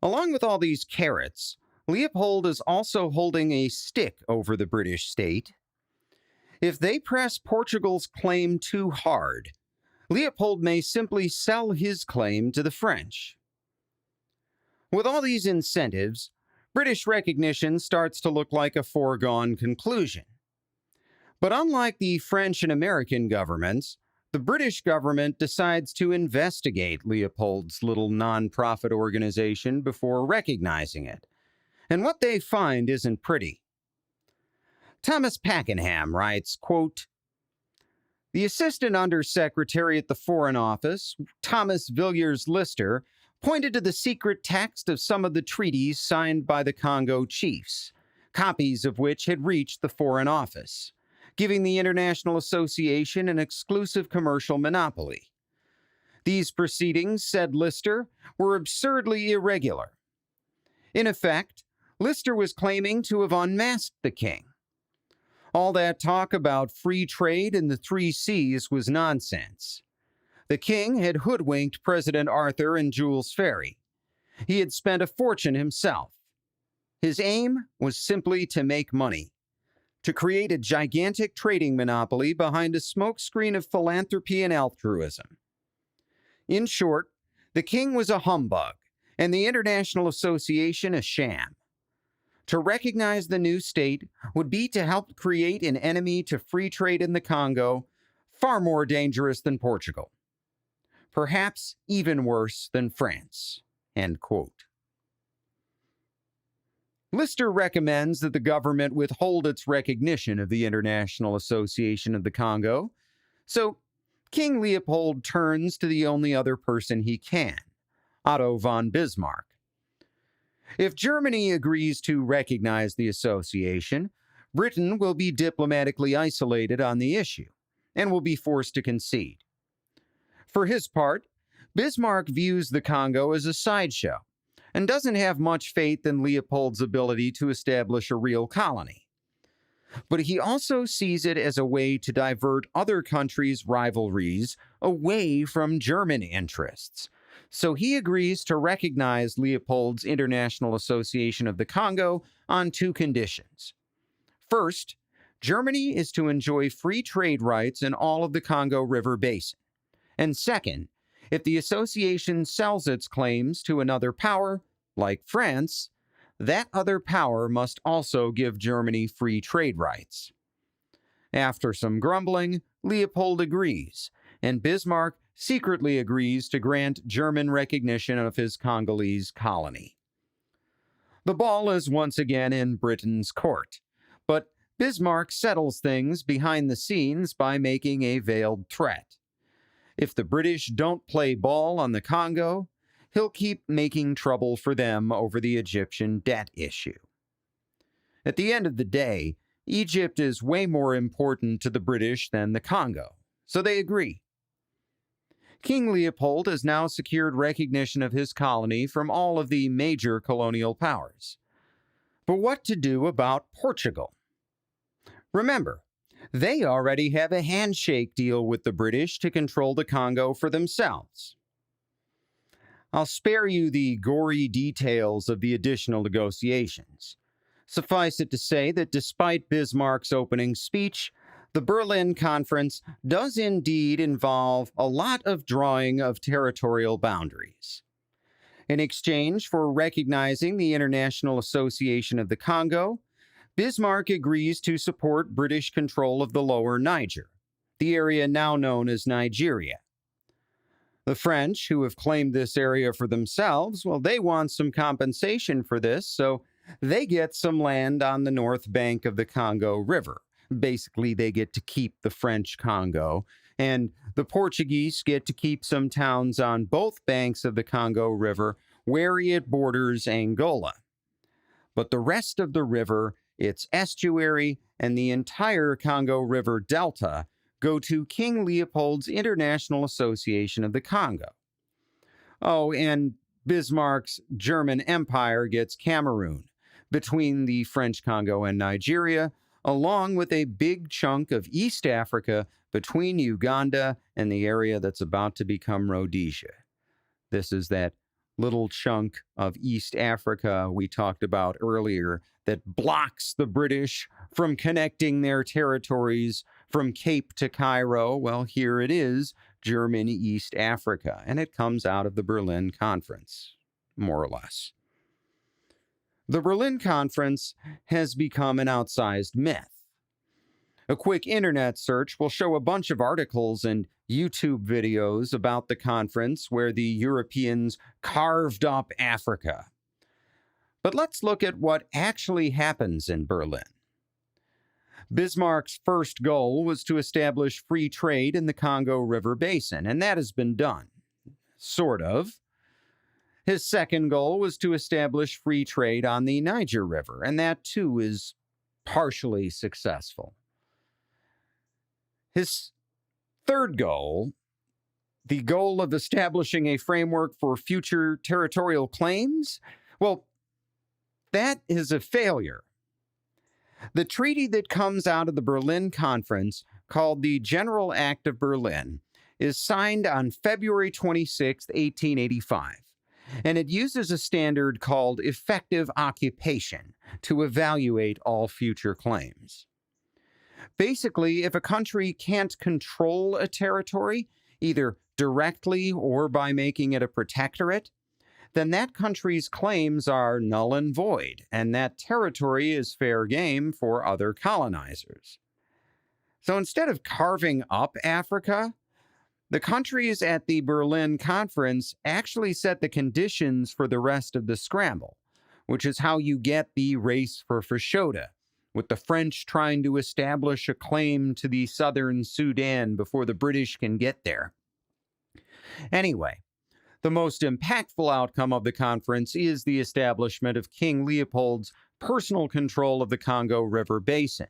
Along with all these carrots, Leopold is also holding a stick over the British state. If they press Portugal's claim too hard, Leopold may simply sell his claim to the French. With all these incentives, British recognition starts to look like a foregone conclusion. But unlike the French and American governments, the British government decides to investigate Leopold's little non-profit organization before recognizing it. And what they find isn't pretty. Thomas Pakenham writes, quote, "The Assistant Undersecretary at the Foreign Office, Thomas Villiers Lister, pointed to the secret text of some of the treaties signed by the Congo chiefs, copies of which had reached the Foreign Office, giving the International Association an exclusive commercial monopoly. These proceedings, said Lister, were absurdly irregular. In effect, Lister was claiming to have unmasked the king. All that talk about free trade and the 3 C's was nonsense. The king had hoodwinked President Arthur and Jules Ferry. He had spent a fortune himself. His aim was simply to make money, to create a gigantic trading monopoly behind a smokescreen of philanthropy and altruism. In short, the king was a humbug, and the International Association a sham. To recognize the new state would be to help create an enemy to free trade in the Congo, far more dangerous than Portugal. Perhaps even worse than France." End quote. Lister recommends that the government withhold its recognition of the International Association of the Congo, so King Leopold turns to the only other person he can, Otto von Bismarck. If Germany agrees to recognize the association, Britain will be diplomatically isolated on the issue and will be forced to concede. For his part, Bismarck views the Congo as a sideshow and doesn't have much faith in Leopold's ability to establish a real colony. But he also sees it as a way to divert other countries' rivalries away from German interests. So he agrees to recognize Leopold's International Association of the Congo on 2 conditions. First, Germany is to enjoy free trade rights in all of the Congo River basin. And second, if the association sells its claims to another power, like France, that other power must also give Germany free trade rights. After some grumbling, Leopold agrees, and Bismarck secretly agrees to grant German recognition of his Congolese colony. The ball is once again in Britain's court, but Bismarck settles things behind the scenes by making a veiled threat. If the British don't play ball on the Congo, he'll keep making trouble for them over the Egyptian debt issue. At the end of the day, Egypt is way more important to the British than the Congo, so they agree. King Leopold has now secured recognition of his colony from all of the major colonial powers. But what to do about Portugal? Remember, they already have a handshake deal with the British to control the Congo for themselves. I'll spare you the gory details of the additional negotiations. Suffice it to say that despite Bismarck's opening speech, the Berlin Conference does indeed involve a lot of drawing of territorial boundaries. In exchange for recognizing the International Association of the Congo, Bismarck agrees to support British control of the lower Niger, the area now known as Nigeria. The French, who have claimed this area for themselves, well, they want some compensation for this, so they get some land on the north bank of the Congo River. Basically, they get to keep the French Congo, and the Portuguese get to keep some towns on both banks of the Congo River where it borders Angola. But the rest of the river, its estuary, and the entire Congo River Delta go to King Leopold's International Association of the Congo. Oh, and Bismarck's German Empire gets Cameroon, between the French Congo and Nigeria, along with a big chunk of East Africa between Uganda and the area that's about to become Rhodesia. This is that little chunk of East Africa we talked about earlier that blocks the British from connecting their territories from Cape to Cairo. Well, here it is, German East Africa, and it comes out of the Berlin Conference, more or less. The Berlin Conference has become an outsized myth. A quick internet search will show a bunch of articles and YouTube videos about the conference where the Europeans carved up Africa. But let's look at what actually happens in Berlin. Bismarck's first goal was to establish free trade in the Congo River Basin, and that has been done. Sort of. His second goal was to establish free trade on the Niger River, and that too is partially successful. His third goal, the goal of establishing a framework for future territorial claims, well, that is a failure. The treaty that comes out of the Berlin Conference, called the General Act of Berlin, is signed on February 26, 1885. And it uses a standard called effective occupation to evaluate all future claims. Basically, if a country can't control a territory, either directly or by making it a protectorate, then that country's claims are null and void, and that territory is fair game for other colonizers. So instead of carving up Africa, the countries at the Berlin Conference actually set the conditions for the rest of the Scramble, which is how you get the race for Fashoda, with the French trying to establish a claim to the southern Sudan before the British can get there. Anyway, the most impactful outcome of the conference is the establishment of King Leopold's personal control of the Congo River Basin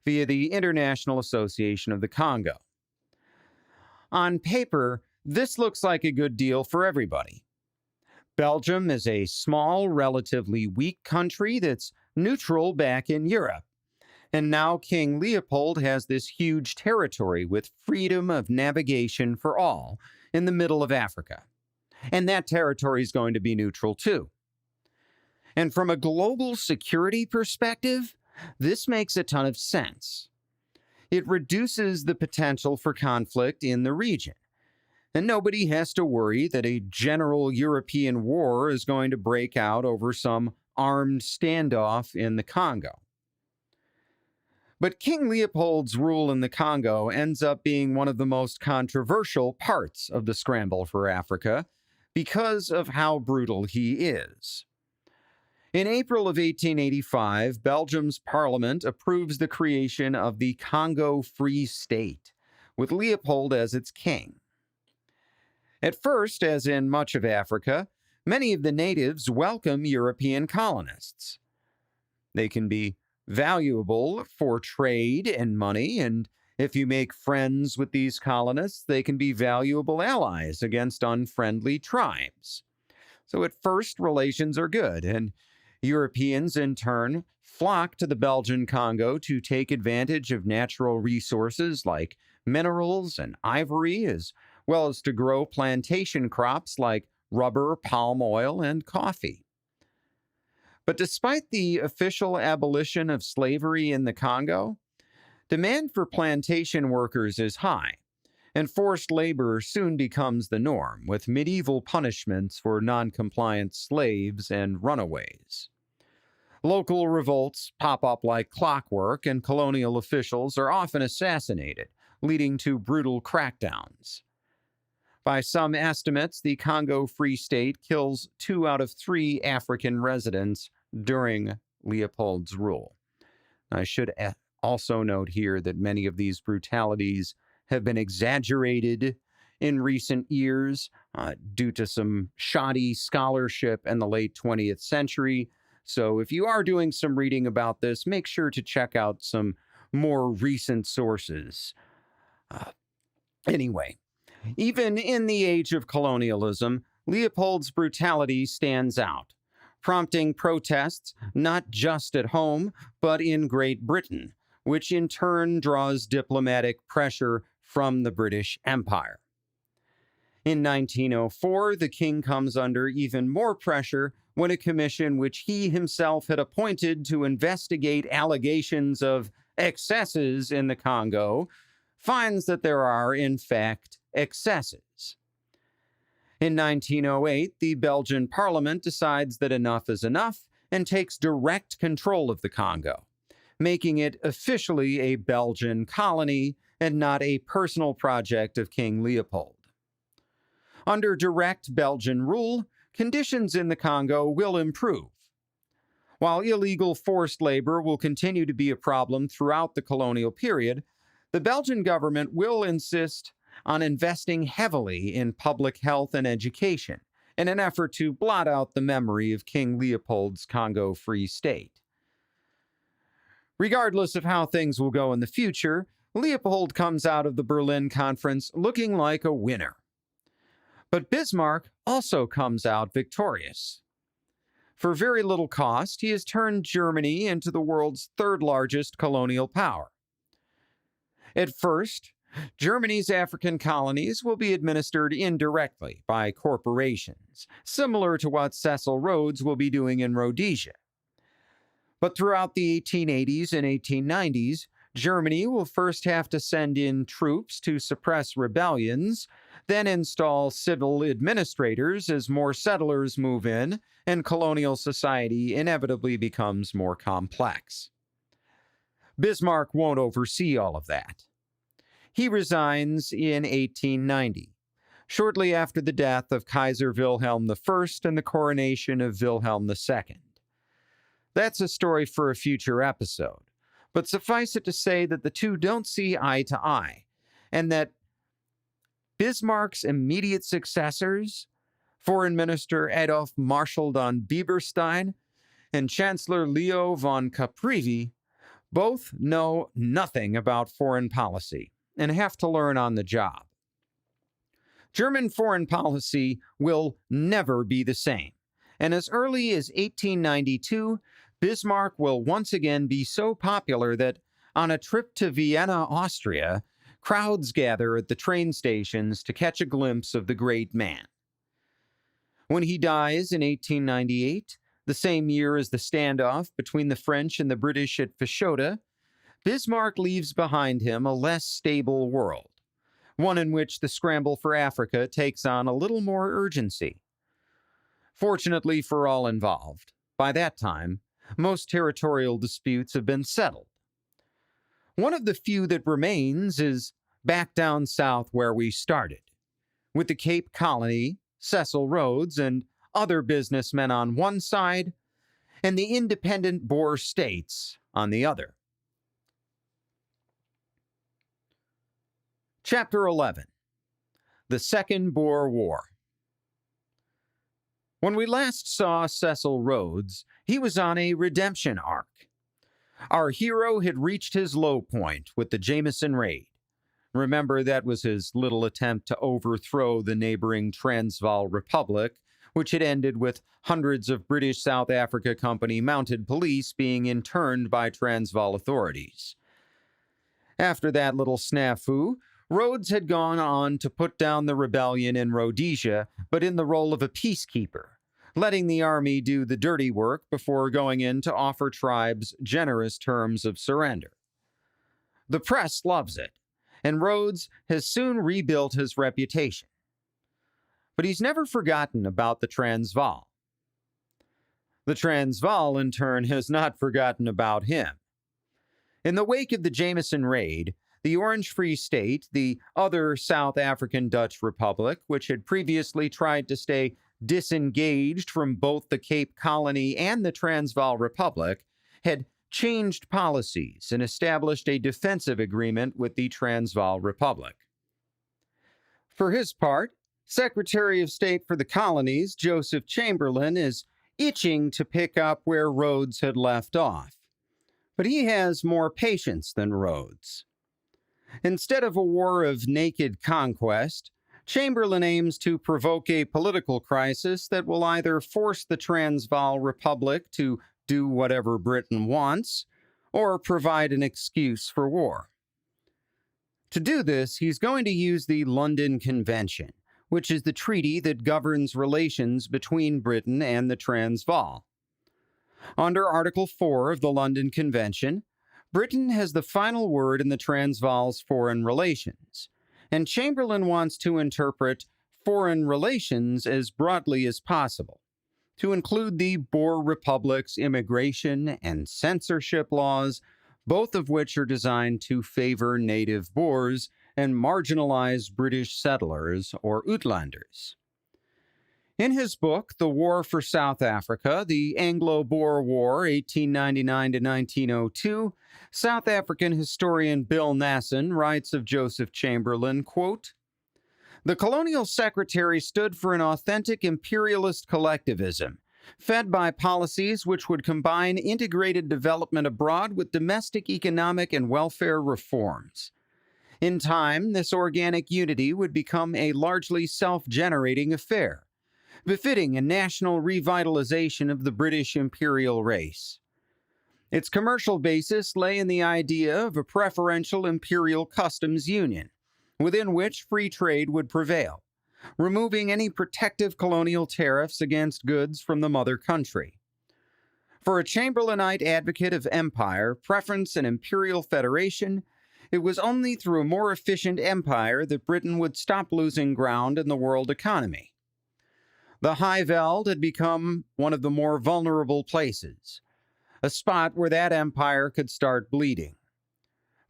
via the International Association of the Congo. On paper, this looks like a good deal for everybody. Belgium is a small, relatively weak country that's neutral back in Europe. And now King Leopold has this huge territory with freedom of navigation for all in the middle of Africa. And that territory is going to be neutral too. And from a global security perspective, this makes a ton of sense. It reduces the potential for conflict in the region, and nobody has to worry that a general European war is going to break out over some armed standoff in the Congo. But King Leopold's rule in the Congo ends up being one of the most controversial parts of the Scramble for Africa because of how brutal he is. In April of 1885, Belgium's parliament approves the creation of the Congo Free State, with Leopold as its king. At first, as in much of Africa, many of the natives welcome European colonists. They can be valuable for trade and money, and if you make friends with these colonists, they can be valuable allies against unfriendly tribes. So at first, relations are good, and Europeans, in turn, flock to the Belgian Congo to take advantage of natural resources like minerals and ivory, as well as to grow plantation crops like rubber, palm oil, and coffee. But despite the official abolition of slavery in the Congo, demand for plantation workers is high, and forced labor soon becomes the norm, with medieval punishments for non-compliant slaves and runaways. Local revolts pop up like clockwork, and colonial officials are often assassinated, leading to brutal crackdowns. By some estimates, the Congo Free State kills 2 out of 3 African residents during Leopold's rule. I should also note here that many of these brutalities have been exaggerated in recent years due to some shoddy scholarship in the late 20th century. So if you are doing some reading about this, make sure to check out some more recent sources. Anyway, even in the age of colonialism, Leopold's brutality stands out, prompting protests not just at home, but in Great Britain, which in turn draws diplomatic pressure from the British Empire. In 1904, the king comes under even more pressure when a commission which he himself had appointed to investigate allegations of excesses in the Congo finds that there are, in fact, excesses. In 1908, the Belgian parliament decides that enough is enough and takes direct control of the Congo, making it officially a Belgian colony and not a personal project of King Leopold. Under direct Belgian rule, conditions in the Congo will improve. While illegal forced labor will continue to be a problem throughout the colonial period, the Belgian government will insist on investing heavily in public health and education in an effort to blot out the memory of King Leopold's Congo Free State. Regardless of how things will go in the future, Leopold comes out of the Berlin Conference looking like a winner. But Bismarck also comes out victorious. For very little cost, he has turned Germany into the world's 3rd largest colonial power. At first, Germany's African colonies will be administered indirectly by corporations, similar to what Cecil Rhodes will be doing in Rhodesia. But throughout the 1880s and 1890s, Germany will first have to send in troops to suppress rebellions, then install civil administrators as more settlers move in, and colonial society inevitably becomes more complex. Bismarck won't oversee all of that. He resigns in 1890, shortly after the death of Kaiser Wilhelm I and the coronation of Wilhelm II. That's a story for a future episode, but suffice it to say that the two don't see eye to eye, and that Bismarck's immediate successors, Foreign Minister Adolf Marschall von Bieberstein and Chancellor Leo von Caprivi, both know nothing about foreign policy and have to learn on the job. German foreign policy will never be the same, and as early as 1892, Bismarck will once again be so popular that, on a trip to Vienna, Austria, crowds gather at the train stations to catch a glimpse of the great man. When he dies in 1898, the same year as the standoff between the French and the British at Fashoda, Bismarck leaves behind him a less stable world, one in which the scramble for Africa takes on a little more urgency. Fortunately for all involved, by that time, most territorial disputes have been settled. One of the few that remains is back down south where we started, with the Cape Colony, Cecil Rhodes, and other businessmen on one side, and the independent Boer states on the other. Chapter 11. The Second Boer War. When we last saw Cecil Rhodes, he was on a redemption arc. Our hero had reached his low point with the Jameson Raid. Remember, that was his little attempt to overthrow the neighboring Transvaal Republic, which had ended with hundreds of British South Africa Company mounted police being interned by Transvaal authorities. After that little snafu, Rhodes had gone on to put down the rebellion in Rhodesia, but in the role of a peacekeeper, letting the army do the dirty work before going in to offer tribes generous terms of surrender. The press loves it, and Rhodes has soon rebuilt his reputation. But he's never forgotten about the Transvaal. The Transvaal, in turn, has not forgotten about him. In the wake of the Jameson Raid, the Orange Free State, the other South African Dutch Republic, which had previously tried to stay disengaged from both the Cape Colony and the Transvaal Republic, had changed policies and established a defensive agreement with the Transvaal Republic. For his part, Secretary of State for the Colonies, Joseph Chamberlain, is itching to pick up where Rhodes had left off. But he has more patience than Rhodes. Instead of a war of naked conquest, Chamberlain aims to provoke a political crisis that will either force the Transvaal Republic to do whatever Britain wants, or provide an excuse for war. To do this, he's going to use the London Convention, which is the treaty that governs relations between Britain and the Transvaal. Under Article 4 of the London Convention, Britain has the final word in the Transvaal's foreign relations, and Chamberlain wants to interpret foreign relations as broadly as possible, to include the Boer Republic's immigration and censorship laws, both of which are designed to favor native Boers and marginalize British settlers or Uitlanders. In his book, The War for South Africa, the Anglo-Boer War, 1899 to 1902, South African historian Bill Nasson writes of Joseph Chamberlain, quote, "The colonial secretary stood for an authentic imperialist collectivism, fed by policies which would combine integrated development abroad with domestic economic and welfare reforms. In time, this organic unity would become a largely self-generating affair, befitting a national revitalization of the British imperial race. Its commercial basis lay in the idea of a preferential imperial customs union, within which free trade would prevail, removing any protective colonial tariffs against goods from the mother country. For a Chamberlainite advocate of empire, preference, and imperial federation, it was only through a more efficient empire that Britain would stop losing ground in the world economy. The High Veld had become one of the more vulnerable places, a spot where that empire could start bleeding.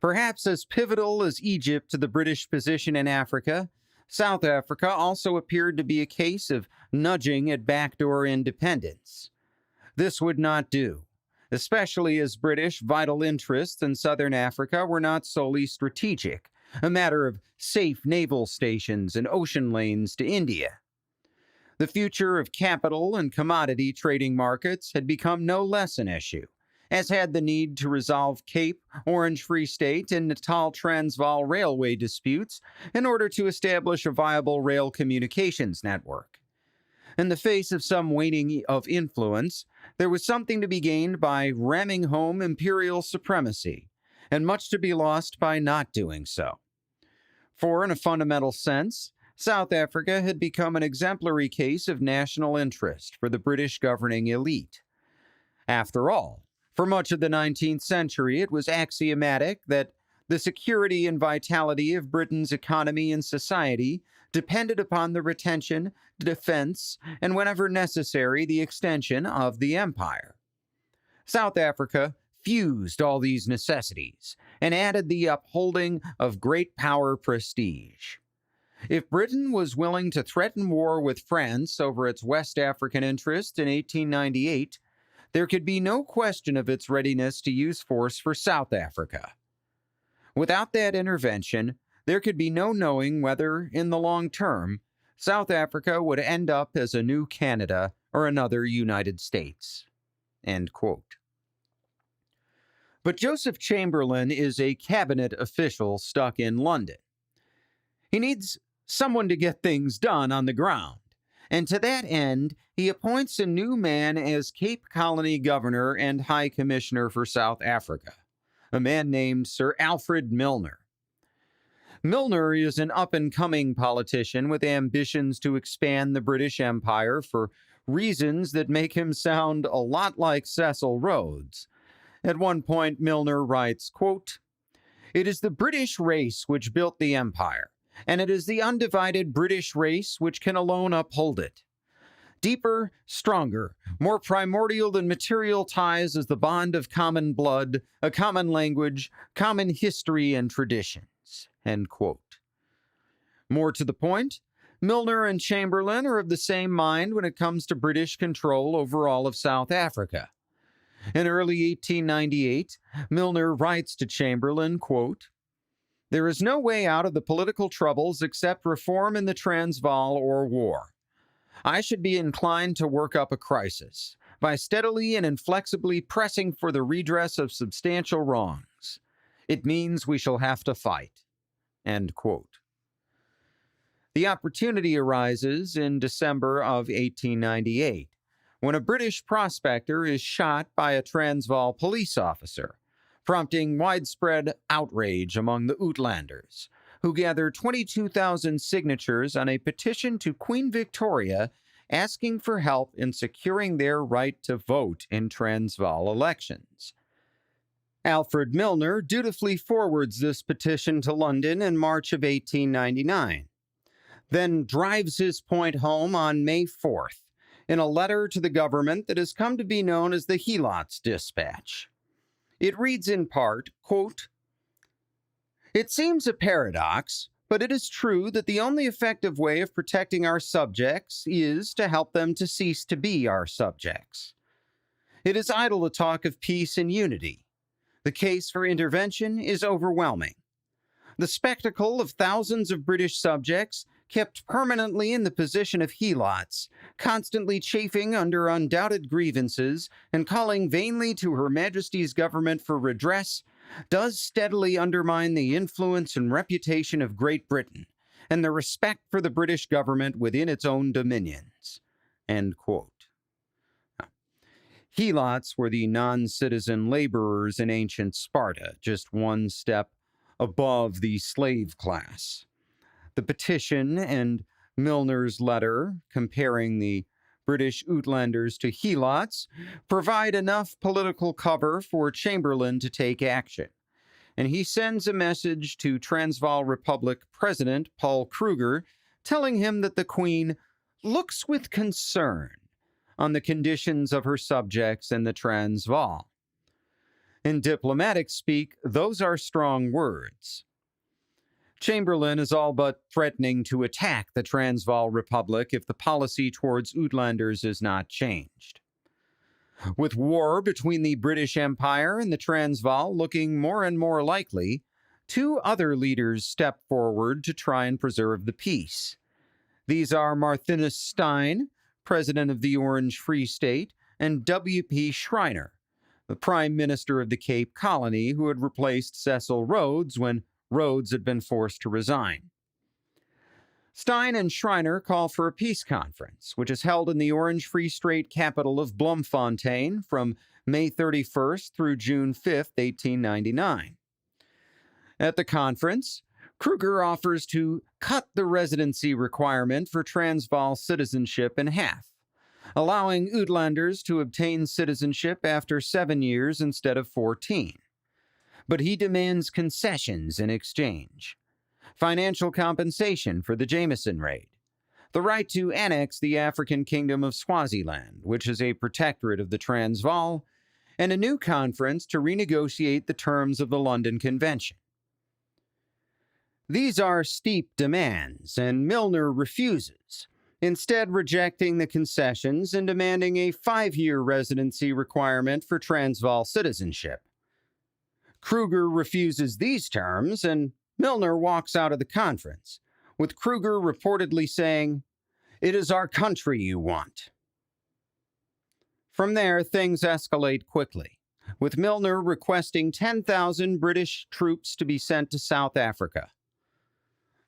Perhaps as pivotal as Egypt to the British position in Africa, South Africa also appeared to be a case of nudging at backdoor independence. This would not do, especially as British vital interests in southern Africa were not solely strategic, a matter of safe naval stations and ocean lanes to India. The future of capital and commodity trading markets had become no less an issue, as had the need to resolve Cape, Orange Free State, and Natal Transvaal railway disputes in order to establish a viable rail communications network. In the face of some waning of influence, there was something to be gained by ramming home imperial supremacy, and much to be lost by not doing so. For, in a fundamental sense, South Africa had become an exemplary case of national interest for the British governing elite. After all, For much of the 19th century, it was axiomatic that the security and vitality of Britain's economy and society depended upon the retention, defense, and whenever necessary, the extension of the empire. South Africa fused all these necessities and added the upholding of great power prestige. If Britain was willing to threaten war with France over its West African interests in 1898, there could be no question of its readiness to use force for South Africa. Without that intervention, there could be no knowing whether, in the long term, South Africa would end up as a new Canada or another United States. End quote. But Joseph Chamberlain is a cabinet official stuck in London. He needs someone to get things done on the ground, and to that end, he appoints a new man as Cape Colony Governor and High Commissioner for South Africa, a man named Sir Alfred Milner. Milner is an up-and-coming politician with ambitions to expand the British Empire for reasons that make him sound a lot like Cecil Rhodes. At one point, Milner writes, quote, "It is the British race which built the empire, and it is the undivided British race which can alone uphold it. Deeper, stronger, more primordial than material ties is the bond of common blood, a common language, common history and traditions." End quote. More to the point, Milner and Chamberlain are of the same mind when it comes to British control over all of South Africa. In early 1898, Milner writes to Chamberlain, quote, "There is no way out of the political troubles except reform in the Transvaal or war. I should be inclined to work up a crisis by steadily and inflexibly pressing for the redress of substantial wrongs. It means we shall have to fight." End quote. The opportunity arises in December of 1898, when a British prospector is shot by a Transvaal police officer, prompting widespread outrage among the Uitlanders, who gather 22,000 signatures on a petition to Queen Victoria asking for help in securing their right to vote in Transvaal elections. Alfred Milner dutifully forwards this petition to London in March of 1899, then drives his point home on May 4th in a letter to the government that has come to be known as the Helots Dispatch. It reads in part, quote, "It seems a paradox, but it is true that the only effective way of protecting our subjects is to help them to cease to be our subjects. It is idle to talk of peace and unity. The case for intervention is overwhelming. The spectacle of thousands of British subjects kept permanently in the position of helots, constantly chafing under undoubted grievances and calling vainly to Her Majesty's government for redress, does steadily undermine the influence and reputation of Great Britain and the respect for the British government within its own dominions." End quote. Helots were the non-citizen laborers in ancient Sparta, just one step above the slave class. The petition and Milner's letter comparing the British Uitlanders to Helots provide enough political cover for Chamberlain to take action, and he sends a message to Transvaal Republic President Paul Kruger telling him that the Queen looks with concern on the conditions of her subjects in the Transvaal. In diplomatic speak, those are strong words. Chamberlain is all but threatening to attack the Transvaal Republic if the policy towards Uitlanders is not changed. With war between the British Empire and the Transvaal looking more and more likely, two other leaders step forward to try and preserve the peace. These are Martinus Steyn, President of the Orange Free State, and W.P. Schreiner, the Prime Minister of the Cape Colony, who had replaced Cecil Rhodes when Rhodes had been forced to resign. Steyn and Schreiner call for a peace conference, which is held in the Orange Free State capital of Bloemfontein from May 31st through June 5th, 1899. At the conference, Kruger offers to cut the residency requirement for Transvaal citizenship in half, allowing Uitlanders to obtain citizenship after 7 years instead of 14. But he demands concessions in exchange: financial compensation for the Jameson raid, the right to annex the African kingdom of Swaziland, which is a protectorate of the Transvaal, and a new conference to renegotiate the terms of the London Convention. These are steep demands, and Milner refuses, instead rejecting the concessions and demanding a 5-year residency requirement for Transvaal citizenship. Kruger refuses these terms, and Milner walks out of the conference, with Kruger reportedly saying, "It is our country you want." From there, things escalate quickly, with Milner requesting 10,000 British troops to be sent to South Africa.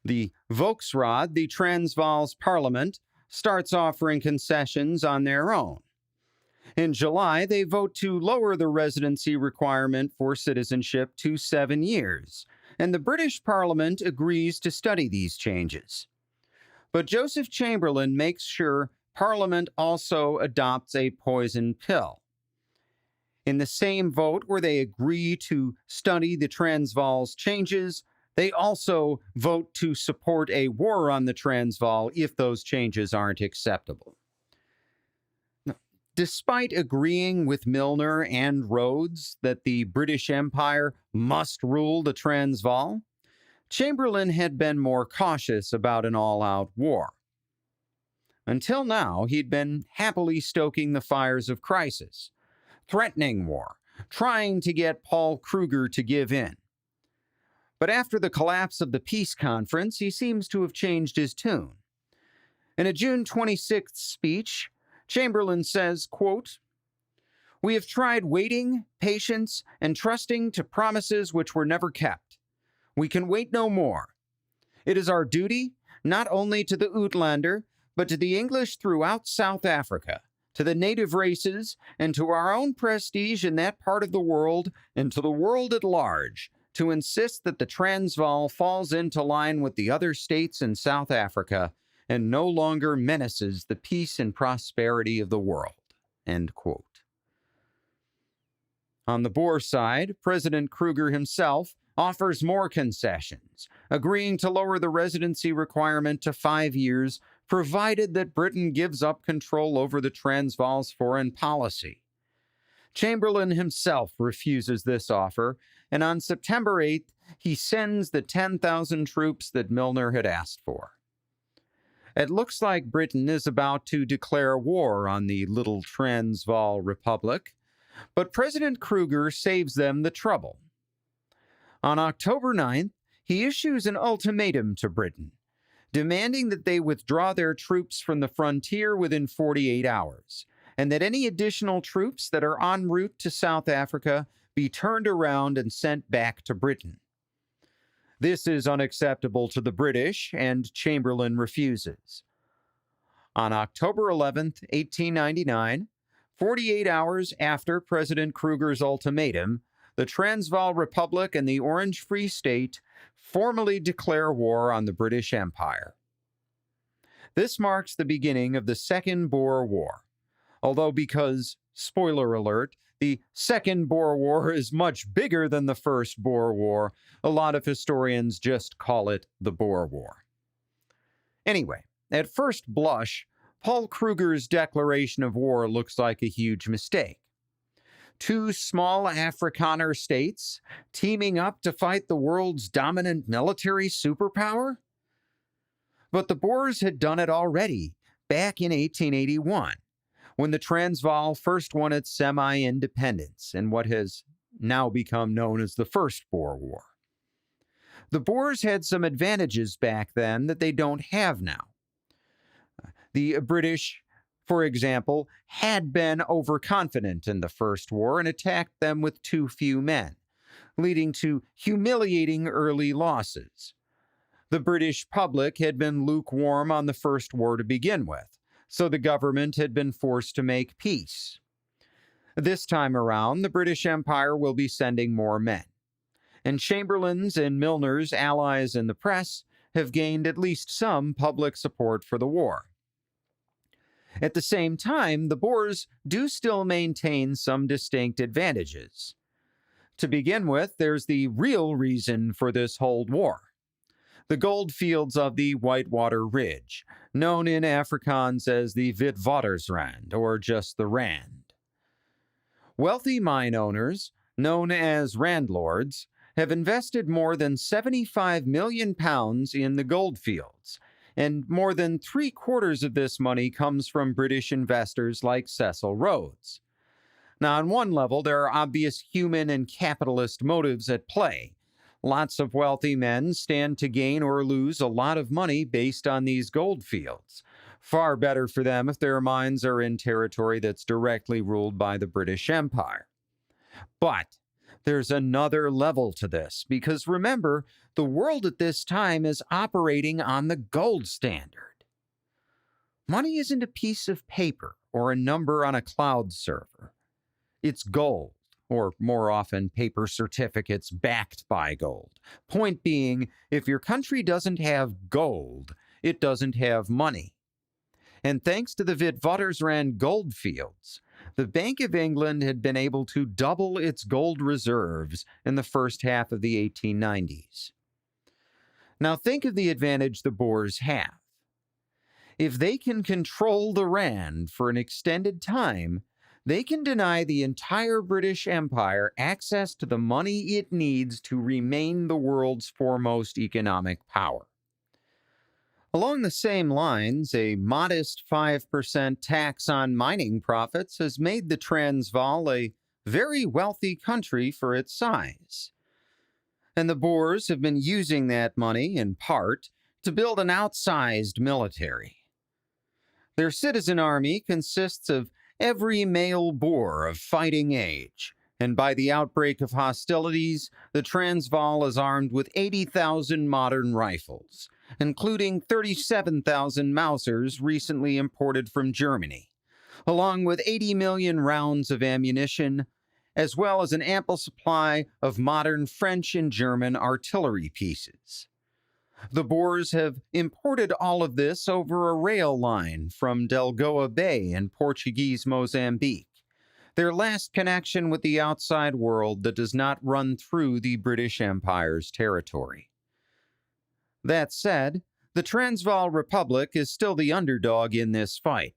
The Volksraad, the Transvaal's parliament, starts offering concessions on their own. In July, they vote to lower the residency requirement for citizenship to 7 years, and the British Parliament agrees to study these changes. But Joseph Chamberlain makes sure Parliament also adopts a poison pill. In the same vote where they agree to study the Transvaal's changes, they also vote to support a war on the Transvaal if those changes aren't acceptable. Despite agreeing with Milner and Rhodes that the British Empire must rule the Transvaal, Chamberlain had been more cautious about an all-out war. Until now, he'd been happily stoking the fires of crisis, threatening war, trying to get Paul Kruger to give in. But after the collapse of the peace conference, he seems to have changed his tune. In a June 26th speech, Chamberlain says, quote, "We have tried waiting, patience, and trusting to promises which were never kept. We can wait no more. It is our duty, not only to the Uitlander, but to the English throughout South Africa, to the native races, and to our own prestige in that part of the world, and to the world at large, to insist that the Transvaal falls into line with the other states in South Africa and no longer menaces the peace and prosperity of the world." End quote. On the Boer side, President Kruger himself offers more concessions, agreeing to lower the residency requirement to 5 years, provided that Britain gives up control over the Transvaal's foreign policy. Chamberlain himself refuses this offer, and on September 8th, he sends the 10,000 troops that Milner had asked for. It looks like Britain is about to declare war on the little Transvaal Republic, but President Kruger saves them the trouble. On October 9th, he issues an ultimatum to Britain, demanding that they withdraw their troops from the frontier within 48 hours, and that any additional troops that are en route to South Africa be turned around and sent back to Britain. This is unacceptable to the British, and Chamberlain refuses. On October 11, 1899, 48 hours after President Kruger's ultimatum, the Transvaal Republic and the Orange Free State formally declare war on the British Empire. This marks the beginning of the Second Boer War, although because, spoiler alert, the Second Boer War is much bigger than the First Boer War, a lot of historians just call it the Boer War. Anyway, at first blush, Paul Kruger's declaration of war looks like a huge mistake. Two small Afrikaner states teaming up to fight the world's dominant military superpower? But the Boers had done it already, back in 1881, when the Transvaal first won its semi-independence in what has now become known as the First Boer War. The Boers had some advantages back then that they don't have now. The British, for example, had been overconfident in the First War and attacked them with too few men, leading to humiliating early losses. The British public had been lukewarm on the First War to begin with, so the government had been forced to make peace. This time around, the British Empire will be sending more men, and Chamberlain's and Milner's allies in the press have gained at least some public support for the war. At the same time, the Boers do still maintain some distinct advantages. To begin with, there's the real reason for this whole war: the gold fields of the Whitewater Ridge, known in Afrikaans as the Witwatersrand, or just the Rand. Wealthy mine owners, known as randlords, have invested more than £75 million in the gold fields, and more than 3/4 of this money comes from British investors like Cecil Rhodes. Now, on one level, there are obvious human and capitalist motives at play. Lots of wealthy men stand to gain or lose a lot of money based on these gold fields. Far better for them if their mines are in territory that's directly ruled by the British Empire. But there's another level to this, because remember, the world at this time is operating on the gold standard. Money isn't a piece of paper or a number on a cloud server. It's gold, or more often paper certificates backed by gold. Point being, if your country doesn't have gold, it doesn't have money. And thanks to the Witwatersrand gold fields, the Bank of England had been able to double its gold reserves in the first half of the 1890s. Now think of the advantage the Boers have. If they can control the Rand for an extended time, they can deny the entire British Empire access to the money it needs to remain the world's foremost economic power. Along the same lines, a modest 5% tax on mining profits has made the Transvaal a very wealthy country for its size. And the Boers have been using that money, in part, to build an outsized military. Their citizen army consists of every male Boer of fighting age, and by the outbreak of hostilities, the Transvaal is armed with 80,000 modern rifles, including 37,000 Mausers recently imported from Germany, along with 80 million rounds of ammunition, as well as an ample supply of modern French and German artillery pieces. The Boers have imported all of this over a rail line from Delgoa Bay in Portuguese Mozambique, their last connection with the outside world that does not run through the British Empire's territory. That said, the Transvaal Republic is still the underdog in this fight.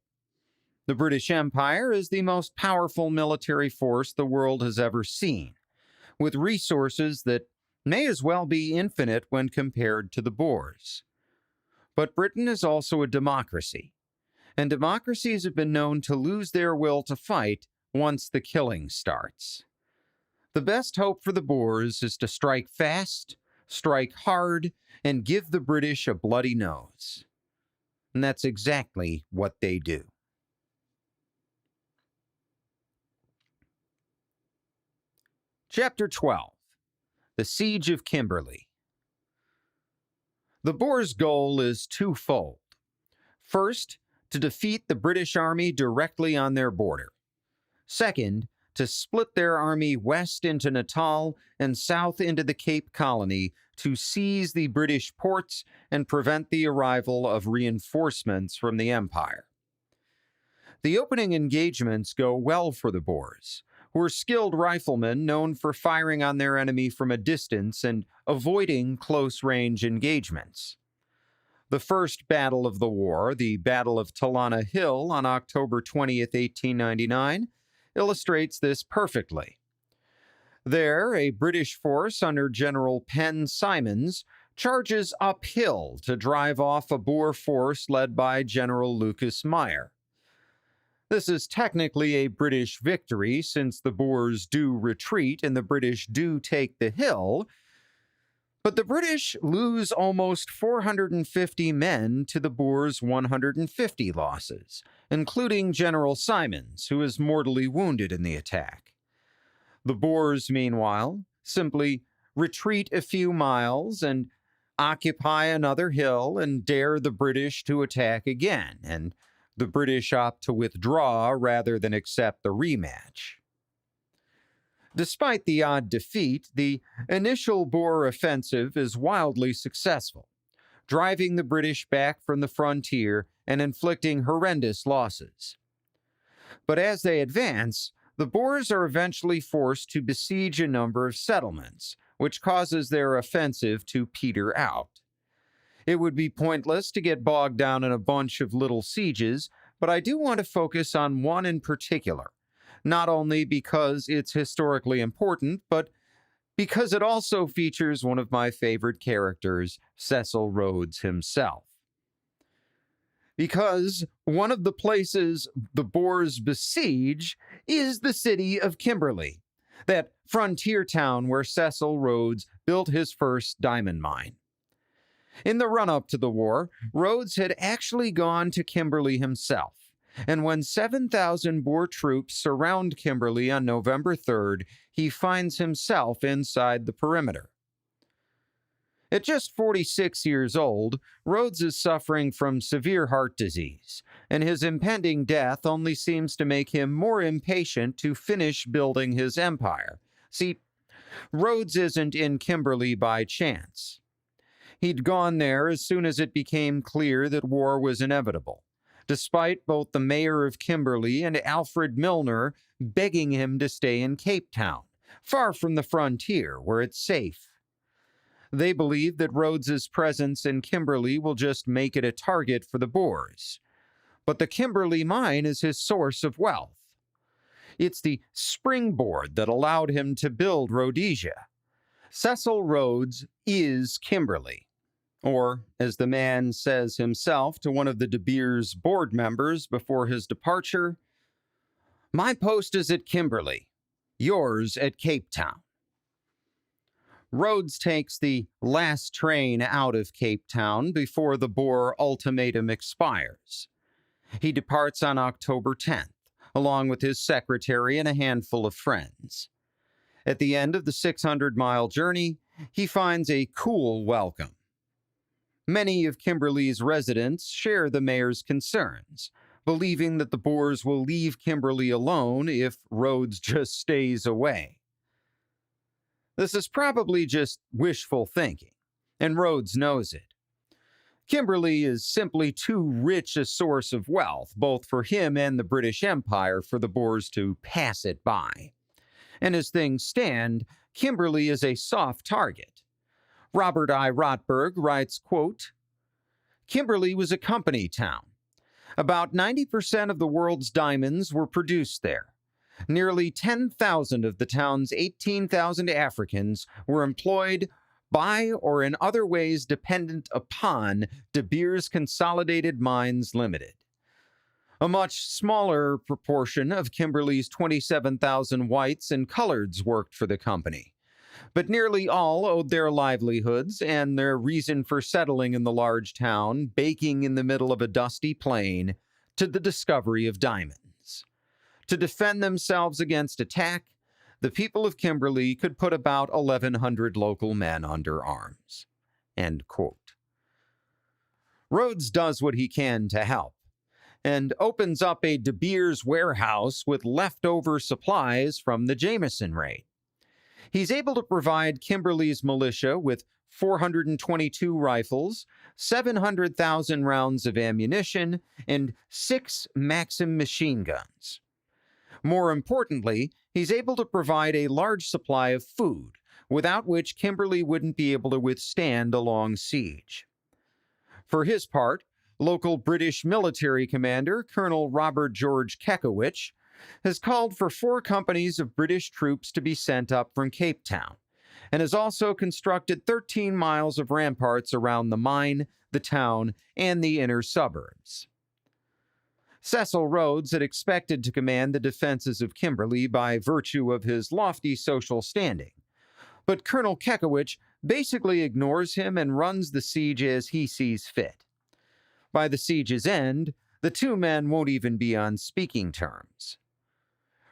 The British Empire is the most powerful military force the world has ever seen, with resources that may as well be infinite when compared to the Boers. But Britain is also a democracy, and democracies have been known to lose their will to fight once the killing starts. The best hope for the Boers is to strike fast, strike hard, and give the British a bloody nose. And that's exactly what they do. Chapter 12. The Siege of Kimberley. The Boers' goal is twofold. First, to defeat the British Army directly on their border. Second, to split their army west into Natal and south into the Cape Colony to seize the British ports and prevent the arrival of reinforcements from the Empire. The opening engagements go well for the Boers, who are skilled riflemen known for firing on their enemy from a distance and avoiding close-range engagements. The first battle of the war, the Battle of Talana Hill on October 20th, 1899, illustrates this perfectly. There, a British force under General Penn Simons charges uphill to drive off a Boer force led by General Lucas Meyer. This is technically a British victory, since the Boers do retreat and the British do take the hill, but the British lose almost 450 men to the Boers' 150 losses, including General Simons, who is mortally wounded in the attack. The Boers, meanwhile, simply retreat a few miles and occupy another hill and dare the British to attack again, and the British opt to withdraw rather than accept the rematch. Despite the odd defeat, the initial Boer offensive is wildly successful, driving the British back from the frontier and inflicting horrendous losses. But as they advance, the Boers are eventually forced to besiege a number of settlements, which causes their offensive to peter out. It would be pointless to get bogged down in a bunch of little sieges, but I do want to focus on one in particular, not only because it's historically important, but because it also features one of my favorite characters, Cecil Rhodes himself. Because one of the places the Boers besiege is the city of Kimberley, that frontier town where Cecil Rhodes built his first diamond mine. In the run-up to the war, Rhodes had actually gone to Kimberley himself, and when 7,000 Boer troops surround Kimberley on November 3rd, he finds himself inside the perimeter. At just 46 years old, Rhodes is suffering from severe heart disease, and his impending death only seems to make him more impatient to finish building his empire. See, Rhodes isn't in Kimberley by chance. He'd gone there as soon as it became clear that war was inevitable, despite both the mayor of Kimberley and Alfred Milner begging him to stay in Cape Town, far from the frontier where it's safe. They believe that Rhodes's presence in Kimberley will just make it a target for the Boers. But the Kimberley mine is his source of wealth. It's the springboard that allowed him to build Rhodesia. Cecil Rhodes is Kimberley. Or, as the man says himself to one of the De Beers board members before his departure, "My post is at Kimberley, yours at Cape Town." Rhodes takes the last train out of Cape Town before the Boer ultimatum expires. He departs on October 10th, along with his secretary and a handful of friends. At the end of the 600-mile journey, he finds a cool welcome. Many of Kimberley's residents share the mayor's concerns, believing that the Boers will leave Kimberley alone if Rhodes just stays away. This is probably just wishful thinking, and Rhodes knows it. Kimberley is simply too rich a source of wealth, both for him and the British Empire, for the Boers to pass it by. And as things stand, Kimberley is a soft target. Robert I. Rotberg writes, quote, "Kimberley was a company town. About 90% of the world's diamonds were produced there. Nearly 10,000 of the town's 18,000 Africans were employed by or in other ways dependent upon De Beers Consolidated Mines Limited. A much smaller proportion of Kimberley's 27,000 whites and coloreds worked for the company, but nearly all owed their livelihoods and their reason for settling in the large town, baking in the middle of a dusty plain, to the discovery of diamonds. To defend themselves against attack, the people of Kimberley could put about 1,100 local men under arms." End quote. Rhodes does what he can to help, and opens up a De Beers warehouse with leftover supplies from the Jameson raid. He's able to provide Kimberley's militia with 422 rifles, 700,000 rounds of ammunition, and 6 Maxim machine guns. More importantly, he's able to provide a large supply of food, without which Kimberley wouldn't be able to withstand a long siege. For his part, local British military commander Colonel Robert George Kekowich has called for 4 companies of British troops to be sent up from Cape Town, and has also constructed 13 miles of ramparts around the mine, the town, and the inner suburbs. Cecil Rhodes had expected to command the defenses of Kimberley by virtue of his lofty social standing, but Colonel Kekowich basically ignores him and runs the siege as he sees fit. By the siege's end, the two men won't even be on speaking terms.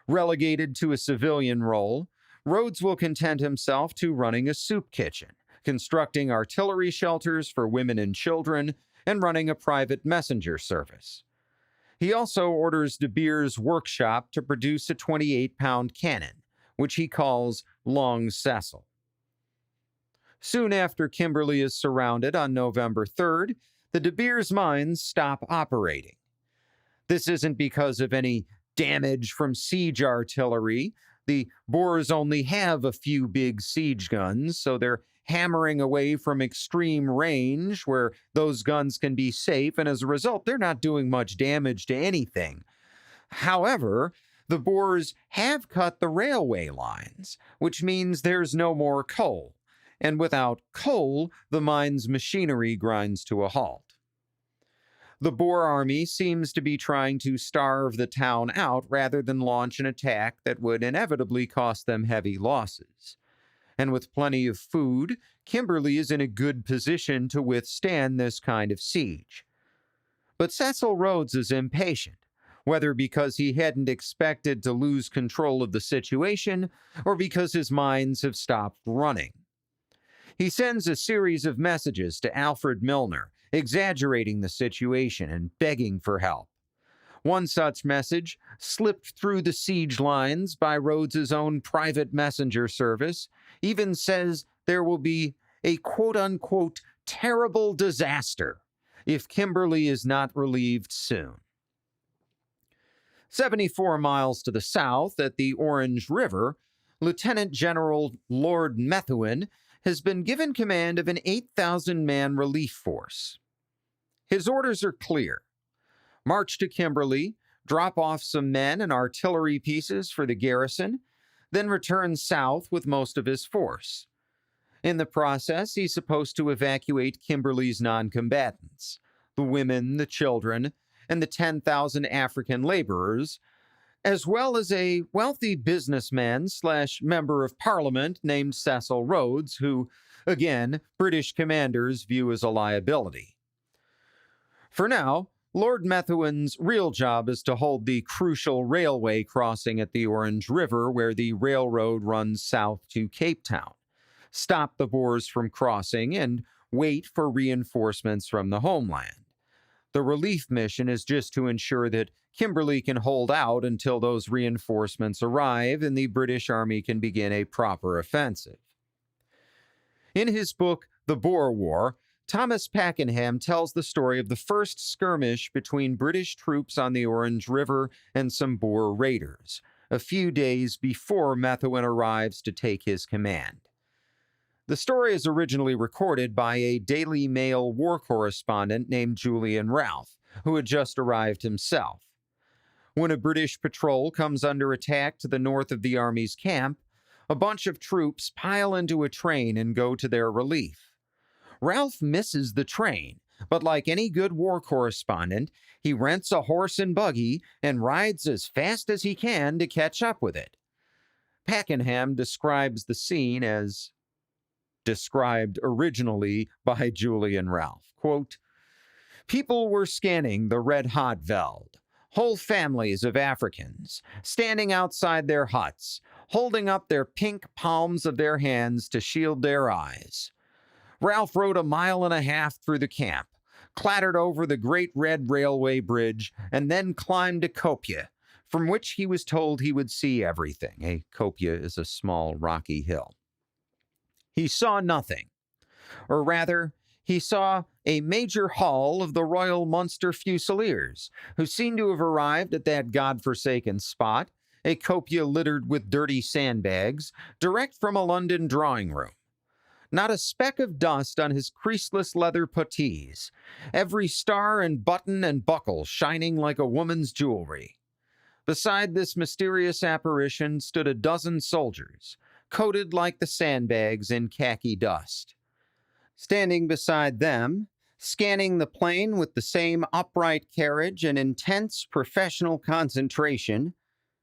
Relegated to a civilian role, Rhodes will content himself to running a soup kitchen, constructing artillery shelters for women and children, and running a private messenger service. He also orders De Beers' workshop to produce a 28-pound cannon, which he calls Long Cecil. Soon after Kimberley is surrounded on November 3rd, the De Beers mines stop operating. This isn't because of any damage from siege artillery. The Boers only have a few big siege guns, so they're hammering away from extreme range where those guns can be safe, and as a result, they're not doing much damage to anything. However, the Boers have cut the railway lines, which means there's no more coal, and without coal, the mine's machinery grinds to a halt. The Boer army seems to be trying to starve the town out rather than launch an attack that would inevitably cost them heavy losses. And with plenty of food, Kimberley is in a good position to withstand this kind of siege. But Cecil Rhodes is impatient, whether because he hadn't expected to lose control of the situation or because his mines have stopped running. He sends a series of messages to Alfred Milner, exaggerating the situation and begging for help. One such message, slipped through the siege lines by Rhodes's own private messenger service, even says there will be a quote-unquote terrible disaster if Kimberley is not relieved soon. 74 miles to the south, at the Orange River, Lieutenant General Lord Methuen has been given command of an 8,000-man relief force. His orders are clear. March to Kimberley, drop off some men and artillery pieces for the garrison, then return south with most of his force. In the process, he's supposed to evacuate Kimberley's non-combatants, the women, the children, and the 10,000 African laborers, as well as a wealthy businessman / member of parliament named Cecil Rhodes, who, again, British commanders view as a liability. For now, Lord Methuen's real job is to hold the crucial railway crossing at the Orange River where the railroad runs south to Cape Town, stop the Boers from crossing, and wait for reinforcements from the homeland. The relief mission is just to ensure that Kimberley can hold out until those reinforcements arrive and the British Army can begin a proper offensive. In his book, The Boer War, Thomas Pakenham tells the story of the first skirmish between British troops on the Orange River and some Boer raiders, a few days before Methuen arrives to take his command. The story is originally recorded by a Daily Mail war correspondent named Julian Ralph, who had just arrived himself. When a British patrol comes under attack to the north of the Army's camp, a bunch of troops pile into a train and go to their relief. Ralph misses the train, but like any good war correspondent, he rents a horse and buggy and rides as fast as he can to catch up with it. Pakenham describes the scene as described originally by Julian Ralph. Quote, "People were scanning the red-hot veld. Whole families of Africans, standing outside their huts, holding up their pink palms of their hands to shield their eyes. Ralph rode 1.5 miles through the camp, clattered over the great red railway bridge, and then climbed a kopje, from which he was told he would see everything. A kopje is a small rocky hill. He saw nothing, or rather, he saw a Major Hall of the Royal Munster Fusiliers, who seemed to have arrived at that godforsaken spot, a kopje littered with dirty sandbags, direct from a London drawing room. Not a speck of dust on his creaseless leather puttees, every star and button and buckle shining like a woman's jewelry. Beside this mysterious apparition stood 12 soldiers, coated like the sandbags in khaki dust. Standing beside them, scanning the plain with the same upright carriage and intense professional concentration,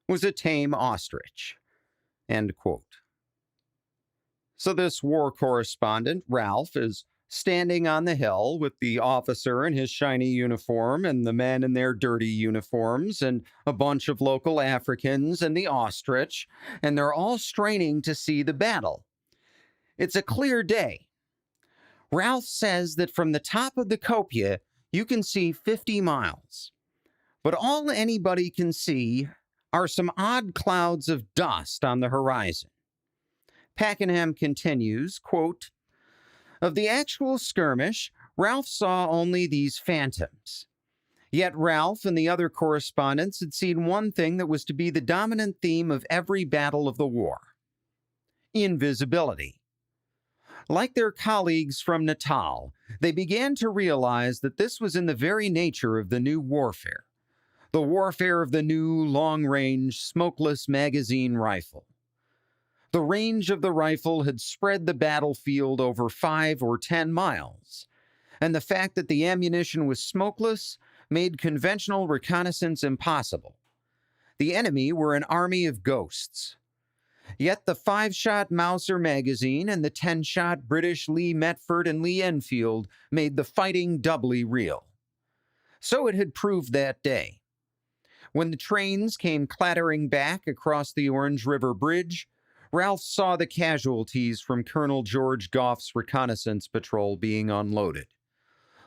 was a tame ostrich." End quote. So this war correspondent, Ralph, is standing on the hill with the officer in his shiny uniform and the men in their dirty uniforms and a bunch of local Africans and the ostrich, and they're all straining to see the battle. It's a clear day. Ralph says that from the top of the kopje, you can see 50 miles. But all anybody can see are some odd clouds of dust on the horizon. Pakenham continues, quote, "Of the actual skirmish, Ralph saw only these phantoms. Yet Ralph and the other correspondents had seen one thing that was to be the dominant theme of every battle of the war: invisibility. Like their colleagues from Natal, they began to realize that this was in the very nature of the new warfare, the warfare of the new long-range, smokeless magazine rifle. The range of the rifle had spread the battlefield over 5 or 10 miles, and the fact that the ammunition was smokeless made conventional reconnaissance impossible. The enemy were an army of ghosts. Yet the 5-shot Mauser magazine and the 10-shot British Lee Metford and Lee Enfield made the fighting doubly real. So it had proved that day. When the trains came clattering back across the Orange River Bridge, Ralph saw the casualties from Colonel George Gough's reconnaissance patrol being unloaded.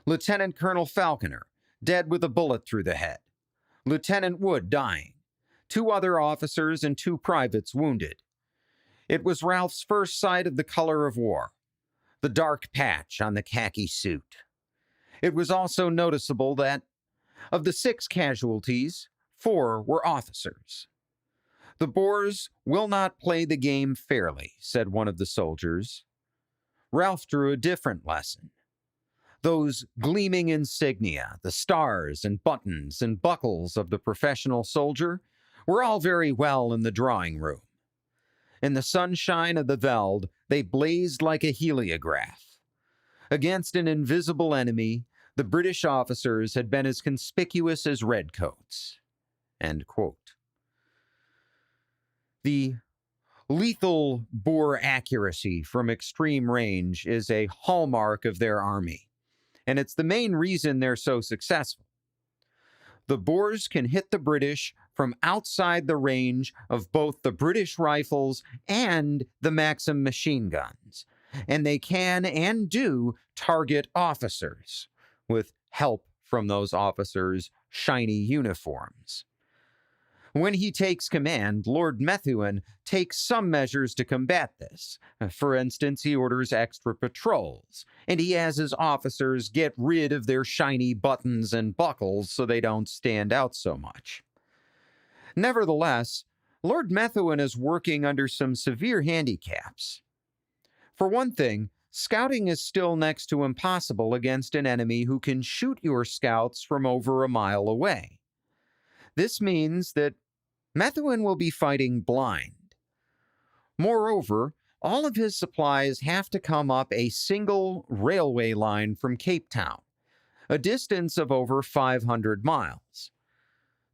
Lieutenant Colonel Falconer, dead with a bullet through the head. Lieutenant Wood dying. 2 other officers and 2 privates wounded. It was Ralph's first sight of the color of war, the dark patch on the khaki suit. It was also noticeable that, of the 6 casualties, 4 were officers. "The Boers will not play the game fairly," said one of the soldiers. Ralph drew a different lesson. Those gleaming insignia, the stars and buttons and buckles of the professional soldier, were all very well in the drawing room. In the sunshine of the veld, they blazed like a heliograph. Against an invisible enemy, the British officers had been as conspicuous as redcoats. End quote. The lethal Boer accuracy from extreme range is a hallmark of their army, and it's the main reason they're so successful. The Boers can hit the British from outside the range of both the British rifles and the Maxim machine guns, and they can and do target officers, with help from those officers' shiny uniforms. When he takes command, Lord Methuen takes some measures to combat this. For instance, he orders extra patrols, and he has his officers get rid of their shiny buttons and buckles so they don't stand out so much. Nevertheless, Lord Methuen is working under some severe handicaps. For one thing, scouting is still next to impossible against an enemy who can shoot your scouts from over a mile away. This means that Methuen will be fighting blind. Moreover, all of his supplies have to come up a single railway line from Cape Town, a distance of over 500 miles.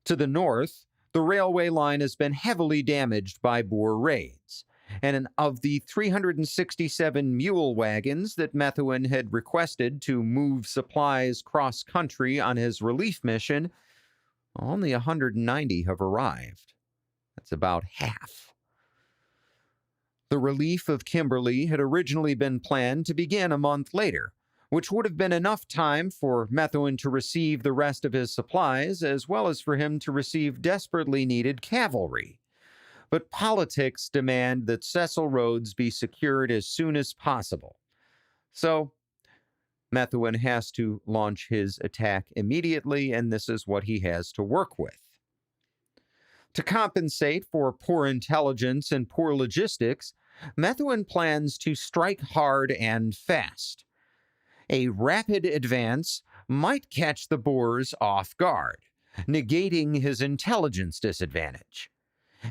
To the north, the railway line has been heavily damaged by Boer raids, and of the 367 mule wagons that Methuen had requested to move supplies cross-country on his relief mission, only 190 have arrived. That's about half. The relief of Kimberley had originally been planned to begin a month later, which would have been enough time for Methuen to receive the rest of his supplies, as well as for him to receive desperately needed cavalry. But politics demand that Cecil Rhodes be secured as soon as possible. So, Methuen has to launch his attack immediately, and this is what he has to work with. To compensate for poor intelligence and poor logistics, Methuen plans to strike hard and fast. A rapid advance might catch the Boers off guard, negating his intelligence disadvantage.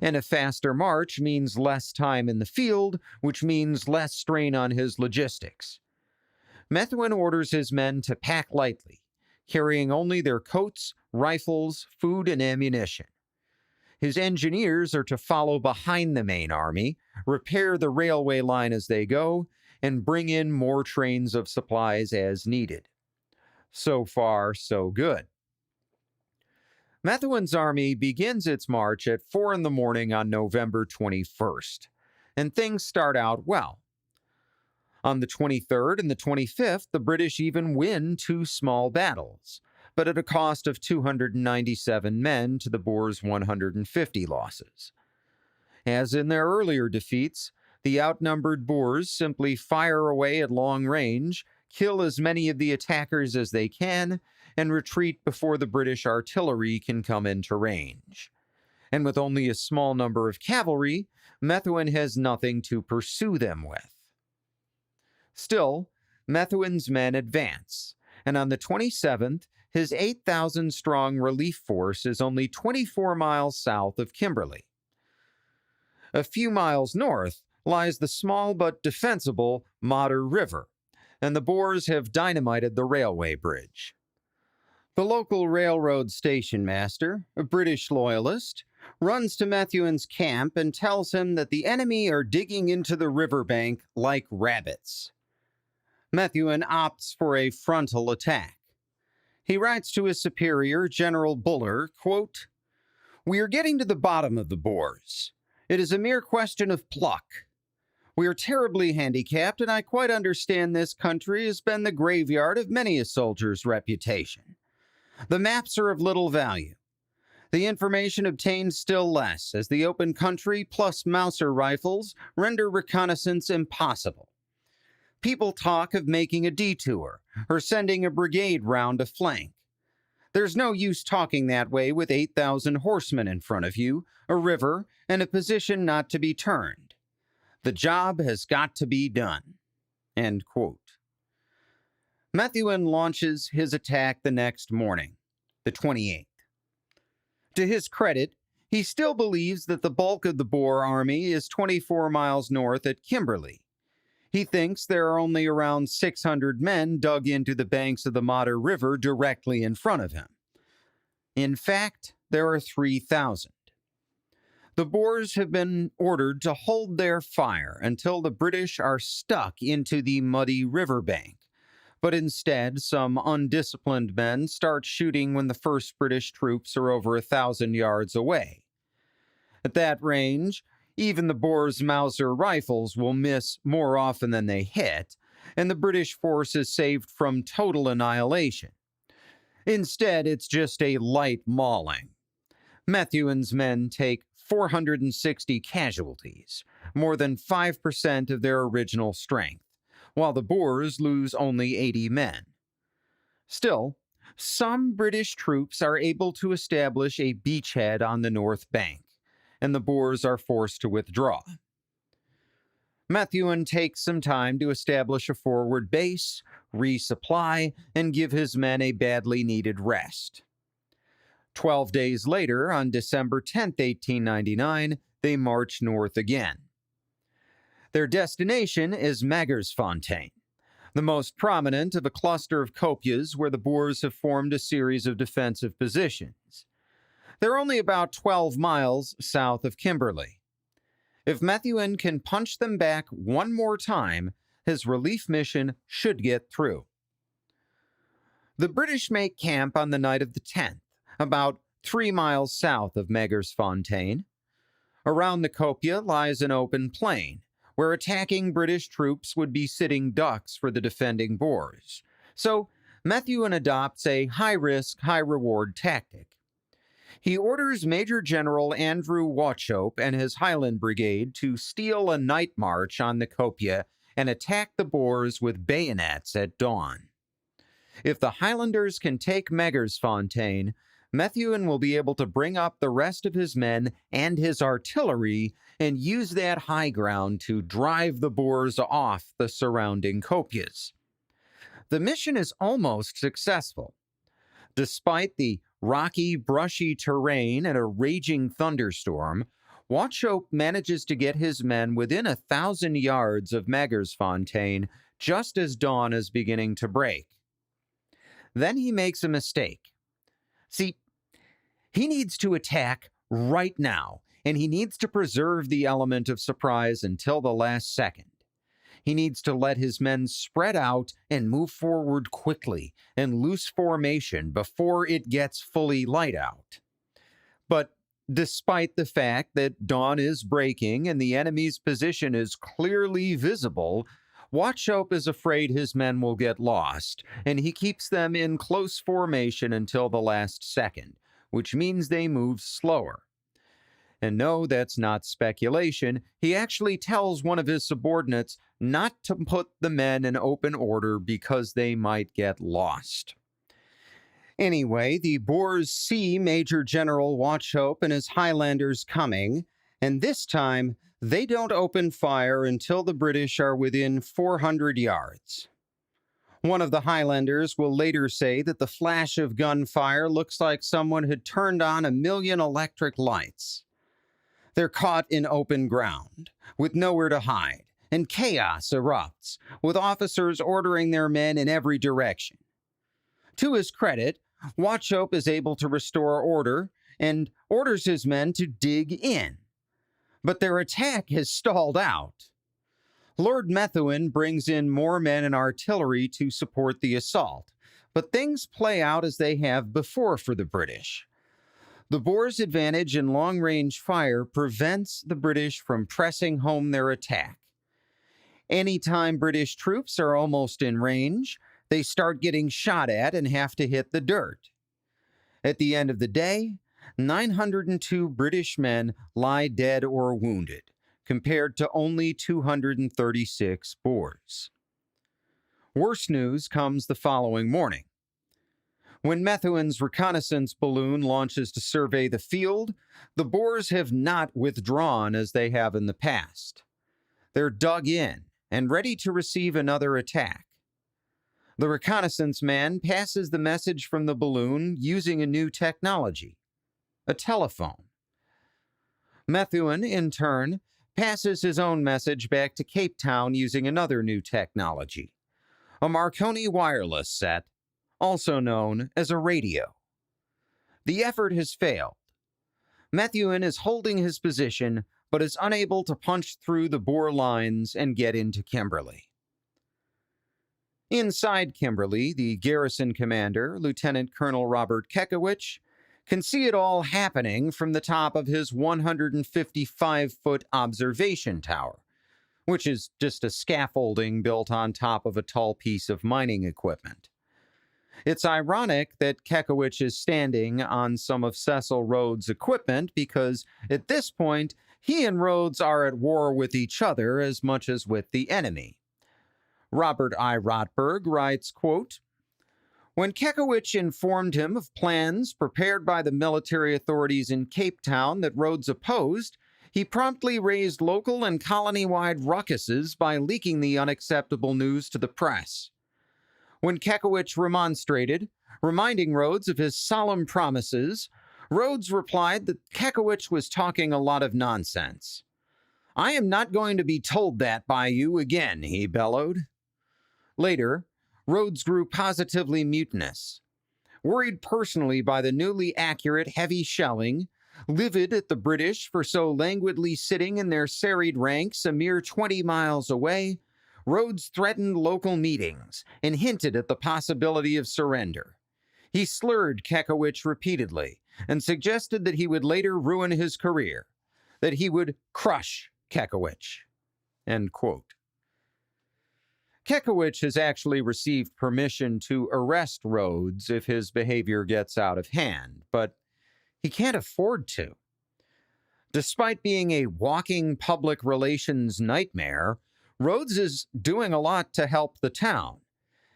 And a faster march means less time in the field, which means less strain on his logistics. Methuen orders his men to pack lightly, carrying only their coats, rifles, food, and ammunition. His engineers are to follow behind the main army, repair the railway line as they go, and bring in more trains of supplies as needed. So far, so good. Methuen's army begins its march at 4 in the morning on November 21st, and things start out well. On the 23rd and the 25th, the British even win 2 small battles, but at a cost of 297 men to the Boers' 150 losses. As in their earlier defeats, the outnumbered Boers simply fire away at long range, kill as many of the attackers as they can, and retreat before the British artillery can come into range. And with only a small number of cavalry, Methuen has nothing to pursue them with. Still, Methuen's men advance, and on the 27th, his 8,000-strong relief force is only 24 miles south of Kimberley. A few miles north lies the small but defensible Modder River, and the Boers have dynamited the railway bridge. The local railroad station master, a British loyalist, runs to Methuen's camp and tells him that the enemy are digging into the riverbank like rabbits. Methuen opts for a frontal attack. He writes to his superior, General Buller, quote, "We are getting to the bottom of the Boers. It is a mere question of pluck. We are terribly handicapped, and I quite understand this country has been the graveyard of many a soldier's reputation. The maps are of little value. The information obtained still less, as the open country plus Mauser rifles render reconnaissance impossible. People talk of making a detour, or sending a brigade round a flank. There's no use talking that way with 8,000 horsemen in front of you, a river, and a position not to be turned. The job has got to be done." End quote. Methuen launches his attack the next morning, the 28th. To his credit, he still believes that the bulk of the Boer army is 24 miles north at Kimberley. He thinks there are only around 600 men dug into the banks of the Modder River directly in front of him. In fact, there are 3,000. The Boers have been ordered to hold their fire until the British are stuck into the muddy riverbank, but instead some undisciplined men start shooting when the first British troops are over 1,000 yards away. At that range, even the Boers' Mauser rifles will miss more often than they hit, and the British force is saved from total annihilation. Instead, it's just a light mauling. Methuen's men take 460 casualties, more than 5% of their original strength, while the Boers lose only 80 men. Still, some British troops are able to establish a beachhead on the north bank, and the Boers are forced to withdraw. Methuen takes some time to establish a forward base, resupply, and give his men a badly needed rest. 12 days later, on December 10, 1899, they march north again. Their destination is Magersfontein, the most prominent of a cluster of kopjes where the Boers have formed a series of defensive positions. They're only about 12 miles south of Kimberley. If Methuen can punch them back one more time, his relief mission should get through. The British make camp on the night of the 10th, about 3 miles south of Magersfontein. Around the kopje lies an open plain, where attacking British troops would be sitting ducks for the defending Boers. So Methuen adopts a high-risk, high-reward tactic. He orders Major General Andrew Wauchope and his Highland Brigade to steal a night march on the kopje and attack the Boers with bayonets at dawn. If the Highlanders can take Magersfontein, Methuen will be able to bring up the rest of his men and his artillery and use that high ground to drive the Boers off the surrounding kopjes. The mission is almost successful. Despite the rocky, brushy terrain and a raging thunderstorm, Wauchope manages to get his men within 1,000 yards of Magersfontein just as dawn is beginning to break. Then he makes a mistake. See, he needs to attack right now, and he needs to preserve the element of surprise until the last second. He needs to let his men spread out and move forward quickly in loose formation before it gets fully light out. But despite the fact that dawn is breaking and the enemy's position is clearly visible, Wauchope is afraid his men will get lost, and he keeps them in close formation until the last second, which means they move slower. And no, that's not speculation. He actually tells one of his subordinates not to put the men in open order because they might get lost. Anyway, the Boers see Major General Wauchope and his Highlanders coming, and this time they don't open fire until the British are within 400 yards. One of the Highlanders will later say that the flash of gunfire looks like someone had turned on 1,000,000 electric lights. They're caught in open ground, with nowhere to hide, and chaos erupts, with officers ordering their men in every direction. To his credit, Wauchope is able to restore order and orders his men to dig in. But their attack has stalled out. Lord Methuen brings in more men and artillery to support the assault, but things play out as they have before for the British. The Boers' advantage in long-range fire prevents the British from pressing home their attack. Anytime British troops are almost in range, they start getting shot at and have to hit the dirt. At the end of the day, 902 British men lie dead or wounded, compared to only 236 Boers. Worse news comes the following morning. When Methuen's reconnaissance balloon launches to survey the field, the Boers have not withdrawn as they have in the past. They're dug in and ready to receive another attack. The reconnaissance man passes the message from the balloon using a new technology, a telephone. Methuen, in turn, passes his own message back to Cape Town using another new technology, a Marconi wireless set, also known as a radio. The effort has failed. Methuen is holding his position, but is unable to punch through the Boer lines and get into Kimberley. Inside Kimberley, the garrison commander, Lieutenant Colonel Robert Kekewich, can see it all happening from the top of his 155-foot observation tower, which is just a scaffolding built on top of a tall piece of mining equipment. It's ironic that Kekewich is standing on some of Cecil Rhodes' equipment because, at this point, he and Rhodes are at war with each other as much as with the enemy. Robert I. Rotberg writes, quote, "When Kekewich informed him of plans prepared by the military authorities in Cape Town that Rhodes opposed, he promptly raised local and colony-wide ruckuses by leaking the unacceptable news to the press. When Kekewich remonstrated, reminding Rhodes of his solemn promises, Rhodes replied that Kekewich was talking a lot of nonsense. 'I am not going to be told that by you again,' he bellowed. Later, Rhodes grew positively mutinous. Worried personally by the newly accurate heavy shelling, livid at the British for so languidly sitting in their serried ranks a mere 20 miles away, Rhodes threatened local meetings and hinted at the possibility of surrender. He slurred Kekewich repeatedly and suggested that he would later ruin his career, that he would crush Kekewich." End quote. Kekewich has actually received permission to arrest Rhodes if his behavior gets out of hand, but he can't afford to. Despite being a walking public relations nightmare, Rhodes is doing a lot to help the town.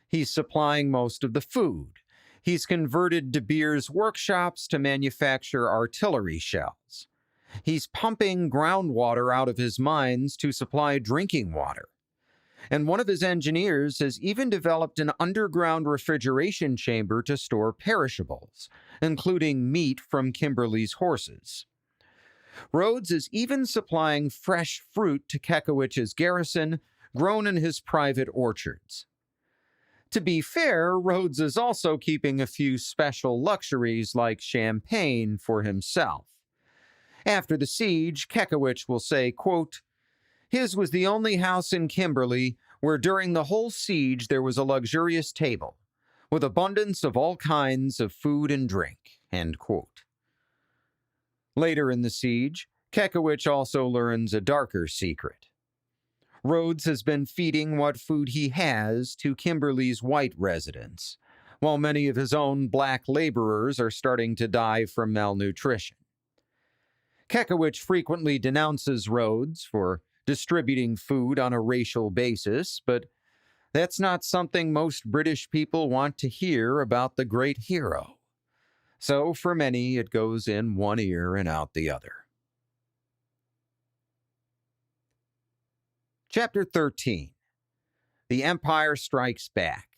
He's supplying most of the food. He's converted De Beers workshops to manufacture artillery shells. He's pumping groundwater out of his mines to supply drinking water. And one of his engineers has even developed an underground refrigeration chamber to store perishables, including meat from Kimberley's horses. Rhodes is even supplying fresh fruit to Kekewich's garrison, grown in his private orchards. To be fair, Rhodes is also keeping a few special luxuries like champagne for himself. After the siege, Kekewich will say, quote, "His was the only house in Kimberley where during the whole siege there was a luxurious table, with abundance of all kinds of food and drink." End quote. Later in the siege, Kekewich also learns a darker secret. Rhodes has been feeding what food he has to Kimberley's white residents, while many of his own black laborers are starting to die from malnutrition. Kekewich frequently denounces Rhodes for distributing food on a racial basis, but that's not something most British people want to hear about the great hero. So for many, it goes in one ear and out the other. Chapter 13. The Empire Strikes Back.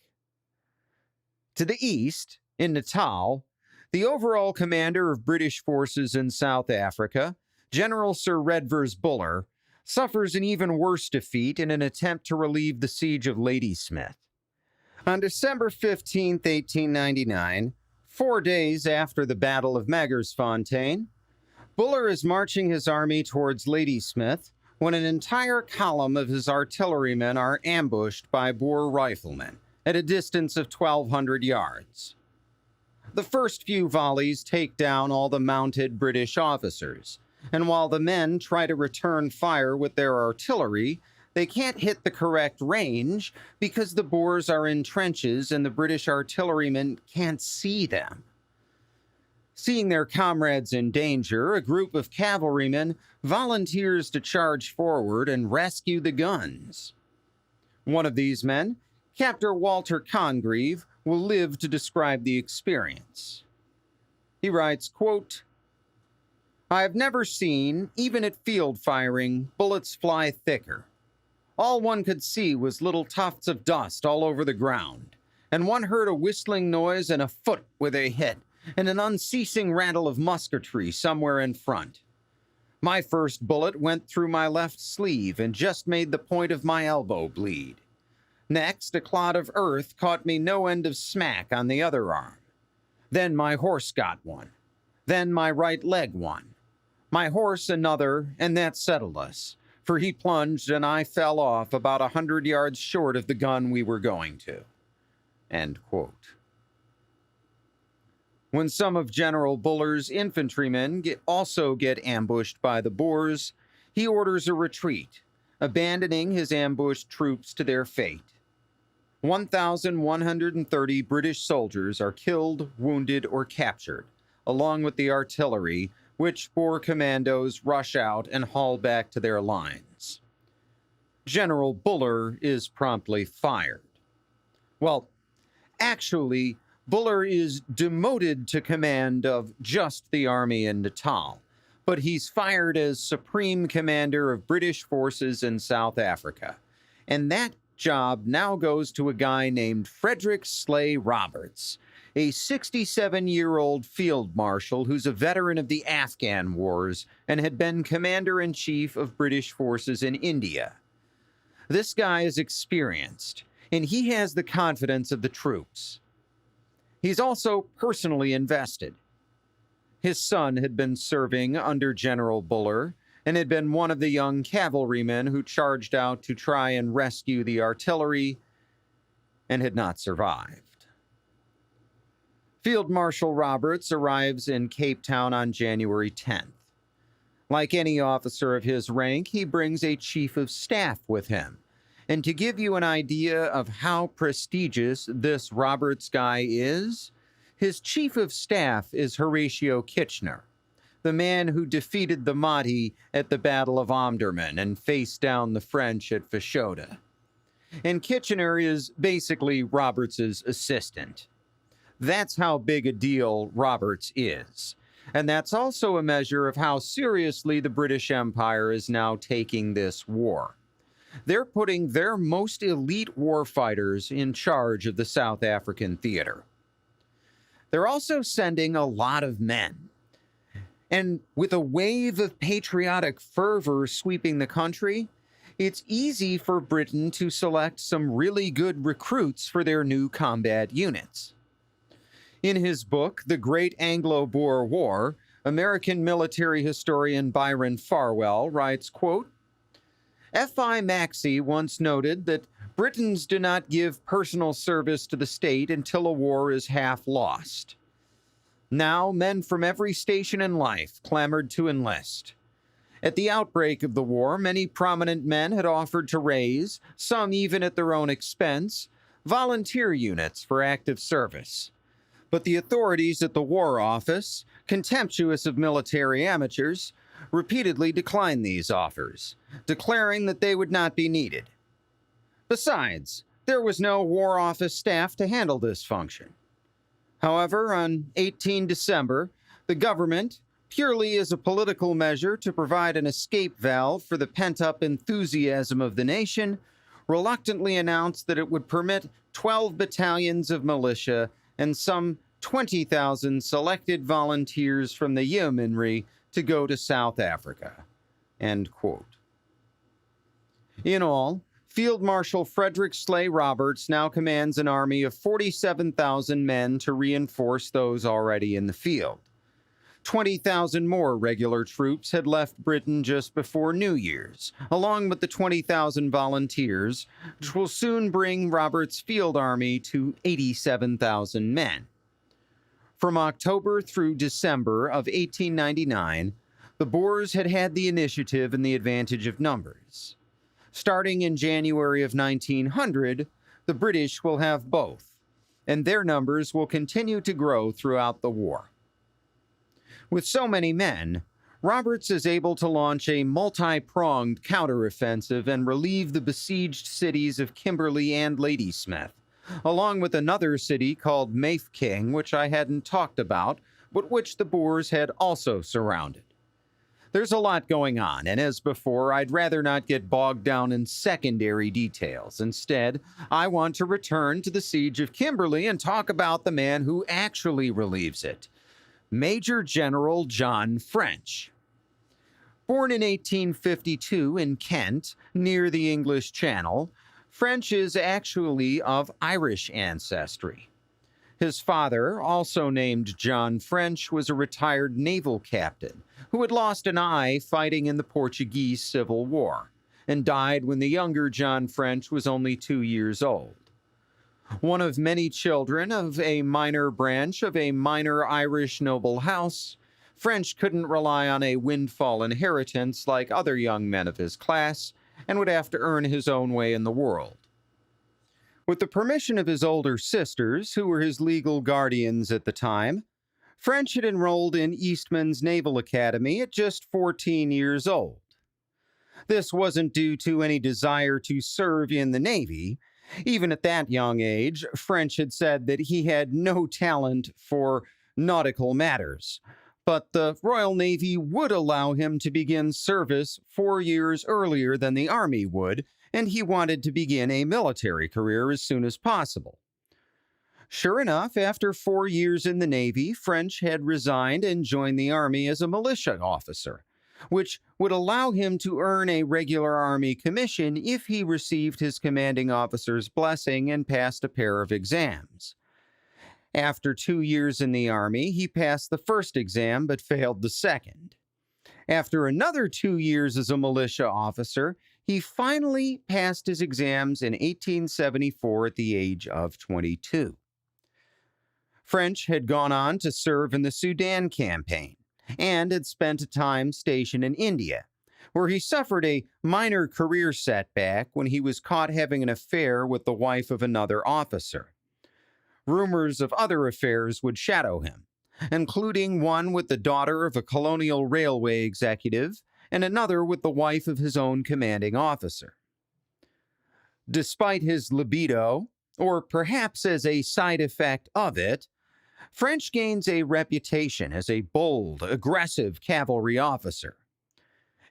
To the east, in Natal, the overall commander of British forces in South Africa, General Sir Redvers Buller, suffers an even worse defeat in an attempt to relieve the siege of Ladysmith. On December 15, 1899, 4 days after the Battle of Magersfontein, Buller is marching his army towards Ladysmith when an entire column of his artillerymen are ambushed by Boer riflemen at a distance of 1,200 yards. The first few volleys take down all the mounted British officers, and while the men try to return fire with their artillery, they can't hit the correct range because the Boers are in trenches and the British artillerymen can't see them. Seeing their comrades in danger, a group of cavalrymen volunteers to charge forward and rescue the guns. One of these men, Captain Walter Congreve, will live to describe the experience. He writes, quote, "I have never seen, even at field firing, bullets fly thicker. All one could see was little tufts of dust all over the ground, and one heard a whistling noise and a foot where they hit, and an unceasing rattle of musketry somewhere in front. My first bullet went through my left sleeve and just made the point of my elbow bleed. Next, a clod of earth caught me no end of smack on the other arm. Then my horse got one. Then my right leg one. My horse another, and that settled us, for he plunged and I fell off about 100 yards short of the gun we were going to." End quote. When some of General Buller's infantrymen also get ambushed by the Boers, he orders a retreat, abandoning his ambushed troops to their fate. 1,130 British soldiers are killed, wounded, or captured, along with the artillery, which Boer commandos rush out and haul back to their lines. General Buller is promptly fired. Well, actually, Buller is demoted to command of just the army in Natal, but he's fired as Supreme Commander of British forces in South Africa, and that job now goes to a guy named Frederick Slay Roberts, a 67-year-old field marshal who's a veteran of the Afghan wars and had been commander-in-chief of British forces in India. This guy is experienced, and he has the confidence of the troops. He's also personally invested. His son had been serving under General Buller and had been one of the young cavalrymen who charged out to try and rescue the artillery and had not survived. Field Marshal Roberts arrives in Cape Town on January 10th. Like any officer of his rank, he brings a chief of staff with him. And to give you an idea of how prestigious this Roberts guy is, his chief of staff is Horatio Kitchener, the man who defeated the Mahdi at the Battle of Omdurman and faced down the French at Fashoda. And Kitchener is basically Roberts' assistant. That's how big a deal Roberts is. And that's also a measure of how seriously the British Empire is now taking this war. They're putting their most elite warfighters in charge of the South African theater. They're also sending a lot of men. And with a wave of patriotic fervor sweeping the country, it's easy for Britain to select some really good recruits for their new combat units. In his book, The Great Anglo-Boer War, American military historian Byron Farwell writes, quote, "F.I. Maxey once noted that Britons do not give personal service to the state until a war is half lost. Now, men from every station in life clamored to enlist. At the outbreak of the war, many prominent men had offered to raise, some even at their own expense, volunteer units for active service. But the authorities at the War Office, contemptuous of military amateurs, repeatedly declined these offers, declaring that they would not be needed. Besides, there was no War Office staff to handle this function. However, on 18 December, the government, purely as a political measure to provide an escape valve for the pent-up enthusiasm of the nation, reluctantly announced that it would permit 12 battalions of militia and some 20,000 selected volunteers from the yeomanry to go to South Africa. End quote. In all, Field Marshal Frederick Slay Roberts now commands an army of 47,000 men to reinforce those already in the field. 20,000 more regular troops had left Britain just before New Year's, along with the 20,000 volunteers, which will soon bring Roberts' field army to 87,000 men. From October through December of 1899, the Boers had had the initiative and the advantage of numbers. Starting in January of 1900, the British will have both, and their numbers will continue to grow throughout the war. With so many men, Roberts is able to launch a multi-pronged counteroffensive and relieve the besieged cities of Kimberley and Ladysmith, along with another city called Mafeking, which I hadn't talked about, but which the Boers had also surrounded. There's a lot going on, and as before, I'd rather not get bogged down in secondary details. Instead, I want to return to the siege of Kimberley and talk about the man who actually relieves it, Major General John French. Born in 1852 in Kent, near the English Channel, French is actually of Irish ancestry. His father, also named John French, was a retired naval captain who had lost an eye fighting in the Portuguese Civil War and died when the younger John French was only 2 years old. One of many children of a minor branch of a minor Irish noble house, French couldn't rely on a windfall inheritance like other young men of his class and would have to earn his own way in the world. With the permission of his older sisters, who were his legal guardians at the time, French had enrolled in Eastman's Naval Academy at just 14 years old. This wasn't due to any desire to serve in the Navy. Even at that young age, French had said that he had no talent for nautical matters, but the Royal Navy would allow him to begin service 4 years earlier than the Army would, and he wanted to begin a military career as soon as possible. Sure enough, after 4 years in the Navy, French had resigned and joined the Army as a militia officer, which would allow him to earn a regular Army commission if he received his commanding officer's blessing and passed a pair of exams. After 2 years in the Army, he passed the first exam but failed the second. After another 2 years as a militia officer, he finally passed his exams in 1874 at the age of 22. French had gone on to serve in the Sudan campaign and had spent a time stationed in India, where he suffered a minor career setback when he was caught having an affair with the wife of another officer. Rumors of other affairs would shadow him, including one with the daughter of a colonial railway executive and another with the wife of his own commanding officer. Despite his libido, or perhaps as a side effect of it, French gains a reputation as a bold, aggressive cavalry officer.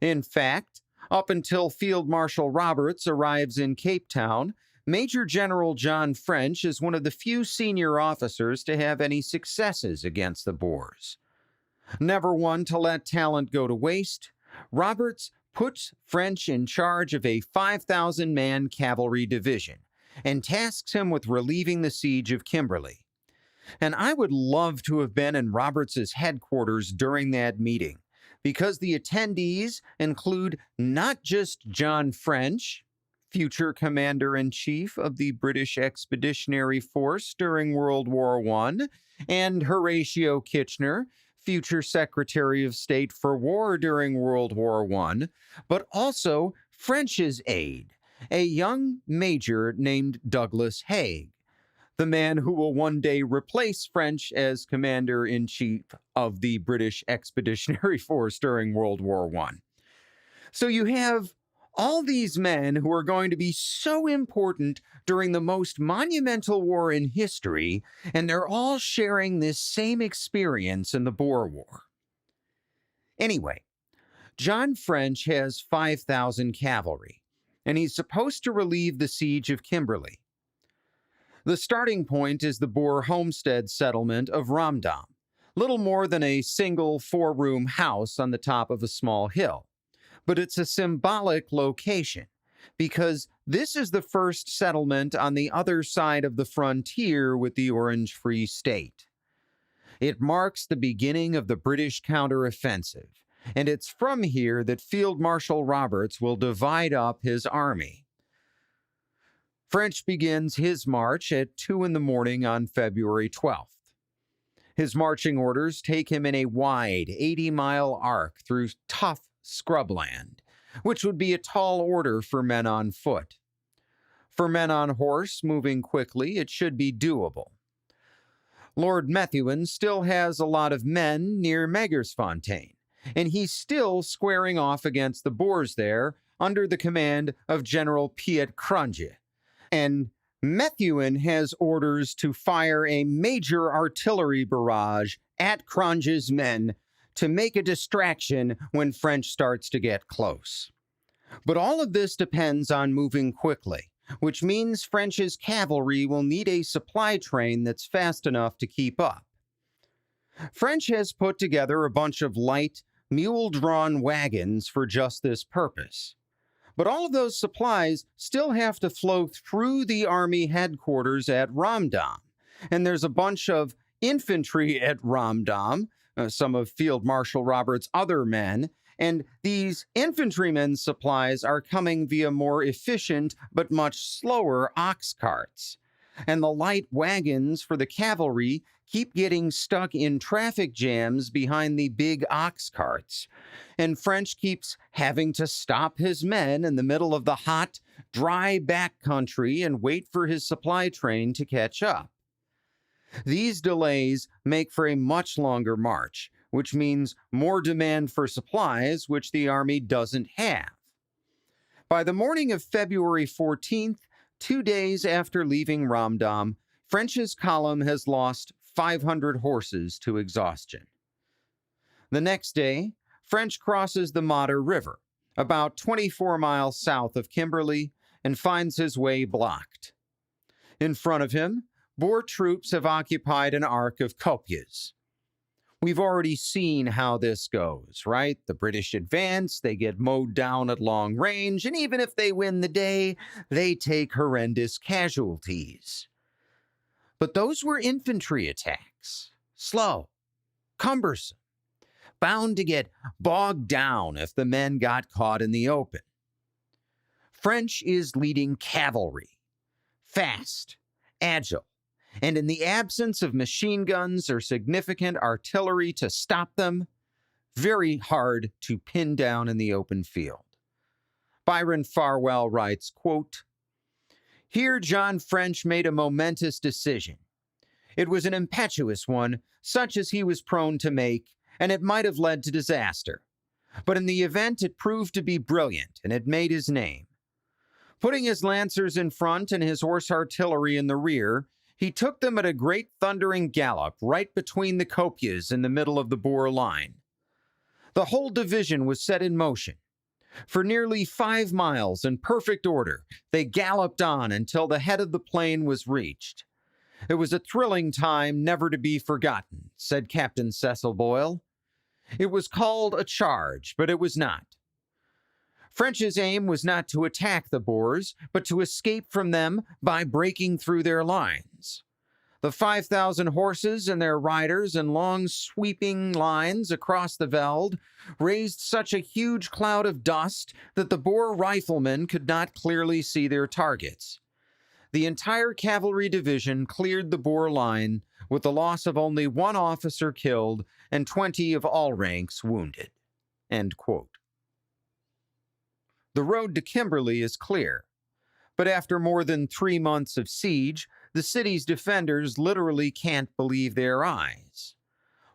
In fact, up until Field Marshal Roberts arrives in Cape Town, Major General John French is one of the few senior officers to have any successes against the Boers. Never one to let talent go to waste, Roberts puts French in charge of a 5,000-man cavalry division and tasks him with relieving the siege of Kimberley. And I would love to have been in Roberts's headquarters during that meeting, because the attendees include not just John French, future Commander-in-Chief of the British Expeditionary Force during World War I, and Horatio Kitchener, future Secretary of State for War during World War I, but also French's aide, a young major named Douglas Haig, the man who will one day replace French as commander-in-chief of the British Expeditionary Force during World War I. So you have all these men who are going to be so important during the most monumental war in history, and they're all sharing this same experience in the Boer War. Anyway, John French has 5,000 cavalry, and he's supposed to relieve the siege of Kimberley. The starting point is the Boer homestead settlement of Ramdam, little more than a single 4-room house on the top of a small hill. But it's a symbolic location, because this is the first settlement on the other side of the frontier with the Orange Free State. It marks the beginning of the British counteroffensive, and it's from here that Field Marshal Roberts will divide up his army. French begins his march at 2 in the morning on February 12th. His marching orders take him in a wide 80-mile arc through tough scrubland, which would be a tall order for men on foot. For men on horse moving quickly, it should be doable. Lord Methuen still has a lot of men near Magersfontein, and he's still squaring off against the Boers there under the command of General Piet Cronje. And Methuen has orders to fire a major artillery barrage at Cronje's men to make a distraction when French starts to get close. But all of this depends on moving quickly, which means French's cavalry will need a supply train that's fast enough to keep up. French has put together a bunch of light, mule-drawn wagons for just this purpose. But all of those supplies still have to flow through the army headquarters at Ramdam, and there's a bunch of infantry at Ramdam, some of Field Marshal Roberts' other men, and these infantrymen's supplies are coming via more efficient but much slower ox carts. And the light wagons for the cavalry keep getting stuck in traffic jams behind the big ox carts. And French keeps having to stop his men in the middle of the hot, dry backcountry and wait for his supply train to catch up. These delays make for a much longer march, which means more demand for supplies, which the army doesn't have. By the morning of February 14th, 2 days after leaving Ramdam, French's column has lost 500 horses to exhaustion. The next day, French crosses the Modder River, about 24 miles south of Kimberley, and finds his way blocked. In front of him, Boer troops have occupied an arc of kopjes. We've already seen how this goes, right? The British advance, they get mowed down at long range, and even if they win the day, they take horrendous casualties. But those were infantry attacks. Slow, cumbersome, bound to get bogged down if the men got caught in the open. French is leading cavalry, fast, agile, and in the absence of machine guns or significant artillery to stop them, very hard to pin down in the open field. Byron Farwell writes, quote, "Here John French made a momentous decision. It was an impetuous one, such as he was prone to make, and it might have led to disaster. But in the event it proved to be brilliant, and it made his name. Putting his lancers in front and his horse artillery in the rear, he took them at a great thundering gallop right between the kopjes in the middle of the Boer line. The whole division was set in motion. For nearly 5 miles in perfect order, they galloped on until the head of the plain was reached. It was a thrilling time never to be forgotten," said Captain Cecil Boyle. "It was called a charge, but it was not. French's aim was not to attack the Boers, but to escape from them by breaking through their lines. The 5,000 horses and their riders in long sweeping lines across the veld raised such a huge cloud of dust that the Boer riflemen could not clearly see their targets. The entire cavalry division cleared the Boer line with the loss of only 1 officer killed and 20 of all ranks wounded." End quote. The road to Kimberley is clear. But after more than 3 months of siege, the city's defenders literally can't believe their eyes.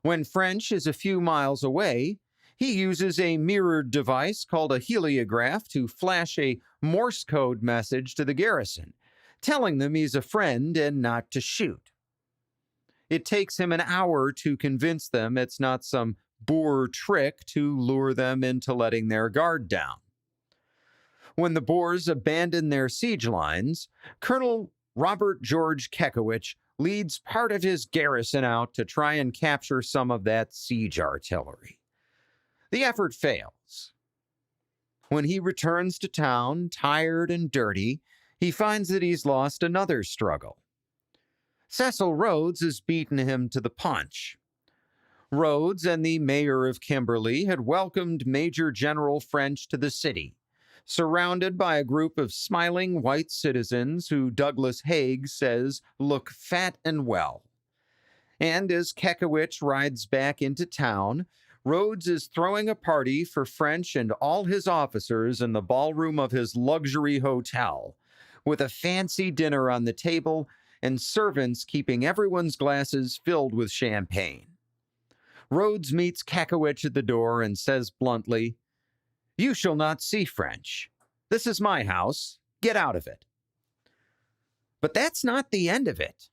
When French is a few miles away, he uses a mirrored device called a heliograph to flash a Morse code message to the garrison, telling them he's a friend and not to shoot. It takes him an hour to convince them it's not some Boer trick to lure them into letting their guard down. When the Boers abandon their siege lines, Colonel Robert George Kekewich leads part of his garrison out to try and capture some of that siege artillery. The effort fails. When he returns to town, tired and dirty, he finds that he's lost another struggle. Cecil Rhodes has beaten him to the punch. Rhodes and the mayor of Kimberley had welcomed Major General French to the city, surrounded by a group of smiling white citizens who Douglas Haig says look fat and well. And as Kekewich rides back into town, Rhodes is throwing a party for French and all his officers in the ballroom of his luxury hotel, with a fancy dinner on the table and servants keeping everyone's glasses filled with champagne. Rhodes meets Kekewich at the door and says bluntly, "You shall not see French. This is my house. Get out of it." But that's not the end of it.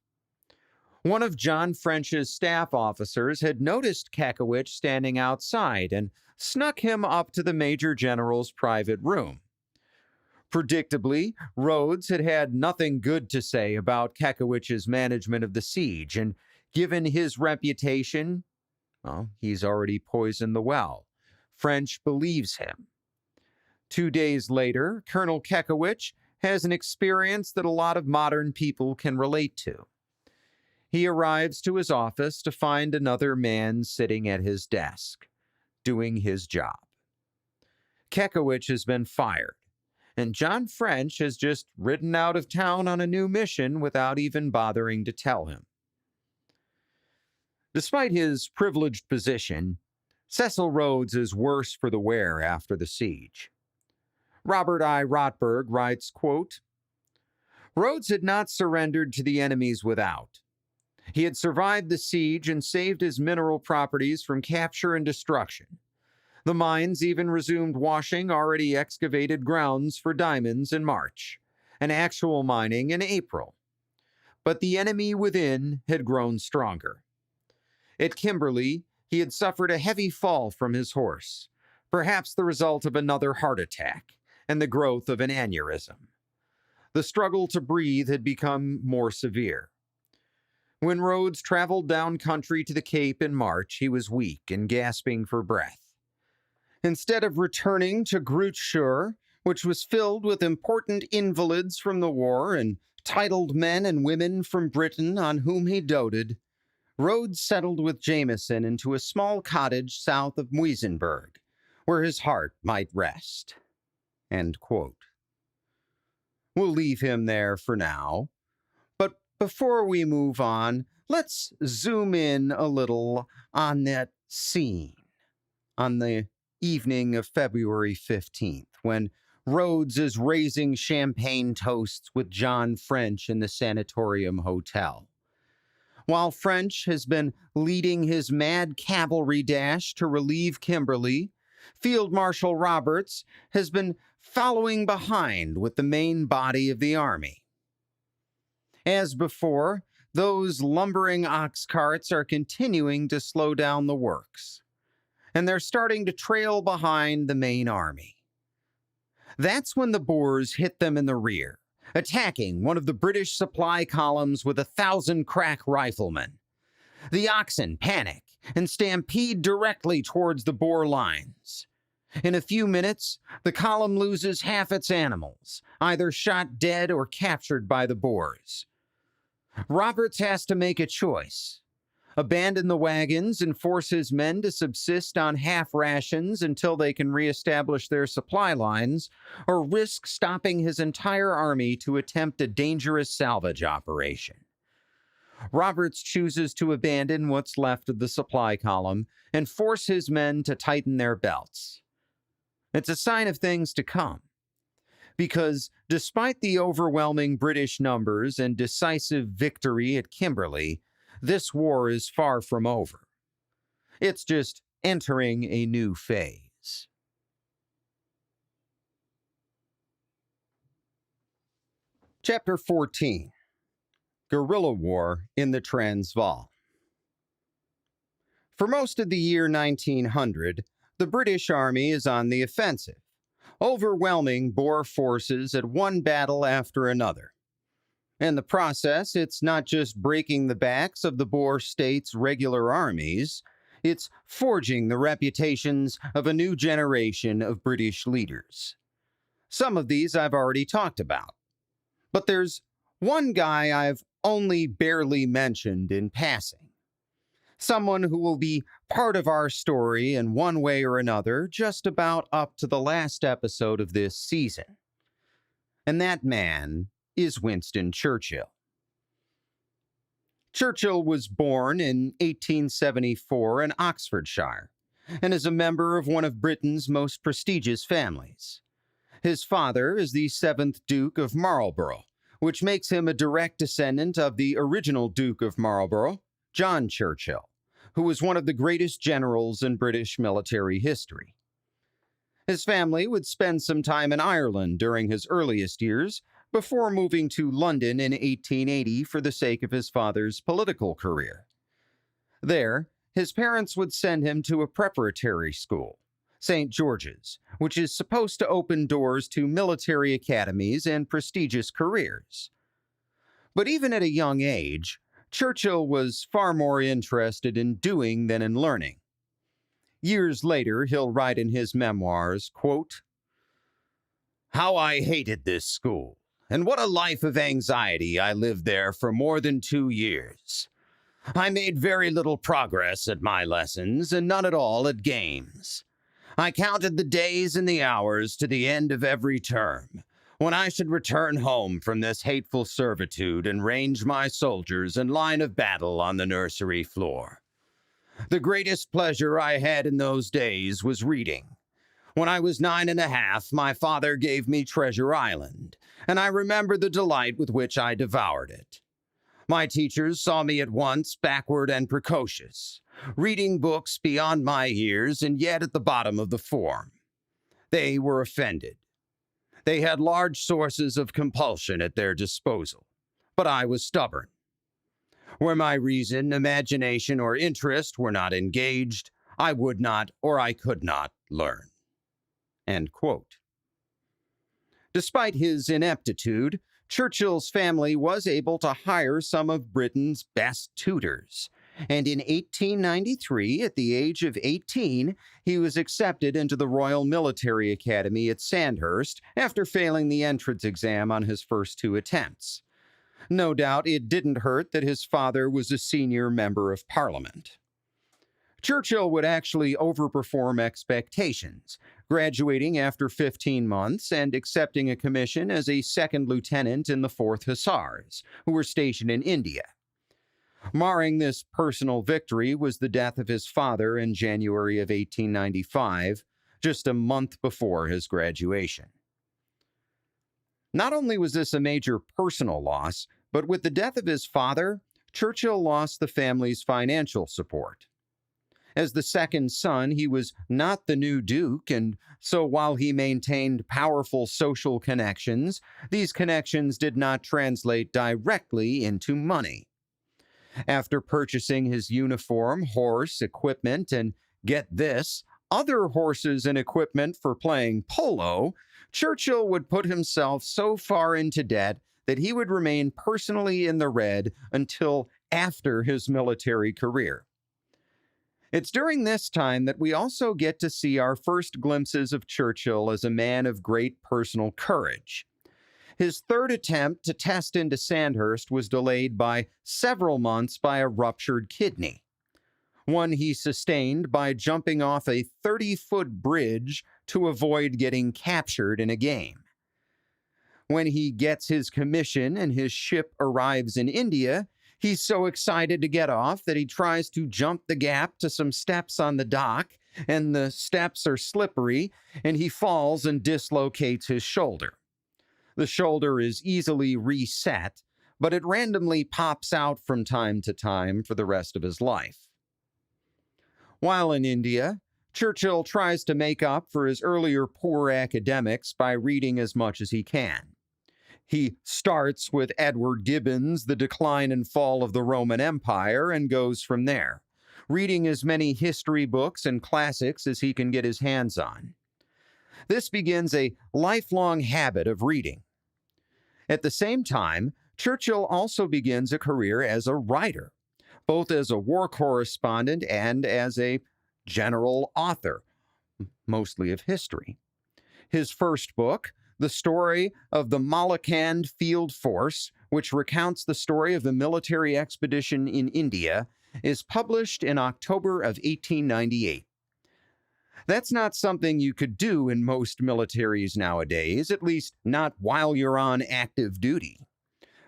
One of John French's staff officers had noticed Kekewich standing outside and snuck him up to the Major General's private room. Predictably, Rhodes had had nothing good to say about Kekewich's management of the siege, and given his reputation, well, he's already poisoned the well. French believes him. 2 days later, Colonel Kekewich has an experience that a lot of modern people can relate to. He arrives to his office to find another man sitting at his desk, doing his job. Kekewich has been fired, and John French has just ridden out of town on a new mission without even bothering to tell him. Despite his privileged position, Cecil Rhodes is worse for the wear after the siege. Robert I. Rotberg writes, quote, "Rhodes had not surrendered to the enemies without. He had survived the siege and saved his mineral properties from capture and destruction. The mines even resumed washing already excavated grounds for diamonds in March, and actual mining in April. But the enemy within had grown stronger. At Kimberley, he had suffered a heavy fall from his horse, perhaps the result of another heart attack and the growth of an aneurysm. The struggle to breathe had become more severe. When Rhodes traveled down country to the Cape in March, he was weak and gasping for breath. Instead of returning to Groote Schuur, which was filled with important invalids from the war and titled men and women from Britain on whom he doted, Rhodes settled with Jameson into a small cottage south of Muizenberg, where his heart might rest." End quote. We'll leave him there for now. But before we move on, let's zoom in a little on that scene on the evening of February 15th, when Rhodes is raising champagne toasts with John French in the Sanatorium Hotel. While French has been leading his mad cavalry dash to relieve Kimberley, Field Marshal Roberts has been following behind with the main body of the army. As before, those lumbering ox carts are continuing to slow down the works, and they're starting to trail behind the main army. That's when the Boers hit them in the rear, attacking one of the British supply columns with 1,000 crack riflemen. The oxen panic and stampede directly towards the Boer lines. In a few minutes, the column loses half its animals, either shot dead or captured by the Boers. Roberts has to make a choice: abandon the wagons and force his men to subsist on half rations until they can reestablish their supply lines, or risk stopping his entire army to attempt a dangerous salvage operation. Roberts chooses to abandon what's left of the supply column and force his men to tighten their belts. It's a sign of things to come. because despite the overwhelming British numbers and decisive victory at Kimberley, this war is far from over. It's just entering a new phase. Chapter 14. Guerrilla War in the Transvaal. For most of the year 1900, the British Army is on the offensive, overwhelming Boer forces at one battle after another. In the process, it's not just breaking the backs of the Boer states' regular armies, it's forging the reputations of a new generation of British leaders. Some of these I've already talked about, but there's one guy I've only barely mentioned in passing. Someone who will be part of our story in one way or another just about up to the last episode of this season. And that man is Winston Churchill. Churchill was born in 1874 in Oxfordshire and is a member of one of Britain's most prestigious families. His father is the 7th Duke of Marlborough, which makes him a direct descendant of the original Duke of Marlborough, John Churchill, who was one of the greatest generals in British military history. His family would spend some time in Ireland during his earliest years, before moving to London in 1880 for the sake of his father's political career. There, his parents would send him to a preparatory school, St. George's, which is supposed to open doors to military academies and prestigious careers. But even at a young age, Churchill was far more interested in doing than in learning. Years later, he'll write in his memoirs, quote, "How I hated this school, and what a life of anxiety I lived there for more than 2 years. I made very little progress at my lessons, and none at all at games. I counted the days and the hours to the end of every term, when I should return home from this hateful servitude and range my soldiers in line of battle on the nursery floor. The greatest pleasure I had in those days was reading. When I was 9.5, my father gave me Treasure Island, and I remember the delight with which I devoured it. My teachers saw me at once backward and precocious, reading books beyond my years and yet at the bottom of the form. They were offended. They had large sources of compulsion at their disposal, but I was stubborn. Where my reason, imagination, or interest were not engaged, I would not or I could not learn." End quote. Despite his ineptitude, Churchill's family was able to hire some of Britain's best tutors, and in 1893, at the age of 18, he was accepted into the Royal Military Academy at Sandhurst after failing the entrance exam on his first 2 attempts. No doubt it didn't hurt that his father was a senior member of Parliament. Churchill would actually overperform expectations, graduating after 15 months and accepting a commission as a second lieutenant in the 4th Hussars, who were stationed in India. Marring this personal victory was the death of his father in January of 1895, just a month before his graduation. Not only was this a major personal loss, but with the death of his father, Churchill lost the family's financial support. As the second son, he was not the new duke, and so while he maintained powerful social connections, these connections did not translate directly into money. After purchasing his uniform, horse, equipment, and, get this, other horses and equipment for playing polo, Churchill would put himself so far into debt that he would remain personally in the red until after his military career. It's during this time that we also get to see our first glimpses of Churchill as a man of great personal courage. His 3rd attempt to test into Sandhurst was delayed by several months by a ruptured kidney, one he sustained by jumping off a 30-foot bridge to avoid getting captured in a game. When he gets his commission and his ship arrives in India, he's so excited to get off that he tries to jump the gap to some steps on the dock, and the steps are slippery, and he falls and dislocates his shoulder. The shoulder is easily reset, but it randomly pops out from time to time for the rest of his life. While in India, Churchill tries to make up for his earlier poor academics by reading as much as he can. He starts with Edward Gibbon's The Decline and Fall of the Roman Empire and goes from there, reading as many history books and classics as he can get his hands on. This begins a lifelong habit of reading. At the same time, Churchill also begins a career as a writer, both as a war correspondent and as a general author, mostly of history. His first book, The Story of the Malakand Field Force, which recounts the story of the military expedition in India, is published in October of 1898. That's not something you could do in most militaries nowadays, at least not while you're on active duty.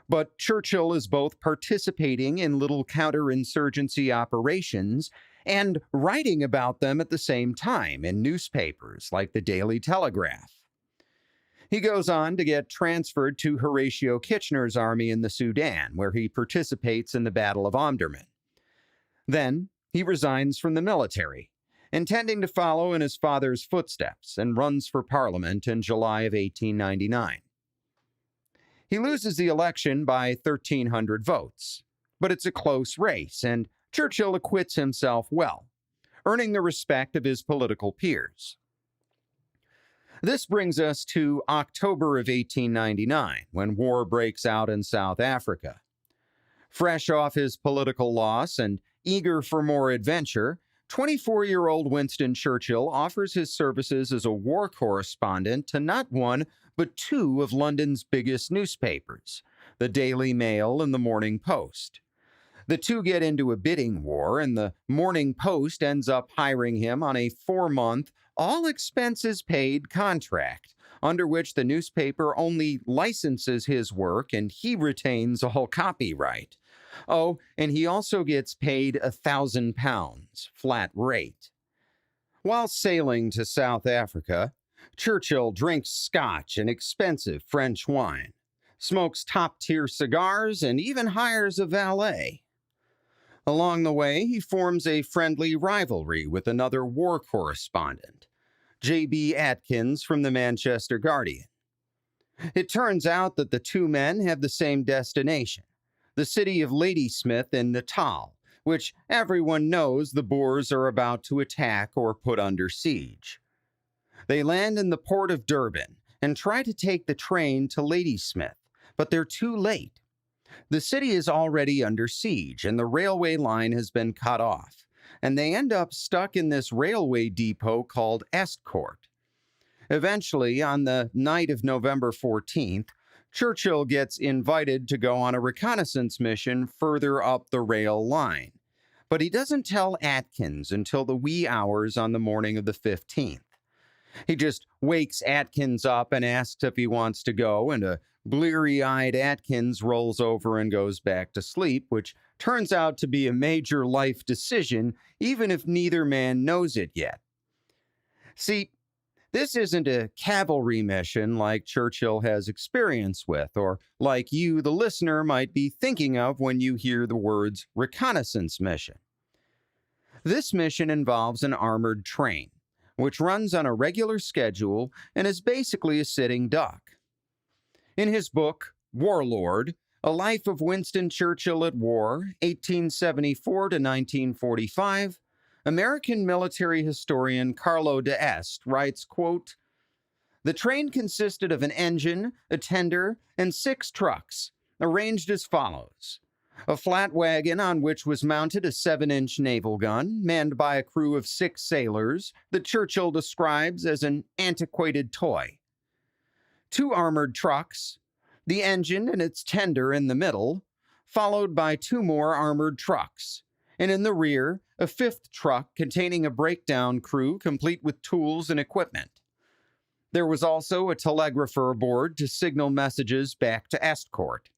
But Churchill is both participating in little counterinsurgency operations and writing about them at the same time in newspapers like the Daily Telegraph. He goes on to get transferred to Horatio Kitchener's army in the Sudan, where he participates in the Battle of Omdurman. Then he resigns from the military, intending to follow in his father's footsteps, and runs for Parliament in July of 1899. He loses the election by 1,300 votes, but it's a close race, and Churchill acquits himself well, earning the respect of his political peers. This brings us to October of 1899, when war breaks out in South Africa. Fresh off his political loss and eager for more adventure, 24-year-old Winston Churchill offers his services as a war correspondent to not one, but two of London's biggest newspapers, the Daily Mail and the Morning Post. The two get into a bidding war, and the Morning Post ends up hiring him on a 4-month, all-expenses-paid contract, under which the newspaper only licenses his work and he retains all copyright. Oh, and he also gets paid £1,000, flat rate. While sailing to South Africa, Churchill drinks scotch and expensive French wine, smokes top-tier cigars, and even hires a valet. Along the way, he forms a friendly rivalry with another war correspondent, J.B. Atkins from the Manchester Guardian. It turns out that the two men have the same destination, the city of Ladysmith in Natal, which everyone knows the Boers are about to attack or put under siege. They land in the port of Durban and try to take the train to Ladysmith, but they're too late. The city is already under siege and the railway line has been cut off, and they end up stuck in this railway depot called Estcourt. Eventually, on the night of November 14th, Churchill gets invited to go on a reconnaissance mission further up the rail line, but he doesn't tell Atkins until the wee hours on the morning of the 15th. He just wakes Atkins up and asks if he wants to go, and a bleary-eyed Atkins rolls over and goes back to sleep, which turns out to be a major life decision, even if neither man knows it yet. See, this isn't a cavalry mission like Churchill has experience with, or like you, the listener, might be thinking of when you hear the words reconnaissance mission. This mission involves an armored train, which runs on a regular schedule and is basically a sitting duck. In his book, Warlord, A Life of Winston Churchill at War, 1874 to 1945, American military historian Carlo d'Este writes, quote, "The train consisted of an engine, a tender, and 6 trucks, arranged as follows. A flat wagon on which was mounted a 7-inch naval gun, manned by a crew of 6 sailors, that Churchill describes as an antiquated toy. 2 armored trucks, the engine and its tender in the middle, followed by 2 more armored trucks, and in the rear, a 5th truck containing a breakdown crew complete with tools and equipment. There was also a telegrapher aboard to signal messages back to Estcourt.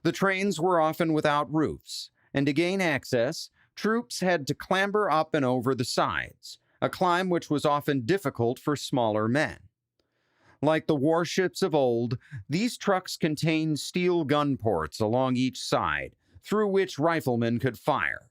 The trains were often without roofs, and to gain access, troops had to clamber up and over the sides, a climb which was often difficult for smaller men. Like the warships of old, these trucks contained steel gun ports along each side, through which riflemen could fire.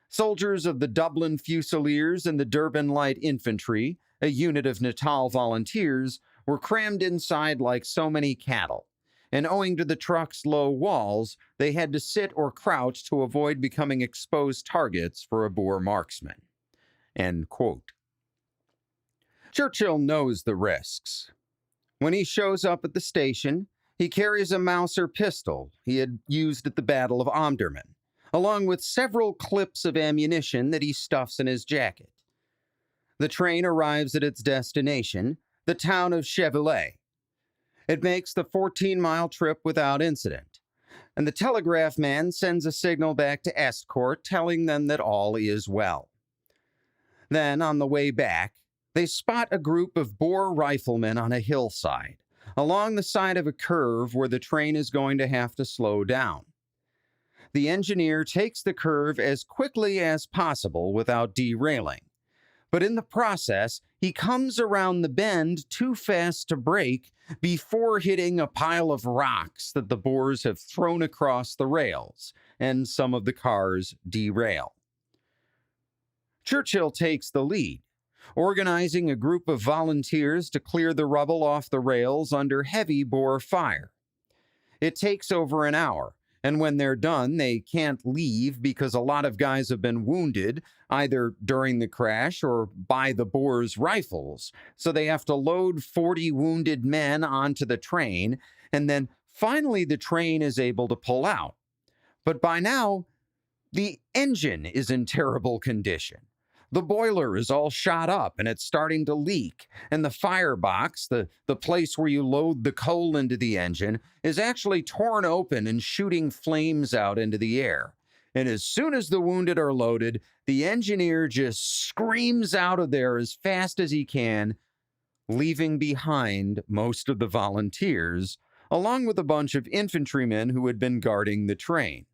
Soldiers of the Dublin Fusiliers and the Durban Light Infantry, a unit of Natal volunteers, were crammed inside like so many cattle, and owing to the truck's low walls, they had to sit or crouch to avoid becoming exposed targets for a Boer marksman. End quote. Churchill knows the risks. When he shows up at the station, he carries a Mauser pistol he had used at the Battle of Omdurman, along with several clips of ammunition that he stuffs in his jacket. The train arrives at its destination, the town of Chevillet. It makes the 14-mile trip without incident, and the telegraph man sends a signal back to Estcourt telling them that all is well. Then, on the way back, they spot a group of Boer riflemen on a hillside, along the side of a curve where the train is going to have to slow down. The engineer takes the curve as quickly as possible without derailing, but in the process, he comes around the bend too fast to brake before hitting a pile of rocks that the Boers have thrown across the rails, and some of the cars derail. Churchill takes the lead, organizing a group of volunteers to clear the rubble off the rails under heavy Boer fire. It takes over an hour, and when they're done, they can't leave because a lot of guys have been wounded, either during the crash or by the Boers' rifles, so they have to load 40 wounded men onto the train, and then finally the train is able to pull out. But by now, the engine is in terrible condition. The boiler is all shot up and it's starting to leak, and the firebox, the place where you load the coal into the engine, is actually torn open and shooting flames out into the air. And as soon as the wounded are loaded, the engineer just screams out of there as fast as he can, leaving behind most of the volunteers, along with a bunch of infantrymen who had been guarding the train.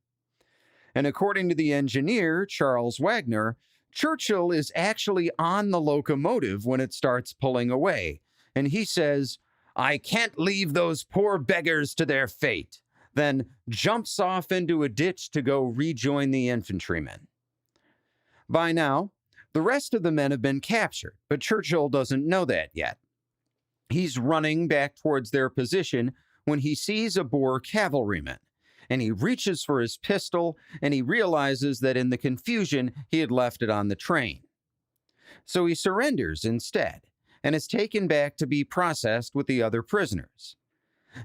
And according to the engineer, Charles Wagner, Churchill is actually on the locomotive when it starts pulling away, and he says, "I can't leave those poor beggars to their fate," then jumps off into a ditch to go rejoin the infantrymen. By now, the rest of the men have been captured, but Churchill doesn't know that yet. He's running back towards their position when he sees a Boer cavalryman, and he reaches for his pistol, and he realizes that in the confusion, he had left it on the train. So he surrenders instead, and is taken back to be processed with the other prisoners.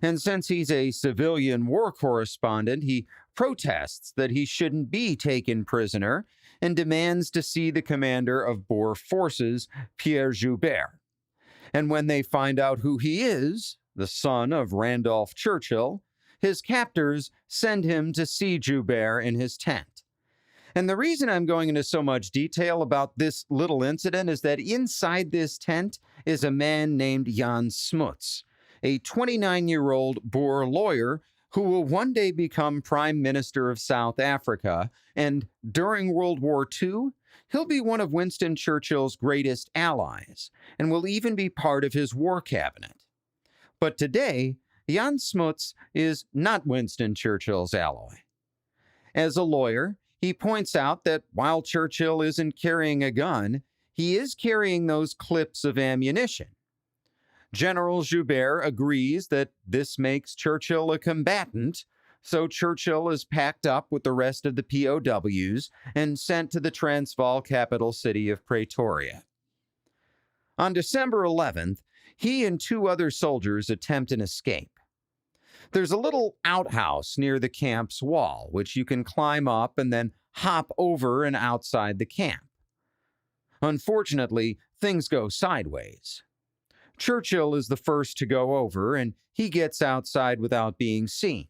And since he's a civilian war correspondent, he protests that he shouldn't be taken prisoner, and demands to see the commander of Boer forces, Pierre Joubert. And when they find out who he is, the son of Randolph Churchill, his captors send him to see Joubert in his tent. And the reason I'm going into so much detail about this little incident is that inside this tent is a man named Jan Smuts, a 29-year-old Boer lawyer who will one day become Prime Minister of South Africa, and during World War II, he'll be one of Winston Churchill's greatest allies, and will even be part of his war cabinet. But today, Jan Smuts is not Winston Churchill's ally. As a lawyer, he points out that while Churchill isn't carrying a gun, he is carrying those clips of ammunition. General Joubert agrees that this makes Churchill a combatant, so Churchill is packed up with the rest of the POWs and sent to the Transvaal capital city of Pretoria. On December 11th, he and 2 other soldiers attempt an escape. There's a little outhouse near the camp's wall, which you can climb up and then hop over and outside the camp. Unfortunately, things go sideways. Churchill is the first to go over, and he gets outside without being seen.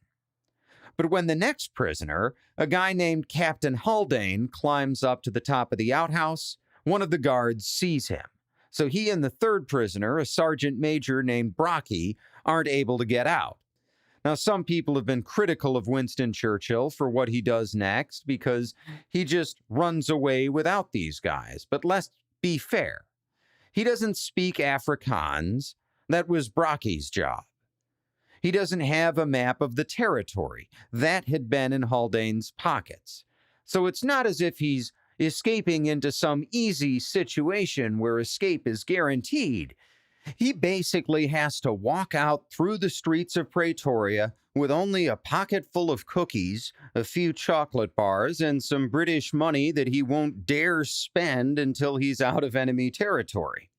But when the next prisoner, a guy named Captain Haldane, climbs up to the top of the outhouse, one of the guards sees him. So he and the third prisoner, a sergeant major named Brocky, aren't able to get out. Now, some people have been critical of Winston Churchill for what he does next because he just runs away without these guys. But let's be fair. He doesn't speak Afrikaans, That was Brockie's job. He doesn't have a map of the territory. That had been in Haldane's pockets. So it's not as if he's escaping into some easy situation where escape is guaranteed. He basically has to walk out through the streets of Pretoria with only a pocket full of cookies, a few chocolate bars, and some British money that he won't dare spend until he's out of enemy territory.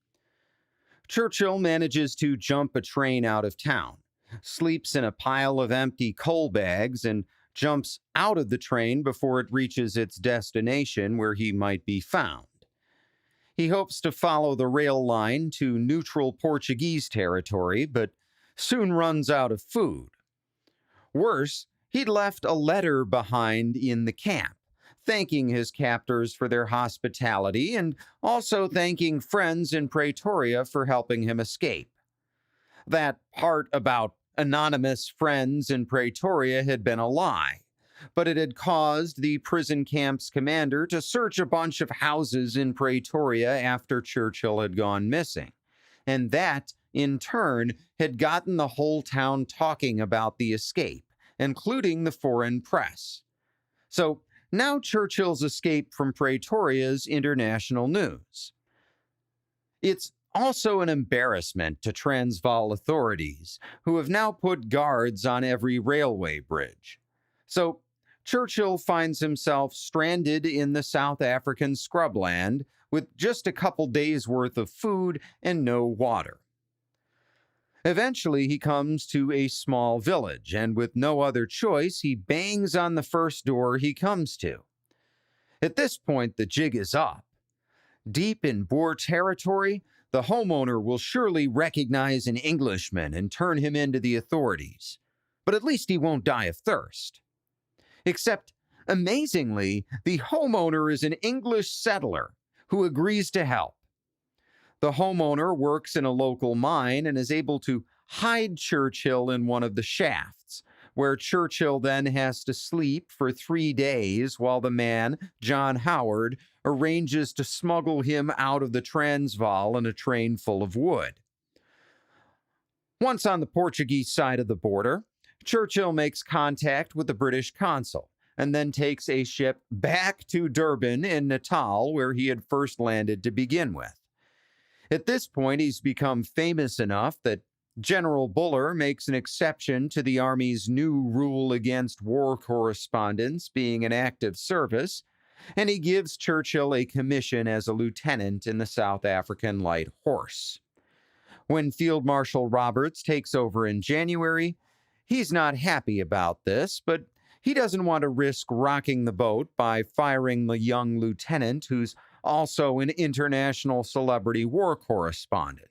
Churchill manages to jump a train out of town, sleeps in a pile of empty coal bags, and jumps out of the train before it reaches its destination where he might be found. He hopes to follow the rail line to neutral Portuguese territory, but soon runs out of food. Worse, he'd left a letter behind in the camp, thanking his captors for their hospitality and also thanking friends in Pretoria for helping him escape. That part about anonymous friends in Pretoria had been a lie, but it had caused the prison camp's commander to search a bunch of houses in Pretoria after Churchill had gone missing, and that, in turn, had gotten the whole town talking about the escape, including the foreign press. So now Churchill's escape from Pretoria's international news. It's also an embarrassment to Transvaal authorities, who have now put guards on every railway bridge. So Churchill finds himself stranded in the South African scrubland with just a couple days' worth of food and no water. Eventually, he comes to a small village, and with no other choice, he bangs on the first door he comes to. At this point, the jig is up. Deep in Boer territory, the homeowner will surely recognize an Englishman and turn him into the authorities. But at least he won't die of thirst. Except, amazingly, the homeowner is an English settler who agrees to help. The homeowner works in a local mine and is able to hide Churchill in one of the shafts, where Churchill then has to sleep for 3 days while the man, John Howard, arranges to smuggle him out of the Transvaal in a train full of wood. Once on the Portuguese side of the border, Churchill makes contact with the British consul and then takes a ship back to Durban in Natal, where he had first landed to begin with. At this point, he's become famous enough that General Buller makes an exception to the Army's new rule against war correspondence being in active service, and he gives Churchill a commission as a lieutenant in the South African Light Horse. When Field Marshal Roberts takes over in January, he's not happy about this, but he doesn't want to risk rocking the boat by firing the young lieutenant who's also an international celebrity war correspondent.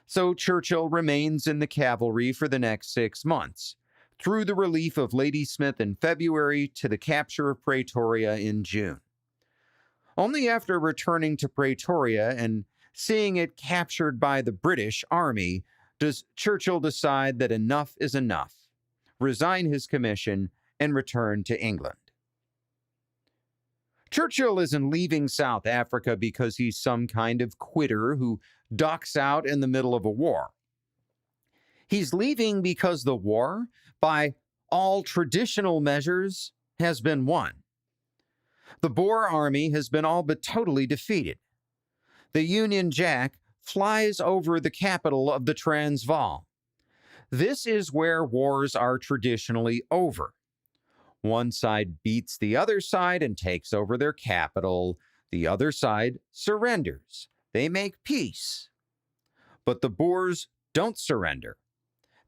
So Churchill remains in the cavalry for the next 6 months, through the relief of Ladysmith in February to the capture of Pretoria in June. Only after returning to Pretoria and seeing it captured by the British Army does Churchill decide that enough is enough, resign his commission, and return to England. Churchill isn't leaving South Africa because he's some kind of quitter who ducks out in the middle of a war. He's leaving because the war, by all traditional measures, has been won. The Boer army has been all but totally defeated. The Union Jack flies over the capital of the Transvaal. This is where wars are traditionally over. One side beats the other side and takes over their capital. The other side surrenders. They make peace. But the Boers don't surrender.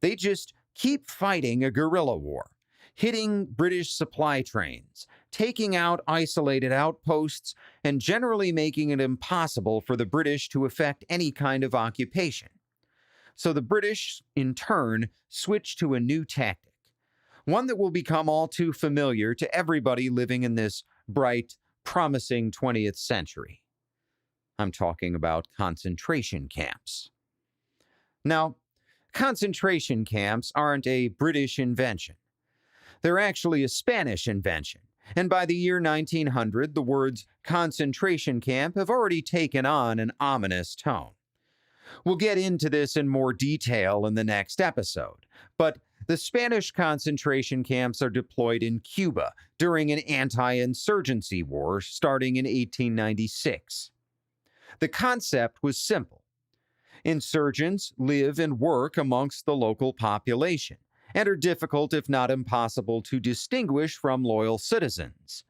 They just keep fighting a guerrilla war, hitting British supply trains, taking out isolated outposts, and generally making it impossible for the British to effect any kind of occupation. So the British, in turn, switch to a new tactic, one that will become all too familiar to everybody living in this bright, promising 20th century. I'm talking about concentration camps. Now, concentration camps aren't a British invention. They're actually a Spanish invention, and by the year 1900, the words concentration camp have already taken on an ominous tone. We'll get into this in more detail in the next episode, but the Spanish concentration camps are deployed in Cuba during an anti-insurgency war starting in 1896. The concept was simple. Insurgents live and work amongst the local population and are difficult, if not impossible, to distinguish from loyal citizens.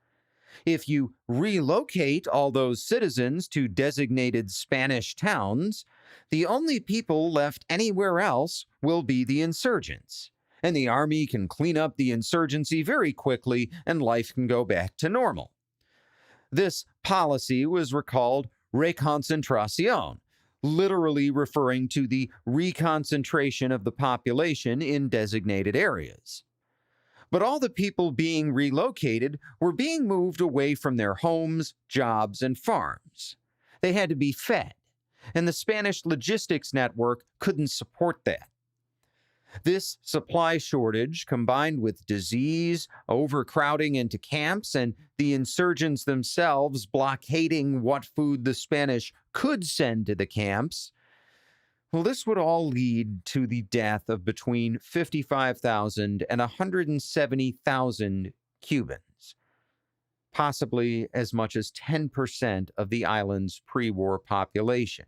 If you relocate all those citizens to designated Spanish towns, the only people left anywhere else will be the insurgents, and the army can clean up the insurgency very quickly and life can go back to normal. This policy was recalled reconcentration, literally referring to the reconcentration of the population in designated areas. But all the people being relocated were being moved away from their homes, jobs, and farms. They had to be fed, and the Spanish logistics network couldn't support that. This supply shortage, combined with disease, overcrowding into camps, and the insurgents themselves blockading what food the Spanish could send to the camps, well, this would all lead to the death of between 55,000 and 170,000 Cubans, possibly as much as 10% of the island's pre-war population.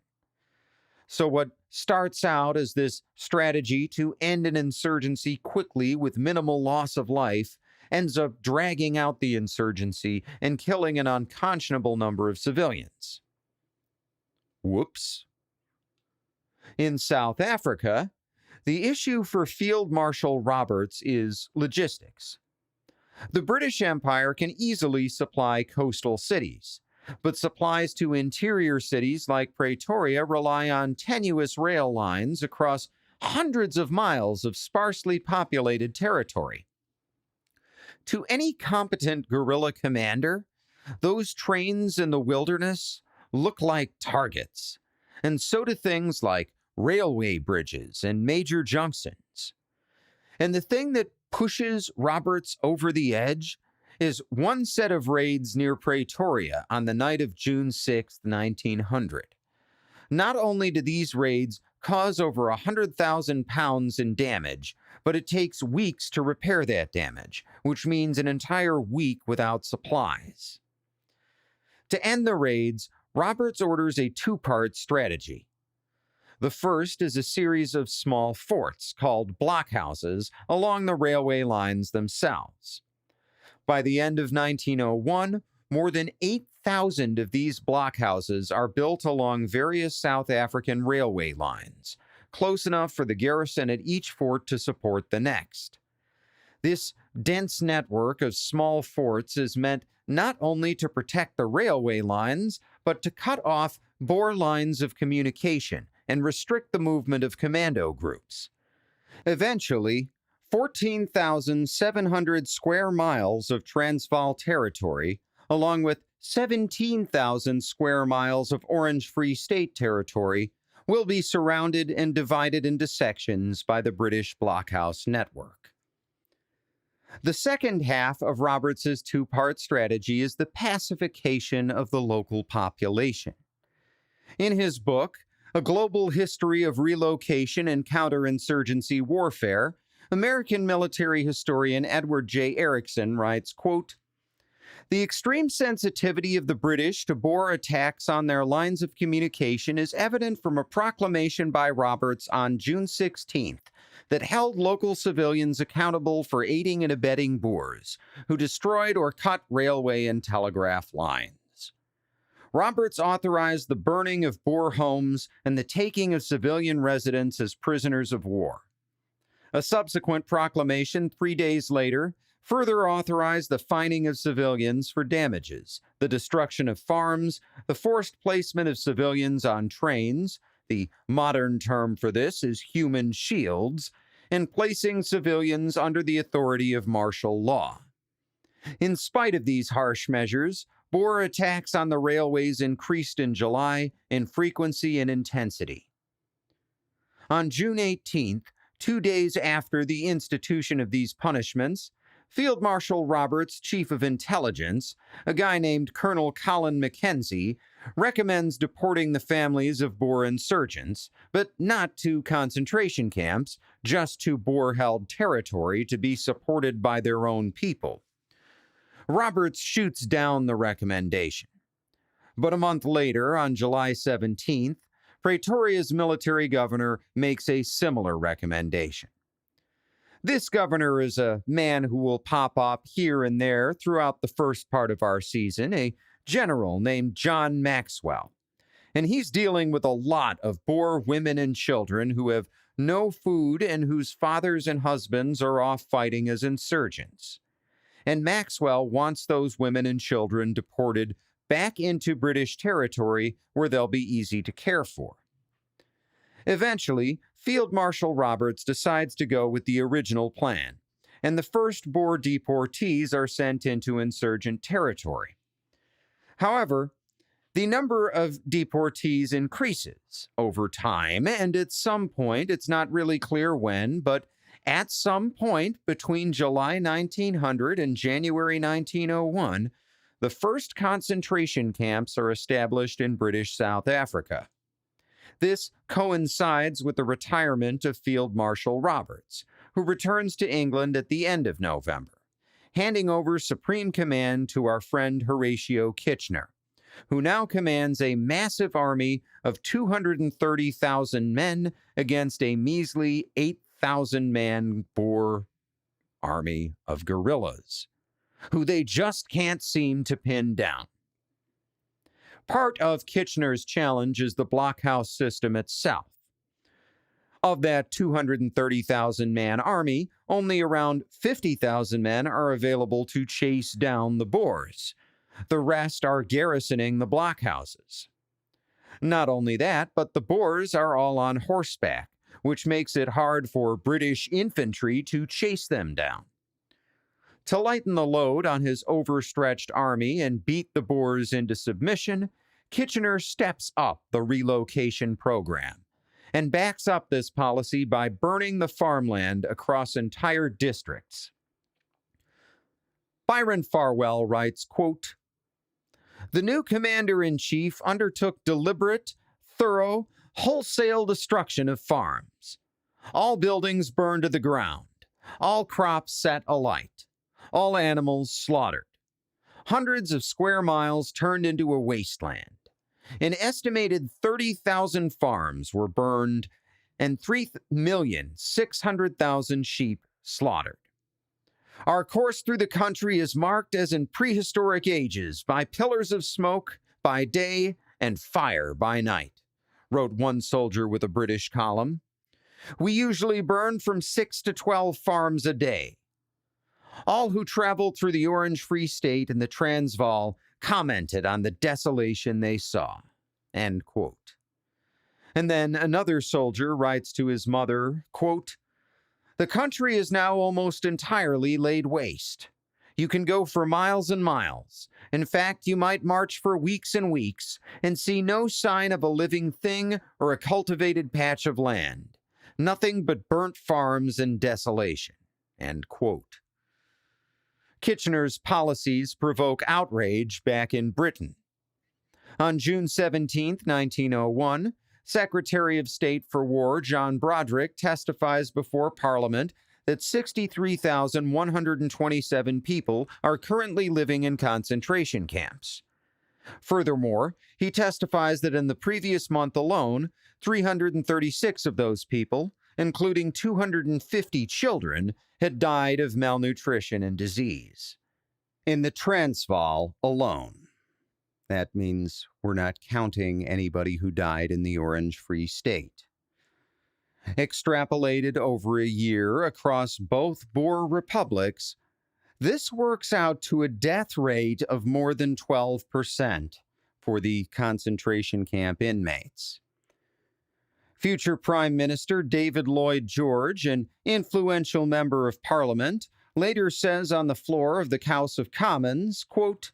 So what starts out as this strategy to end an insurgency quickly with minimal loss of life ends up dragging out the insurgency and killing an unconscionable number of civilians. Whoops. In South Africa, the issue for Field Marshal Roberts is logistics. The British Empire can easily supply coastal cities, but supplies to interior cities like Pretoria rely on tenuous rail lines across hundreds of miles of sparsely populated territory. To any competent guerrilla commander, those trains in the wilderness look like targets, and so do things like railway bridges and major junctions. And the thing that pushes Roberts over the edge is one set of raids near Pretoria on the night of June 6, 1900. Not only do these raids cause over 100,000 pounds in damage, but it takes weeks to repair that damage, which means an entire week without supplies. To end the raids, Roberts orders a two-part strategy. The first is a series of small forts called blockhouses along the railway lines themselves. By the end of 1901, more than 8,000 of these blockhouses are built along various South African railway lines, close enough for the garrison at each fort to support the next. This dense network of small forts is meant not only to protect the railway lines, but to cut off Boer lines of communication and restrict the movement of commando groups. Eventually, 14,700 square miles of Transvaal territory, along with 17,000 square miles of Orange Free State territory, will be surrounded and divided into sections by the British blockhouse network. The second half of Roberts's two-part strategy is the pacification of the local population. In his book, A Global History of Relocation and Counterinsurgency Warfare, American military historian Edward J. Erickson writes, quote, "The extreme sensitivity of the British to Boer attacks on their lines of communication is evident from a proclamation by Roberts on June 16th that held local civilians accountable for aiding and abetting Boers, who destroyed or cut railway and telegraph lines. Roberts authorized the burning of Boer homes and the taking of civilian residents as prisoners of war. A subsequent proclamation 3 days later further authorized the fining of civilians for damages, the destruction of farms, the forced placement of civilians on trains, the modern term for this is human shields, and placing civilians under the authority of martial law. In spite of these harsh measures, Boer attacks on the railways increased in July in frequency and intensity. On June 18th, 2 days after the institution of these punishments, Field Marshal Roberts' chief of intelligence, a guy named Colonel Colin Mackenzie, recommends deporting the families of Boer insurgents, but not to concentration camps, just to Boer-held territory to be supported by their own people. Roberts shoots down the recommendation. But a month later, on July 17th, Pretoria's military governor makes a similar recommendation. This governor is a man who will pop up here and there throughout the first part of our season, a general named John Maxwell. And he's dealing with a lot of Boer women and children who have no food and whose fathers and husbands are off fighting as insurgents. And Maxwell wants those women and children deported back into British territory where they'll be easy to care for. Eventually, Field Marshal Roberts decides to go with the original plan, and the first Boer deportees are sent into insurgent territory. However, the number of deportees increases over time, and at some point, it's not really clear when, but at some point between July 1900 and January 1901, the first concentration camps are established in British South Africa. This coincides with the retirement of Field Marshal Roberts, who returns to England at the end of November, handing over supreme command to our friend Horatio Kitchener, who now commands a massive army of 230,000 men against a measly 8,000-man Boer army of guerrillas, who they just can't seem to pin down. Part of Kitchener's challenge is the blockhouse system itself. Of that 230,000-man army, only around 50,000 men are available to chase down the Boers. The rest are garrisoning the blockhouses. Not only that, but the Boers are all on horseback, which makes it hard for British infantry to chase them down. To lighten the load on his overstretched army and beat the Boers into submission, Kitchener steps up the relocation program and backs up this policy by burning the farmland across entire districts. Byron Farwell writes, quote, "The new commander-in-chief undertook deliberate, thorough, wholesale destruction of farms. All buildings burned to the ground, all crops set alight, all animals slaughtered. Hundreds of square miles turned into a wasteland. An estimated 30,000 farms were burned and 3,600,000 sheep slaughtered. Our course through the country is marked as in prehistoric ages by pillars of smoke by day and fire by night," wrote one soldier with a British column. "We usually burn from 6 to 12 farms a day." All who traveled through the Orange Free State and the Transvaal commented on the desolation they saw. End quote. And then another soldier writes to his mother, quote, "The country is now almost entirely laid waste. You can go for miles and miles. In fact, you might march for weeks and weeks and see no sign of a living thing or a cultivated patch of land. Nothing but burnt farms and desolation." End quote. Kitchener's policies provoke outrage back in Britain. On June 17, 1901, Secretary of State for War John Broderick testifies before Parliament that 63,127 people are currently living in concentration camps. Furthermore, he testifies that in the previous month alone, 336 of those people, including 250 children, had died of malnutrition and disease. In the Transvaal alone. That means we're not counting anybody who died in the Orange Free State. Extrapolated over a year across both Boer republics, this works out to a death rate of more than 12% for the concentration camp inmates. Future Prime Minister David Lloyd George, an influential member of Parliament, later says on the floor of the House of Commons, quote,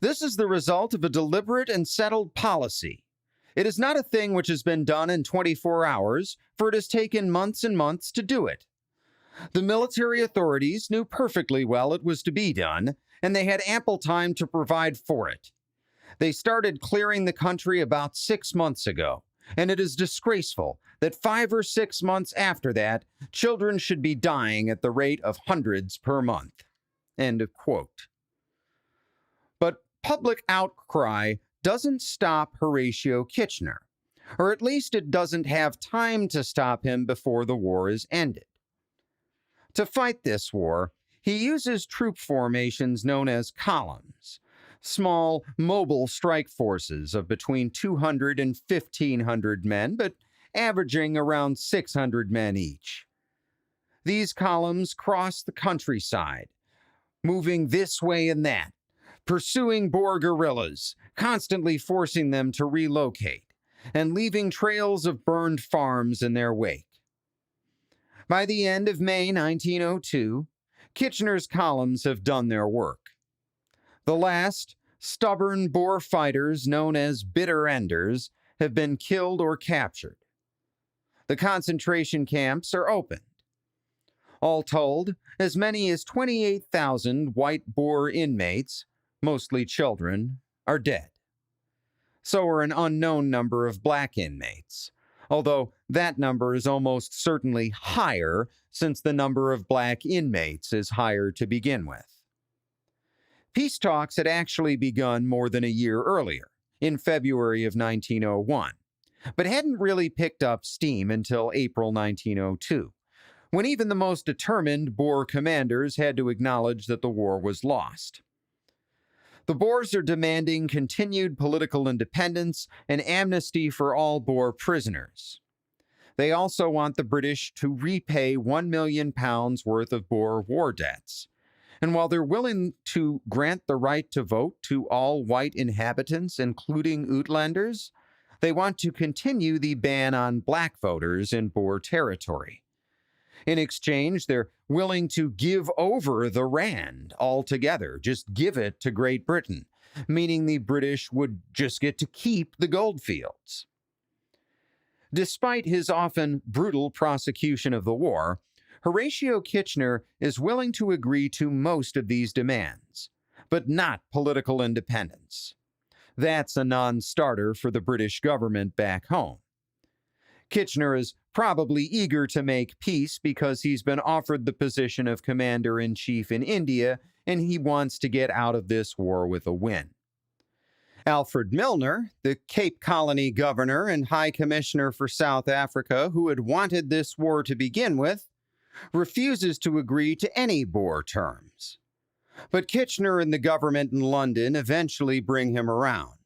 "This is the result of a deliberate and settled policy. It is not a thing which has been done in 24 hours, for it has taken months and months to do it. The military authorities knew perfectly well it was to be done, and they had ample time to provide for it. They started clearing the country about 6 months ago, and it is disgraceful that 5 or 6 months after that, children should be dying at the rate of hundreds per month." End of quote. But public outcry doesn't stop Horatio Kitchener, or at least it doesn't have time to stop him before the war is ended. To fight this war, he uses troop formations known as columns, small, mobile strike forces of between 200 and 1,500 men, but averaging around 600 men each. These columns cross the countryside, moving this way and that, pursuing Boer guerrillas, constantly forcing them to relocate, and leaving trails of burned farms in their wake. By the end of May 1902, Kitchener's columns have done their work. The last, stubborn Boer fighters known as bitter enders have been killed or captured. The concentration camps are opened. All told, as many as 28,000 white Boer inmates, mostly children, are dead. So are an unknown number of black inmates, although that number is almost certainly higher since the number of black inmates is higher to begin with. Peace talks had actually begun more than a year earlier, in February of 1901, but hadn't really picked up steam until April 1902, when even the most determined Boer commanders had to acknowledge that the war was lost. The Boers are demanding continued political independence and amnesty for all Boer prisoners. They also want the British to repay £1 million worth of Boer war debts. And while they're willing to grant the right to vote to all white inhabitants, including Uitlanders, they want to continue the ban on black voters in Boer territory. In exchange, they're willing to give over the rand altogether, just give it to Great Britain, meaning the British would just get to keep the goldfields. Despite his often brutal prosecution of the war, Horatio Kitchener is willing to agree to most of these demands, but not political independence. That's a non-starter for the British government back home. Kitchener is probably eager to make peace because he's been offered the position of commander-in-chief in India, and he wants to get out of this war with a win. Alfred Milner, the Cape Colony governor and High Commissioner for South Africa, who had wanted this war to begin with, refuses to agree to any Boer terms. But Kitchener and the government in London eventually bring him around.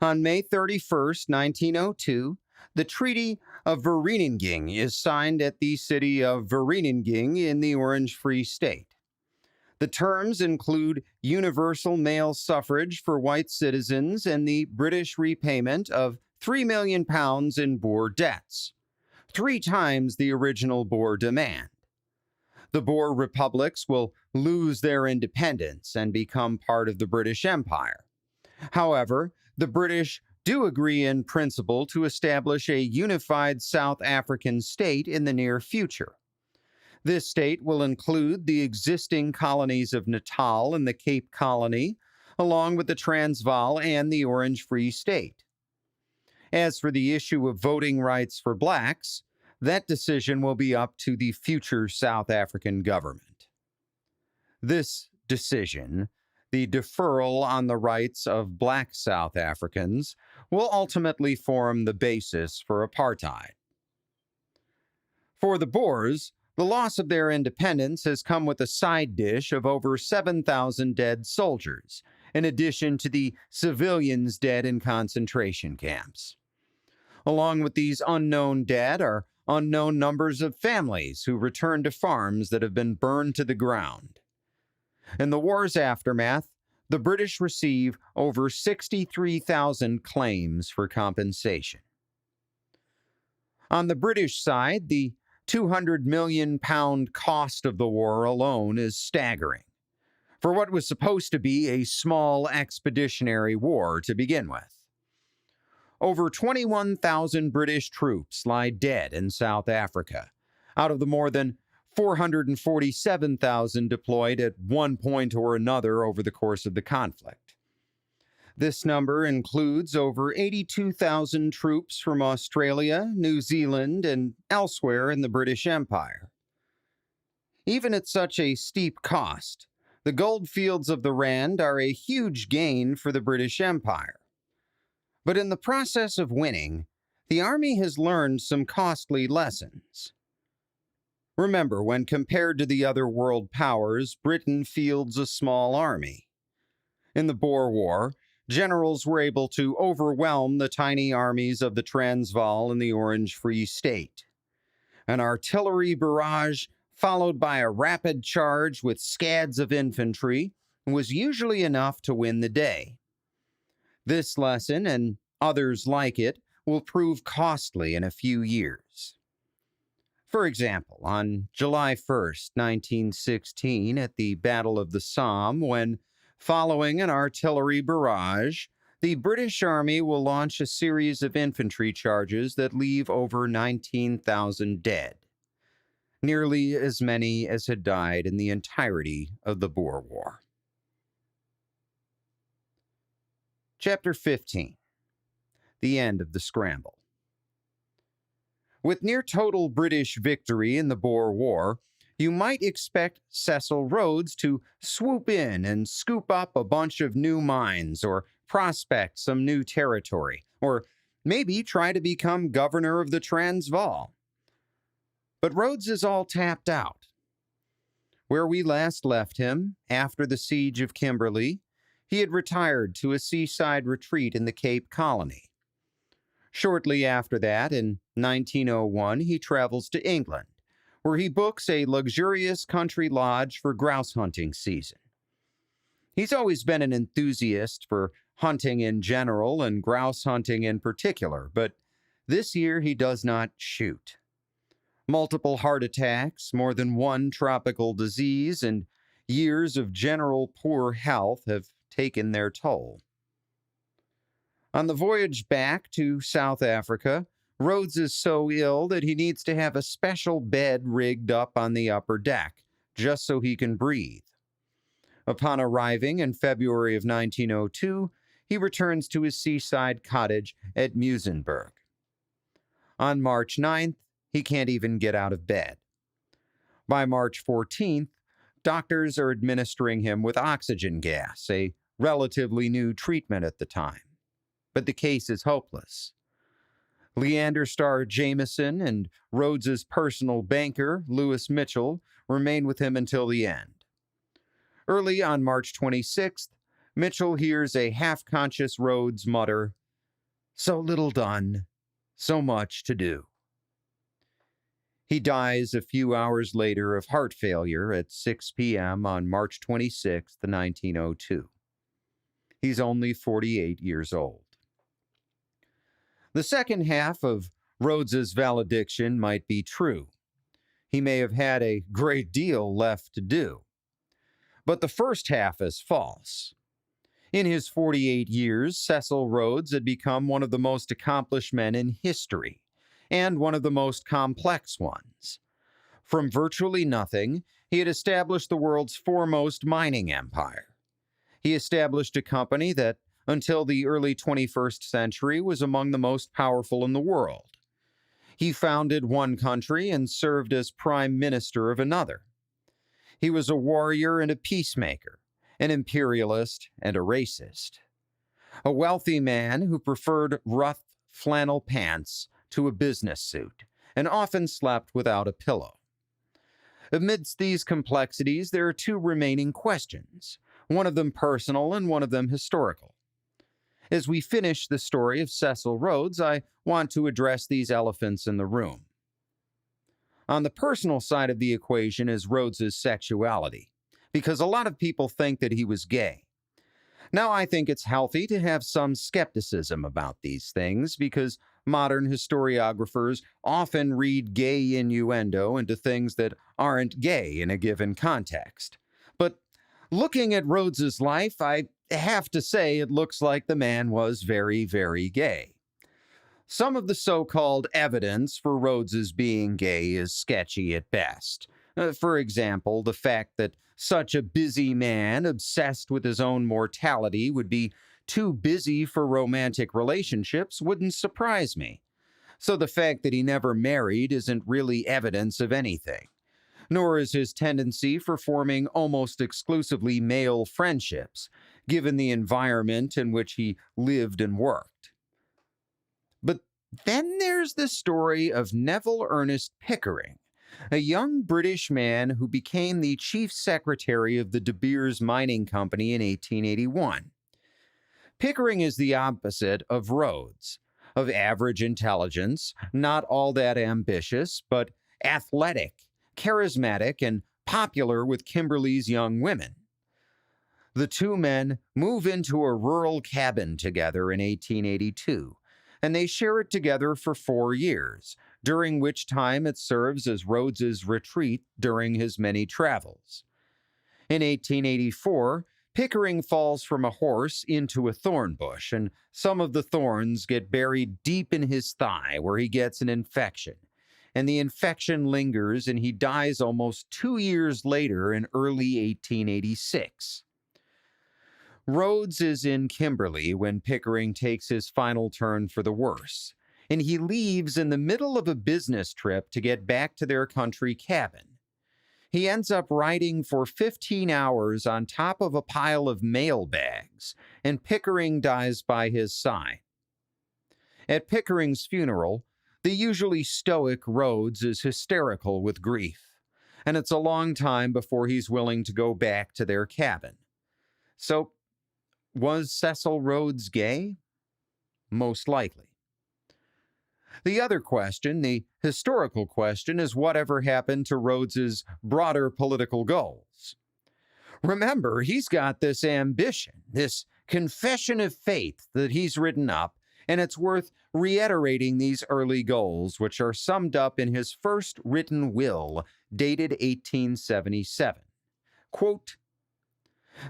On May 31, 1902, the Treaty of Vereeniging is signed at the city of Vereeniging in the Orange Free State. The terms include universal male suffrage for white citizens and the British repayment of £3 million in Boer debts, 3 times the original Boer demand. The Boer republics will lose their independence and become part of the British Empire. However, the British do agree in principle to establish a unified South African state in the near future. This state will include the existing colonies of Natal and the Cape Colony, along with the Transvaal and the Orange Free State. As for the issue of voting rights for blacks, that decision will be up to the future South African government. This decision, the deferral on the rights of black South Africans, will ultimately form the basis for apartheid. For the Boers, the loss of their independence has come with a side dish of over 7,000 dead soldiers, in addition to the civilians dead in concentration camps. Along with these unknown dead are unknown numbers of families who return to farms that have been burned to the ground. In the war's aftermath, the British receive over 63,000 claims for compensation. On the British side, the £200 million cost of the war alone is staggering, for what was supposed to be a small expeditionary war to begin with. Over 21,000 British troops lie dead in South Africa, out of the more than 447,000 deployed at one point or another over the course of the conflict. This number includes over 82,000 troops from Australia, New Zealand, and elsewhere in the British Empire. Even at such a steep cost, the gold fields of the Rand are a huge gain for the British Empire. But in the process of winning, the army has learned some costly lessons. Remember, when compared to the other world powers, Britain fields a small army. In the Boer War, generals were able to overwhelm the tiny armies of the Transvaal and the Orange Free State. An artillery barrage, followed by a rapid charge with scads of infantry, was usually enough to win the day. This lesson, and others like it, will prove costly in a few years. For example, on July 1st, 1916, at the Battle of the Somme, when, following an artillery barrage, the British Army will launch a series of infantry charges that leave over 19,000 dead, nearly as many as had died in the entirety of the Boer War. Chapter 15. The End of the Scramble. With near total British victory in the Boer War, you might expect Cecil Rhodes to swoop in and scoop up a bunch of new mines or prospect some new territory, or maybe try to become governor of the Transvaal. But Rhodes is all tapped out. Where we last left him, after the siege of Kimberley, he had retired to a seaside retreat in the Cape Colony. Shortly after that, in 1901, he travels to England, where he books a luxurious country lodge for grouse hunting season. He's always been an enthusiast for hunting in general and grouse hunting in particular, but this year he does not shoot. Multiple heart attacks, more than one tropical disease, and years of general poor health have taken their toll. On the voyage back to South Africa, Rhodes is so ill that he needs to have a special bed rigged up on the upper deck, just so he can breathe. Upon arriving in February of 1902, he returns to his seaside cottage at Muizenberg. On March 9th, he can't even get out of bed. By March 14th, doctors are administering him with oxygen gas, a relatively new treatment at the time. But the case is hopeless. Leander Starr Jameson and Rhodes's personal banker, Lewis Mitchell, remain with him until the end. Early on March 26th, Mitchell hears a half-conscious Rhodes mutter, "So little done, so much to do." He dies a few hours later of heart failure at 6 p.m. on March 26, 1902. He's only 48 years old. The second half of Rhodes's valediction might be true. He may have had a great deal left to do. But the first half is false. In his 48 years, Cecil Rhodes had become one of the most accomplished men in history, and one of the most complex ones. From virtually nothing, he had established the world's foremost mining empire. He established a company that, until the early 21st century, was among the most powerful in the world. He founded one country and served as prime minister of another. He was a warrior and a peacemaker, an imperialist and a racist. A wealthy man who preferred rough flannel pants to a business suit, and often slept without a pillow. Amidst these complexities, there are two remaining questions, one of them personal and one of them historical. As we finish the story of Cecil Rhodes, I want to address these elephants in the room. On the personal side of the equation is Rhodes's sexuality, because a lot of people think that he was gay. Now, I think it's healthy to have some skepticism about these things, because modern historiographers often read gay innuendo into things that aren't gay in a given context. But looking at Rhodes's life, I have to say it looks like the man was very, very gay. Some of the so-called evidence for Rhodes's being gay is sketchy at best. For example, the fact that such a busy man obsessed with his own mortality would be too busy for romantic relationships wouldn't surprise me. So the fact that he never married isn't really evidence of anything, nor is his tendency for forming almost exclusively male friendships, given the environment in which he lived and worked. But then there's the story of Neville Ernest Pickering, a young British man who became the chief secretary of the De Beers Mining Company in 1881. Pickering is the opposite of Rhodes, of average intelligence, not all that ambitious, but athletic, charismatic, and popular with Kimberley's young women. The two men move into a rural cabin together in 1882, and they share it together for 4 years, during which time it serves as Rhodes's retreat during his many travels. In 1884, Pickering falls from a horse into a thorn bush, and some of the thorns get buried deep in his thigh where he gets an infection. And the infection lingers and he dies almost 2 years later in early 1886. Rhodes is in Kimberley when Pickering takes his final turn for the worse, and he leaves in the middle of a business trip to get back to their country cabin. He ends up riding for 15 hours on top of a pile of mail bags, and Pickering dies by his side. At Pickering's funeral, the usually stoic Rhodes is hysterical with grief, and it's a long time before he's willing to go back to their cabin. So, was Cecil Rhodes gay? Most likely. The other question, the historical question, is whatever happened to Rhodes's broader political goals. Remember, he's got this ambition, this confession of faith that he's written up, and it's worth reiterating these early goals, which are summed up in his first written will, dated 1877. Quote,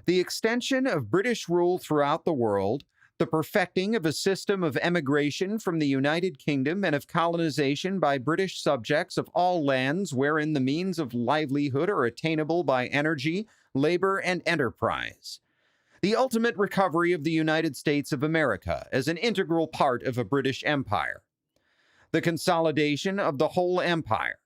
"The extension of British rule throughout the world, the perfecting of a system of emigration from the United Kingdom and of colonization by British subjects of all lands wherein the means of livelihood are attainable by energy, labor, and enterprise. The ultimate recovery of the United States of America as an integral part of a British Empire. The consolidation of the whole empire.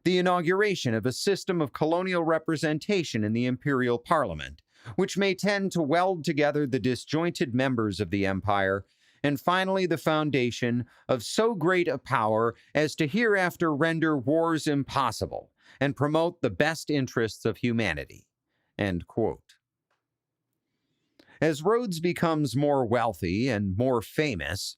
The inauguration of a system of colonial representation in the Imperial Parliament, which may tend to weld together the disjointed members of the empire, and finally the foundation of so great a power as to hereafter render wars impossible and promote the best interests of humanity." End quote. As Rhodes becomes more wealthy and more famous,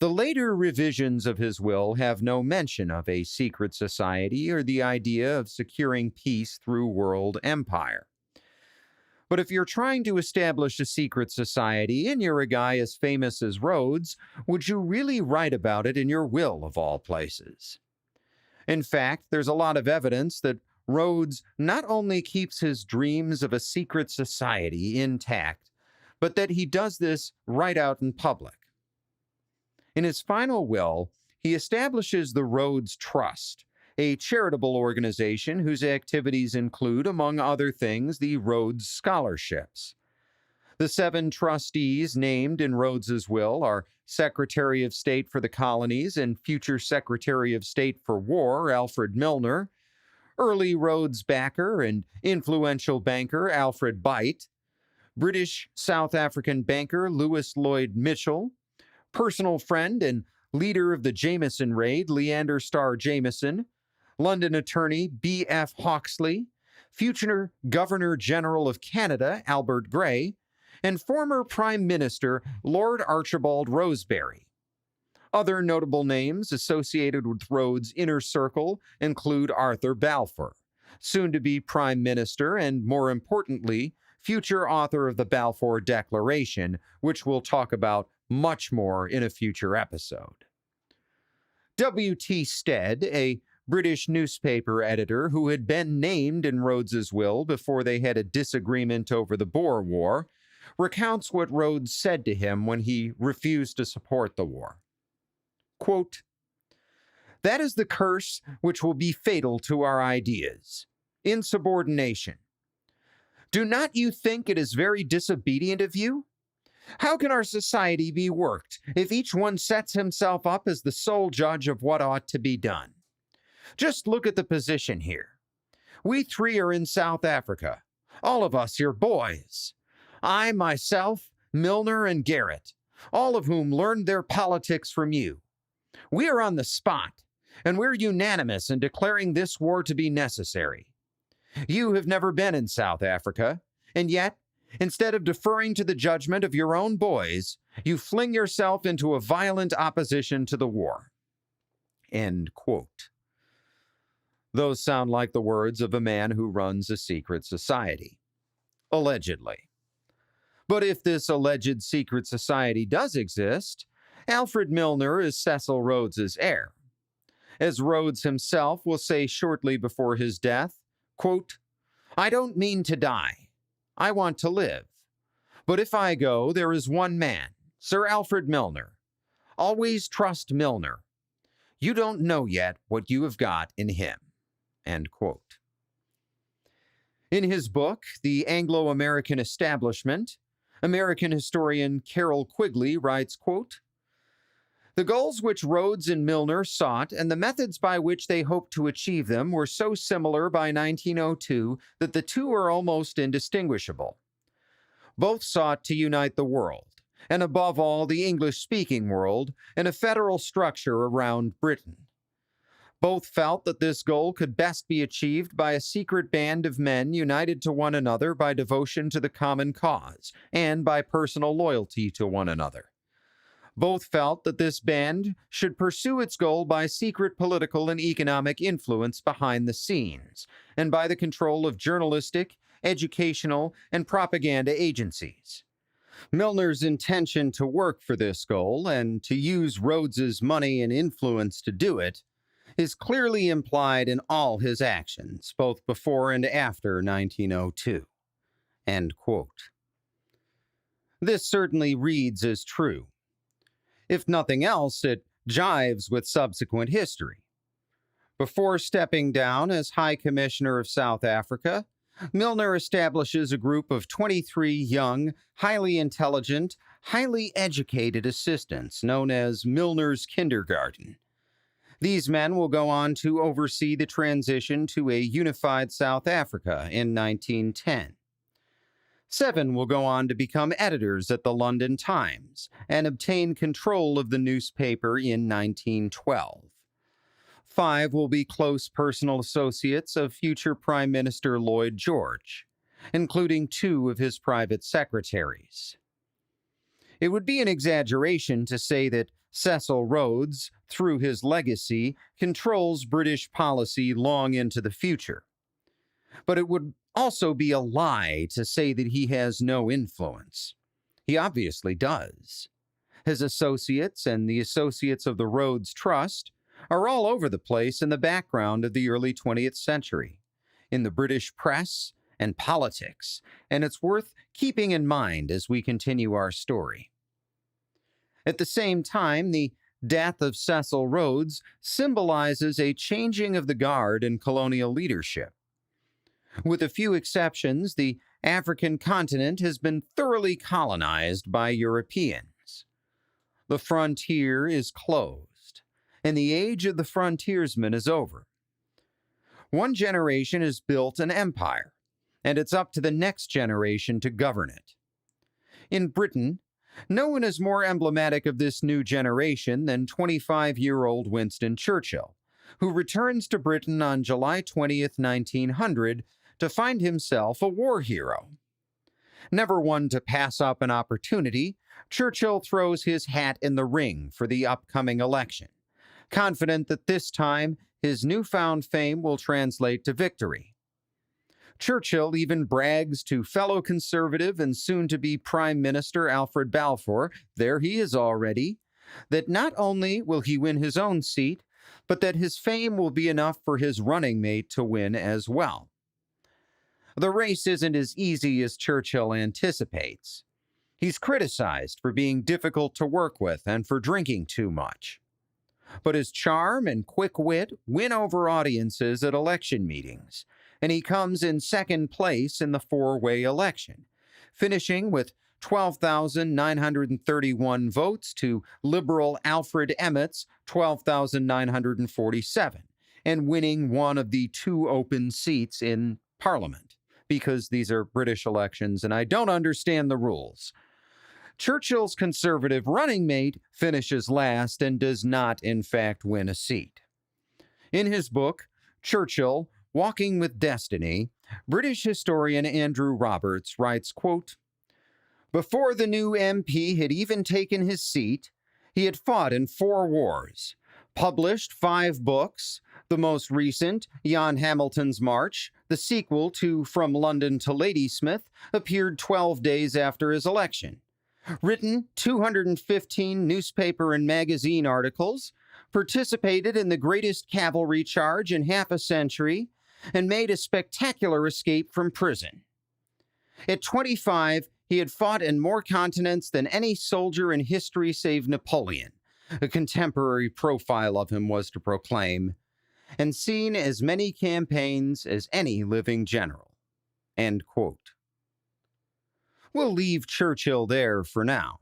the later revisions of his will have no mention of a secret society or the idea of securing peace through world empire. But if you're trying to establish a secret society and you're a guy as famous as Rhodes, would you really write about it in your will of all places? In fact, there's a lot of evidence that Rhodes not only keeps his dreams of a secret society intact, but that he does this right out in public. In his final will, he establishes the Rhodes Trust, a charitable organization whose activities include, among other things, the Rhodes Scholarships. The 7 trustees named in Rhodes's will are Secretary of State for the Colonies and future Secretary of State for War, Alfred Milner, early Rhodes backer and influential banker Alfred Beit, British South African banker Louis Lloyd Mitchell, personal friend and leader of the Jameson raid Leander Starr Jameson, London attorney B.F. Hawksley, future Governor General of Canada Albert Grey, and former Prime Minister Lord Archibald Rosebery. Other notable names associated with Rhodes' inner circle include Arthur Balfour, soon to be Prime Minister and, more importantly, future author of the Balfour Declaration, which we'll talk about much more in a future episode. W.T. Stead, a British newspaper editor who had been named in Rhodes's will before they had a disagreement over the Boer War, recounts what Rhodes said to him when he refused to support the war. Quote, "That is the curse which will be fatal to our ideas. Insubordination. Do not you think it is very disobedient of you? How can our society be worked if each one sets himself up as the sole judge of what ought to be done? Just look at the position here. We three are in South Africa. All of us here boys. I, myself, Milner, and Garrett, all of whom learned their politics from you. We are on the spot, and we're unanimous in declaring this war to be necessary. You have never been in South Africa, and yet, instead of deferring to the judgment of your own boys, you fling yourself into a violent opposition to the war. End quote. Those sound like the words of a man who runs a secret society. Allegedly. But if this alleged secret society does exist, Alfred Milner is Cecil Rhodes's heir. As Rhodes himself will say shortly before his death, quote, "I don't mean to die. I want to live. But if I go, there is one man, Sir Alfred Milner. Always trust Milner. You don't know yet what you have got in him." End quote. In his book, The Anglo-American Establishment, American historian Carroll Quigley writes, quote, "The goals which Rhodes and Milner sought and the methods by which they hoped to achieve them were so similar by 1902 that the two are almost indistinguishable. Both sought to unite the world, and above all the English-speaking world, in a federal structure around Britain. Both felt that this goal could best be achieved by a secret band of men united to one another by devotion to the common cause and by personal loyalty to one another. Both felt that this band should pursue its goal by secret political and economic influence behind the scenes and by the control of journalistic, educational, and propaganda agencies. Milner's intention to work for this goal and to use Rhodes's money and influence to do it is clearly implied in all his actions, both before and after 1902. End quote. This certainly reads as true. If nothing else, it jives with subsequent history. Before stepping down as High Commissioner of South Africa, Milner establishes a group of 23 young, highly intelligent, highly educated assistants known as Milner's Kindergarten. These men will go on to oversee the transition to a unified South Africa in 1910. 7 will go on to become editors at the London Times and obtain control of the newspaper in 1912. 5 will be close personal associates of future Prime Minister Lloyd George, including 2 of his private secretaries. It would be an exaggeration to say that Cecil Rhodes, through his legacy, controls British policy long into the future. But it would also be a lie to say that he has no influence. He obviously does. His associates and the associates of the Rhodes Trust are all over the place in the background of the early 20th century, in the British press and politics, and it's worth keeping in mind as we continue our story. At the same time, the death of Cecil Rhodes symbolizes a changing of the guard in colonial leadership. With a few exceptions, the African continent has been thoroughly colonized by Europeans. The frontier is closed, and the age of the frontiersman is over. One generation has built an empire, and it's up to the next generation to govern it. In Britain, no one is more emblematic of this new generation than 25-year-old Winston Churchill, who returns to Britain on July 20th, 1900, to find himself a war hero. Never one to pass up an opportunity, Churchill throws his hat in the ring for the upcoming election, confident that this time his newfound fame will translate to victory. Churchill even brags to fellow Conservative and soon-to-be Prime Minister Alfred Balfour, there he is already, that not only will he win his own seat, but that his fame will be enough for his running mate to win as well. The race isn't as easy as Churchill anticipates. He's criticized for being difficult to work with and for drinking too much. But his charm and quick wit win over audiences at election meetings, and he comes in second place in the four-way election, finishing with 12,931 votes to Liberal Alfred Emmet's 12,947, and winning one of the two open seats in Parliament, because these are British elections and I don't understand the rules. Churchill's Conservative running mate finishes last and does not, in fact, win a seat. In his book, Churchill, Walking with Destiny, British historian Andrew Roberts writes, quote, "Before the new MP had even taken his seat, he had fought in 4 wars, published 5 books, the most recent, Jan Hamilton's March, the sequel to From London to Ladysmith, appeared 12 days after his election, written 215 newspaper and magazine articles, participated in the greatest cavalry charge in half a century, and made a spectacular escape from prison. At 25, he had fought in more continents than any soldier in history save Napoleon, a contemporary profile of him was to proclaim, and seen as many campaigns as any living general." End quote. We'll leave Churchill there for now,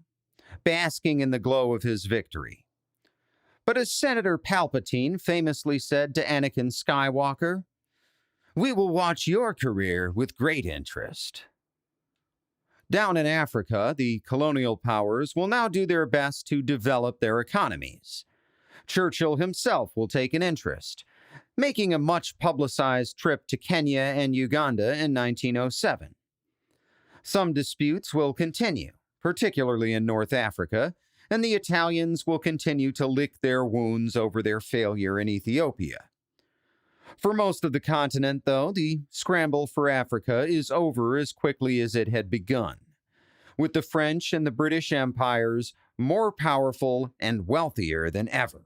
basking in the glow of his victory. But as Senator Palpatine famously said to Anakin Skywalker, "We will watch your career with great interest." Down in Africa, the colonial powers will now do their best to develop their economies. Churchill himself will take an interest, making a much-publicized trip to Kenya and Uganda in 1907. Some disputes will continue, particularly in North Africa, and the Italians will continue to lick their wounds over their failure in Ethiopia. For most of the continent, though, the scramble for Africa is over as quickly as it had begun, with the French and the British empires more powerful and wealthier than ever.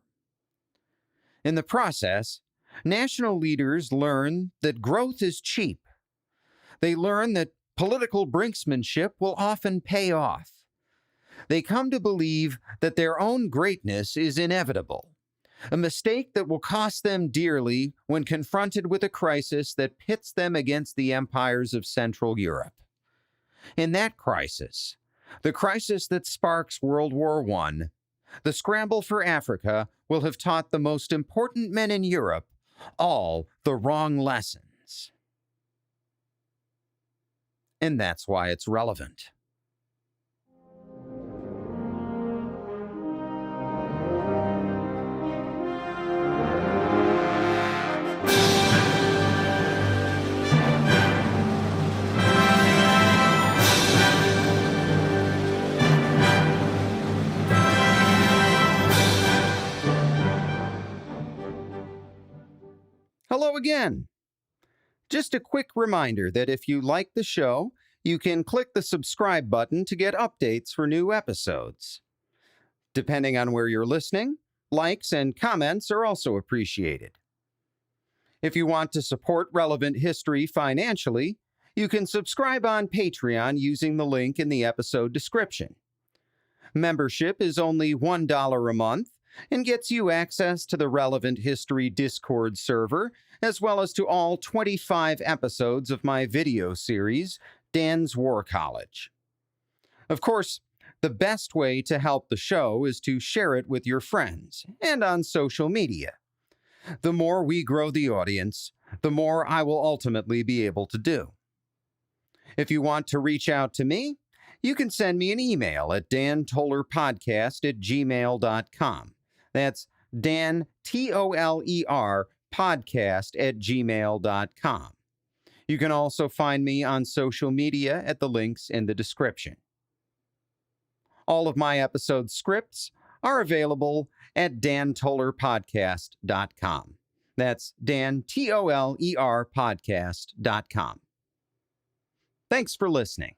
In the process, national leaders learn that growth is cheap. They learn that political brinksmanship will often pay off. They come to believe that their own greatness is inevitable, a mistake that will cost them dearly when confronted with a crisis that pits them against the empires of Central Europe. In that crisis, the crisis that sparks World War I, the scramble for Africa will have taught the most important men in Europe all the wrong lessons. And that's why it's relevant. Hello again. Just a quick reminder that if you like the show, you can click the subscribe button to get updates for new episodes. Depending on where you're listening, likes and comments are also appreciated. If you want to support Relevant History financially, you can subscribe on Patreon using the link in the episode description. Membership is only $1 a month and gets you access to the Relevant History Discord server, as well as to all 25 episodes of my video series, Dan's War College. Of course, the best way to help the show is to share it with your friends and on social media. The more we grow the audience, the more I will ultimately be able to do. If you want to reach out to me, you can send me an email at dantollerpodcast@gmail.com. That's Dan, Toler, podcast@gmail.com. You can also find me on social media at the links in the description. All of my episode scripts are available at dantollerpodcast.com. That's Dan, Toler, podcast.com. Thanks for listening.